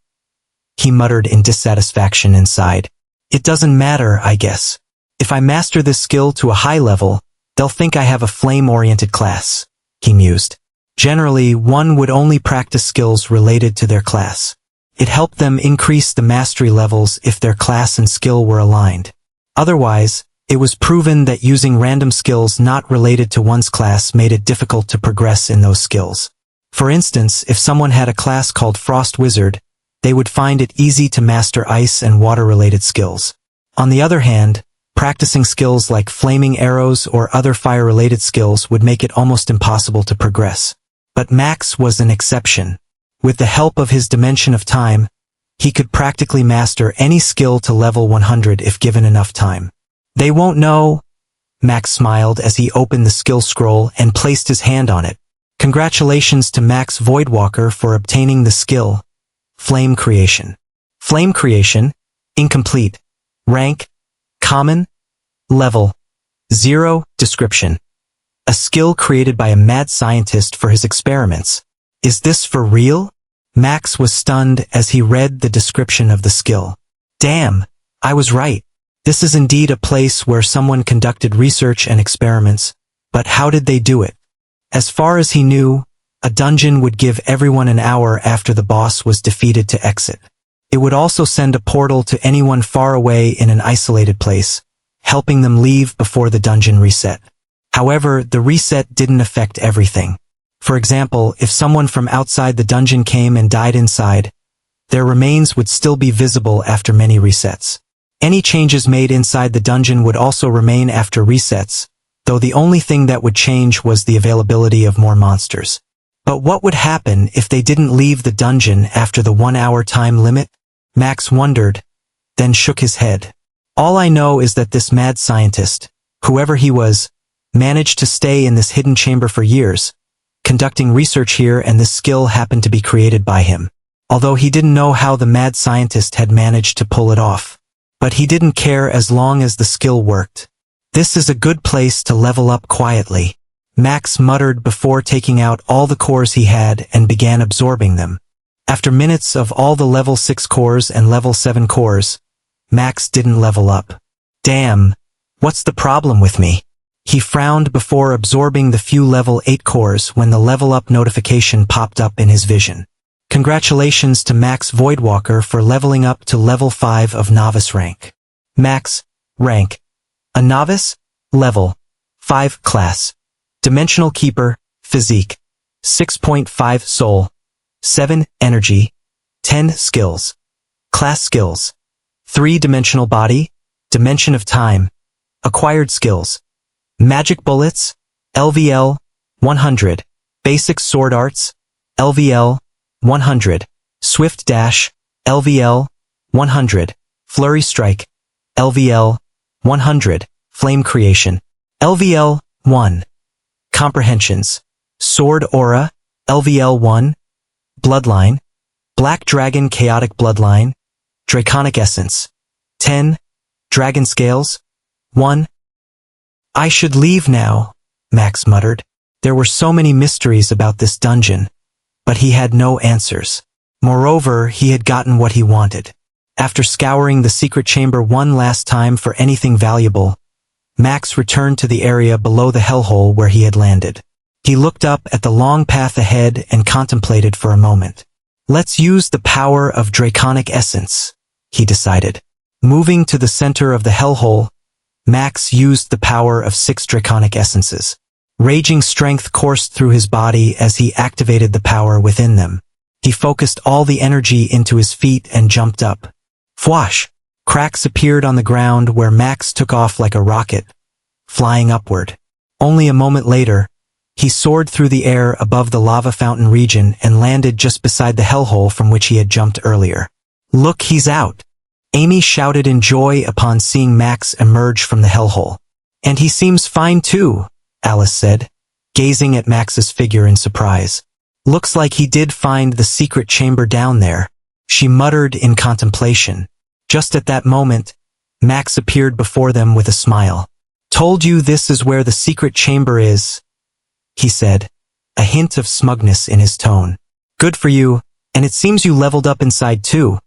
he muttered in dissatisfaction inside. It doesn't matter, I guess. If I master this skill to a high level, they'll think I have a flame-oriented class, he mused. Generally, one would only practice skills related to their class. It helped them increase the mastery levels if their class and skill were aligned. Otherwise, it was proven that using random skills not related to one's class made it difficult to progress in those skills. For instance, if someone had a class called Frost Wizard, they would find it easy to master ice and water-related skills. On the other hand, Practicing skills like flaming arrows or other fire-related skills would make it almost impossible to progress. But Max was an exception. With the help of his dimension of time, he could practically master any skill to level 100 if given enough time. They won't know. Max smiled as he opened the skill scroll and placed his hand on it. Congratulations to Max Voidwalker for obtaining the skill. Flame Creation. Flame Creation, incomplete. Rank, common. Level, 0. Description. A skill created by a mad scientist for his experiments. Is this for real? Max was stunned as he read the description of the skill. Damn, I was right. This is indeed a place where someone conducted research and experiments, but how did they do it? As far as he knew, a dungeon would give everyone an hour after the boss was defeated to exit. It would also send a portal to anyone far away in an isolated place, helping them leave before the dungeon reset. However, the reset didn't affect everything. For example, if someone from outside the dungeon came and died inside, their remains would still be visible after many resets. Any changes made inside the dungeon would also remain after resets, though the only thing that would change was the availability of more monsters. But what would happen if they didn't leave the dungeon after the 1-hour time limit? Max wondered, then shook his head. All I know is that this mad scientist, whoever he was, managed to stay in this hidden chamber for years, conducting research here, and this skill happened to be created by him. Although he didn't know how the mad scientist had managed to pull it off. But he didn't care as long as the skill worked. This is a good place to level up quietly, Max muttered before taking out all the cores he had and began absorbing them. After minutes of all the level 6 cores and level 7 cores, Max didn't level up. Damn, what's the problem with me? He frowned before absorbing the few level 8 cores when the level up notification popped up in his vision. Congratulations to Max Voidwalker for leveling up to level 5 of novice rank. Max, rank. A novice, level 5 class. Dimensional Keeper, physique. 6.5 soul. 7 energy. 10 skills. Class skills. 3-dimensional body, dimension of time. Acquired skills. Magic bullets, LVL, 100. Basic sword arts, LVL, 100. Swift dash, LVL, 100. Flurry strike, LVL, 100. Flame creation, LVL, 1. Comprehensions. Sword aura, LVL, 1. Bloodline. Black dragon chaotic bloodline. Draconic essence, 10. Dragon scales, 1. I should leave now, Max muttered. There were so many mysteries about this dungeon, but he had no answers. Moreover, he had gotten what he wanted. After scouring the secret chamber one last time for anything valuable, Max returned to the area below the hellhole where he had landed. He looked up at the long path ahead and contemplated for a moment. Let's use the power of Draconic Essence, he decided. Moving to the center of the hellhole, Max used the power of 6 Draconic Essences. Raging strength coursed through his body as he activated the power within them. He focused all the energy into his feet and jumped up. Fwash! Cracks appeared on the ground where Max took off like a rocket, flying upward. Only a moment later, he soared through the air above the lava fountain region and landed just beside the hellhole from which he had jumped earlier. Look, he's out! Amy shouted in joy upon seeing Max emerge from the hellhole. And he seems fine too, Alice said, gazing at Max's figure in surprise. Looks like he did find the secret chamber down there, she muttered in contemplation. Just at that moment, Max appeared before them with a smile. Told you this is where the secret chamber is, he said, a hint of smugness in his tone. Good for you, and it seems you leveled up inside too.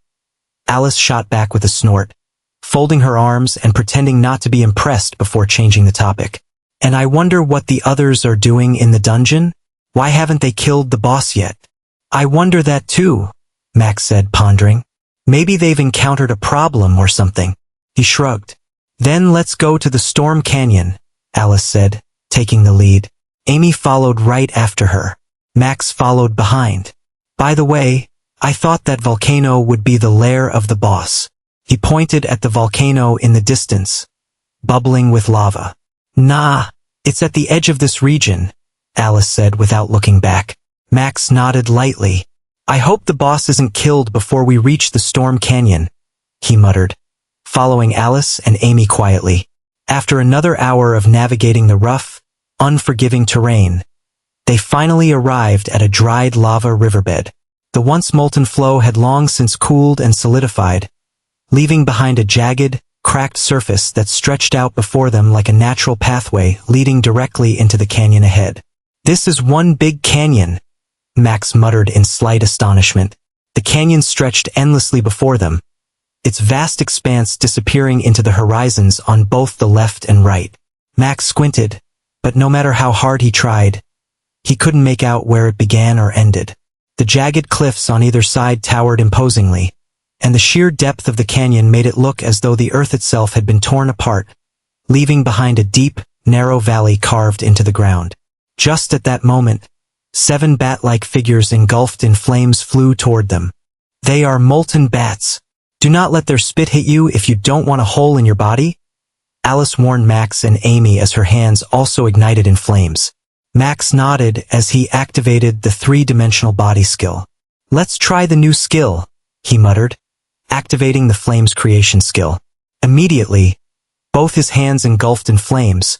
Alice shot back with a snort, folding her arms and pretending not to be impressed before changing the topic. And I wonder what the others are doing in the dungeon? Why haven't they killed the boss yet? I wonder that too, Max said, pondering. Maybe they've encountered a problem or something. He shrugged. Then let's go to the Storm Canyon, Alice said, taking the lead. Amy followed right after her. Max followed behind. By the way, I thought that volcano would be the lair of the boss. He pointed at the volcano in the distance, bubbling with lava. Nah, it's at the edge of this region, Alice said without looking back. Max nodded lightly. I hope the boss isn't killed before we reach the Storm Canyon, he muttered, following Alice and Amy quietly. After another hour of navigating the rough, unforgiving terrain, they finally arrived at a dried lava riverbed. The once molten flow had long since cooled and solidified, leaving behind a jagged, cracked surface that stretched out before them like a natural pathway leading directly into the canyon ahead. This is one big canyon, Max muttered in slight astonishment. The canyon stretched endlessly before them, its vast expanse disappearing into the horizons on both the left and right. Max squinted, but no matter how hard he tried, he couldn't make out where it began or ended. The jagged cliffs on either side towered imposingly, and the sheer depth of the canyon made it look as though the earth itself had been torn apart, leaving behind a deep, narrow valley carved into the ground. Just at that moment, 7 bat-like figures engulfed in flames flew toward them. They are molten bats. Do not let their spit hit you if you don't want a hole in your body, Alice warned Max and Amy as her hands also ignited in flames. Max nodded as he activated the 3-dimensional body skill. Let's try the new skill, he muttered, activating the flames creation skill. Immediately, both his hands engulfed in flames,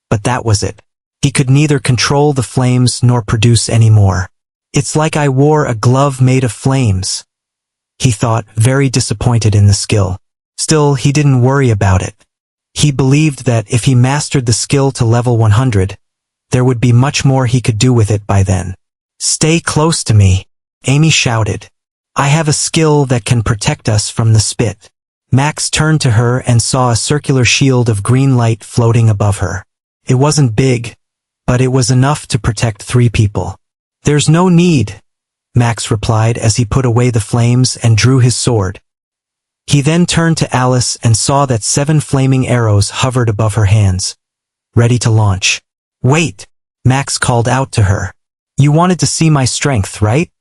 but that was it. He could neither control the flames nor produce any more. It's like I wore a glove made of flames, he thought, very disappointed in the skill. Still, he didn't worry about it. He believed that if he mastered the skill to level 100, there would be much more he could do with it by then. Stay close to me, Amy shouted. I have a skill that can protect us from the spit. Max turned to her and saw a circular shield of green light floating above her. It wasn't big, but it was enough to protect 3 people. There's no need, Max replied as he put away the flames and drew his sword. He then turned to Alice and saw that 7 flaming arrows hovered above her hands, ready to launch. Wait, Max called out to her. You wanted to see my strength, right?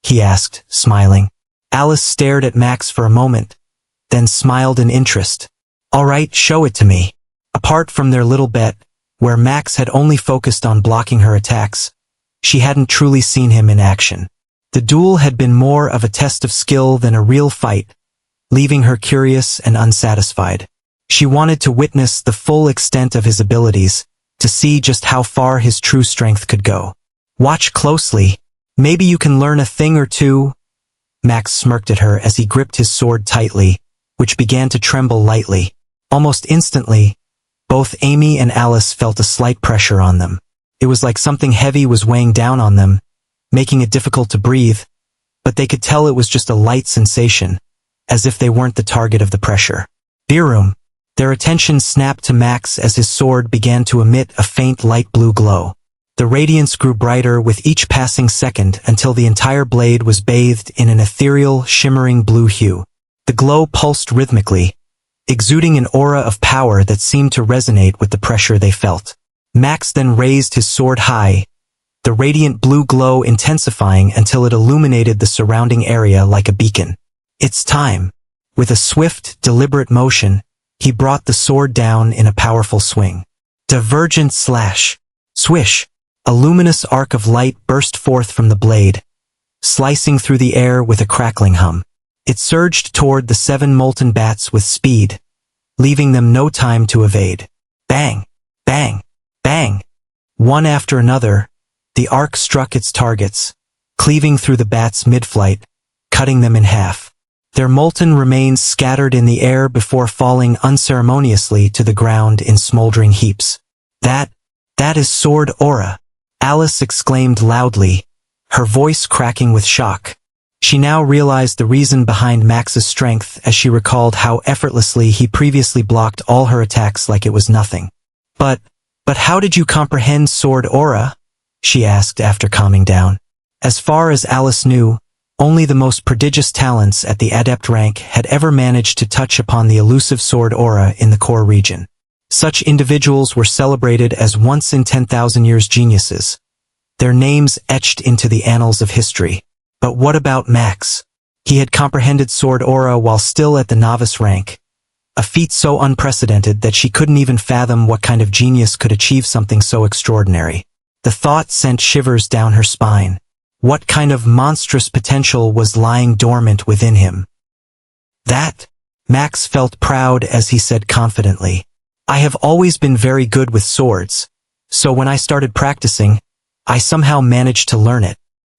He asked, smiling. Alice stared at Max for a moment, then smiled in interest. All right, show it to me. Apart from their little bet, where Max had only focused on blocking her attacks, she hadn't truly seen him in action. The duel had been more of a test of skill than a real fight, leaving her curious and unsatisfied. She wanted to witness the full extent of his abilities, to see just how far his true strength could go. Watch closely. Maybe you can learn a thing or two. Max smirked at her as he gripped his sword tightly, which began to tremble lightly. Almost instantly, both Amy and Alice felt a slight pressure on them. It was like something heavy was weighing down on them, making it difficult to breathe, but they could tell it was just a light sensation, as if they weren't the target of the pressure. Birum. Their attention snapped to Max as his sword began to emit a faint light blue glow. The radiance grew brighter with each passing second until the entire blade was bathed in an ethereal, shimmering blue hue. The glow pulsed rhythmically, exuding an aura of power that seemed to resonate with the pressure they felt. Max then raised his sword high, the radiant blue glow intensifying until it illuminated the surrounding area like a beacon. It's time. With a swift, deliberate motion, he brought the sword down in a powerful swing. Divergent slash. Swish. A luminous arc of light burst forth from the blade, slicing through the air with a crackling hum. It surged toward the 7 molten bats with speed, leaving them no time to evade. Bang! Bang! Bang! One after another, the arc struck its targets, cleaving through the bats mid-flight, cutting them in half. Their molten remains scattered in the air before falling unceremoniously to the ground in smoldering heaps. That is sword aura, Alice exclaimed loudly, her voice cracking with shock. She now realized the reason behind Max's strength as she recalled how effortlessly he previously blocked all her attacks like it was nothing. But how did you comprehend sword aura? She asked after calming down. As far as Alice knew, only the most prodigious talents at the adept rank had ever managed to touch upon the elusive sword aura in the core region. Such individuals were celebrated as once-in-10,000 years geniuses, their names etched into the annals of history. But what about Max? He had comprehended sword aura while still at the novice rank, a feat so unprecedented that she couldn't even fathom what kind of genius could achieve something so extraordinary. The thought sent shivers down her spine. What kind of monstrous potential was lying dormant within him? That, Max felt proud as he said confidently. I have always been very good with swords, so when I started practicing, I somehow managed to learn it.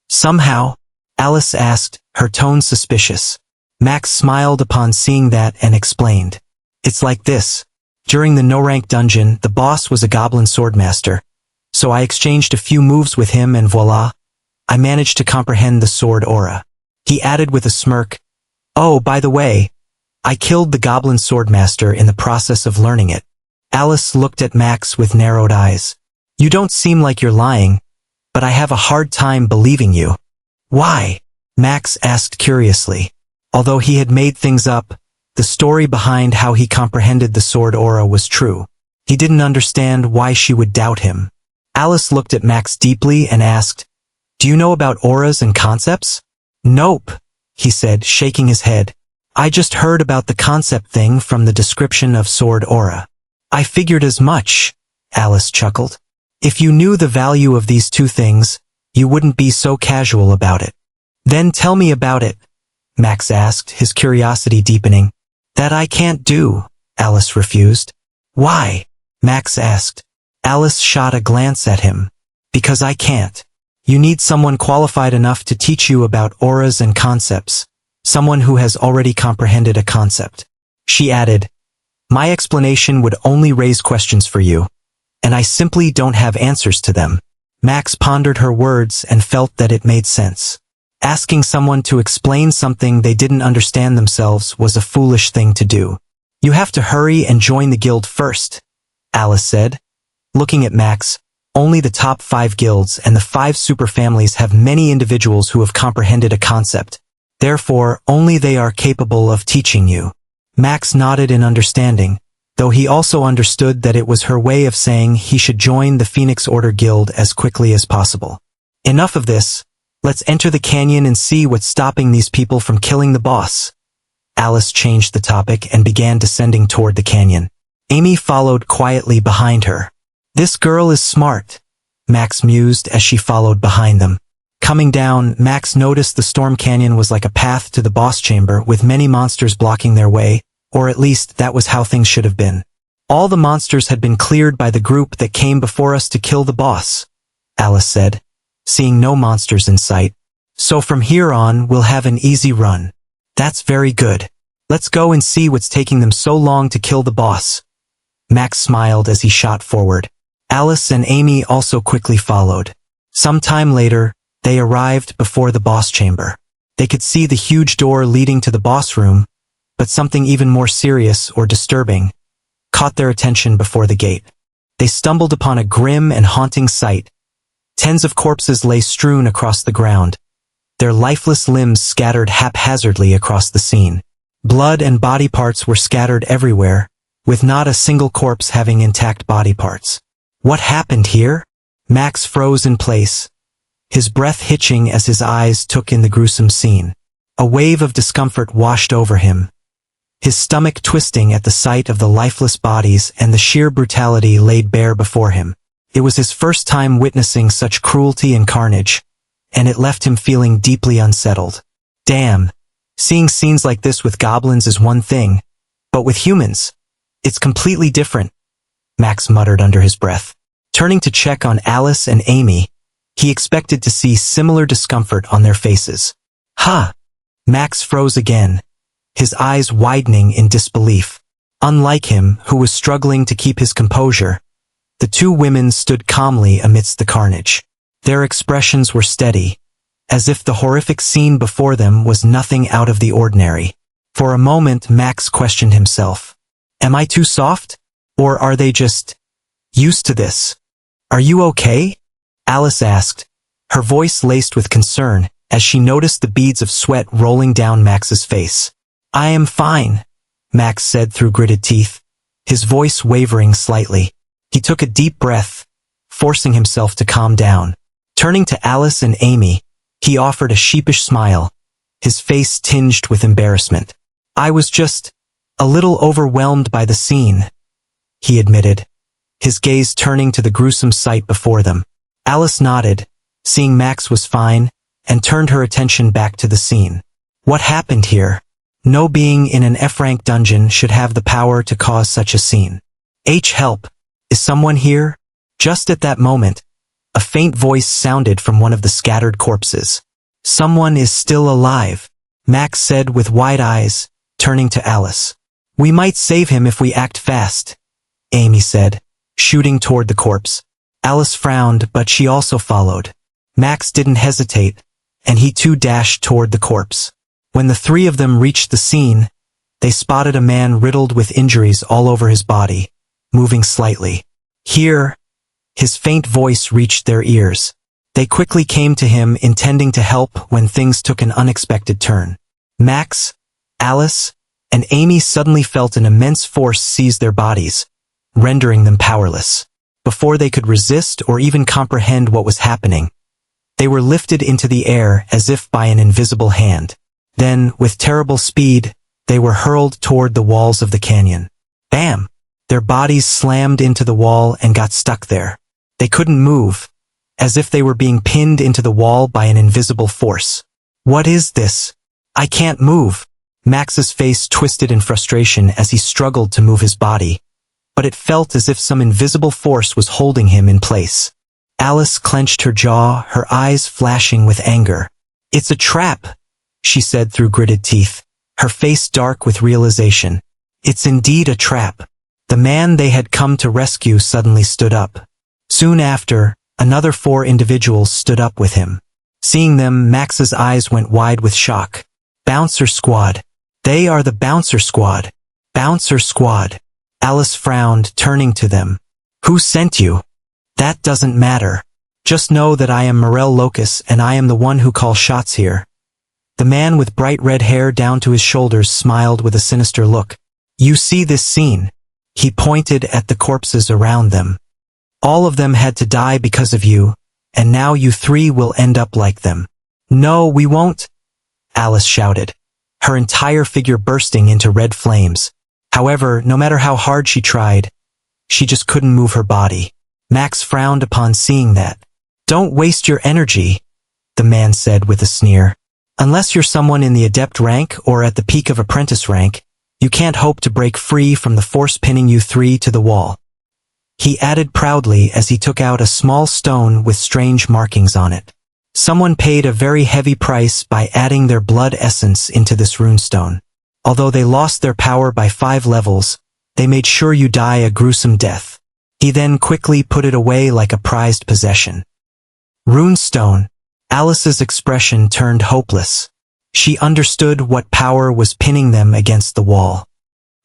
Somehow? Alice asked, her tone suspicious. Max smiled upon seeing that and explained. It's like this. During the no-rank dungeon, the boss was a goblin swordmaster, so I exchanged a few moves with him and voila, I managed to comprehend the sword aura. He added with a smirk, oh, by the way, I killed the goblin swordmaster in the process of learning it. Alice looked at Max with narrowed eyes. You don't seem like you're lying, but I have a hard time believing you. Why? Max asked curiously. Although he had made things up, the story behind how he comprehended the sword aura was true. He didn't understand why she would doubt him. Alice looked at Max deeply and asked, do you know about auras and concepts? Nope, he said, shaking his head. I just heard about the concept thing from the description of sword aura. I figured as much, Alice chuckled. If you knew the value of these two things, you wouldn't be so casual about it. Then tell me about it, Max asked, his curiosity deepening. That I can't do, Alice refused. Why? Max asked. Alice shot a glance at him. Because I can't. You need someone qualified enough to teach you about auras and concepts. Someone who has already comprehended a concept. She added, my explanation would only raise questions for you, and I simply don't have answers to them. Max pondered her words and felt that it made sense. Asking someone to explain something they didn't understand themselves was a foolish thing to do. You have to hurry and join the guild first, Alice said. Looking at Max, only the top 5 guilds and the 5 superfamilies have many individuals who have comprehended a concept. Therefore, only they are capable of teaching you. Max nodded in understanding, though he also understood that it was her way of saying he should join the Phoenix Order Guild as quickly as possible. Enough of this. Let's enter the canyon and see what's stopping these people from killing the boss. Alice changed the topic and began descending toward the canyon. Amy followed quietly behind her. This girl is smart, Max mused as she followed behind them. Coming down, Max noticed the storm canyon was like a path to the boss chamber with many monsters blocking their way, or at least that was how things should have been. All the monsters had been cleared by the group that came before us to kill the boss, Alice said, seeing no monsters in sight. So from here on, we'll have an easy run. That's very good. Let's go and see what's taking them so long to kill the boss. Max smiled as he shot forward. Alice and Amy also quickly followed. Some time later, they arrived before the boss chamber. They could see the huge door leading to the boss room, but something even more serious or disturbing caught their attention before the gate. They stumbled upon a grim and haunting sight. Tens of corpses lay strewn across the ground, their lifeless limbs scattered haphazardly across the scene. Blood and body parts were scattered everywhere, with not a single corpse having intact body parts. What happened here? Max froze in place, his breath hitching as his eyes took in the gruesome scene. A wave of discomfort washed over him, his stomach twisting at the sight of the lifeless bodies and the sheer brutality laid bare before him. It was his first time witnessing such cruelty and carnage, and it left him feeling deeply unsettled. Damn, seeing scenes like this with goblins is one thing, but with humans, it's completely different, Max muttered under his breath. Turning to check on Alice and Amy, he expected to see similar discomfort on their faces. Huh! Max froze again, his eyes widening in disbelief. Unlike him, who was struggling to keep his composure, the two women stood calmly amidst the carnage. Their expressions were steady, as if the horrific scene before them was nothing out of the ordinary. For a moment, Max questioned himself. Am I too soft? Or are they just used to this? Are you okay? Alice asked, her voice laced with concern, as she noticed the beads of sweat rolling down Max's face. I am fine, Max said through gritted teeth, his voice wavering slightly. He took a deep breath, forcing himself to calm down. Turning to Alice and Amy, he offered a sheepish smile, his face tinged with embarrassment. I was just A little overwhelmed by the scene, he admitted, his gaze turning to the gruesome sight before them. Alice nodded, seeing Max was fine, and turned her attention back to the scene. What happened here? No being in an F-rank dungeon should have the power to cause such a scene. Help! Is someone here? Just at that moment, a faint voice sounded from one of the scattered corpses. Someone is still alive, Max said with wide eyes, turning to Alice. We might save him if we act fast, Amy said, shooting toward the corpse. Alice frowned, but she also followed. Max didn't hesitate, and he too dashed toward the corpse. When the three of them reached the scene, they spotted a man riddled with injuries all over his body, moving slightly. Here, his faint voice reached their ears. They quickly came to him, intending to help when things took an unexpected turn. Max, Alice, and Amy suddenly felt an immense force seize their bodies, rendering them powerless. Before they could resist or even comprehend what was happening, they were lifted into the air as if by an invisible hand. Then, with terrible speed, they were hurled toward the walls of the canyon. Bam! Their bodies slammed into the wall and got stuck there. They couldn't move, as if they were being pinned into the wall by an invisible force. What is this? I can't move. Max's face twisted in frustration as he struggled to move his body, but it felt as if some invisible force was holding him in place. Alice clenched her jaw, her eyes flashing with anger. It's a trap, she said through gritted teeth, her face dark with realization. It's indeed a trap. The man they had come to rescue suddenly stood up. Soon after, another 4 individuals stood up with him. Seeing them, Max's eyes went wide with shock. Bouncer Squad. They are the Bouncer Squad. Bouncer Squad. Alice frowned, turning to them. Who sent you? That doesn't matter. Just know that I am Morel Locus and I am the one who calls shots here. The man with bright red hair down to his shoulders smiled with a sinister look. You see this scene? He pointed at the corpses around them. All of them had to die because of you, and now you 3 will end up like them. No, we won't, Alice shouted, her entire figure bursting into red flames. However, no matter how hard she tried, she just couldn't move her body. Max frowned upon seeing that. Don't waste your energy, the man said with a sneer. Unless you're someone in the adept rank or at the peak of apprentice rank, you can't hope to break free from the force pinning you 3 to the wall. He added proudly as he took out a small stone with strange markings on it. Someone paid a very heavy price by adding their blood essence into this runestone. Although they lost their power by 5 levels, they made sure you die a gruesome death. He then quickly put it away like a prized possession. Runestone. Alice's expression turned hopeless. She understood what power was pinning them against the wall.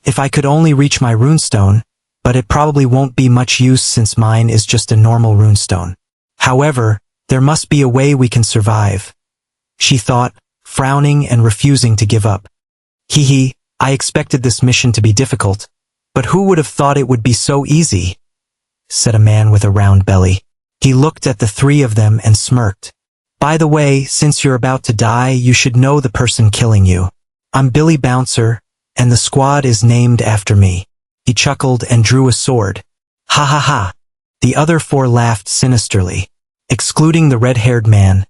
If I could only reach my runestone, but it probably won't be much use since mine is just a normal runestone. However, there must be a way we can survive, she thought, frowning and refusing to give up. Hee, I expected this mission to be difficult, but who would have thought it would be so easy? Said a man with a round belly. He looked at the 3 of them and smirked. By the way, since you're about to die, you should know the person killing you. I'm Billy Bouncer, and the squad is named after me. He chuckled and drew a sword. Ha ha ha. The other 4 laughed sinisterly. Excluding the red-haired man,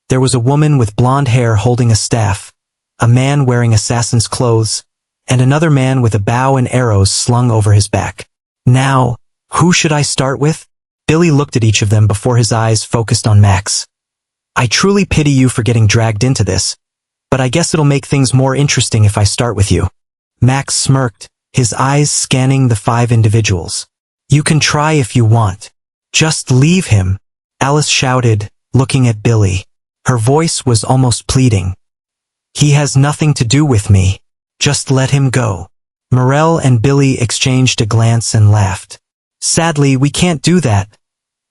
there was a woman with blonde hair holding a staff, a man wearing assassin's clothes, and another man with a bow and arrows slung over his back. Now, who should I start with? Billy looked at each of them before his eyes focused on Max. I truly pity you for getting dragged into this, but I guess it'll make things more interesting if I start with you. Max smirked, his eyes scanning the 5 individuals. You can try if you want. Just leave him, Alice shouted, looking at Billy. Her voice was almost pleading. He has nothing to do with me. Just let him go. Morel and Billy exchanged a glance and laughed. Sadly, we can't do that,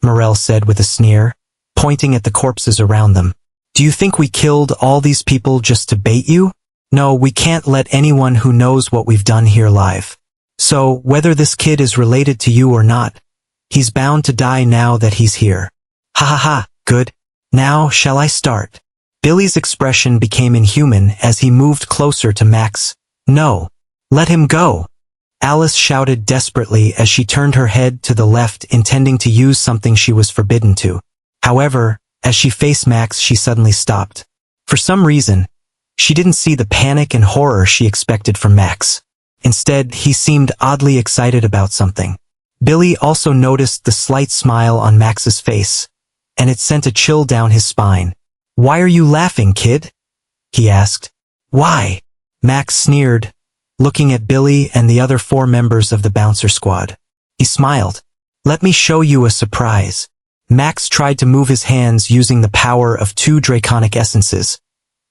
Morel said with a sneer, pointing at the corpses around them. Do you think we killed all these people just to bait you? No, we can't let anyone who knows what we've done here live. So, whether this kid is related to you or not, he's bound to die now that he's here. Ha ha ha, good. Now, shall I start? Billy's expression became inhuman as he moved closer to Max. No. Let him go! Alice shouted desperately as she turned her head to the left, intending to use something she was forbidden to. However, as she faced Max, she suddenly stopped. For some reason, she didn't see the panic and horror she expected from Max. Instead, he seemed oddly excited about something. Billy also noticed the slight smile on Max's face, and it sent a chill down his spine. "Why are you laughing, kid?" he asked. "Why?" Max sneered, looking at Billy and the other 4 members of the bouncer squad. He smiled. "Let me show you a surprise." Max tried to move his hands using the power of 2 draconic essences,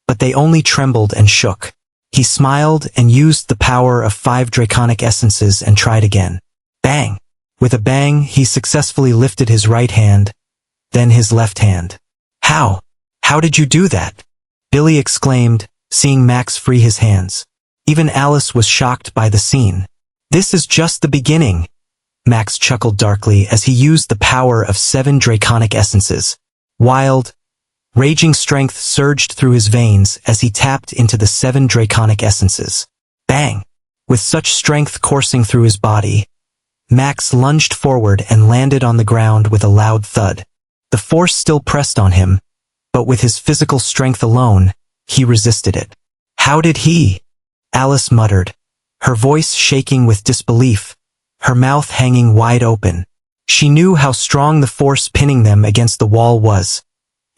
but they only trembled and shook. He smiled and used the power of 5 draconic essences and tried again. Bang! With a bang, he successfully lifted his right hand, then his left hand. "How? How did you do that?" Billy exclaimed, seeing Max free his hands. Even Alice was shocked by the scene. "This is just the beginning," Max chuckled darkly as he used the power of 7 draconic essences. Wild, raging strength surged through his veins as he tapped into the 7 draconic essences. Bang! With such strength coursing through his body, Max lunged forward and landed on the ground with a loud thud. The force still pressed on him, but with his physical strength alone, he resisted it. "How did he?" Alice muttered, her voice shaking with disbelief, her mouth hanging wide open. She knew how strong the force pinning them against the wall was,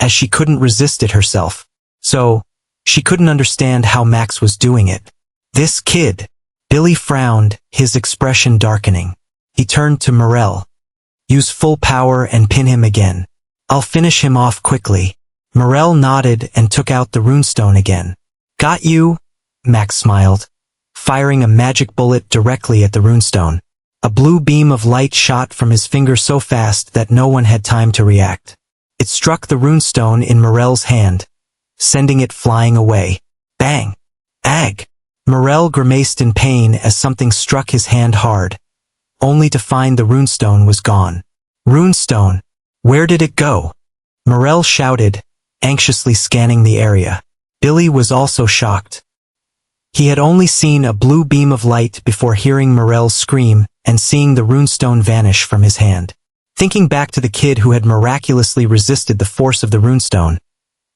as she couldn't resist it herself. So, she couldn't understand how Max was doing it. "This kid." Billy frowned, his expression darkening. He turned to Morel. "Use full power and pin him again. I'll finish him off quickly." Morel nodded and took out the runestone again. "Got you?" Max smiled, firing a magic bullet directly at the runestone. A blue beam of light shot from his finger so fast that no one had time to react. It struck the runestone in Morel's hand, sending it flying away. Bang! Ag! Morel grimaced in pain as something struck his hand hard, only to find the runestone was gone. "Runestone! Where did it go?" Morel shouted, anxiously scanning the area. Billy was also shocked. He had only seen a blue beam of light before hearing Morel scream and seeing the runestone vanish from his hand. Thinking back to the kid who had miraculously resisted the force of the runestone,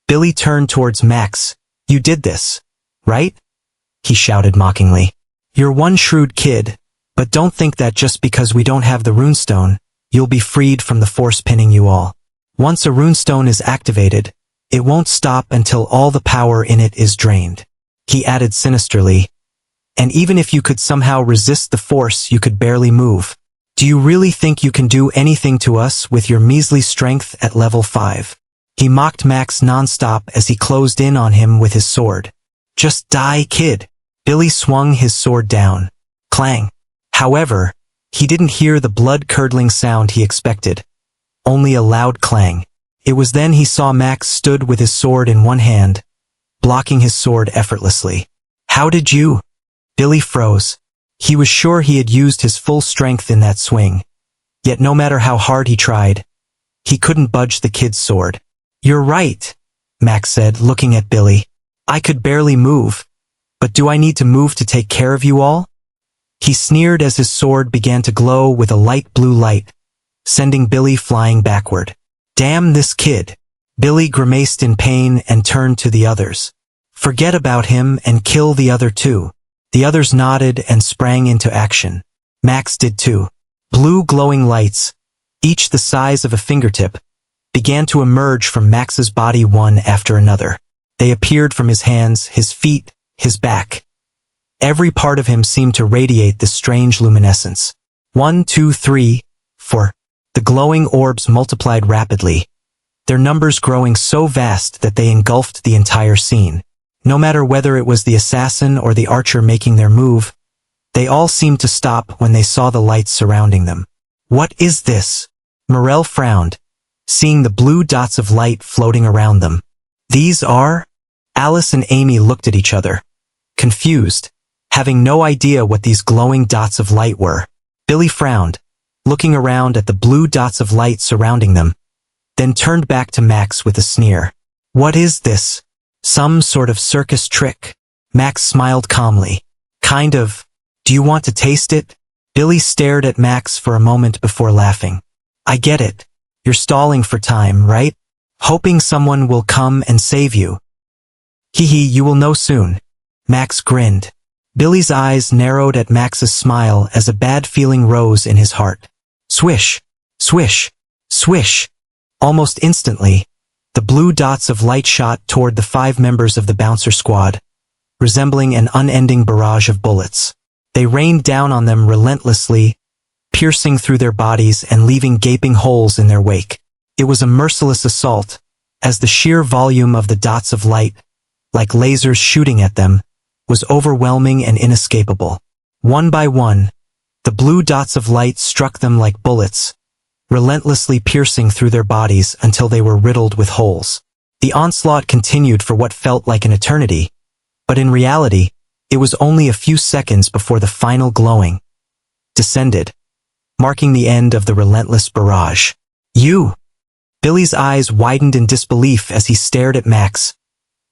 Billy turned towards Max. "You did this, right?" he shouted mockingly. "You're one shrewd kid, but don't think that just because we don't have the runestone, you'll be freed from the force pinning you all. Once a runestone is activated, it won't stop until all the power in it is drained," he added sinisterly. "And even if you could somehow resist the force, you could barely move. Do you really think you can do anything to us with your measly strength at level 5? He mocked Max nonstop as he closed in on him with his sword. "Just die, kid." Billy swung his sword down. Clang. However, he didn't hear the blood-curdling sound he expected, only a loud clang. It was then he saw Max stood with his sword in one hand, blocking his sword effortlessly. "How did you?" Billy froze. He was sure he had used his full strength in that swing. Yet no matter how hard he tried, he couldn't budge the kid's sword. "You're right," Max said, looking at Billy. "I could barely move. But do I need to move to take care of you all?" He sneered as his sword began to glow with a light blue light, sending Billy flying backward. "Damn this kid." Billy grimaced in pain and turned to the others. "Forget about him and kill the other two." The others nodded and sprang into action. Max did too. Blue glowing lights, each the size of a fingertip, began to emerge from Max's body one after another. They appeared from his hands, his feet, his back. Every part of him seemed to radiate this strange luminescence. 1, 2, 3, 4. The glowing orbs multiplied rapidly, their numbers growing so vast that they engulfed the entire scene. No matter whether it was the assassin or the archer making their move, they all seemed to stop when they saw the lights surrounding them. "What is this?" Morel frowned, seeing the blue dots of light floating around them. "These are?" Alice and Amy looked at each other, confused, having no idea what these glowing dots of light were. Billy frowned, looking around at the blue dots of light surrounding them, then turned back to Max with a sneer. "What is this? Some sort of circus trick?" Max smiled calmly. "Kind of. Do you want to taste it? Billy stared at Max for a moment before laughing. I get it. You're stalling for time, right? Hoping someone will come and save you. Hee hee, you will know soon. Max grinned. Billy's eyes narrowed at Max's smile as a bad feeling rose in his heart. Swish, swish, swish. Almost instantly, the blue dots of light shot toward the 5 members of the bouncer squad, resembling an unending barrage of bullets. They rained down on them relentlessly, piercing through their bodies and leaving gaping holes in their wake. It was a merciless assault, as the sheer volume of the dots of light, like lasers shooting at them, was overwhelming and inescapable. One by one, the blue dots of light struck them like bullets, relentlessly piercing through their bodies until they were riddled with holes. The onslaught continued for what felt like an eternity, but in reality, it was only a few seconds before the final glowing descended, marking the end of the relentless barrage. You! Billy's eyes widened in disbelief as he stared at Max,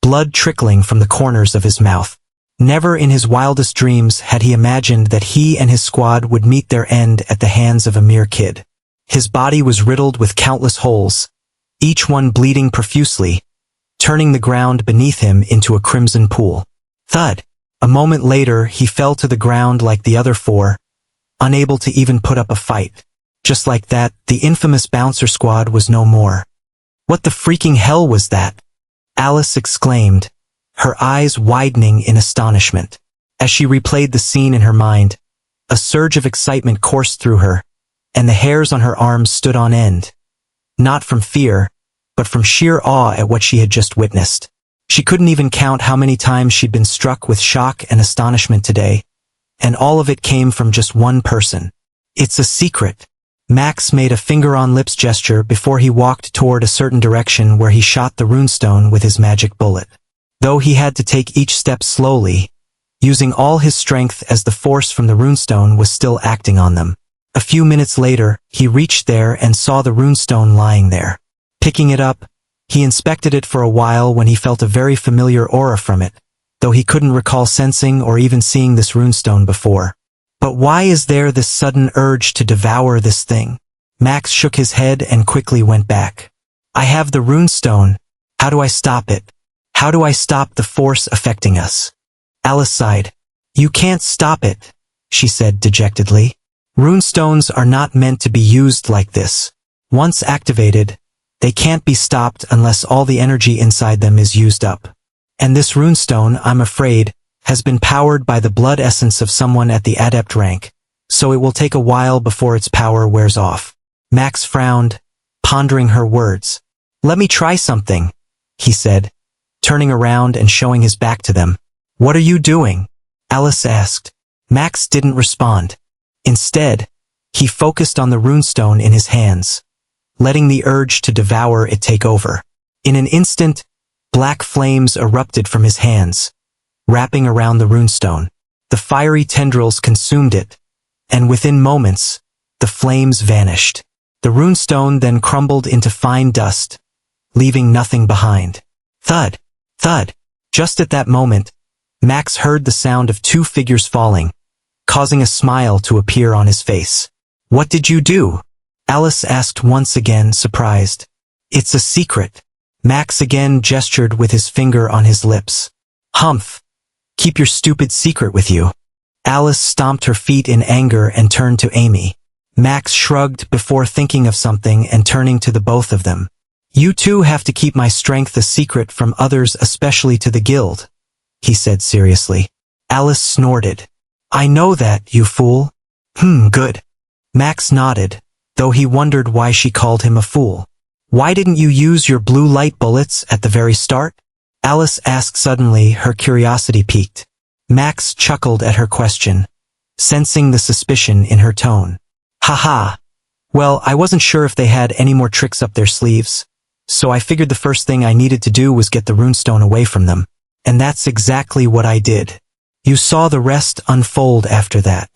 blood trickling from the corners of his mouth. Never in his wildest dreams had he imagined that he and his squad would meet their end at the hands of a mere kid. His body was riddled with countless holes, each one bleeding profusely, turning the ground beneath him into a crimson pool. Thud! A moment later, he fell to the ground like the other 4, unable to even put up a fight. Just like that, the infamous bouncer squad was no more. What the freaking hell was that? Alice exclaimed, her eyes widening in astonishment. As she replayed the scene in her mind, a surge of excitement coursed through her, and the hairs on her arms stood on end. Not from fear, but from sheer awe at what she had just witnessed. She couldn't even count how many times she'd been struck with shock and astonishment today, and all of it came from just one person. It's a secret. Max made a finger-on-lips gesture before he walked toward a certain direction where he shot the runestone with his magic bullet. Though he had to take each step slowly, using all his strength as the force from the runestone was still acting on them. A few minutes later, he reached there and saw the runestone lying there. Picking it up, he inspected it for a while when he felt a very familiar aura from it, though he couldn't recall sensing or even seeing this runestone before. But why is there this sudden urge to devour this thing? Max shook his head and quickly went back. I have the runestone. How do I stop it? How do I stop the force affecting us? Alice sighed. You can't stop it, she said dejectedly. Runestones are not meant to be used like this. Once activated, they can't be stopped unless all the energy inside them is used up. And this runestone, I'm afraid, has been powered by the blood essence of someone at the adept rank, so it will take a while before its power wears off. Max frowned, pondering her words. Let me try something, he said, turning around and showing his back to them. What are you doing? Alice asked. Max didn't respond. Instead, he focused on the runestone in his hands, letting the urge to devour it take over. In an instant, black flames erupted from his hands, wrapping around the runestone. The fiery tendrils consumed it, and within moments, the flames vanished. The runestone then crumbled into fine dust, leaving nothing behind. Thud! Thud! Just at that moment, Max heard the sound of 2 figures falling, causing a smile to appear on his face. What did you do? Alice asked once again, surprised. It's a secret. Max again gestured with his finger on his lips. Humph! Keep your stupid secret with you. Alice stomped her feet in anger and turned to Amy. Max shrugged before thinking of something and turning to the both of them. You two have to keep my strength a secret from others, especially to the guild, he said seriously. Alice snorted. I know that, you fool. Good. Max nodded, though he wondered why she called him a fool. Why didn't you use your blue light bullets at the very start? Alice asked suddenly, her curiosity piqued. Max chuckled at her question, sensing the suspicion in her tone. Haha. Well, I wasn't sure if they had any more tricks up their sleeves, so I figured the first thing I needed to do was get the runestone away from them. And that's exactly what I did. You saw the rest unfold after that.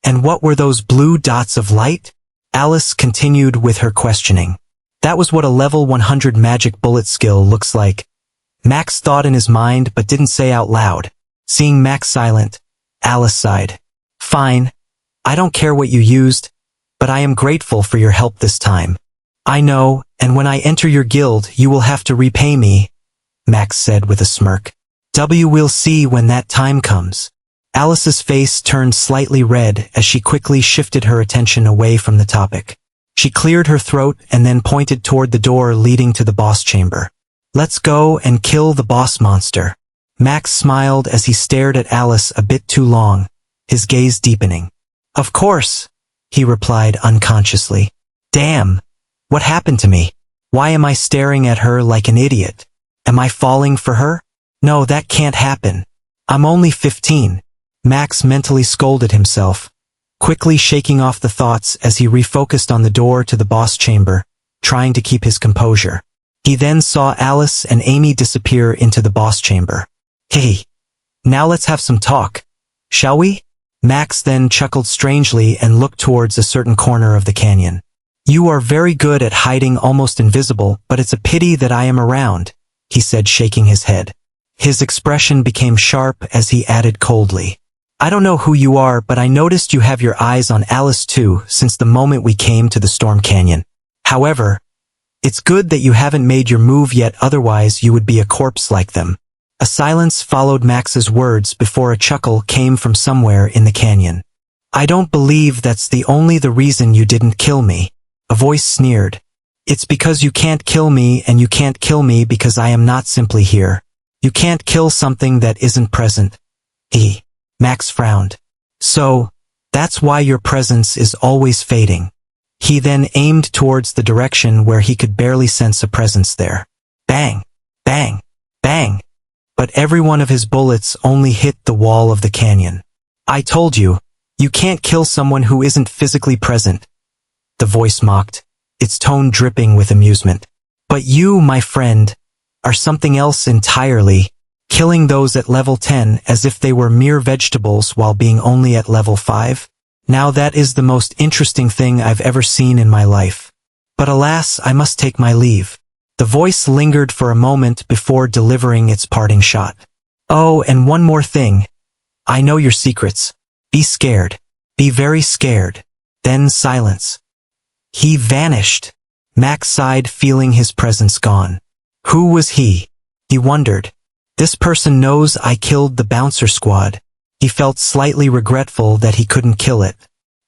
And what were those blue dots of light? Alice continued with her questioning. That was what a level 100 magic bullet skill looks like. Max thought in his mind but didn't say out loud. Seeing Max silent, Alice sighed. Fine. I don't care what you used, but I am grateful for your help this time. I know, and when I enter your guild, you will have to repay me, Max said with a smirk. We'll see when that time comes. Alice's face turned slightly red as she quickly shifted her attention away from the topic. She cleared her throat and then pointed toward the door leading to the boss chamber. Let's go and kill the boss monster. Max smiled as he stared at Alice a bit too long, his gaze deepening. Of course, he replied unconsciously. Damn, what happened to me? Why am I staring at her like an idiot? Am I falling for her? No, that can't happen. I'm only 15. Max mentally scolded himself, quickly shaking off the thoughts as he refocused on the door to the boss chamber, trying to keep his composure. He then saw Alice and Amy disappear into the boss chamber. Hey, now let's have some talk, shall we? Max then chuckled strangely and looked towards a certain corner of the canyon. You are very good at hiding almost invisible, but it's a pity that I am around, he said, shaking his head. His expression became sharp as he added coldly. I don't know who you are, but I noticed you have your eyes on Alice too since the moment we came to the Storm Canyon. However, it's good that you haven't made your move yet, otherwise you would be a corpse like them. A silence followed Max's words before a chuckle came from somewhere in the canyon. I don't believe that's the reason you didn't kill me. A voice sneered. It's because you can't kill me, and you can't kill me because I am not simply here. You can't kill something that isn't present. Max frowned. So, that's why your presence is always fading. He then aimed towards the direction where he could barely sense a presence there. Bang! Bang! Bang! But every one of his bullets only hit the wall of the canyon. I told you, you can't kill someone who isn't physically present. The voice mocked, its tone dripping with amusement. But you, my friend, are something else entirely, killing those at level 10 as if they were mere vegetables while being only at level 5. Now that is the most interesting thing I've ever seen in my life. But alas, I must take my leave. The voice lingered for a moment before delivering its parting shot. Oh, and one more thing. I know your secrets. Be scared. Be very scared. Then silence. He vanished. Max sighed, feeling his presence gone. Who was he? He wondered. This person knows I killed the bouncer squad. He felt slightly regretful that he couldn't kill it.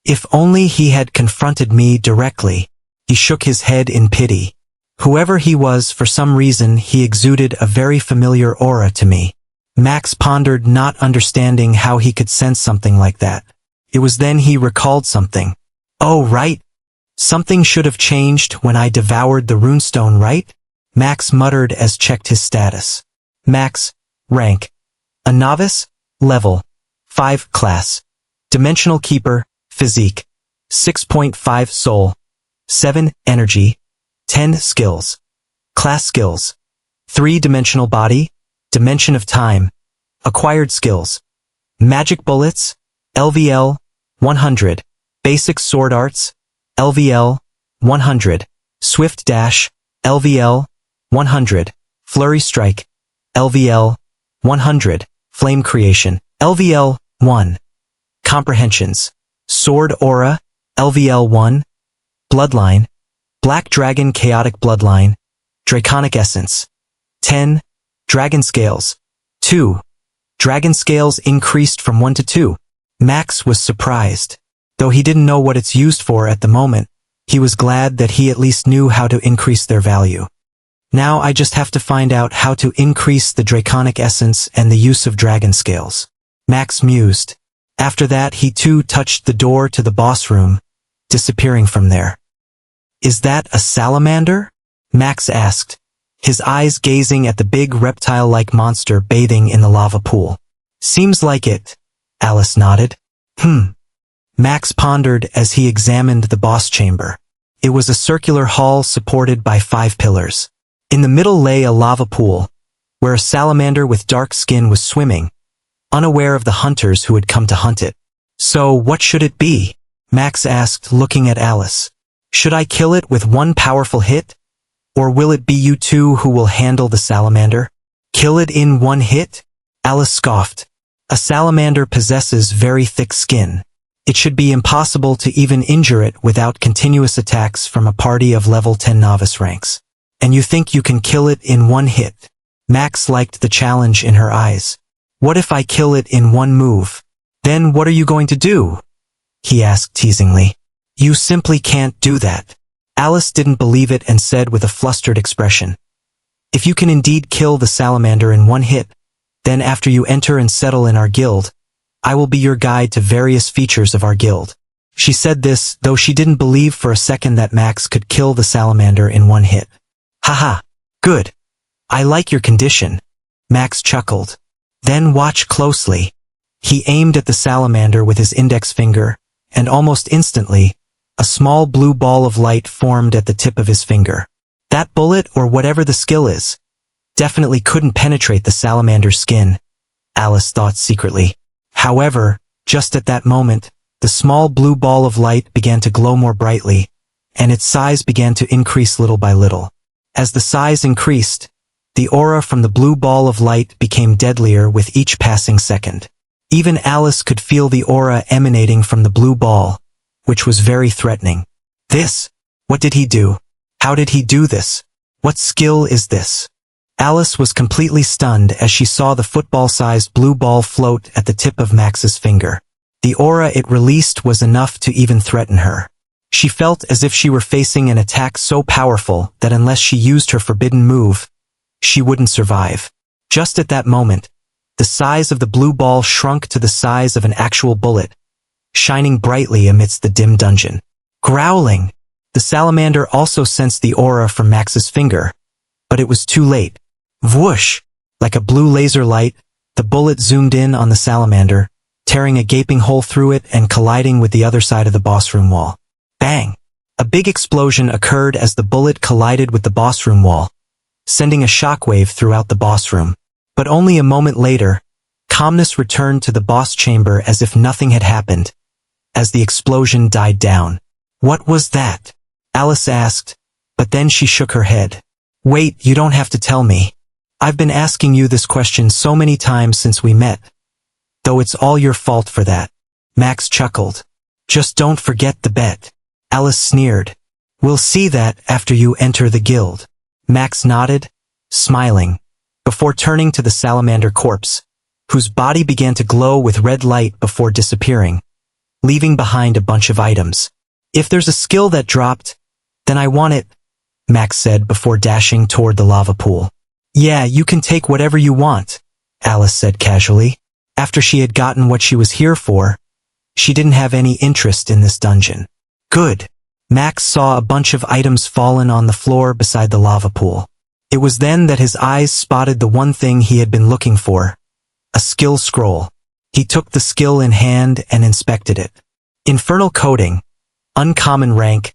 If only he had confronted me directly. He shook his head in pity. Whoever he was, for some reason, he exuded a very familiar aura to me. Max pondered, not understanding how he could sense something like that. It was then he recalled something. Oh, right. Something should have changed when I devoured the runestone, right? Max muttered as checked his status. Max, rank. A novice, level 5 class. Dimensional keeper, physique. 6.5 soul. 7 energy. 10 skills. Class skills. 3-dimensional body. Dimension of time. Acquired skills. Magic bullets. LVL 100. Basic sword arts. LVL 100. Swift dash. LVL 100. Flurry strike. LVL 100. Flame creation. LVL 1. Comprehensions. Sword aura. LVL 1. Bloodline. Black Dragon Chaotic Bloodline. Draconic Essence. 10. Dragon Scales. 2. Dragon Scales increased from 1 to 2. Max was surprised. Though he didn't know what it's used for at the moment, he was glad that he at least knew how to increase their value. Now I just have to find out how to increase the Draconic Essence and the use of Dragon Scales. Max mused. After that he too touched the door to the boss room, disappearing from there. Is that a salamander? Max asked, his eyes gazing at the big reptile-like monster bathing in the lava pool. Seems like it, Alice nodded. Max pondered as he examined the boss chamber. It was a circular hall supported by 5 pillars. In the middle lay a lava pool, where a salamander with dark skin was swimming, unaware of the hunters who had come to hunt it. So what should it be? Max asked, looking at Alice. Should I kill it with one powerful hit? Or will it be you two who will handle the salamander? Kill it in one hit? Alice scoffed. A salamander possesses very thick skin. It should be impossible to even injure it without continuous attacks from a party of level 10 novice ranks. And you think you can kill it in one hit? Max liked the challenge in her eyes. What if I kill it in one move? Then what are you going to do? He asked teasingly. You simply can't do that. Alice didn't believe it and said with a flustered expression. If you can indeed kill the salamander in one hit, then after you enter and settle in our guild, I will be your guide to various features of our guild. She said this, though she didn't believe for a second that Max could kill the salamander in one hit. Haha, good. I like your condition. Max chuckled. Then watch closely. He aimed at the salamander with his index finger, and almost instantly, a small blue ball of light formed at the tip of his finger. That bullet, or whatever the skill is, definitely couldn't penetrate the salamander's skin, Alice thought secretly. However, just at that moment, the small blue ball of light began to glow more brightly, and its size began to increase little by little. As the size increased, the aura from the blue ball of light became deadlier with each passing second. Even Alice could feel the aura emanating from the blue ball, which was very threatening. This? What did he do? How did he do this? What skill is this? Alice was completely stunned as she saw the football-sized blue ball float at the tip of Max's finger. The aura it released was enough to even threaten her. She felt as if she were facing an attack so powerful that unless she used her forbidden move, she wouldn't survive. Just at that moment, the size of the blue ball shrunk to the size of an actual bullet, shining brightly amidst the dim dungeon. Growling, the salamander also sensed the aura from Max's finger, but it was too late. Whoosh! Like a blue laser light, the bullet zoomed in on the salamander, tearing a gaping hole through it and colliding with the other side of the boss room wall. Bang! A big explosion occurred as the bullet collided with the boss room wall, sending a shockwave throughout the boss room. But only a moment later, calmness returned to the boss chamber as if nothing had happened, as the explosion died down. What was that? Alice asked, but then she shook her head. Wait, you don't have to tell me. I've been asking you this question so many times since we met. Though it's all your fault for that. Max chuckled. Just don't forget the bet. Alice sneered. We'll see that after you enter the guild. Max nodded, smiling, before turning to the salamander corpse, whose body began to glow with red light before disappearing, leaving behind a bunch of items. If there's a skill that dropped, then I want it, Max said before dashing toward the lava pool. Yeah, you can take whatever you want, Alice said casually. After she had gotten what she was here for, she didn't have any interest in this dungeon. Good. Max saw a bunch of items fallen on the floor beside the lava pool. It was then that his eyes spotted the one thing he had been looking for, a skill scroll. He took the skill in hand and inspected it. Infernal Coding. Uncommon rank.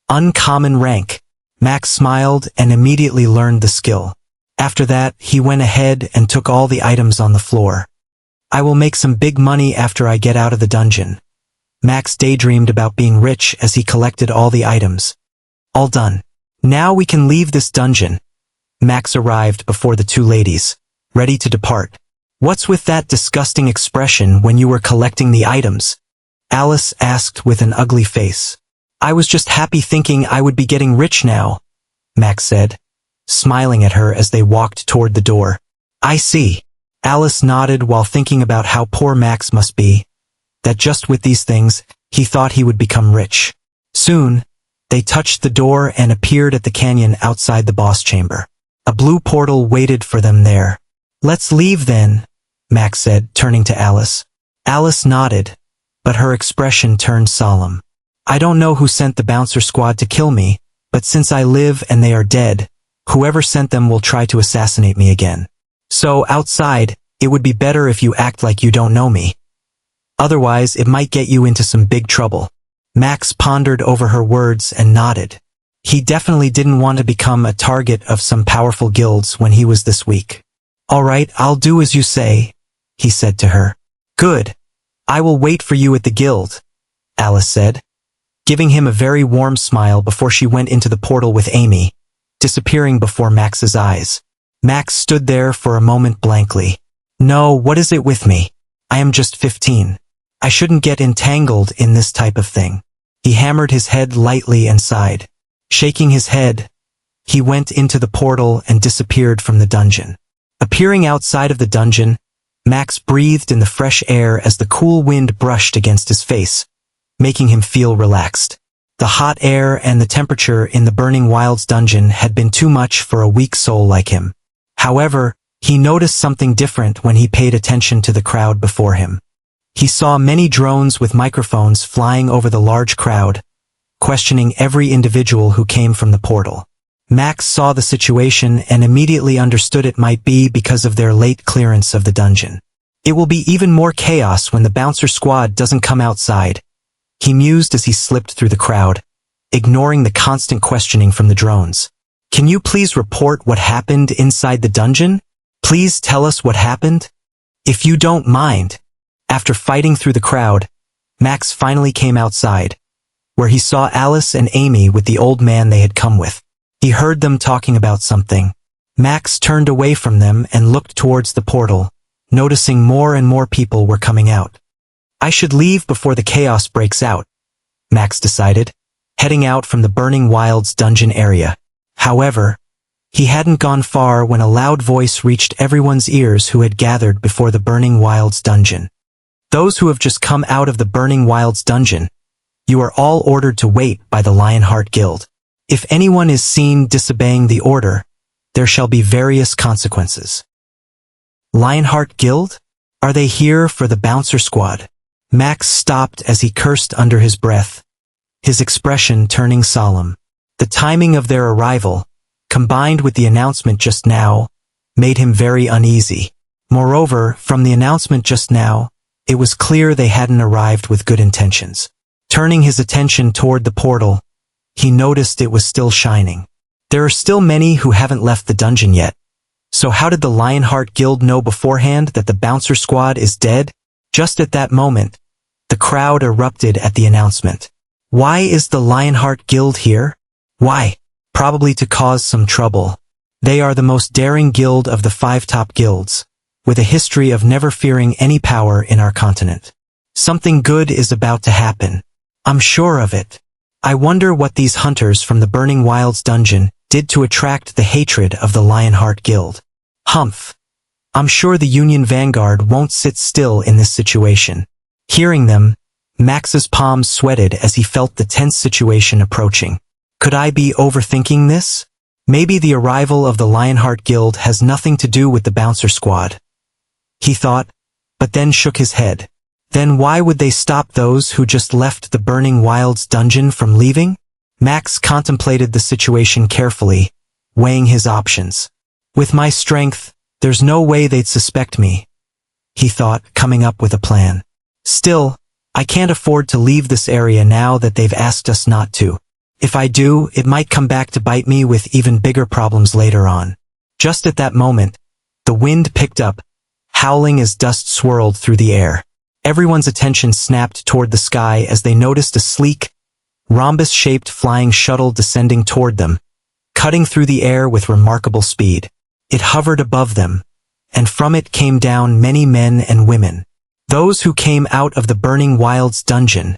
Uncommon rank. Max smiled and immediately learned the skill. After that, he went ahead and took all the items on the floor. I will make some big money after I get out of the dungeon. Max daydreamed about being rich as he collected all the items. All done. Now we can leave this dungeon. Max arrived before the two ladies, ready to depart. What's with that disgusting expression when you were collecting the items? Alice asked with an ugly face. I was just happy thinking I would be getting rich now, Max said, smiling at her as they walked toward the door. I see. Alice nodded while thinking about how poor Max must be, that just with these things, he thought he would become rich. Soon, they touched the door and appeared at the canyon outside the boss chamber. A blue portal waited for them there. Let's leave then, Max said, turning to Alice. Alice nodded, but her expression turned solemn. I don't know who sent the bouncer squad to kill me, but since I live and they are dead, whoever sent them will try to assassinate me again. So outside, it would be better if you act like you don't know me. Otherwise, it might get you into some big trouble. Max pondered over her words and nodded. He definitely didn't want to become a target of some powerful guilds when he was this weak. All right, I'll do as you say, he said to her. Good. I will wait for you at the guild, Alice said, giving him a very warm smile before she went into the portal with Amy, disappearing before Max's eyes. Max stood there for a moment blankly. No, what is it with me? I am just 15. I shouldn't get entangled in this type of thing. He hammered his head lightly and sighed. Shaking his head, he went into the portal and disappeared from the dungeon. Appearing outside of the dungeon, Max breathed in the fresh air as the cool wind brushed against his face, making him feel relaxed. The hot air and the temperature in the Burning Wilds dungeon had been too much for a weak soul like him. However, he noticed something different when he paid attention to the crowd before him. He saw many drones with microphones flying over the large crowd, questioning every individual who came from the portal. Max saw the situation and immediately understood it might be because of their late clearance of the dungeon. It will be even more chaos when the bouncer squad doesn't come outside, he mused as he slipped through the crowd, ignoring the constant questioning from the drones. Can you please report what happened inside the dungeon? Please tell us what happened? If you don't mind. After fighting through the crowd, Max finally came outside, where he saw Alice and Amy with the old man they had come with. He heard them talking about something. Max turned away from them and looked towards the portal, noticing more and more people were coming out. I should leave before the chaos breaks out, Max decided, heading out from the Burning Wilds dungeon area. However, he hadn't gone far when a loud voice reached everyone's ears who had gathered before the Burning Wilds dungeon. Those who have just come out of the Burning Wilds dungeon, you are all ordered to wait by the Lionheart Guild. If anyone is seen disobeying the order, there shall be various consequences. Lionheart Guild? Are they here for the bouncer squad? Max stopped as he cursed under his breath, his expression turning solemn. The timing of their arrival, combined with the announcement just now, made him very uneasy. Moreover, from the announcement just now, it was clear they hadn't arrived with good intentions. Turning his attention toward the portal, he noticed it was still shining. There are still many who haven't left the dungeon yet. So how did the Lionheart Guild know beforehand that the bouncer squad is dead? Just at that moment, the crowd erupted at the announcement. Why is the Lionheart Guild here? Why? Probably to cause some trouble. They are the most daring guild of the 5 top guilds, with a history of never fearing any power in our continent. Something good is about to happen. I'm sure of it. I wonder what these hunters from the Burning Wilds dungeon did to attract the hatred of the Lionheart Guild. Humph. I'm sure the Union Vanguard won't sit still in this situation. Hearing them, Max's palms sweated as he felt the tense situation approaching. Could I be overthinking this? Maybe the arrival of the Lionheart Guild has nothing to do with the bouncer squad, he thought, but then shook his head. Then why would they stop those who just left the Burning Wilds dungeon from leaving? Max contemplated the situation carefully, weighing his options. With my strength, there's no way they'd suspect me, he thought, coming up with a plan. Still, I can't afford to leave this area now that they've asked us not to. If I do, it might come back to bite me with even bigger problems later on. Just at that moment, the wind picked up, howling as dust swirled through the air. Everyone's attention snapped toward the sky as they noticed a sleek, rhombus-shaped flying shuttle descending toward them, cutting through the air with remarkable speed. It hovered above them, and from it came down many men and women. Those who came out of the Burning Wilds dungeon.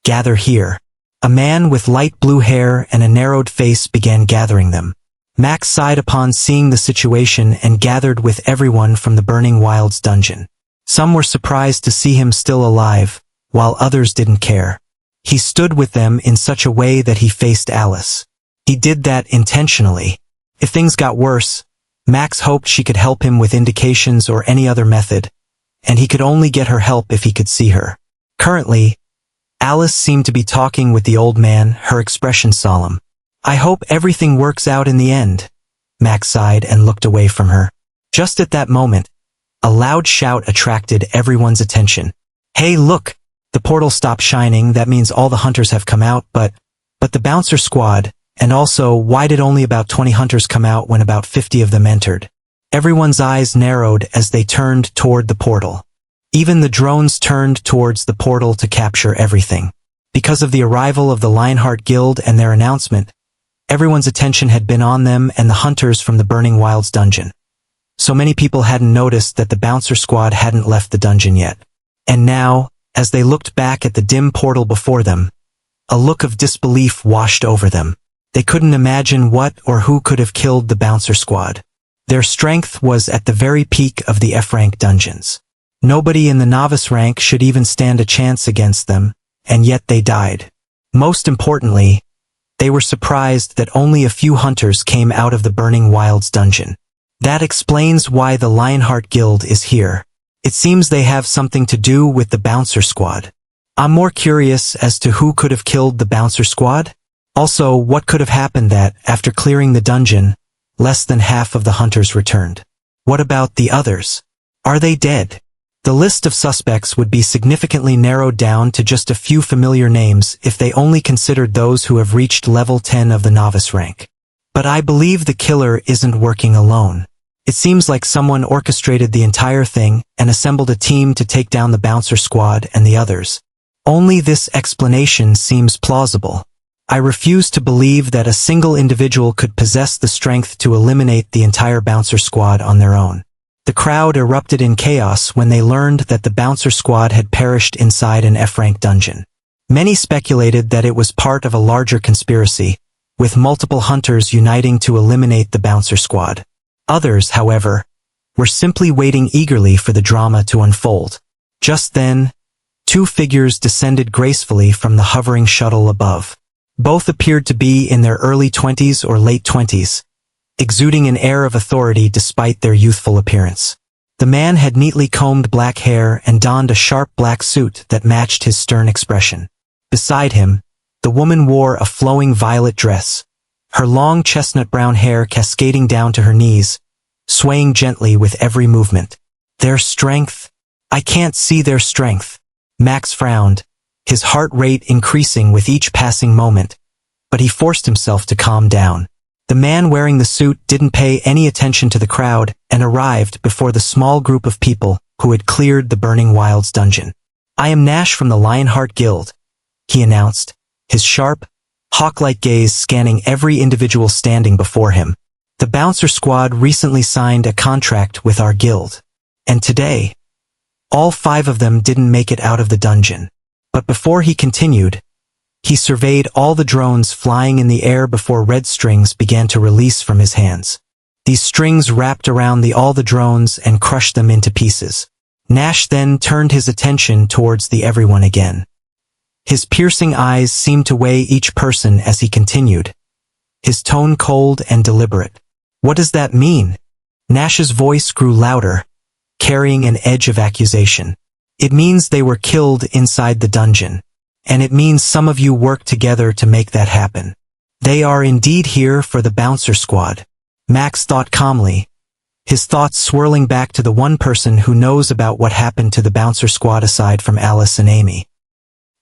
Gather here. A man with light blue hair and a narrowed face began gathering them. Max sighed upon seeing the situation and gathered with everyone from the Burning Wilds dungeon. Some were surprised to see him still alive, while others didn't care. He stood with them in such a way that he faced Alice. He did that intentionally. If things got worse, Max hoped she could help him with indications or any other method, and he could only get her help if he could see her. Currently, Alice seemed to be talking with the old man, her expression solemn. I hope everything works out in the end, Max sighed and looked away from her. Just at that moment, a loud shout attracted everyone's attention. Hey, look! The portal stopped shining. That means all the hunters have come out, but the bouncer squad, and also, why did only about 20 hunters come out when about 50 of them entered? Everyone's eyes narrowed as they turned toward the portal. Even the drones turned towards the portal to capture everything. Because of the arrival of the Lionheart Guild and their announcement, everyone's attention had been on them and the hunters from the Burning Wilds dungeon. So many people hadn't noticed that the bouncer squad hadn't left the dungeon yet. And now, As they looked back at the dim portal before them, a look of disbelief washed over them. They couldn't imagine what or who could have killed the bouncer squad. Their strength was at the very peak of the F-rank dungeons. Nobody in the novice rank should even stand a chance against them, and yet they died. Most importantly, they were surprised that only a few hunters came out of the Burning Wilds dungeon. That explains why the Lionheart Guild is here. It seems they have something to do with the bouncer squad. I'm more curious as to who could have killed the bouncer squad. Also, what could have happened that, after clearing the dungeon, less than half of the hunters returned? What about the others? Are they dead? The list of suspects would be significantly narrowed down to just a few familiar names if they only considered those who have reached level 10 of the novice rank. But I believe the killer isn't working alone. It seems like someone orchestrated the entire thing and assembled a team to take down the bouncer squad and the others. Only this explanation seems plausible. I refuse to believe that a single individual could possess the strength to eliminate the entire bouncer squad on their own. The crowd erupted in chaos when they learned that the bouncer squad had perished inside an F-rank dungeon. Many speculated that it was part of a larger conspiracy, with multiple hunters uniting to eliminate the bouncer squad. Others, however, were simply waiting eagerly for the drama to unfold. Just then, two figures descended gracefully from the hovering shuttle above. Both appeared to be in their early 20s or late 20s, exuding an air of authority despite their youthful appearance. The man had neatly combed black hair and donned a sharp black suit that matched his stern expression. Beside him, the woman wore a flowing violet dress, her long chestnut brown hair cascading down to her knees, swaying gently with every movement. Their strength? I can't see their strength. Max frowned, his heart rate increasing with each passing moment, but he forced himself to calm down. The man wearing the suit didn't pay any attention to the crowd and arrived before the small group of people who had cleared the Burning Wilds dungeon. I am Nash from the Lionheart Guild, he announced, his sharp, hawk-like gaze scanning every individual standing before him. The bouncer squad recently signed a contract with our guild, and today, all 5 of them didn't make it out of the dungeon. But before he continued, he surveyed all the drones flying in the air before red strings began to release from his hands. These strings wrapped around all the drones and crushed them into pieces. Nash then turned his attention towards the everyone again. His piercing eyes seemed to weigh each person as he continued, his tone cold and deliberate. What does that mean? Nash's voice grew louder, carrying an edge of accusation. It means they were killed inside the dungeon. And it means some of you worked together to make that happen. They are indeed here for the bouncer squad. Max thought calmly, his thoughts swirling back to the one person who knows about what happened to the bouncer squad aside from Alice and Amy.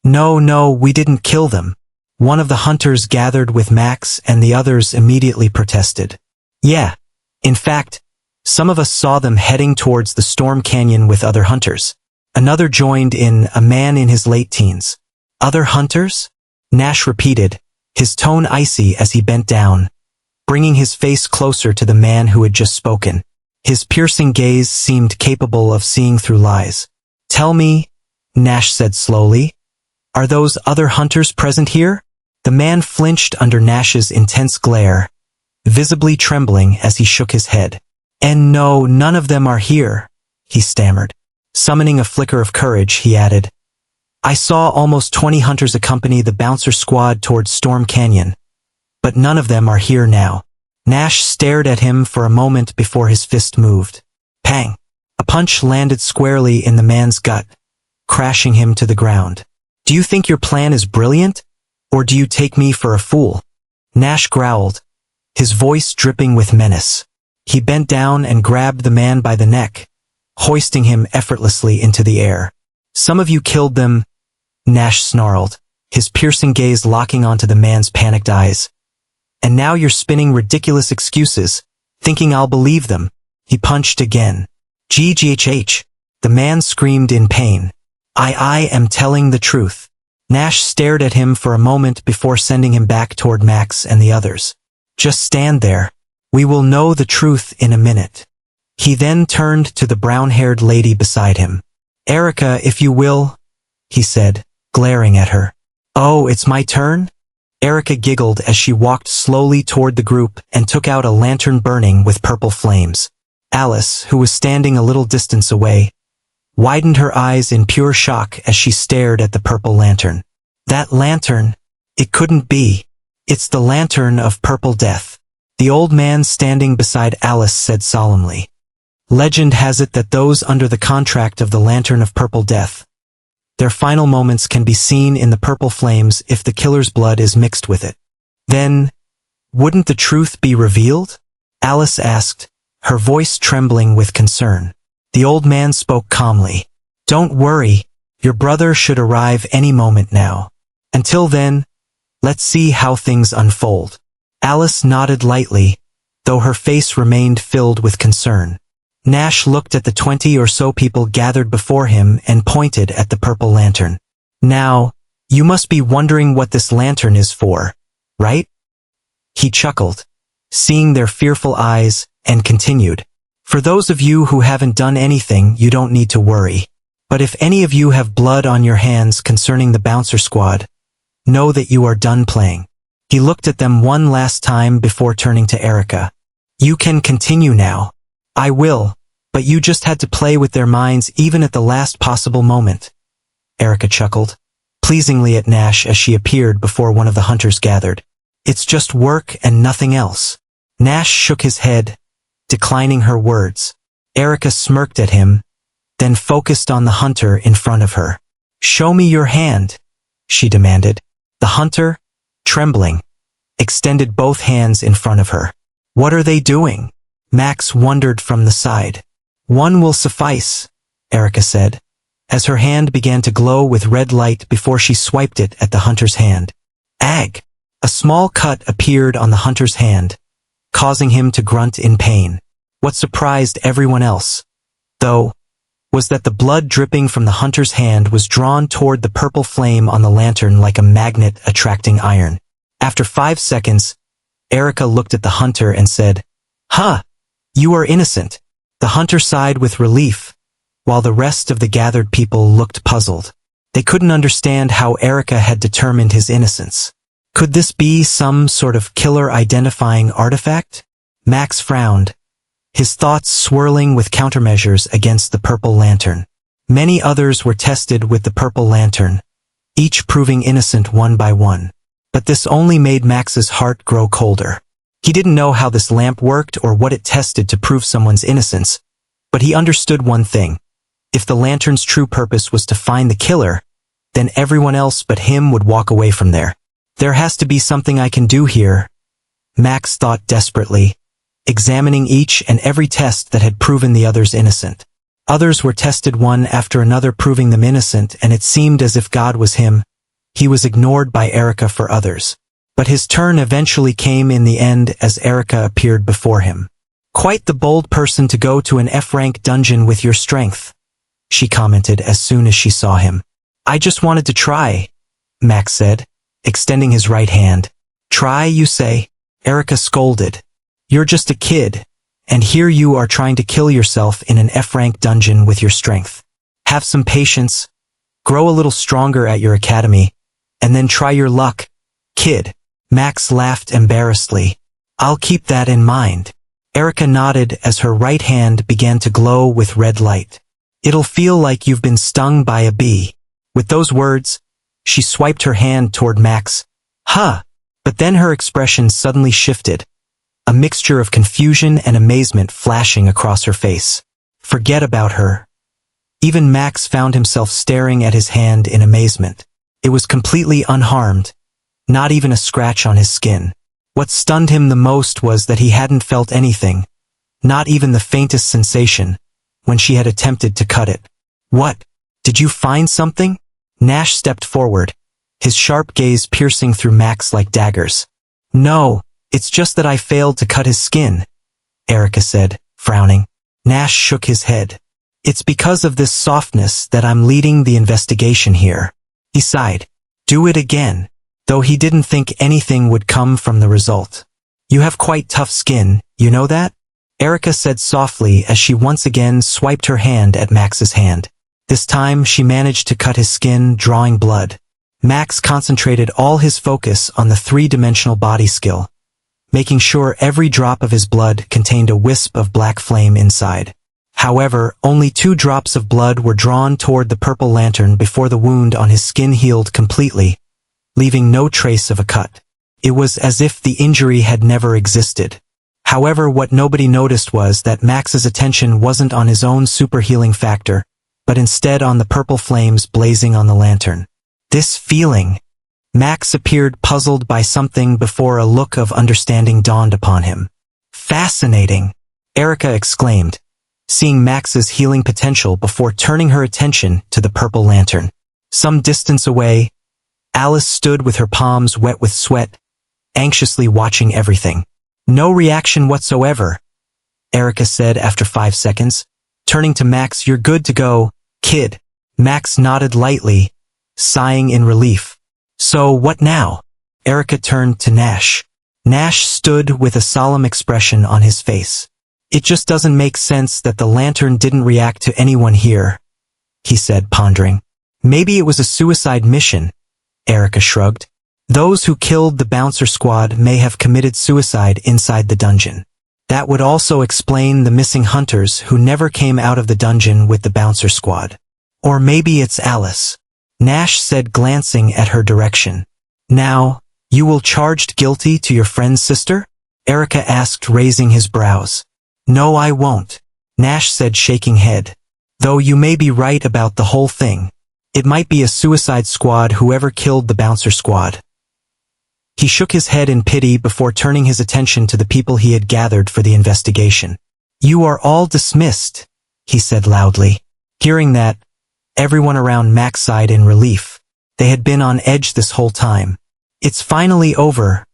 No, we didn't kill them. One of the hunters gathered with Max and the others immediately protested. Yeah. In fact, some of us saw them heading towards the Storm Canyon with other hunters. Another joined in, a man in his late teens. Other hunters? Nash repeated, his tone icy as he bent down, bringing his face closer to the man who had just spoken. His piercing gaze seemed capable of seeing through lies. Tell me, Nash said slowly, are those other hunters present here? The man flinched under Nash's intense glare, visibly trembling as he shook his head. And no, none of them are here, he stammered. Summoning a flicker of courage, he added, I saw almost 20 hunters accompany the bouncer squad towards Storm Canyon, but none of them are here now. Nash stared at him for a moment before his fist moved. Pang! A punch landed squarely in the man's gut, crashing him to the ground. Do you think your plan is brilliant? Or do you take me for a fool? Nash growled, his voice dripping with menace. He bent down and grabbed the man by the neck, hoisting him effortlessly into the air. Some of you killed them, Nash snarled, his piercing gaze locking onto the man's panicked eyes. And now you're spinning ridiculous excuses, thinking I'll believe them. He punched again. GGHH. The man screamed in pain. I am telling the truth. Nash stared at him for a moment before sending him back toward Max and the others. Just stand there. We will know the truth in a minute. He then turned to the brown-haired lady beside him. Erica, if you will. he said, glaring at her. Oh, it's my turn? Erica giggled as she walked slowly toward the group and took out a lantern burning with purple flames. Alice, who was standing a little distance away, widened her eyes in pure shock as she stared at the purple lantern. That lantern, it couldn't be. It's the lantern of purple death. The old man standing beside Alice said solemnly. Legend has it that those under the contract of the lantern of purple death, their final moments can be seen in the purple flames if the killer's blood is mixed with it. Then, wouldn't the truth be revealed? Alice asked, her voice trembling with concern. The old man spoke calmly. Don't worry, your brother should arrive any moment now. Until then, let's see how things unfold. Alice nodded lightly, though her face remained filled with concern. Nash looked at the 20 or so people gathered before him and pointed at the purple lantern. Now, you must be wondering what this lantern is for, right? He chuckled, seeing their fearful eyes, and continued. For those of you who haven't done anything, you don't need to worry. But if any of you have blood on your hands concerning the bouncer squad, know that you are done playing. He looked at them one last time before turning to Erica. You can continue now. I will, but you just had to play with their minds even at the last possible moment. Erica chuckled, pleasingly at Nash as she appeared before one of the hunters gathered. It's just work and nothing else. Nash shook his head, declining her words. Erica smirked at him, then focused on the hunter in front of her. Show me your hand, she demanded. The hunter, trembling, extended both hands in front of her. What are they doing? Max wondered from the side. One will suffice, Erica said, as her hand began to glow with red light before she swiped it at the hunter's hand. Ag! A small cut appeared on the hunter's hand, causing him to grunt in pain. What surprised everyone else, though, was that the blood dripping from the hunter's hand was drawn toward the purple flame on the lantern like a magnet attracting iron. After 5 seconds, Erica looked at the hunter and said, Huh! You are innocent. The hunter sighed with relief, while the rest of the gathered people looked puzzled. They couldn't understand how Erica had determined his innocence. Could this be some sort of killer identifying artifact? Max frowned, his thoughts swirling with countermeasures against the purple lantern. Many others were tested with the purple lantern, each proving innocent one by one. But this only made Max's heart grow colder. He didn't know how this lamp worked or what it tested to prove someone's innocence, but he understood one thing. If the lantern's true purpose was to find the killer, then everyone else but him would walk away from there. There has to be something I can do here, Max thought desperately, examining each and every test that had proven the others innocent. Others were tested one after another proving them innocent, and it seemed as if God was him. He was ignored by Erica for others. But his turn eventually came in the end as Erica appeared before him. Quite the bold person to go to an F-rank dungeon with your strength, she commented as soon as she saw him. I just wanted to try, Max said, extending his right hand. Try, you say? Erica scolded. You're just a kid, and here you are trying to kill yourself in an F-rank dungeon with your strength. Have some patience, grow a little stronger at your academy, and then try your luck, kid. Max laughed embarrassedly. I'll keep that in mind. Erica nodded as her right hand began to glow with red light. It'll feel like you've been stung by a bee. With those words, she swiped her hand toward Max. Huh! But then her expression suddenly shifted, a mixture of confusion and amazement flashing across her face. Forget about her. Even Max found himself staring at his hand in amazement. It was completely unharmed. Not even a scratch on his skin. What stunned him the most was that he hadn't felt anything, not even the faintest sensation, when she had attempted to cut it. What? Did you find something? Nash stepped forward, his sharp gaze piercing through Max like daggers. No, it's just that I failed to cut his skin, Erica said, frowning. Nash shook his head. It's because of this softness that I'm leading the investigation here. He sighed. Do it again. Though he didn't think anything would come from the result. You have quite tough skin, you know that? Erica said softly as she once again swiped her hand at Max's hand. This time she managed to cut his skin, drawing blood. Max concentrated all his focus on the three-dimensional body skill, making sure every drop of his blood contained a wisp of black flame inside. However, only 2 drops of blood were drawn toward the purple lantern before the wound on his skin healed completely, leaving no trace of a cut. It was as if the injury had never existed. However, what nobody noticed was that Max's attention wasn't on his own super healing factor, but instead on the purple flames blazing on the lantern. This feeling. Max appeared puzzled by something before a look of understanding dawned upon him. Fascinating, Erica exclaimed, seeing Max's healing potential before turning her attention to the purple lantern. Some distance away, Alice stood with her palms wet with sweat, anxiously watching everything. No reaction whatsoever, Erica said after 5 seconds. Turning to Max, "You're good to go, kid." Max nodded lightly, sighing in relief. "So what now?" Erica turned to Nash. Nash stood with a solemn expression on his face. "It just doesn't make sense that the lantern didn't react to anyone here," he said, pondering. "Maybe it was a suicide mission," Erica shrugged. "Those who killed the bouncer squad may have committed suicide inside the dungeon. That would also explain the missing hunters who never came out of the dungeon with the bouncer squad. Or maybe it's Alice," Nash said, glancing at her direction. "Now, you will charged guilty to your friend's sister?" Erica asked, raising his brows. "No, I won't," Nash said, shaking head. "Though you may be right about the whole thing. It might be a suicide squad, whoever killed the bouncer squad." He shook his head in pity before turning his attention to the people he had gathered for the investigation. "You are all dismissed," he said loudly. Hearing that, everyone around Max sighed in relief. They had been on edge this whole time. "It's finally over,"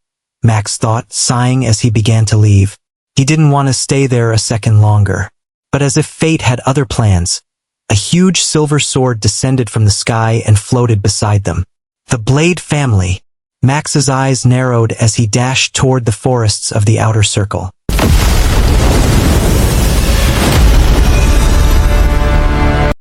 Max thought, sighing as he began to leave. He didn't want to stay there a second longer. But as if fate had other plans, a huge silver sword descended from the sky and floated beside them. The Blade family. Max's eyes narrowed as he dashed toward the forests of the outer circle.